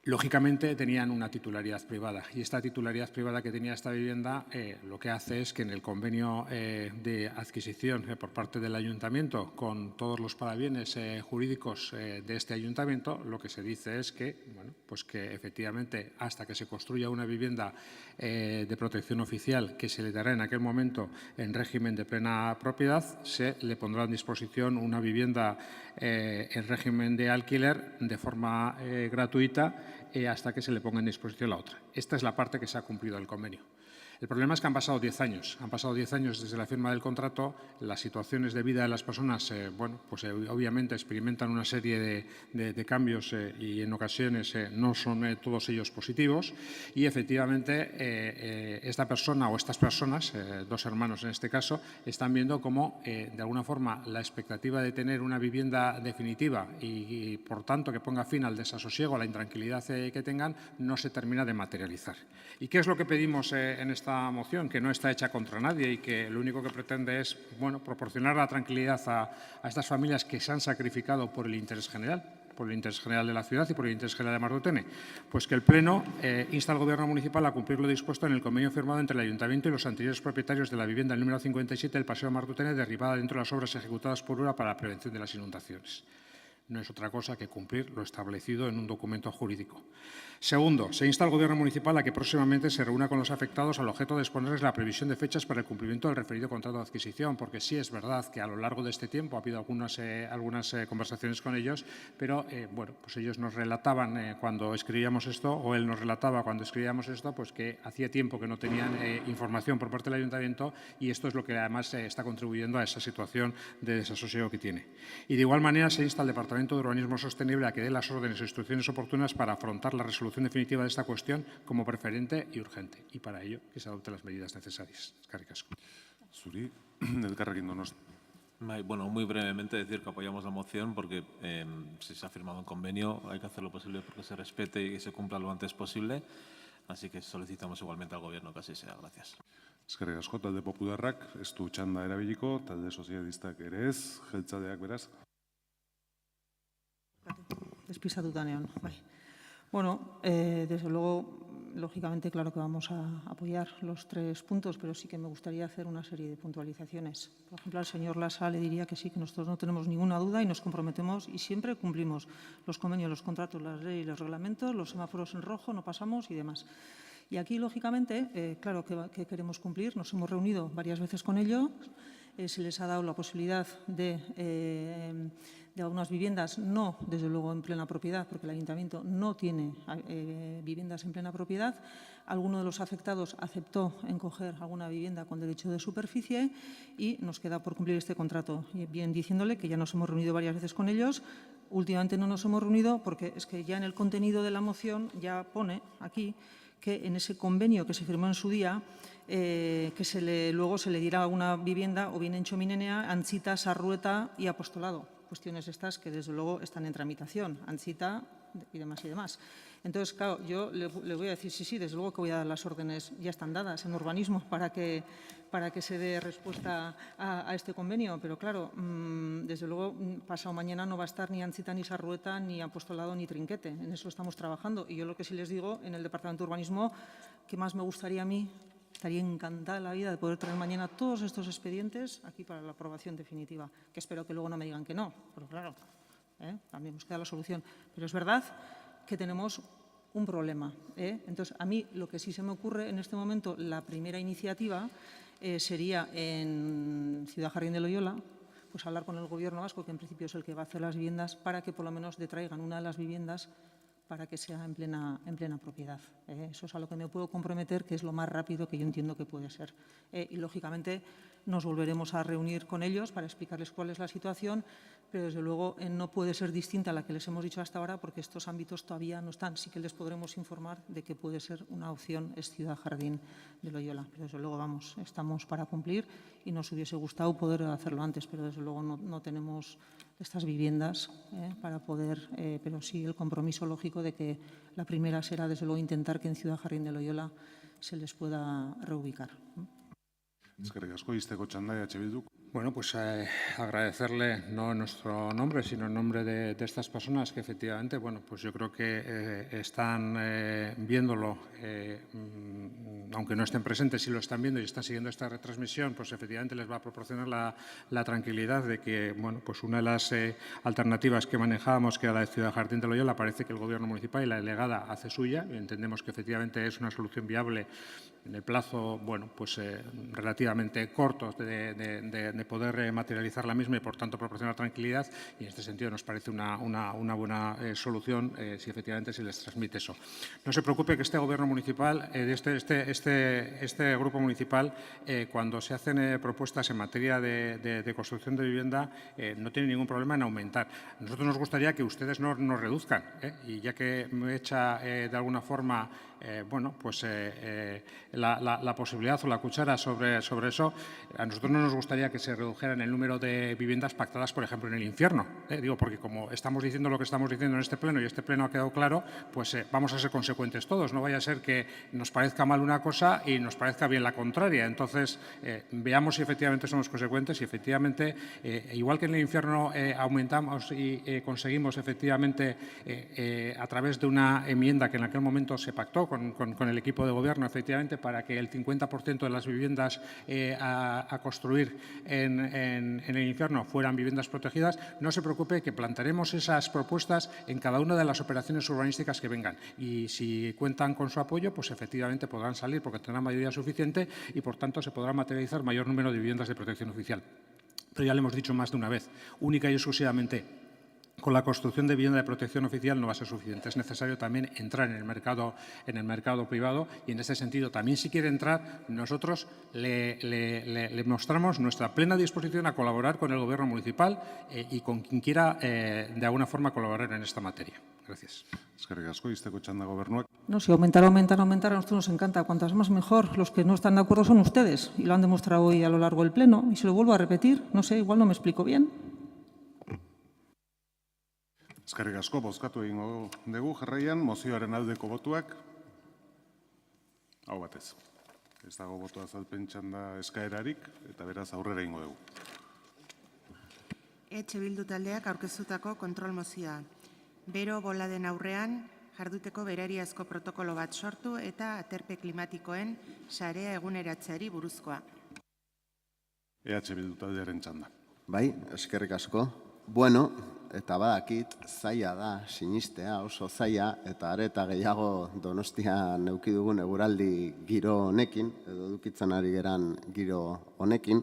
Lógicamente tenían una titularidad privada y esta titularidad privada que tenía esta vivienda lo que hace es que en el convenio de adquisición por parte del ayuntamiento con todos los parabienes jurídicos de este ayuntamiento, lo que se dice es que, bueno, pues que efectivamente hasta que se construya una vivienda de protección oficial que se le dará en aquel momento en régimen de plena propiedad, se le pondrá en disposición una vivienda en régimen de alquiler de forma gratuita hasta que se le ponga en disposición la otra. Esta es la parte que se ha cumplido del convenio. El problema es que han pasado 10 años. Han pasado 10 años desde la firma del contrato. Las situaciones de vida de las personas, bueno, pues obviamente experimentan una serie de cambios y en ocasiones no son todos ellos positivos. Y efectivamente esta persona o estas personas, dos hermanos en este caso, están viendo cómo de alguna forma la expectativa de tener una vivienda definitiva y por tanto que ponga fin al desasosiego, a la intranquilidad que tengan, no se termina de materializar. ¿Y qué es lo que pedimos en esta moción? Que no está hecha contra nadie y que lo único que pretende es, bueno, proporcionar la tranquilidad a estas familias que se han sacrificado por el interés general de la ciudad y por el interés general de Martutene. Pues que el Pleno insta al Gobierno municipal a cumplir lo dispuesto en el convenio firmado entre el Ayuntamiento y los anteriores propietarios de la vivienda número 57 del Paseo de Martutene, derribada dentro de las obras ejecutadas por URA para la prevención de las inundaciones. No es otra cosa que cumplir lo establecido en un documento jurídico. Segundo, se insta al Gobierno municipal a que próximamente se reúna con los afectados al objeto de exponerles la previsión de fechas para el cumplimiento del referido contrato de adquisición, porque sí es verdad que a lo largo de este tiempo ha habido algunas conversaciones con ellos, pero bueno, pues ellos nos relataban cuando escribíamos esto, o él nos relataba cuando escribíamos esto, pues que hacía tiempo que no tenían información por parte del Ayuntamiento y esto es lo que además está contribuyendo a esa situación de desasosiego que tiene. Y de igual manera se insta al Departamento de Urbanismo Sostenible a que dé las órdenes o instrucciones oportunas para afrontar la resolución definitiva de esta cuestión como preferente y urgente, y para ello que se adopten las medidas necesarias. Eskerrik asko. Zuri, elkarrekin Donosti. Bueno, muy brevemente decir que apoyamos la moción porque si se ha firmado un convenio hay que hacer lo posible porque se respete y que se cumpla lo antes posible, así que solicitamos igualmente al Gobierno que así sea. Gracias. Eskerrik asko, talde popularrak ez du txanda erabiliko, talde sozialistak ere ez, jeltzaleak beraz. Despistatuta neon, bai. Bueno, desde luego, lógicamente, claro que vamos a apoyar los 3 puntos, pero sí que me gustaría hacer una serie de puntualizaciones. Por ejemplo, al señor Lasa le diría que sí, que nosotros no tenemos ninguna duda y nos comprometemos y siempre cumplimos los convenios, los contratos, las leyes, los reglamentos, los semáforos en rojo, no pasamos y demás. Y aquí, lógicamente, claro que queremos cumplir. Nos hemos reunido varias veces con ellos. Se les ha dado la posibilidad de algunas viviendas, no desde luego en plena propiedad, porque el Ayuntamiento no tiene viviendas en plena propiedad. Alguno de los afectados aceptó en coger alguna vivienda con derecho de superficie y nos queda por cumplir este contrato. Y bien diciéndole que ya nos hemos reunido varias veces con ellos. Últimamente no nos hemos reunido porque es que ya en el contenido de la moción ya pone aquí que en ese convenio que se firmó en su día, luego se le diera alguna vivienda o bien en Txominenea, Antzita, Sarrueta y Apostolado. Cuestiones estas que desde luego están en tramitación, Antzita y demás y demás. Entonces, claro, yo le voy a decir, sí, desde luego que voy a dar las órdenes, ya están dadas en urbanismo para que se dé respuesta a este convenio, pero claro, desde luego pasado mañana no va a estar ni Antzita, ni Sarrueta, ni Apostolado, ni Trinquete. En eso estamos trabajando y yo lo que sí les digo en el Departamento de Urbanismo, que más me gustaría a mí, estaría encantada la vida de poder traer mañana todos estos expedientes aquí para la aprobación definitiva, que espero que luego no me digan que no, pero claro, también nos queda la solución. Pero es verdad que tenemos un problema. Entonces, a mí lo que sí se me ocurre en este momento, la primera iniciativa sería en Ciudad Jardín de Loyola, pues hablar con el Gobierno vasco, que en principio es el que va a hacer las viviendas, para que por lo menos detraigan una de las viviendas para que sea en plena propiedad. Eso es a lo que me puedo comprometer, que es lo más rápido que yo entiendo que puede ser. Y, lógicamente, nos volveremos a reunir con ellos para explicarles cuál es la situación, pero, desde luego, no puede ser distinta a la que les hemos dicho hasta ahora, porque estos ámbitos todavía no están. Sí que les podremos informar de que puede ser una opción es Ciudad Jardín de Loyola. Pero, desde luego, estamos para cumplir y nos hubiese gustado poder hacerlo antes, pero, desde luego, no tenemos estas viviendas para poder, pero sí el compromiso lógico de que la primera será, desde luego, intentar que en Ciudad Jardín de Loyola se les pueda reubicar. Eskerrik asko, izteko txanda EH Bilduk. Bueno, pues agradecerle no en nuestro nombre, sino en nombre de estas personas que efectivamente, bueno, pues yo creo que están viéndolo, aunque no estén presentes, si lo están viendo y están siguiendo esta retransmisión, pues efectivamente les va a proporcionar la tranquilidad de que, bueno, pues una de las alternativas que manejábamos, que era la de Ciudad Jardín de Loyola, parece que el Gobierno municipal y la delegada hace suya. Entendemos que efectivamente es una solución viable en el plazo, bueno, pues relativamente corto de poder materializar la misma y, por tanto, proporcionar tranquilidad. Y en este sentido nos parece una buena solución si efectivamente se les transmite eso. No se preocupe que este Gobierno municipal, este grupo municipal, cuando se hacen propuestas en materia de construcción de vivienda, no tiene ningún problema en aumentar. A nosotros nos gustaría que ustedes no nos reduzcan, y ya que me echa de alguna forma bueno, pues la posibilidad o la cuchara sobre eso, a nosotros no nos gustaría que se redujeran el número de viviendas pactadas, por ejemplo, en el infierno. Digo, porque como estamos diciendo lo que estamos diciendo en este pleno y este pleno ha quedado claro, pues vamos a ser consecuentes todos. No vaya a ser que nos parezca mal una cosa y nos parezca bien la contraria. Entonces, veamos si efectivamente somos consecuentes y efectivamente, igual que en el infierno aumentamos y conseguimos efectivamente a través de una enmienda que en aquel momento se pactó con el equipo de gobierno, efectivamente, para que el 50% de las viviendas a construir en el infierno fueran viviendas protegidas, no se preocupe que plantearemos esas propuestas en cada una de las operaciones urbanísticas que vengan. Y si cuentan con su apoyo, pues efectivamente podrán salir porque tendrán mayoría suficiente y, por tanto, se podrá materializar mayor número de viviendas de protección oficial. Pero ya le hemos dicho más de una vez, única y exclusivamente con la construcción de vivienda de protección oficial no va a ser suficiente. Es necesario también entrar en el mercado privado y, en ese sentido, también si quiere entrar, nosotros le mostramos nuestra plena disposición a colaborar con el Gobierno municipal y con quien quiera, de alguna forma, colaborar en esta materia. Gracias. Eskerrik asko, izteko txanda gobernuak. No, si aumentar, a nosotros nos encanta. Cuantas más mejor. Los que no están de acuerdo son ustedes y lo han demostrado hoy a lo largo del pleno. Y se lo vuelvo a repetir, no sé, igual no me explico bien. Eskerrik asko, bozkatu egingo dugu jarraian, mozioaren aldeko botuak. Hau batez. Ez dago boto azalpen txanda eskaerarik, eta beraz aurrera egingo dugu. Bildu taldeak aurkeztutako kontrol mozioa. Bero boladen aurrean, jarduteko berariazko protokolo bat sortu eta aterpe klimatikoen sarea eguneratzeari buruzkoa. Bildu taldearen txanda. Bai, eskerrik asko. Bueno, eta badakit, zaila da, sinistea, oso zaila, eta are eta gehiago Donostian neuki dugun eguraldi giro honekin, edo edukitzen ari geran giro honekin,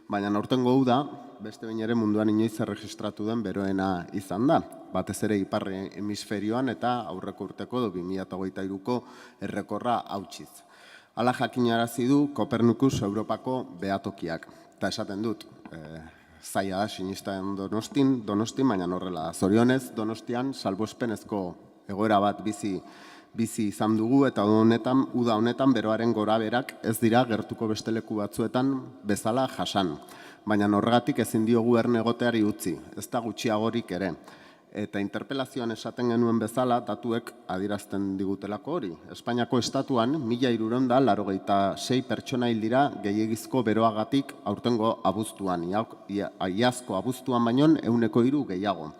baina aurtengo uda, beste behin ere munduan inoiz erregistratu den beroena izan da. Batez ere ipar hemisferioan eta aurreko urteko 2023ko errekorra hautsiz. Hala jakinarazi du Kopernikus Europako behatokiak. Eta esaten dut, zaila da sinistan Donostin, baina horrela da. Zorionez, Donostian salbuespenezko egoera bat bizi izan dugu eta uda honetan beroaren goraberak ez dira gertuko beste leku batzuetan bezala jasan. Baina horregatik ezin diogu erne egoteari utzi, ez da gutxiagorik ere. Eta interpelazioan esaten genuen bezala, datuek adierazten digutelako hori. Espainiako estatuan, 1.686 pertsona hil dira gehiegizko beroagatik aurtengo abuztuan. Iazko abuztuan baino 103 gehiago.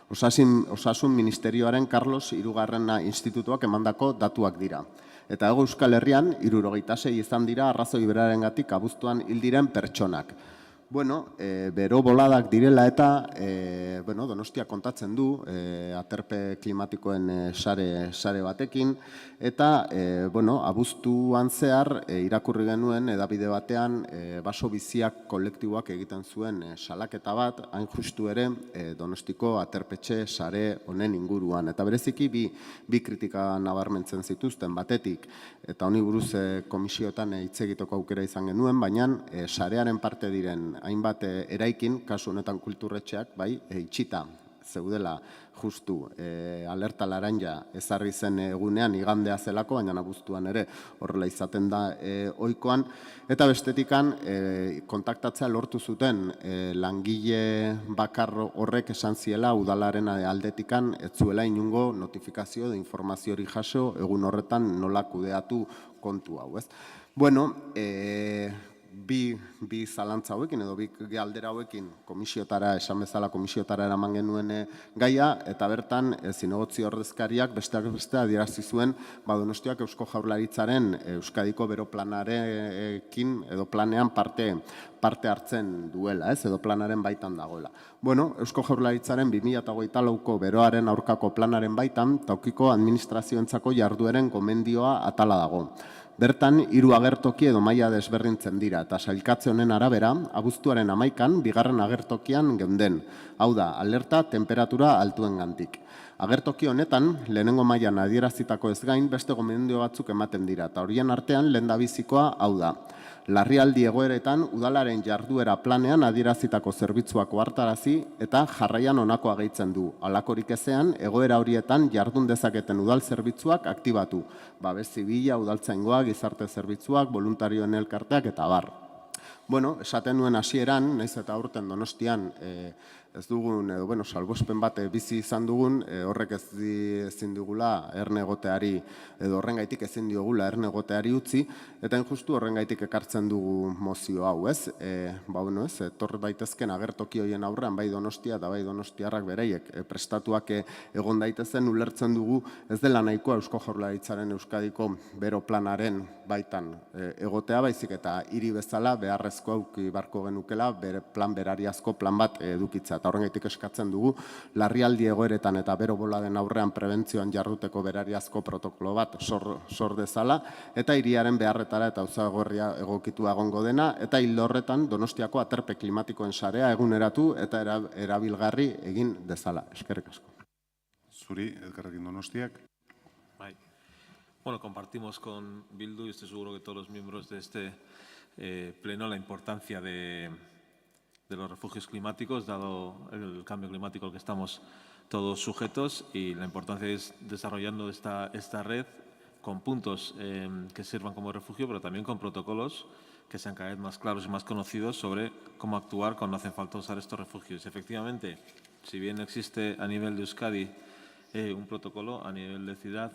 Osasun Ministerioaren Carlos Hirugarrena Institutuak emandako datuak dira. Eta Euskal Herrian, 76 izan dira arrazoi berarengatik abuztuan hil diren pertsonak. Bueno, bero boladak direla eta Donostia kontatzen du aterpe klimatikoen sare batekin eta abuztuan zehar irakurri genuen edabide batean baso biziak kolektiboak egiten zuen salaketa bat, hain justu ere Donostiko aterpetxe sare honen inguruan. Eta bereziki bi kritika nabarmentzen zituzten batetik, eta honi buruz komisiotan hitz egiteko aukera izan genuen, baina sarearen parte diren hainbat eraikin, kasu honetan kulturretxeak, itxita zeudela justu alerta laranja ezarri zen egunean igandea zelako, baina abuztuan ere horrela izaten da ohikoan. Eta bestetikan kontaktatzea lortu zuten langile bakar horrek esan ziela udalaren aldetikan ez zuela inungo notifikazio de informazio hori jaso egun horretan nola kudeatu kontu hau, ez? Bueno, bi zalantza hauekin edo bi galdera hauekin komisiotara, esan bezala komisiotara eraman genuen gaia, eta bertan zinegotzi ordezkariak besteak beste adierazi zuen Donostiak Eusko Jaurlaritzaren Euskadiko bero planarekin edo planean parte hartzen duela, edo planaren baitan dagoela. Bueno, Eusko Jaurlaritzaren 2024ko beroaren aurkako planaren baitan, tokiko administrazioentzako jardueren gomendioa atala dago. Bertan, 3 agertoki edo maila desberdintzen dira, eta sailkatze honen arabera, abuztuaren 11an, 2. agertokian geunden. Hau da, alerta temperatura altuengandik. Agertoki honetan, lehenengo mailan adierazitako ez gain, beste gomendio batzuk ematen dira, eta horien artean lehendabizikoa hau da. Larrialdi egoeretan udalaren jarduera planean adierazitako zerbitzuak ohartarazi eta jarraian honakoa gehitzen du. Halakorik ezean, egoera horietan jardun dezaketen udal zerbitzuak aktibatu. Babes zibila, udaltzaingoa, gizarte zerbitzuak, voluntarioen elkarteak eta abar. Bueno, esaten nuen hasieran, naiz eta aurten Donostian ez dugun, edo salbuespen bat bizi izan dugun, horrek ezin dugula ernegoteari, edo horrengaitik ezin diogula ernegoteari utzi, eta injustu horrengaitik ekartzen dugu mozio hau, ez? Etor daitezken agertoki hoien aurrean, bai Donostia eta bai Donostiarrak bereiek prestatuak egon daitezen, ulertzen dugu ez dela nahikoa Eusko Jaurlaritzaren Euskadiko bero planaren baitan egotea, baizik eta hiri bezala beharrezko auki barko genukela, plan berariazko plan bat edukitza. Eta horrengaitik eskatzen dugu, larrialdi egoeretan eta bero boladen aurrean prebentzioan jarruteko berariazko protokolo bat sor dezala, eta hiriaren beharretara eta utzagorria egokitu egongo dena, eta hildo horretan Donostiako aterpe klimatikoen sarea eguneratu eta erabilgarri egin dezala. Eskerrik asko. Zuri, Elkarrekin Donostiak. Bueno, compartimos con Bildu y estoy seguro que todos los miembros de este pleno la importancia de los refugios climáticos, dado el cambio climático al que estamos todos sujetos, y la importancia es desarrollando esta red con puntos que sirvan como refugio, pero también con protocolos que sean cada vez más claros y más conocidos sobre cómo actuar cuando hace falta usar estos refugios. Efectivamente, si bien existe a nivel de Euskadi un protocolo, a nivel de ciudad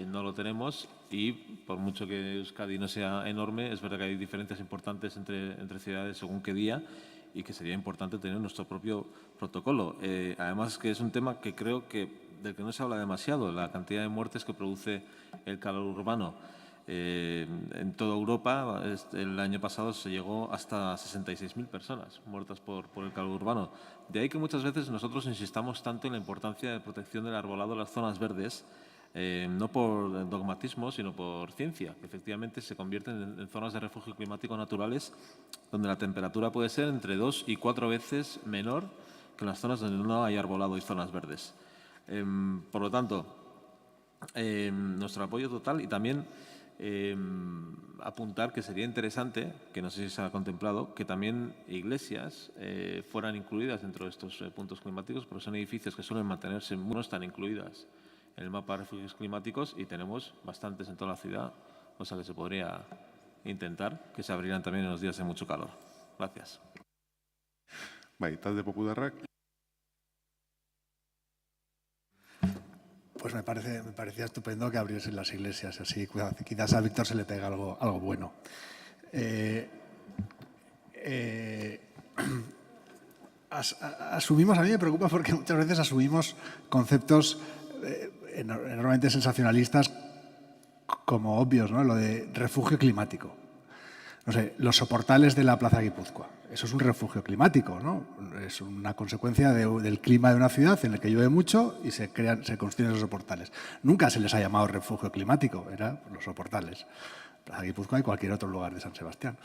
no lo tenemos, y por mucho que Euskadi no sea enorme, es verdad que hay diferencias importantes entre ciudades según qué día, y que sería importante tener nuestro propio protocolo. Además, que es un tema que creo que del que no se habla demasiado, la cantidad de muertes que produce el calor urbano. En toda Europa, el año pasado se llegó hasta 66.000 personas muertas por el calor urbano. De ahí que muchas veces nosotros insistamos tanto en la importancia de protección del arbolado en las zonas verdes, no por dogmatismo, sino por ciencia, que efectivamente se convierten en zonas de refugio climático naturales donde la temperatura puede ser entre 2 y 4 veces menor que en las zonas donde no hay arbolado y zonas verdes. Por lo tanto, nuestro apoyo total, y también apuntar que sería interesante, que no sé si se ha contemplado, que también iglesias fueran incluidas dentro de estos puntos climáticos, porque son edificios que suelen mantenerse, no están incluidas en el mapa de refugios climáticos, y tenemos bastantes en toda la ciudad, o sea que se podría intentar que se abrieran también en los días de mucho calor. Gracias. Talde Popularrak. Pues me parecía estupendo que abriesen las iglesias, así quizás a Víctor se le pega algo bueno. Asumimos, a mí me preocupa porque muchas veces asumimos conceptos enormemente sensacionalistas como obvios, ¿no? Lo de refugio climático. No sé, los soportales de la Plaza Guipúzcoa. Eso es un refugio climático, ¿no? Es una consecuencia del clima de una ciudad en la que llueve mucho y se construyen esos soportales. Nunca se les ha llamado refugio climático, eran los soportales. Plaza Guipúzcoa y cualquier otro lugar de San Sebastián.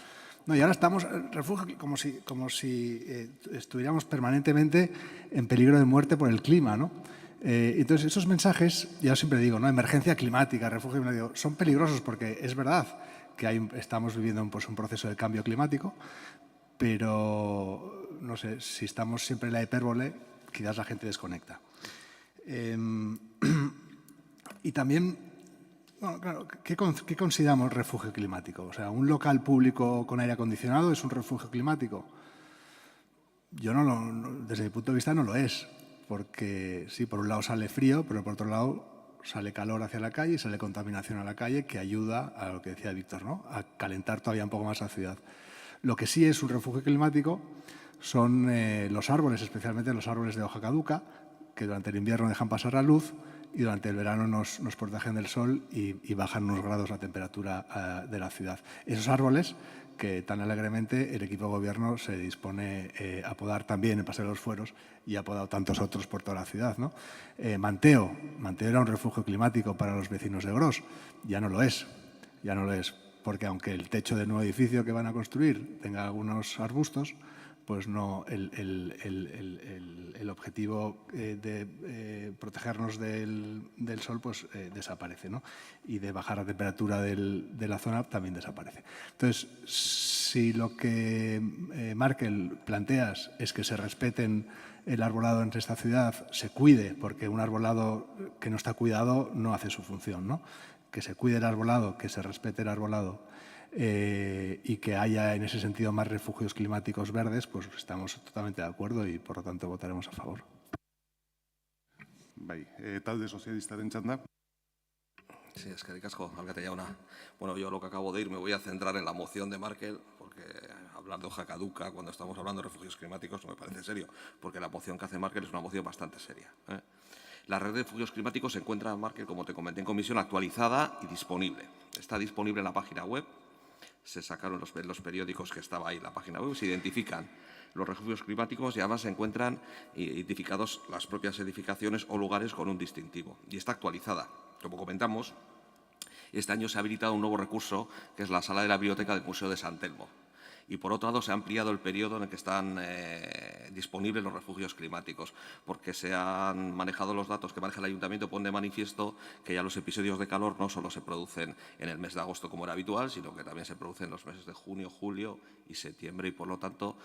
No, y ahora estamos refugio como si estuviéramos permanentemente en peligro de muerte por el clima, ¿no? Entonces, esos mensajes, ya siempre digo, ¿no? Emergencia climática, refugio climático, son peligrosos porque es verdad que estamos viviendo un proceso de cambio climático, pero no sé, si estamos siempre en la hipérbole, quizás la gente desconecta. Y también, bueno, claro, ¿qué consideramos refugio climático? O sea, ¿un local público con aire acondicionado es un refugio climático? Yo desde mi punto de vista no lo es, porque sí, por un lado sale frío, pero por otro lado sale calor hacia la calle y sale contaminación a la calle, que ayuda a lo que decía Víctor, ¿no? A calentar todavía un poco más la ciudad. Lo que sí es un refugio climático son los árboles, especialmente los árboles de hoja caduca, que durante el invierno dejan pasar la luz y durante el verano nos protegen del sol y bajan unos grados la temperatura de la ciudad. Esos árboles que tan alegremente el equipo de gobierno se dispone a podar también en Paseo de los Fueros y ha podado tantos otros por toda la ciudad, ¿no? Manteo era un refugio climático para los vecinos de Gros, ya no lo es, porque aunque el techo del nuevo edificio que van a construir tenga algunos arbustos, pues no, el objetivo de protegernos del sol pues desaparece, ¿no? Y de bajar la temperatura de la zona también desaparece. Entonces, si lo que Markel planteas es que se respeten el arbolado en esta ciudad, se cuide, porque un arbolado que no está cuidado no hace su función, ¿no? Que se cuide el arbolado, que se respete el arbolado, y que haya en ese sentido más refugios climáticos verdes, pues estamos totalmente de acuerdo y por lo tanto votaremos a favor. Bai, talde sozialistaren txanda. Sí, eskerrik asko, alkate jauna. Bueno, yo lo que acabo de ir me voy a centrar en la moción de Markel, porque hablar de hoja caduca cuando estamos hablando de refugios climáticos no me parece serio, porque la moción que hace Markel es una moción bastante seria. La red de refugios climáticos se encuentra, Markel, como te comenté en comisión, actualizada y disponible. Está disponible en la página web. Se sacaron los periódicos que estaba ahí en la página web, se identifican los refugios climáticos y además se encuentran identificados las propias edificaciones o lugares con un distintivo. Y está actualizada. Como comentamos, este año se ha habilitado un nuevo recurso, que es la sala de la biblioteca del Museo de San Telmo. Y por otro lado, se ha ampliado el periodo en el que están disponibles los refugios climáticos, porque se han manejado los datos que maneja el Ayuntamiento, pone de manifiesto que ya los episodios de calor no solo se producen en el mes de agosto como era habitual, sino que también se producen en los meses de junio, julio y septiembre, y por lo tanto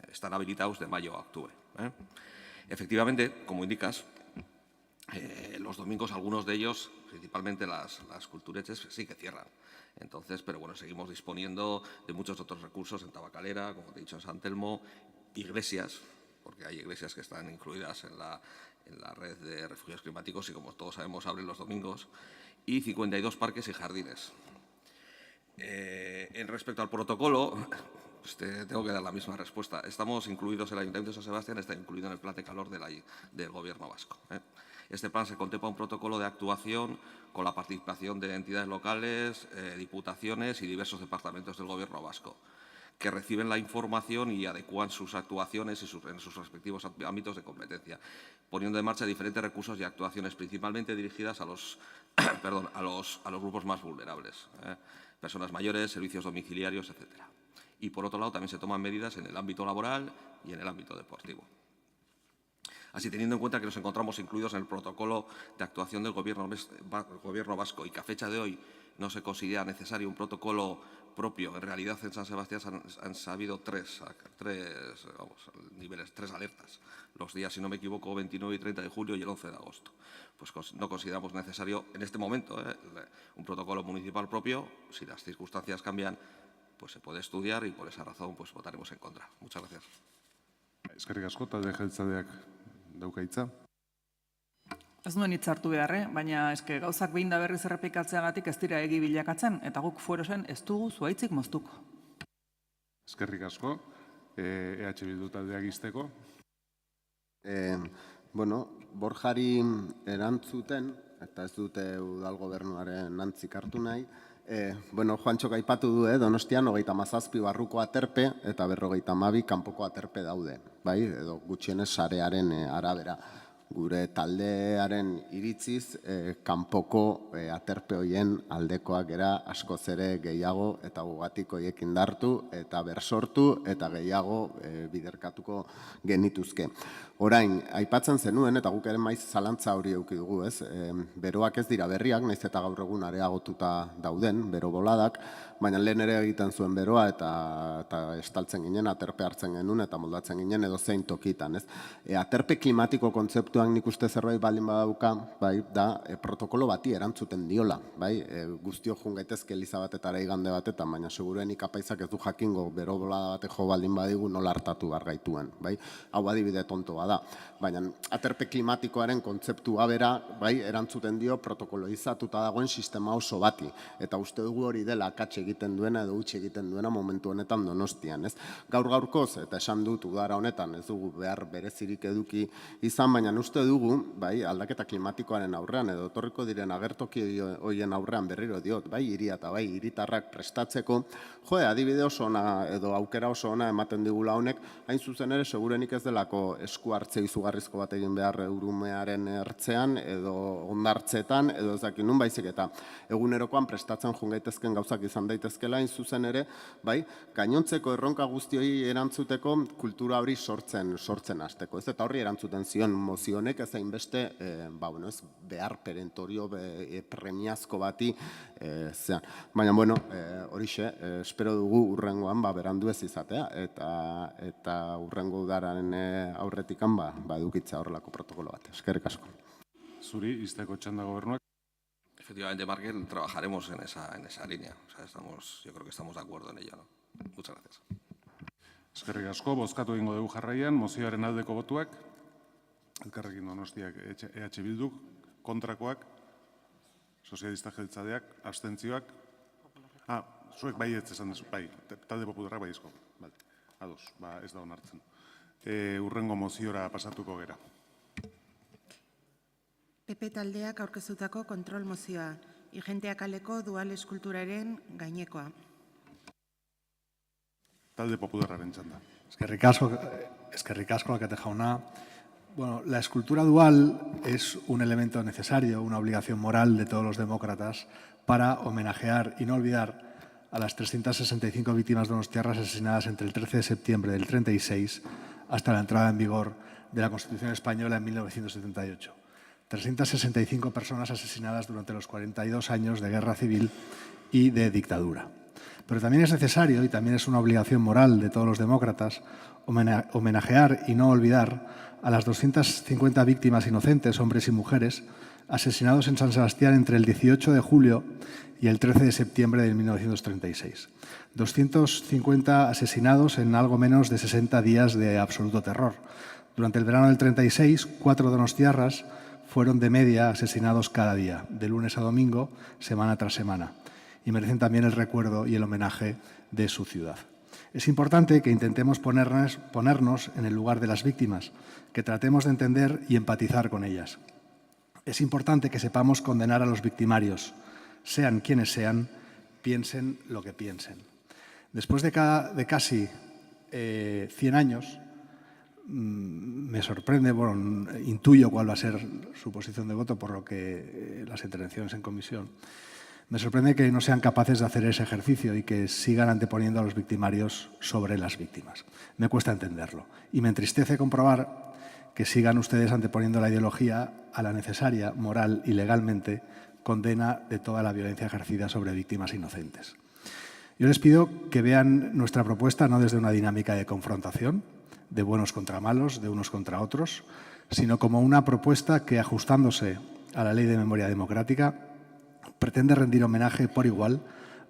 están habilitados de mayo a octubre. Efectivamente, como indicas, los domingos algunos de ellos, principalmente las cultureches, sí que cierran. Entonces, pero bueno, seguimos disponiendo de muchos otros recursos en Tabacalera, como te he dicho, en San Telmo, iglesias, porque hay iglesias que están incluidas en la red de refugios climáticos y, como todos sabemos, abren los domingos, y 52 parques y jardines. En respecto al protocolo, pues tengo que dar la misma respuesta. Estamos incluidos, el Ayuntamiento de San Sebastián está incluido en el plan de calor del Gobierno vasco. Este plan se contempla un protocolo de actuación con la participación de entidades locales, diputaciones y diversos departamentos del Gobierno vasco, que reciben la información y adecúan sus actuaciones en sus respectivos ámbitos de competencia, poniendo en marcha diferentes recursos y actuaciones, principalmente dirigidas a los grupos más vulnerables, personas mayores, servicios domiciliarios, etc. Y, por otro lado, también se toman medidas en el ámbito laboral y en el ámbito deportivo. Así, teniendo en cuenta que nos encontramos incluidos en el protocolo de actuación del Gobierno vasco y que a fecha de hoy no se considera necesario un protocolo propio, en realidad en San Sebastián han habido tres alertas, los días, si no me equivoco, 29 y 30 de julio y el 11 de agosto. Pues no consideramos necesario en este momento un protocolo municipal propio. Si las circunstancias cambian, pues se puede estudiar y por esa razón pues votaremos en contra. Muchas gracias. Eskerrik asko, talde jeltzaleak dauka hitza. Ez nuen hitz hartu behar, baina eske gauzak behin da berriz errepikatzeagatik ez dira egi bilakatzen, eta guk Fuerosen ez dugu zuhaitzik moztuko. Eskerrik asko, EH Bildu taldeak izteko. Borjari erantzuten, eta ez dute udal gobernuaren antzik hartu nahi, Juantxok aipatu du, Donostian 37 barruko aterpe eta 52 kanpoko aterpe daude, bai, edo gutxienez sarearen arabera. Gure taldearen iritziz, kanpoko aterpe hoien aldekoak era askoz ere gehiago eta gugatik hoiek indartu eta bersortu eta gehiago biderkatuko genituzke. Orain, aipatzen zenuen, eta guk ere maiz zalantza hori eduki dugu, beroak ez dira berriak, nahiz eta gaur egun areagotuta dauden, bero boladak, baina lehen ere egiten zuen beroa eta estaltzen ginen, aterpe hartzen genuen eta moldatzen ginen edo zein tokitan. Aterpe klimatiko kontzeptu proiektuak nik uste zerbait baldin badauka, bai, da protokolo bati erantzuten diola, bai, guztio jun gaitezke eliza batetara igande batetan, baina seguruen ikapaizak ez du jakingo bero bolada bate jo baldin badigu nola hartatu behar gaituen, bai, hau adibide tontoa da, baina aterpe klimatikoaren kontzeptua bera, bai, erantzuten dio protokoloizatuta dagoen sistema oso bati, eta uste dugu hori dela akats egiten duena edo utzi egiten duena momentu honetan Donostian, ez? Gaur-gaurkoz, eta esan dut udara honetan, ez dugu behar berezirik eduki izan, baina uste dugu, bai, aldaketa klimatikoaren aurrean edo etorriko diren agertoki horien aurrean berriro diot, bai, hiria eta bai, hiritarrak prestatzeko, adibide oso ona edo aukera oso ona ematen digula honek, hain zuzen ere segurenik ez delako esku hartze izugarrizko bat egin behar Urumearen ertzean edo ondartzetan edo ez dakit nun, baizik eta egunerokoan prestatzen joan gaitezken gauzak izan daitezkela, hain zuzen ere, bai, gainontzeko erronka guztioi erantzuteko kultura hori sortzen hasteko, ez? Eta horri erantzuten zion mozionek ez hainbeste, behar perentorio premiazko bati zean. Baina, horixe, espero dugu urrengoan berandu ez izatea, eta urrengo udararen aurretikan edukitza horrelako protokolo bat. Eskerrik asko. Zuri, izteko txanda gobernuak. Efectivamente, Markel, trabajaremos en esa línea. O sea, yo creo que estamos de acuerdo en ello, ¿no? Muchas gracias. Eskerrik asko, bozkatu egingo dugu jarraian, mozioaren aldeko botuak, Elkarrekin Donostiak EH Bilduk, kontrakoak, sozialista jeltzadeak, abstentzioak, zuek bai ez esan dezu, bai, talde popularrak bai izko, ados, ez da onartzen. Urrengo moziora pasatuko gera. PP taldeak aurkeztutako kontrol mozioa, Igentea kaleko dual eskulturaren gainekoa. Talde popularraren txanda. Eskerrik asko, Alkate jauna. Bueno, la escultura dual es un elemento necesario, una obligación moral de todos los demócratas para homenajear y no olvidar a las 365 víctimas donostiarras asesinadas entre el 13 de septiembre del 36 hasta la entrada en vigor de la Constitución española en 1978. 365 personas asesinadas durante los 42 años de guerra civil y de dictadura. Pero también es necesario, y también es una obligación moral de todos los demócratas, homenajear y no olvidar a las 250 víctimas inocentes, hombres y mujeres, asesinados en San Sebastián entre el 18 de julio y el 13 de septiembre de 1936. 250 asesinados en algo menos de 60 días de absoluto terror. Durante el verano del 36, 4 donostiarras fueron de media asesinados cada día, de lunes a domingo, semana tras semana, y merecen también el recuerdo y el homenaje de su ciudad. Es importante que intentemos ponernos en el lugar de las víctimas, que tratemos de entender y empatizar con ellas. Es importante que sepamos condenar a los victimarios, sean quienes sean, piensen lo que piensen. Después de casi 100 años, me sorprende, intuyo cuál va a ser su posición de voto por lo que las intervenciones en comisión. Me sorprende que no sean capaces de hacer ese ejercicio y que sigan anteponiendo a los victimarios sobre las víctimas. Me cuesta entenderlo y me entristece comprobar que sigan ustedes anteponiendo la ideología a la necesaria, moral y legalmente, condena de toda la violencia ejercida sobre víctimas inocentes. Yo les pido que vean nuestra propuesta no desde una dinámica de confrontación, de buenos contra malos, de unos contra otros, sino como una propuesta que, ajustándose a la Ley de Memoria Democrática, pretende rendir homenaje por igual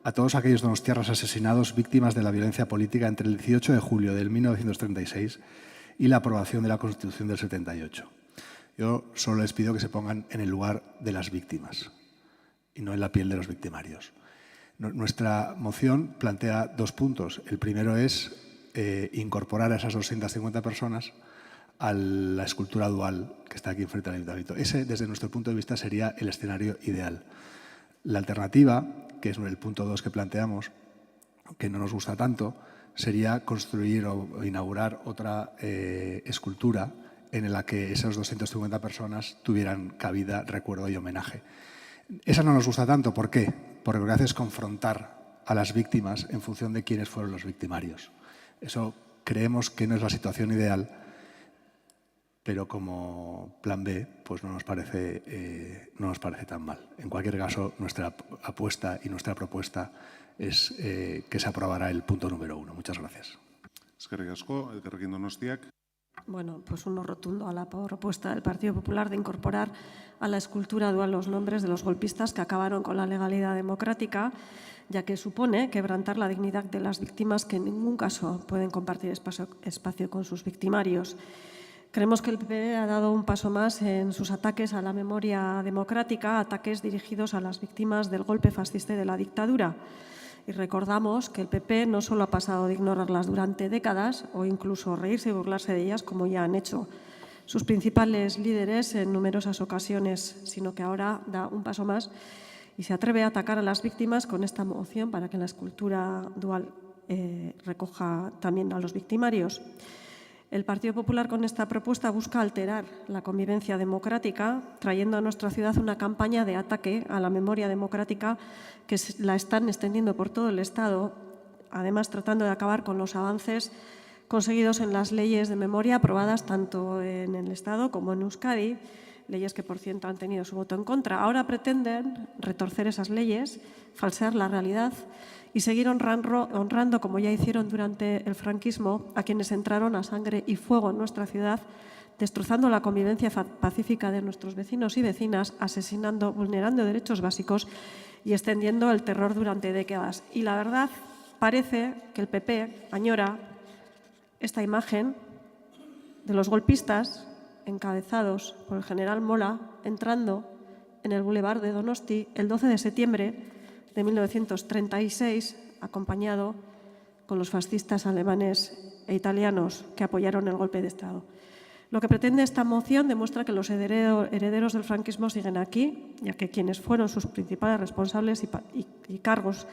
a todos aquellos donostiarras asesinados víctimas de la violencia política entre el 18 de julio de 1936 y la aprobación de la Constitución del 78. Yo solo les pido que se pongan en el lugar de las víctimas y no en la piel de los victimarios. Nuestra moción plantea 2 puntos. El primero es incorporar a esas 250 personas a la escultura dual que está aquí enfrente del Ayuntamiento. Ese, desde nuestro punto de vista, sería el escenario ideal. La alternativa, que es el punto 2 que planteamos, que no nos gusta tanto, sería construir o inaugurar otra escultura en la que esas 250 personas tuvieran cabida, recuerdo y homenaje. Esa no nos gusta tanto. ¿Por qué? Porque lo que hace es confrontar a las víctimas en función de quiénes fueron los victimarios. Eso creemos que no es la situación ideal, pero como plan B pues no nos parece tan mal. En cualquier caso, nuestra apuesta y nuestra propuesta es que se aprobará el punto número 1. Muchas gracias. Eskerrik asko, Elkarrekin Donostiak. bueno, pues un no rotundo a la propuesta del Partido Popular de incorporar a la escultura dual los nombres de los golpistas que acabaron con la legalidad democrática, ya que supone quebrantar la dignidad de las víctimas que en ningún caso pueden compartir espacio con sus victimarios. Creemos que el PP ha dado un paso más en sus ataques a la memoria democrática, ataques dirigidos a las víctimas del golpe fascista y de la dictadura. Y recordamos que el PP no solo ha pasado de ignorarlas durante décadas o incluso reírse y burlarse de ellas, como ya han hecho sus principales líderes en numerosas ocasiones, sino que ahora da un paso más y se atreve a atacar a las víctimas con esta moción para que la escultura dual recoja también a los victimarios. El Partido Popular con esta propuesta busca alterar la convivencia democrática, trayendo a nuestra ciudad una campaña de ataque a la memoria democrática que la están extendiendo por todo el Estado, además tratando de acabar con los avances conseguidos en las leyes de memoria aprobadas tanto en el Estado como en Euskadi, leyes que, por cierto, han tenido su voto en contra. Ahora pretenden retorcer esas leyes, falsear la realidad y seguir honrando, como ya hicieron durante el franquismo, a quienes entraron a sangre y fuego en nuestra ciudad, destrozando la convivencia pacífica de nuestros vecinos y vecinas, asesinando, vulnerando derechos básicos y extendiendo el terror durante décadas. Y la verdad, parece que el PP añora esta imagen de los golpistas encabezados por el general Mola entrando en el Boulevard de Donosti el 12 de septiembre de 1936, acompañado con los fascistas alemanes e italianos que apoyaron el golpe de Estado. Lo que pretende esta moción demuestra que los herederos del franquismo siguen aquí, ya que quienes fueron sus principales responsables y cargos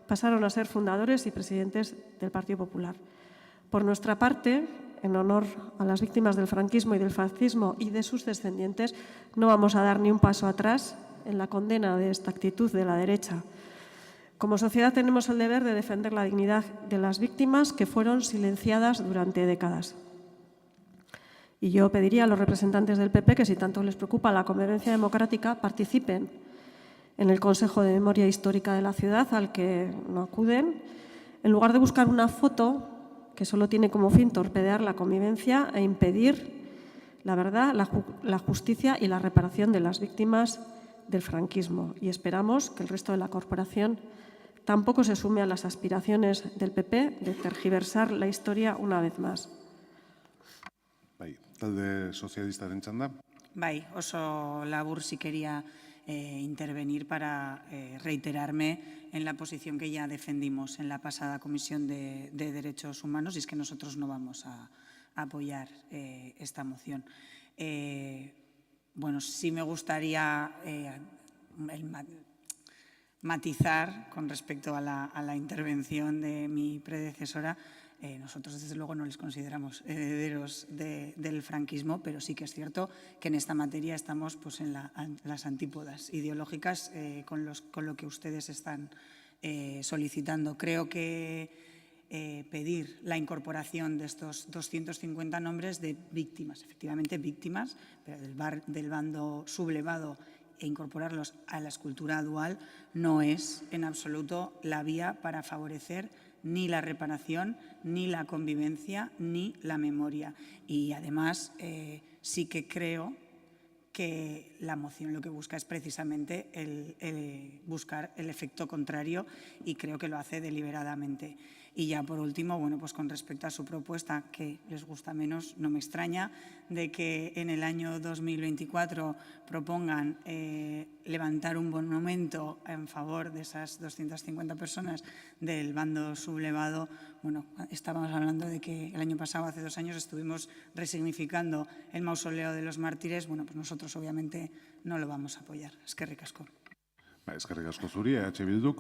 pasaron a ser fundadores y presidentes del Partido Popular. Por nuestra parte, en honor a las víctimas del franquismo y del fascismo y de sus descendientes, no vamos a dar ni un paso atrás en la condena de esta actitud de la derecha. Como sociedad tenemos el deber de defender la dignidad de las víctimas que fueron silenciadas durante décadas. Y yo pediría a los representantes del PP que, si tanto les preocupa la convivencia democrática, participen en el Consejo de Memoria Histórica de la ciudad, al que no acuden, en lugar de buscar una foto que solo tiene como fin torpedear la convivencia e impedir la verdad, la justicia y la reparación de las víctimas del franquismo. Y esperamos que el resto de la corporación tampoco se sume a las aspiraciones del PP de tergiversar la historia una vez más. Bai, talde sozialistaren txanda. Bai, oso labur sí quería intervenir para reiterarme en la posición que ya defendimos en la pasada Comisión de Derechos Humanos, y es que nosotros no vamos a apoyar esta moción. Bueno, sí me gustaría matizar con respecto a la intervención de mi predecesora. Nosotros, desde luego, no les consideramos herederos del franquismo, pero sí que es cierto que en esta materia estamos pues, en las antípodas ideológicas con lo que ustedes están solicitando. Creo que pedir la incorporación de estos 250 nombres de víctimas, efectivamente víctimas, pero del bando sublevado, e incorporarlos a la escultura dual no es en absoluto la vía para favorecer ni la reparación, ni la convivencia, ni la memoria. Y además sí que creo que la moción lo que busca es precisamente buscar el efecto contrario, y creo que lo hace deliberadamente. Y ya por último, bueno, pues con respecto a su propuesta, que les gusta menos, no me extraña, de que en el año 2024 propongan levantar un monumento en favor de esas 250 personas del bando sublevado. Bueno, estábamos hablando de que el año pasado, hace 2 años, estuvimos resignificando el mausoleo de los mártires. Bueno, pues nosotros obviamente no lo vamos a apoyar. Eskerrik asko. Eskerrik asko zuri, EH Bilduk.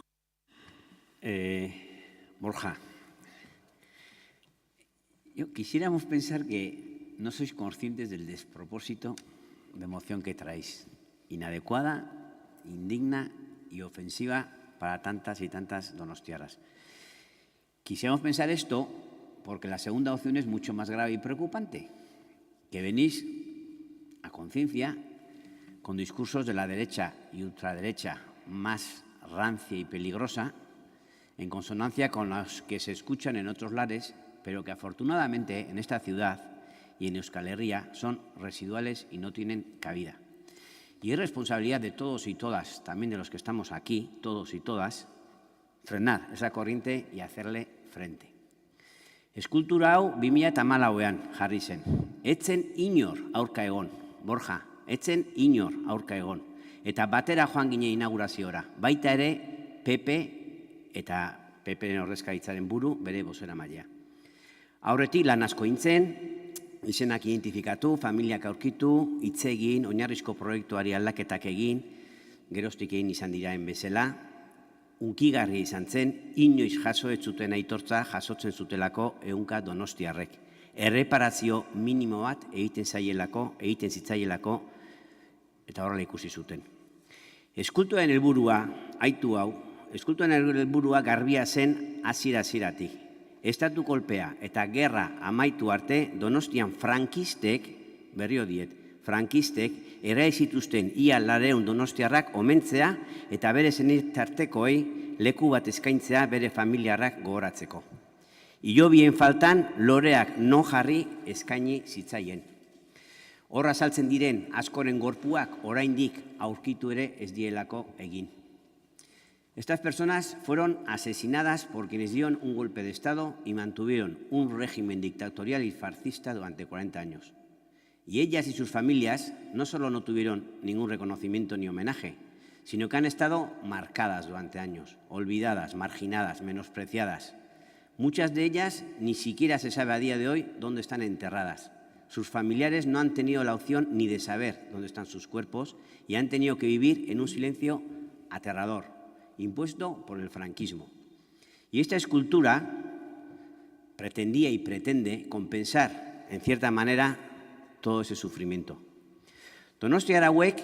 Borja, quisiéramos pensar que no sois conscientes del despropósito de moción que traéis, inadecuada, indigna y ofensiva para tantas y tantas donostiarras. Quisiéramos pensar esto porque la segunda opción es mucho más grave y preocupante, que venís a conciencia con discursos de la derecha y ultraderecha más rancia y peligrosa, en consonancia con los que se escuchan en otros lares, pero que afortunadamente en esta ciudad y en Euskal Herria son residuales y no tienen cabida. Y es responsabilidad de todos y todas, también de los que estamos aquí, todos y todas, frenar esa corriente y hacerle frente. Eskultura hau 2014an jarri zen. Etzen inor aurka egon, Borja, etzen inor aurka egon. Eta batera joan gine inaugurazioa. Baita ere PP eta PP-en ordezkaritzaren buru bere bozeramailea. Aurretik lan asko intzen, izenak identifikatu, familiak aurkitu, hitz egin, oinarrizko proiektuari aldaketak egin, geroztik egin izan diraen bezala, unkigarria izan zen, inoiz jaso ez zuten aitortza jasotzen zutelako ehunka donostiarrek. Erreparazio minimo bat egiten zitzaielako, eta horrela ikusi zuten. Eskultuaren helburua, aitu hau, eskultuaren helburua garbia zen hasiera-hasieratik. Estatu kolpea eta gerra amaitu arte Donostian frankistek, berrio diet, frankistek errai zituzten ia 200 donostiarrak omentzea eta bere senitartekoei leku bat eskaintzea bere familiarrak gogoratzeko. Hilobien faltan loreak non jarri eskaini zitzaien. Horra saltzen diren askoren gorpuak oraindik aurkitu ere ez dielako egin. Estas personas fueron asesinadas por quienes dieron un golpe de Estado y mantuvieron un régimen dictatorial y fascista durante 40 años. Y ellas y sus familias no solo no tuvieron ningún reconocimiento ni homenaje, sino que han estado marcadas durante años, olvidadas, marginadas, menospreciadas. Muchas de ellas ni siquiera se sabe a día de hoy dónde están enterradas. Sus familiares no han tenido la opción ni de saber dónde están sus cuerpos y han tenido que vivir en un silencio aterrador, impuesto por el franquismo. Y esta escultura pretendía y pretende compensar, en cierta manera, todo ese sufrimiento. Donostiar hauek,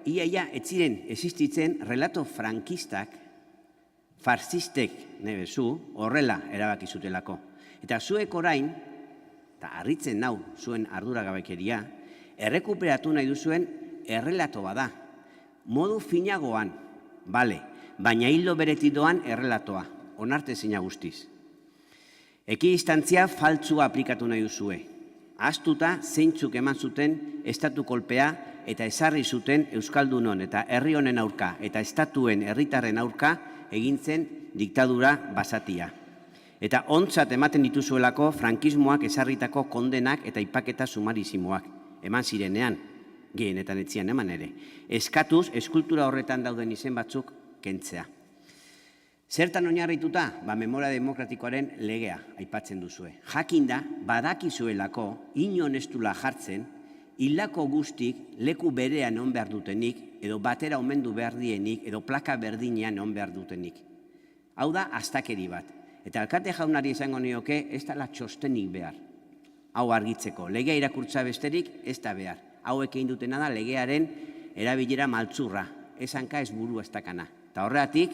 ia ez ziren existitzen relato frankistak, farsistek nebezu, horrela erabaki zutelako. Eta zuek orain, eta harritzen nau zuen arduragabekeria, errekuperatu nahi duzuen errelato bada. Modu finagoan, bale, baina hildo beretik doan errelatoa, onartezina guztiz. Ekidistantzia faltsua aplikatu nahi duzue. Ahaztuta zeintzuk eman zuten estatu kolpea eta ezarri zuten Euskaldunon eta herri honen aurka eta estatuen herritarren aurka egintzen diktadura basatia. Eta ontzat ematen dituzuelako frankismoak ezarritako kondenak eta ipaketa sumarizimoak. Eman zirenean, gehienetan etzian eman ere. Eskatuz, eskultura horretan dauden izen batzuk kentzea. Zertan oinarrituta, memoria demokratikoaren legea aipatzen duzue. Jakinda, badakizuelako, inon ez dula jartzen, hildako guztik leku berean on behar dutenik, edo batera omendu behar dienik, edo plaka berdinean on behar dutenik. Hau da, astakeri bat. Eta alkate jaunari izango nioke, ez dela txostenik behar. Hau argitzeko, legea irakurtza besterik, ez da behar. Hauek egin dutena da legearen erabilera maltzurra, ez hanka ez buru ez dakana. Eta horregatik,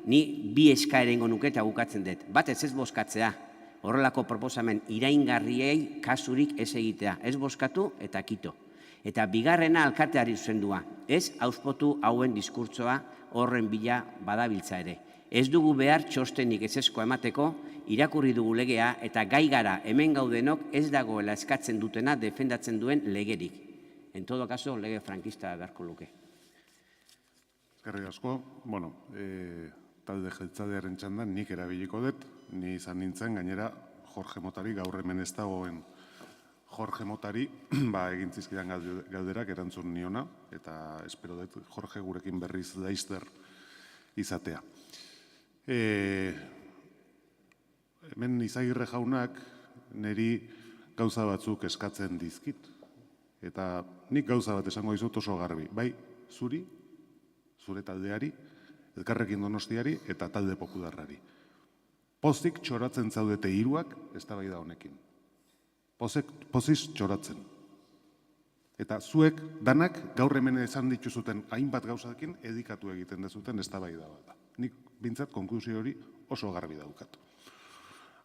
ni bi eskaerengo nuke eta bukatzen dut. Bat ez bozkatzea, horrelako proposamen iraingarriei kasurik ez egitea. Ez bozkatu eta kito. Eta bigarrena alkateari zuzendua. Ez auspotu hauen diskurtsoa horren bila badabiltza ere. Ez dugu behar txostenik ezeskoa emateko, irakurri dugu legea eta gai gara hemen gaudenok ez dagoela eskatzen dutena defendatzen duen legerik. En todo caso, lege frankista beharko luke. Eskerrik asko. Talde jeltzalearen txandan nik erabiliko dut, ni izan nintzen gainera Jorge Motari, gaur hemen ez dagoen Jorge Motari, egin zizkidan galderak erantzun niona, eta espero dut Jorge gurekin berriz laizter izatea. Hemen Izagirre jaunak niri gauza batzuk eskatzen dizkit. Eta nik gauza bat esango dizut oso garbi. Bai, zuri, zure taldeari, Elkarrekin Donostiari eta talde popularrari. Pozik txoratzen zaudete hiruak eztabaida honekin. Poziz txoratzen. Eta zuek danak gaur hemen esan dituzuten hainbat gauzakin edikatu egiten dezuten eztabaida bat da. Nik bintzat konklusio hori oso garbi daukat.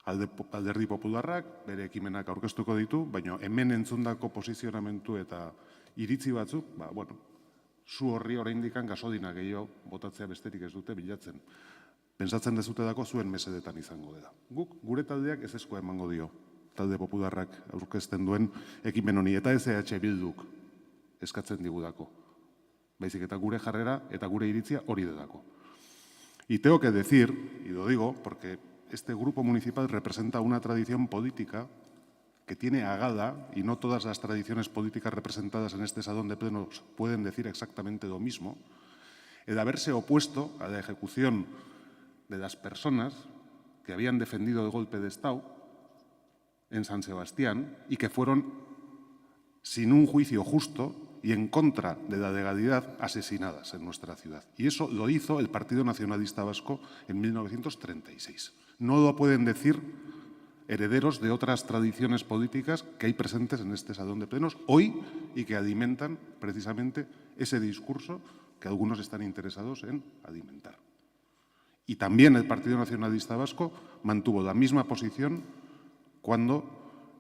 Alderdi Popularrak bere ekimenak aurkeztuko ditu, baina hemen entzundako posizionamentu eta iritzi batzuk, zu horri oraindikan gasodina gehiago botatzea besterik ez dute bilatzen. Pentsatzen dezute dako zuen mesedetan izango dela. Guk, gure taldeak ez eskoa emango dio talde popularrak aurkezten duen ekimen honi, eta ez EH Bilduk eskatzen digudako. Baizik eta gure jarrera eta gure iritzia hori dedako. Y tengo que decir, y lo digo, porque este grupo municipal representa una tradición política que tiene a gala, y no todas las tradiciones políticas representadas en este salón de plenos pueden decir exactamente lo mismo, el haberse opuesto a la ejecución de las personas que habían defendido el golpe de Estado en San Sebastián y que fueron, sin un juicio justo y en contra de la legalidad, asesinadas en nuestra ciudad. Y eso lo hizo el Partido Nacionalista Vasco en 1936. No lo pueden decir herederos de otras tradiciones políticas que hay presentes en este salón de plenos hoy y que alimentan precisamente ese discurso que algunos están interesados en alimentar. Y también el Partido Nacionalista Vasco mantuvo la misma posición cuando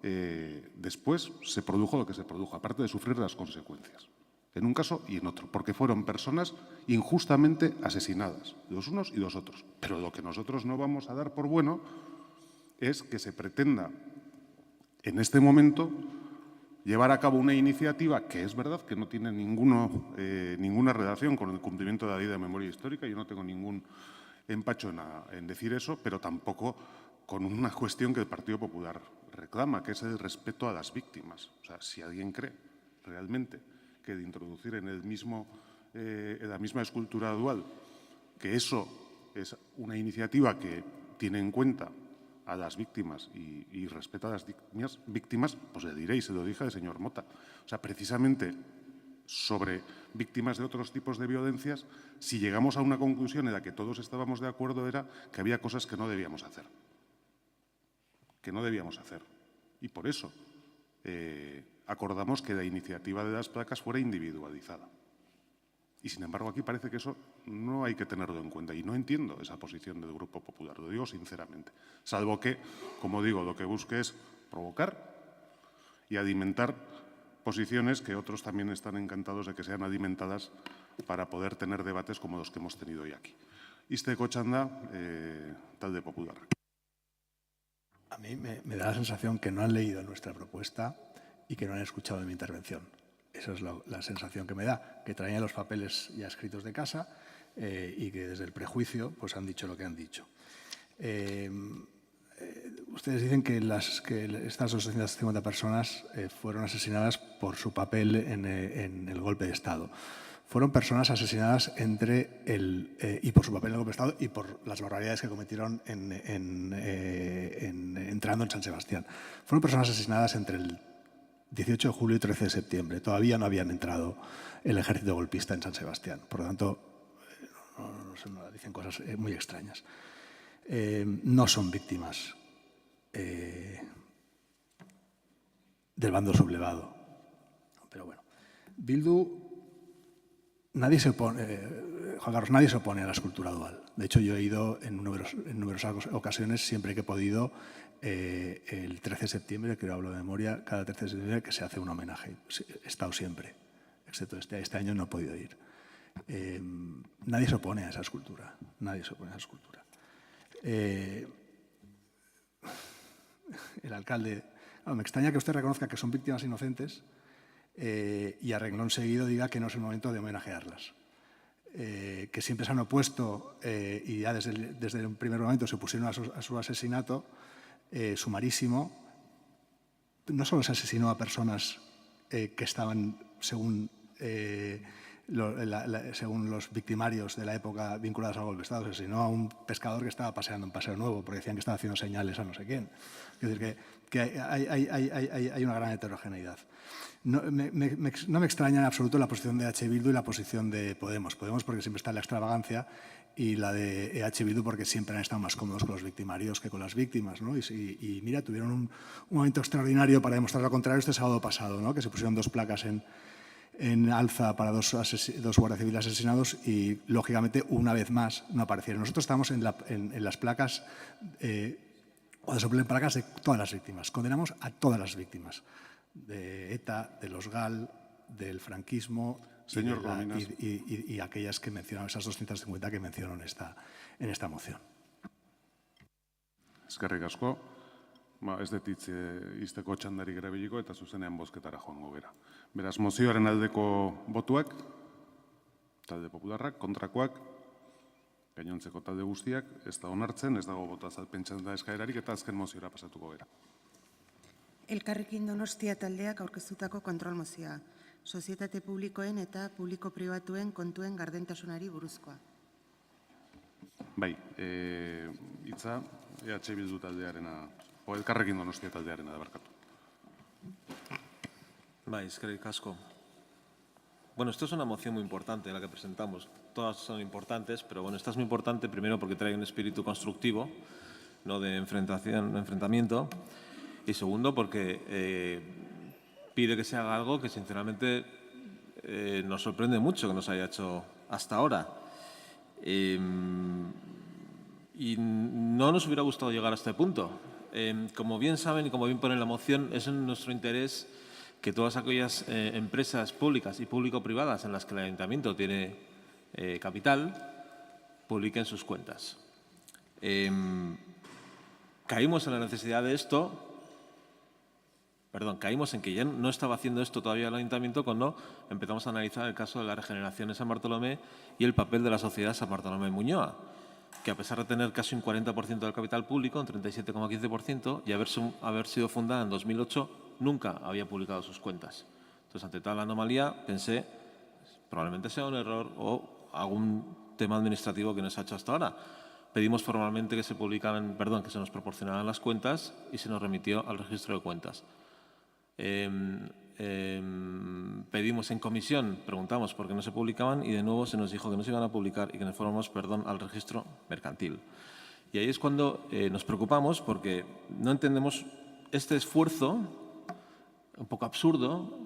después se produjo lo que se produjo, aparte de sufrir las consecuencias, en un caso y en otro, porque fueron personas injustamente asesinadas, los unos y los otros. Pero lo que nosotros no vamos a dar por bueno es que se pretenda en este momento llevar a cabo una iniciativa que es verdad que no tiene ninguna relación con el cumplimiento de la ley de memoria histórica. Yo no tengo ningún empacho en decir eso, pero tampoco con una cuestión que el Partido Popular reclama, que es el respeto a las víctimas. O sea, si alguien cree realmente que de introducir en la misma escultura dual, que eso es una iniciativa que tiene en cuenta a las víctimas y respeta a las víctimas, pues le diré, y se lo dije al señor Mota. O sea, precisamente sobre víctimas de otros tipos de violencias, si llegamos a una conclusión en la que todos estábamos de acuerdo, era que había cosas que no debíamos hacer. Y por eso acordamos que la iniciativa de las placas fuera individualizada. Y, sin embargo, aquí parece que eso no hay que tenerlo en cuenta. Y no entiendo esa posición del Grupo Popular, lo digo sinceramente. Salvo que, como digo, lo que busque es provocar y alimentar posiciones que otros también están encantados de que sean alimentadas para poder tener debates como los que hemos tenido hoy aquí. Izteko txanda, talde Popular. A mí me da la sensación que no han leído nuestra propuesta y que no han escuchado mi intervención. Esa es la sensación que me da, que traían los papeles ya escritos de casa y que desde el prejuicio pues han dicho lo que han dicho. Ustedes dicen que estas 250 personas fueron asesinadas por su papel en el golpe de Estado. Fueron personas asesinadas y por su papel en el golpe de Estado y por las barbaridades que cometieron entrando en San Sebastián. Fueron personas asesinadas entre el 18 de julio y 13 de septiembre. Todavía no habían entrado el ejército golpista en San Sebastián. Por lo tanto, dicen cosas muy extrañas. No son víctimas del bando sublevado. Pero bueno, Bildu, nadie se opone, Juan Carlos, nadie se opone a la escultura dual. De hecho, yo he ido en numerosas ocasiones, siempre que he podido, el 13 de septiembre, que hablo de memoria, cada 13 de septiembre que se hace un homenaje. He estado siempre, excepto este año no he podido ir. Nadie se opone a esa escultura, nadie se opone a esa escultura. El alcalde, me extraña que usted reconozca que son víctimas inocentes y a renglón seguido diga que no es el momento de homenajearlas. Que siempre se han opuesto y ya desde un primer momento se pusieron a su asesinato sumarísimo. No solo se asesinó a personas que estaban, según los victimarios de la época vinculados al golpe de Estado, se asesinó a un pescador que estaba paseando en Paseo Nuevo porque decían que estaba haciendo señales a no sé quién. Es decir, que hay una gran heterogeneidad. No me extraña en absoluto la posición de EH Bildu y la posición de Podemos. Podemos porque siempre está en la extravagancia y la de EH Bildu porque siempre han estado más cómodos con los victimarios que con las víctimas, ¿no? Y mira, tuvieron un momento extraordinario para demostrar lo contrario este sábado pasado, ¿no? Que se pusieron 2 placas en alza para dos guardias civiles asesinados y, lógicamente, una vez más no aparecieron. Nosotros estamos en las placas, cuando se ponen placas de todas las víctimas. Condenamos a todas las víctimas de ETA, de los GAL, del franquismo y aquellas que mencionaron, esas 250 que mencionaron en esta moción. Eskerrik asko. ez dut izteko txandarik erabiliko eta zuzenean bozketara joango gara. Beraz, mozioaren aldeko botuak, talde popularrak, kontrakoak, gainontzeko talde guztiak, ez da onartzen, ez dago bota azalpentzen da eskaerarik eta azken moziora pasatuko gara. Elkarrekin Donostia taldeak aurkeztutako kontrol mozioa. Sozietate publikoen eta publiko-pribatuen kontuen gardentasunari buruzkoa. Bai, hitza EH Bildu taldearena, o Elkarrekin Donostia taldearena da barkatu. Bai, eskerrik asko. Bueno, esto es una moción muy importante la que presentamos. Todas son importantes, pero bueno, esta es muy importante primero porque trae un espíritu constructivo, no de enfrentamiento, y segundo porque pide que se haga algo que sinceramente nos sorprende mucho que no se haya hecho hasta ahora. Y no nos hubiera gustado llegar a este punto. Como bien saben y como bien pone en la moción, es en nuestro interés que todas aquellas empresas públicas y público-privadas en las que el ayuntamiento tiene capital publiquen sus cuentas. Caímos en la necesidad de esto. Caímos en que ya no estaba haciendo esto todavía el ayuntamiento cuando empezamos a analizar el caso de la regeneración en San Bartolomé y el papel de la sociedad San Bartolomé Muñoa, que a pesar de tener casi un 40% del capital público, un 37,15%, y haber sido fundada en 2008, nunca había publicado sus cuentas. Entonces, ante tal anomalía, pensé, probablemente sea un error o algún tema administrativo que no se ha hecho hasta ahora. Pedimos formalmente que se nos proporcionaran las cuentas y se nos remitió al registro de cuentas. Pedimos en comisión, preguntamos por qué no se publicaban y de nuevo se nos dijo que no se iban a publicar y que nos fuéramos, al registro mercantil. Y ahí es cuando nos preocupamos porque no entendemos este esfuerzo un poco absurdo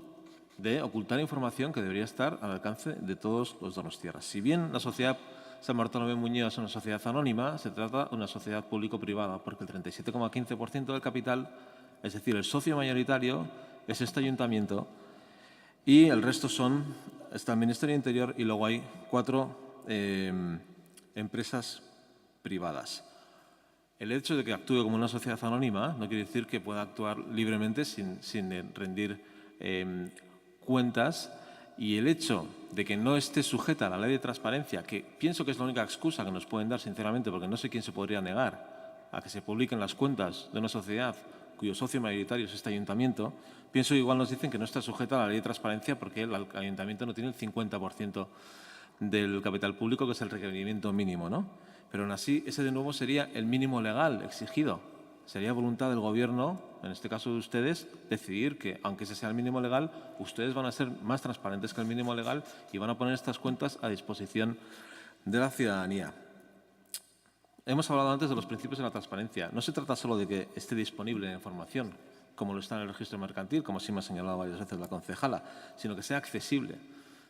de ocultar información que debería estar al alcance de todos los donostiarras. Si bien la sociedad San Bartolomé Muñoa es una sociedad anónima, se trata de una sociedad público-privada porque el 37,15% del capital, es decir, el socio mayoritario, es este ayuntamiento y el resto está el Ministerio de Interior y luego hay 4 empresas privadas. El hecho de que actúe como una sociedad anónima no quiere decir que pueda actuar libremente sin rendir cuentas, y el hecho de que no esté sujeta a la ley de transparencia, que pienso que es la única excusa que nos pueden dar, sinceramente, porque no sé quién se podría negar a que se publiquen las cuentas de una sociedad cuyo socio mayoritario es este ayuntamiento, pienso que igual nos dicen que no está sujeta a la ley de transparencia porque el ayuntamiento no tiene el 50% del capital público, que es el requerimiento mínimo, ¿no? Pero aún así, ese de nuevo sería el mínimo legal exigido. Sería voluntad del Gobierno, en este caso de ustedes, decidir que, aunque ese sea el mínimo legal, ustedes van a ser más transparentes que el mínimo legal y van a poner estas cuentas a disposición de la ciudadanía. Hemos hablado antes de los principios de la transparencia. No se trata solo de que esté disponible la información, como lo está en el registro mercantil, como sí me ha señalado varias veces la concejala, sino que sea accesible.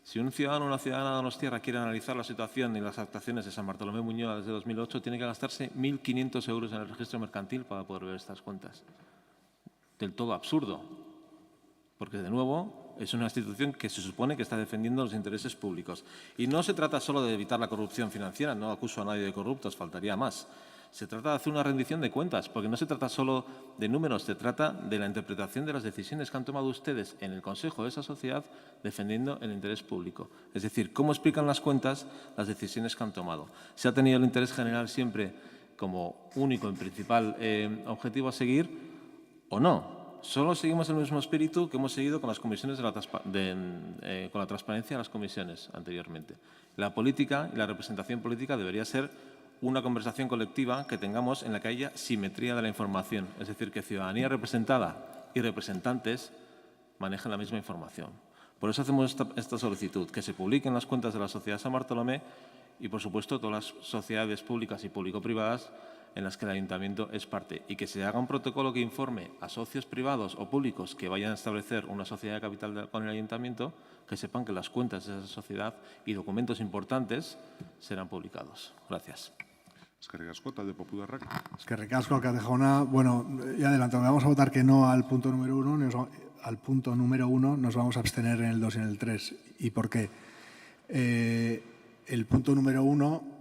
Si un ciudadano o una ciudadana de Donostia quiere analizar la situación y las actuaciones de San Bartolomé Muñoa desde 2008, tiene que gastarse 1.500 euros en el registro mercantil para poder ver estas cuentas. Del todo absurdo, porque de nuevo es una institución que se supone que está defendiendo los intereses públicos. Y no se trata solo de evitar la corrupción financiera, no acuso a nadie de corruptos, faltaría más. Se trata de hacer una rendición de cuentas, porque no se trata solo de números, se trata de la interpretación de las decisiones que han tomado ustedes en el Consejo de esa sociedad defendiendo el interés público. Es decir, cómo explican las cuentas las decisiones que han tomado. ¿Se ha tenido el interés general siempre como único y principal objetivo a seguir o no? Solo seguimos el mismo espíritu que hemos seguido con las comisiones con la transparencia de las comisiones anteriormente. La política y la representación política debería ser una conversación colectiva que tengamos en la que haya simetría de la información, es decir, que ciudadanía representada y representantes manejen la misma información. Por eso hacemos esta solicitud, que se publiquen las cuentas de la Sociedad San Bartolomé y, por supuesto, todas las sociedades públicas y público-privadas en las que el ayuntamiento es parte, y que se haga un protocolo que informe a socios privados o públicos que vayan a establecer una sociedad de capital con el ayuntamiento, que sepan que las cuentas de esa sociedad y documentos importantes serán publicados. Gracias. Eskerrik asko, talde popularrak. Eskerrik asko, alcalde jauna. Bueno, ya adelanto, vamos a votar que no al punto número 1. Al punto número 1 nos vamos a abstener en el 2 y en el 3. ¿Y por qué? El punto número 1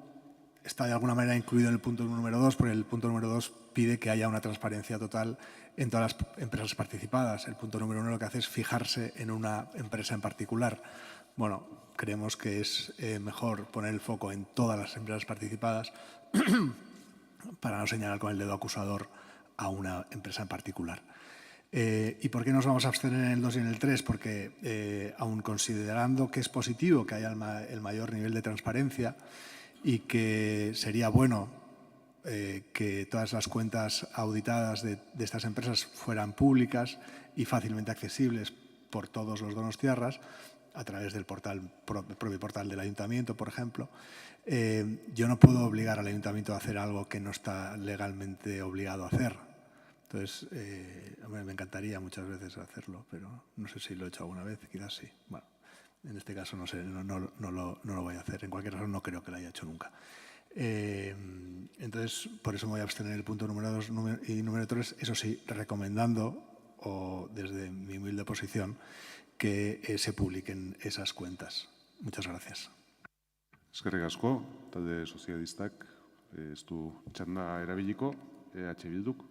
está de alguna manera incluido en el punto número 2, porque el punto número 2 pide que haya una transparencia total en todas las empresas participadas. El punto número 1 lo que hace es fijarse en una empresa en particular. Bueno, creemos que es mejor poner el foco en todas las empresas participadas para no señalar con el dedo acusador a una empresa en particular. ¿Y por qué nos vamos a abstener en el 2 y en el 3? Porque, aun considerando que es positivo que haya el mayor nivel de transparencia y que sería bueno que todas las cuentas auditadas de estas empresas fueran públicas y fácilmente accesibles por todos los donostiarras, a través del propio portal del ayuntamiento, por ejemplo, yo no puedo obligar al ayuntamiento a hacer algo que no está legalmente obligado a hacer. Entonces, me encantaría muchas veces hacerlo, pero no sé si lo he hecho alguna vez, quizás sí. Bueno, en este caso no sé, no lo voy a hacer. En cualquier caso, no creo que lo haya hecho nunca. Entonces, por eso me voy a abstener el punto número 2 y número 3, eso sí, recomendando, o desde mi humilde posición, que se publiquen esas cuentas. Muchas gracias. Eskerrik asko, talde sozialistak ez du txanda erabiliko, Bilduk.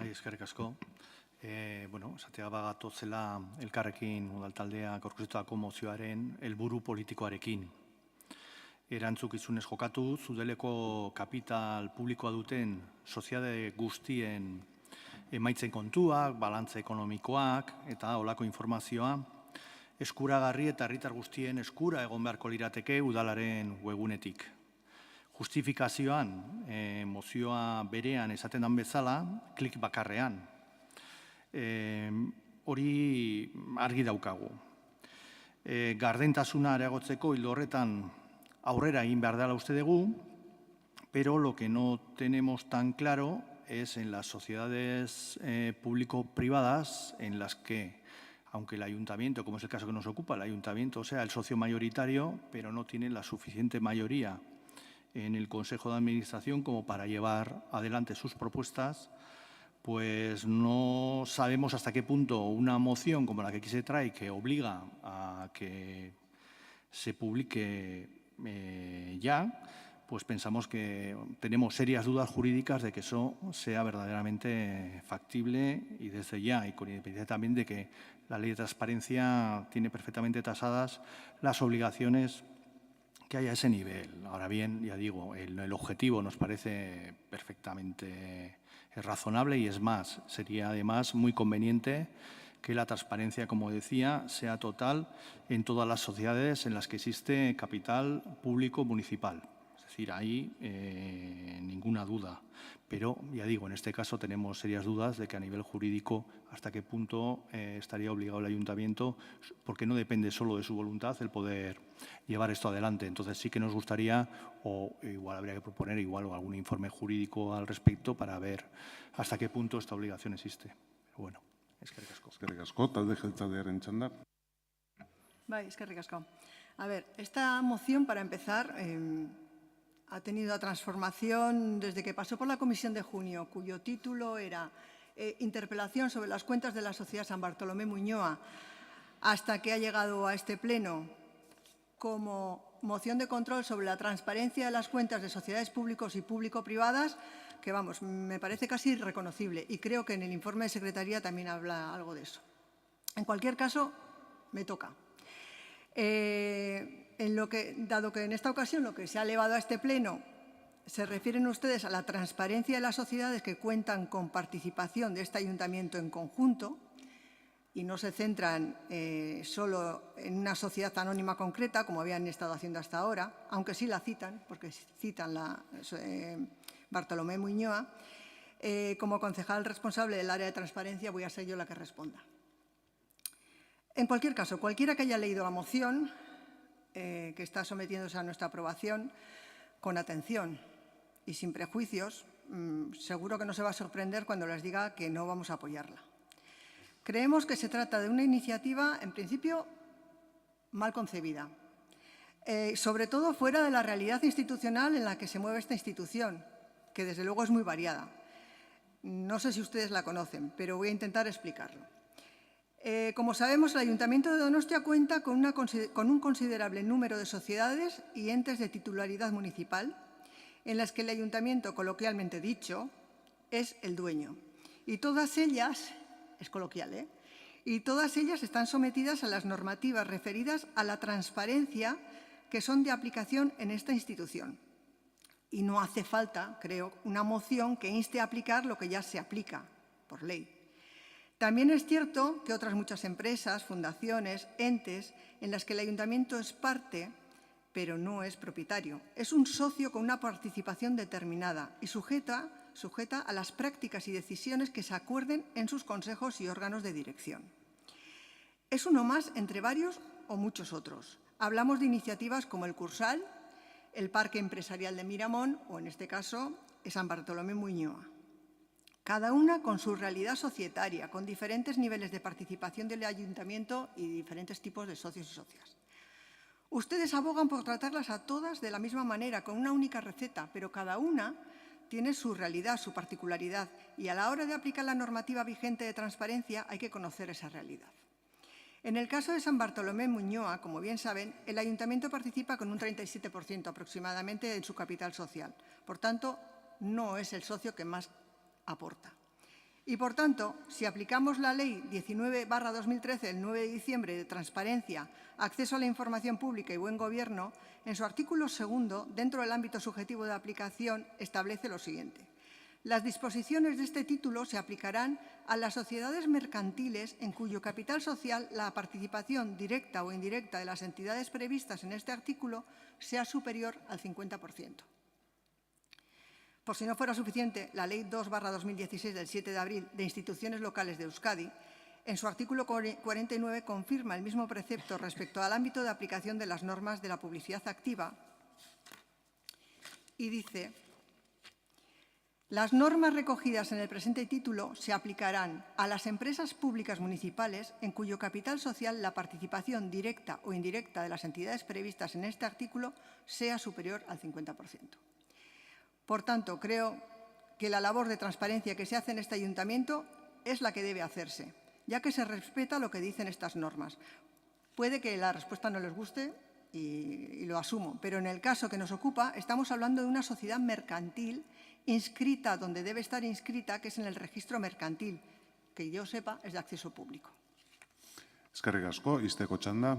Eskerrik asko. Esatea bagatozela elkarrekin udaltaldeak aurkeztutako mozioaren helburu politikoarekin. Erantzukizunez jokatu, Zudeleko kapital publikoa duten soziedade guztien emaitzen kontuak, balantza ekonomikoak eta olako informazioa eskuragarri eta herritar guztien eskura egon beharko lirateke udalaren webunetik. Justifikazioan, mozioa berean esaten dan bezala, klik bakarrean. Hori argi daukagu. Gardentasuna areagotzeko ildo horretan aurrera egin behar dela uste dugu, pero lo que no tenemos tan claro es en las sociedades público-privadas en las que, aunque el ayuntamiento, como es el caso que nos ocupa, el ayuntamiento sea el socio mayoritario, pero no tiene la suficiente mayoría en el Consejo de Administración como para llevar adelante sus propuestas, pues no sabemos hasta qué punto una moción como la que aquí se trae, que obliga a que se publique ya, pues pensamos que tenemos serias dudas jurídicas de que eso sea verdaderamente factible y desde ya, y con independencia también de que la Ley de Transparencia tiene perfectamente tasadas las obligaciones que haya a ese nivel. Ahora bien, ya digo, el objetivo nos parece perfectamente razonable y es más, sería además muy conveniente que la transparencia, como decía, sea total en todas las sociedades en las que existe capital público municipal. Es decir, ahí ninguna duda. Pero, ya digo, en este caso tenemos serias dudas de que a nivel jurídico hasta qué punto estaría obligado el ayuntamiento, porque no depende solo de su voluntad el poder llevar esto adelante. Entonces sí que nos gustaría, o igual habría que proponer algún informe jurídico al respecto para ver hasta qué punto esta obligación existe. Pero bueno, eskerrik asko. Eskerrik asko, talde jeltzalearen txanda. Eskerrik asko. A ver, esta moción, para empezar, ha tenido una transformación desde que pasó por la Comisión de junio, cuyo título era Interpelación sobre las cuentas de la Sociedad San Bartolomé Muñoa, hasta que ha llegado a este pleno como moción de control sobre la transparencia de las cuentas de sociedades públicos y público-privadas, que, vamos, me parece casi irreconocible. Y creo que en el informe de Secretaría también habla algo de eso. En cualquier caso, me toca. Dado que en esta ocasión lo que se ha elevado a este pleno se refieren ustedes a la transparencia de las sociedades que cuentan con participación de este ayuntamiento en conjunto y no se centran solo en una sociedad anónima concreta, como habían estado haciendo hasta ahora, aunque sí la citan, porque citan la Bartolomé Muñoa, como concejal responsable del área de transparencia voy a ser yo la que responda. En cualquier caso, cualquiera que haya leído la moción que está sometiéndose a nuestra aprobación con atención y sin prejuicios, seguro que no se va a sorprender cuando les diga que no vamos a apoyarla. Creemos que se trata de una iniciativa, en principio, mal concebida, sobre todo fuera de la realidad institucional en la que se mueve esta institución, que desde luego es muy variada. No sé si ustedes la conocen, pero voy a intentar explicarlo. Como sabemos, el Ayuntamiento de Donostia cuenta con un considerable número de sociedades y entes de titularidad municipal en las que el ayuntamiento, coloquialmente dicho, es el dueño. Y todas ellas, es coloquial, y todas ellas están sometidas a las normativas referidas a la transparencia que son de aplicación en esta institución. Y no hace falta, creo, una moción que inste a aplicar lo que ya se aplica por ley. También es cierto que otras muchas empresas, fundaciones, entes, en las que el ayuntamiento es parte, pero no es propietario. Es un socio con una participación determinada y sujeta a las prácticas y decisiones que se acuerden en sus consejos y órganos de dirección. Es uno más entre varios o muchos otros. Hablamos de iniciativas como el Cursal, el Parque Empresarial de Miramón o, en este caso, San Bartolomé Muñoa. Cada una con su realidad societaria, con diferentes niveles de participación del ayuntamiento y diferentes tipos de socios y socias. Ustedes abogan por tratarlas a todas de la misma manera, con una única receta, pero cada una tiene su realidad, su particularidad, y a la hora de aplicar la normativa vigente de transparencia hay que conocer esa realidad. En el caso de San Bartolomé Muñoa, como bien saben, el ayuntamiento participa con un 37% aproximadamente en su capital social. Por tanto, no es el socio que más aporta. Y, por tanto, si aplicamos la Ley 19/2013 del 9 de diciembre de Transparencia, Acceso a la Información Pública y Buen Gobierno, en su artículo 2, dentro del ámbito subjetivo de aplicación, establece lo siguiente. Las disposiciones de este título se aplicarán a las sociedades mercantiles en cuyo capital social la participación directa o indirecta de las entidades previstas en este artículo sea superior al 50%. Por si no fuera suficiente, la Ley 2/2016 del 7 de abril de Instituciones Locales de Euskadi, en su artículo 49, confirma el mismo precepto respecto al ámbito de aplicación de las normas de la publicidad activa y dice: las normas recogidas en el presente título se aplicarán a las empresas públicas municipales en cuyo capital social la participación directa o indirecta de las entidades previstas en este artículo sea superior al 50%. Por tanto, creo que la labor de transparencia que se hace en este ayuntamiento es la que debe hacerse, ya que se respeta lo que dicen estas normas. Puede que la respuesta no les guste y lo asumo, pero en el caso que nos ocupa estamos hablando de una sociedad mercantil inscrita donde debe estar inscrita, que es en el registro mercantil, que yo sepa es de acceso público. Eskerrik asko, izteko txanda.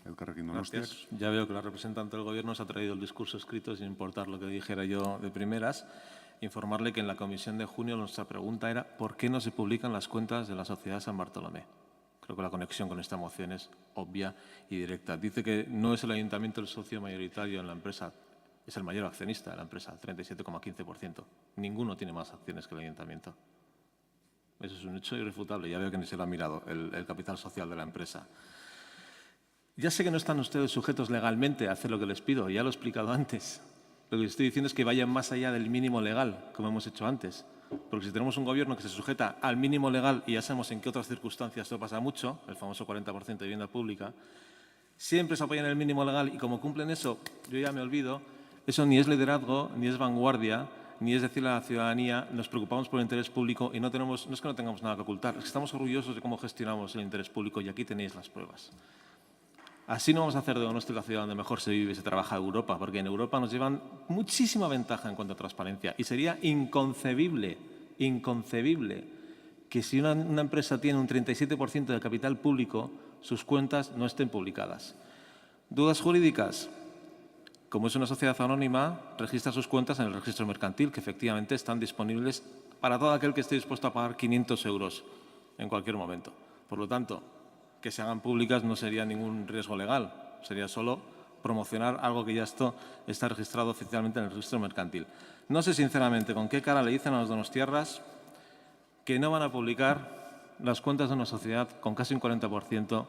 Elkarrekin Donostiak. Gracias. Ya veo que la representante del Gobierno se ha traído el discurso escrito sin importar lo que dijera yo de primeras. Informarle que en la comisión de junio nuestra pregunta era ¿por qué no se publican las cuentas de la sociedad San Bartolomé? Creo que la conexión con esta moción es obvia y directa. Dice que no es el ayuntamiento el socio mayoritario en la empresa, es el mayor accionista de la empresa, 37,15%. Ninguno tiene más acciones que el ayuntamiento. Eso es un hecho irrefutable. Ya veo que ni se lo ha mirado el capital social de la empresa. Ya sé que no están ustedes sujetos legalmente a hacer lo que les pido, ya lo he explicado antes. Lo que les estoy diciendo es que vayan más allá del mínimo legal, como hemos hecho antes. Porque si tenemos un gobierno que se sujeta al mínimo legal, y ya sabemos en qué otras circunstancias esto pasa mucho, el famoso 40% de vivienda pública, siempre se apoyan en el mínimo legal y como cumplen eso, yo ya me olvido, eso ni es liderazgo, ni es vanguardia, ni es decirle a la ciudadanía, nos preocupamos por el interés público y no es que no tengamos nada que ocultar, es que estamos orgullosos de cómo gestionamos el interés público y aquí tenéis las pruebas. Así no vamos a hacer de Donosti la ciudad donde mejor se vive y se trabaja en Europa, porque en Europa nos llevan muchísima ventaja en cuanto a transparencia y sería inconcebible que si una empresa tiene un 37% de capital público, sus cuentas no estén publicadas. ¿Dudas jurídicas? Como es una sociedad anónima, registra sus cuentas en el registro mercantil, que efectivamente están disponibles para todo aquel que esté dispuesto a pagar 500 euros en cualquier momento. Por lo tanto, que se hagan públicas no sería ningún riesgo legal, sería solo promocionar algo que ya está registrado oficialmente en el registro mercantil. No sé sinceramente con qué cara le dicen a los donostiarras que no van a publicar las cuentas de una sociedad con casi un 40%.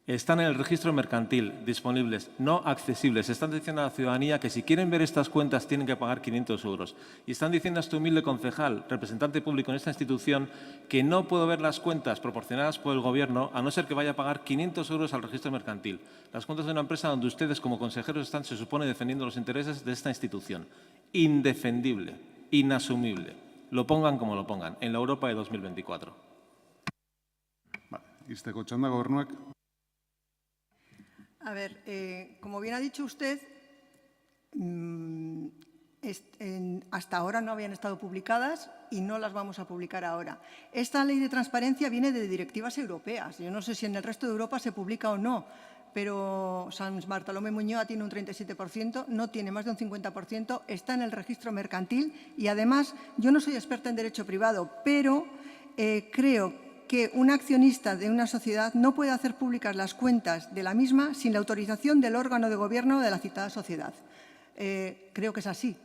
Están en el registro mercantil, disponibles, no accesibles. Están diciendo a la ciudadanía que si quieren ver estas cuentas tienen que pagar 500 euros. Y están diciendo a este humilde concejal, representante público en esta institución, que no puedo ver las cuentas proporcionadas por el Gobierno a no ser que vaya a pagar 500 euros al registro mercantil. Las cuentas de una empresa donde ustedes como consejeros están, se supone, defendiendo los intereses de esta institución. Indefendible, inasumible. Lo pongan como lo pongan, en la Europa de 2024. Izteko txanda, Gobernuak. A ver, como bien ha dicho usted, hasta ahora no habían estado publicadas y no las vamos a publicar ahora. Esta ley de transparencia viene de directivas europeas. Yo no sé si en el resto de Europa se publica o no, pero San Bartolomé Muñoa tiene un 37%, no tiene más de un 50%, está en el registro mercantil y además yo no soy experta en derecho privado, pero creo que un accionista de una sociedad no puede hacer públicas las cuentas de la misma sin la autorización del órgano de gobierno de la citada sociedad. Creo que es así.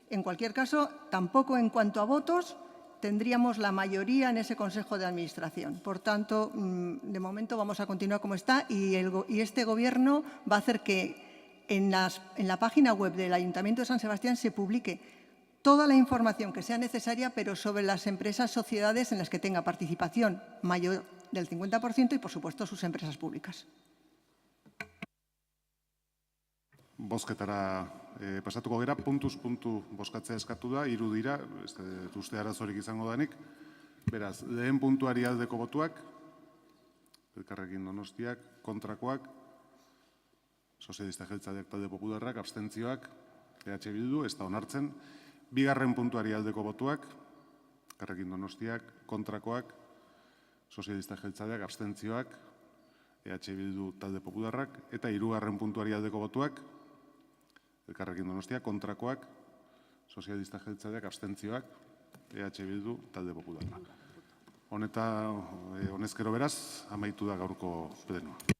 En cualquier caso, tampoco en cuanto a votos tendríamos la mayoría en ese Consejo de Administración. Por tanto, de momento vamos a continuar como está y este Gobierno va a hacer que en la página web del Ayuntamiento de San Sebastián se publique toda la información que sea necesaria, pero sobre las empresas, sociedades en las que tenga participación mayor del 50% y, por supuesto, sus empresas públicas. Bozketara pasatuko gara, puntuz puntu bozkatzea eskatu da, 3 dira, ez dut uste arazorik izango danik. Beraz, lehen puntuari aldeko botuak, Elkarrekin Donostiak, kontrakoak, Sozialista Jeltzaleak Talde Popularrak, abstentzioak, EH Bildu, ez da onartzen. Bigarren puntuari aldeko botuak, Elkarrekin Donostiak, kontrakoak, Sozialista Jeltzaleak, abstentzioak, EH Bildu Talde Popularrak, eta 3. puntuari aldeko botuak, Elkarrekin Donostia, kontrakoak, Sozialista Jeltzaleak, abstentzioak, EH Bildu, Talde Popularrak. Honezkero beraz, amaitu da gaurko plenoa.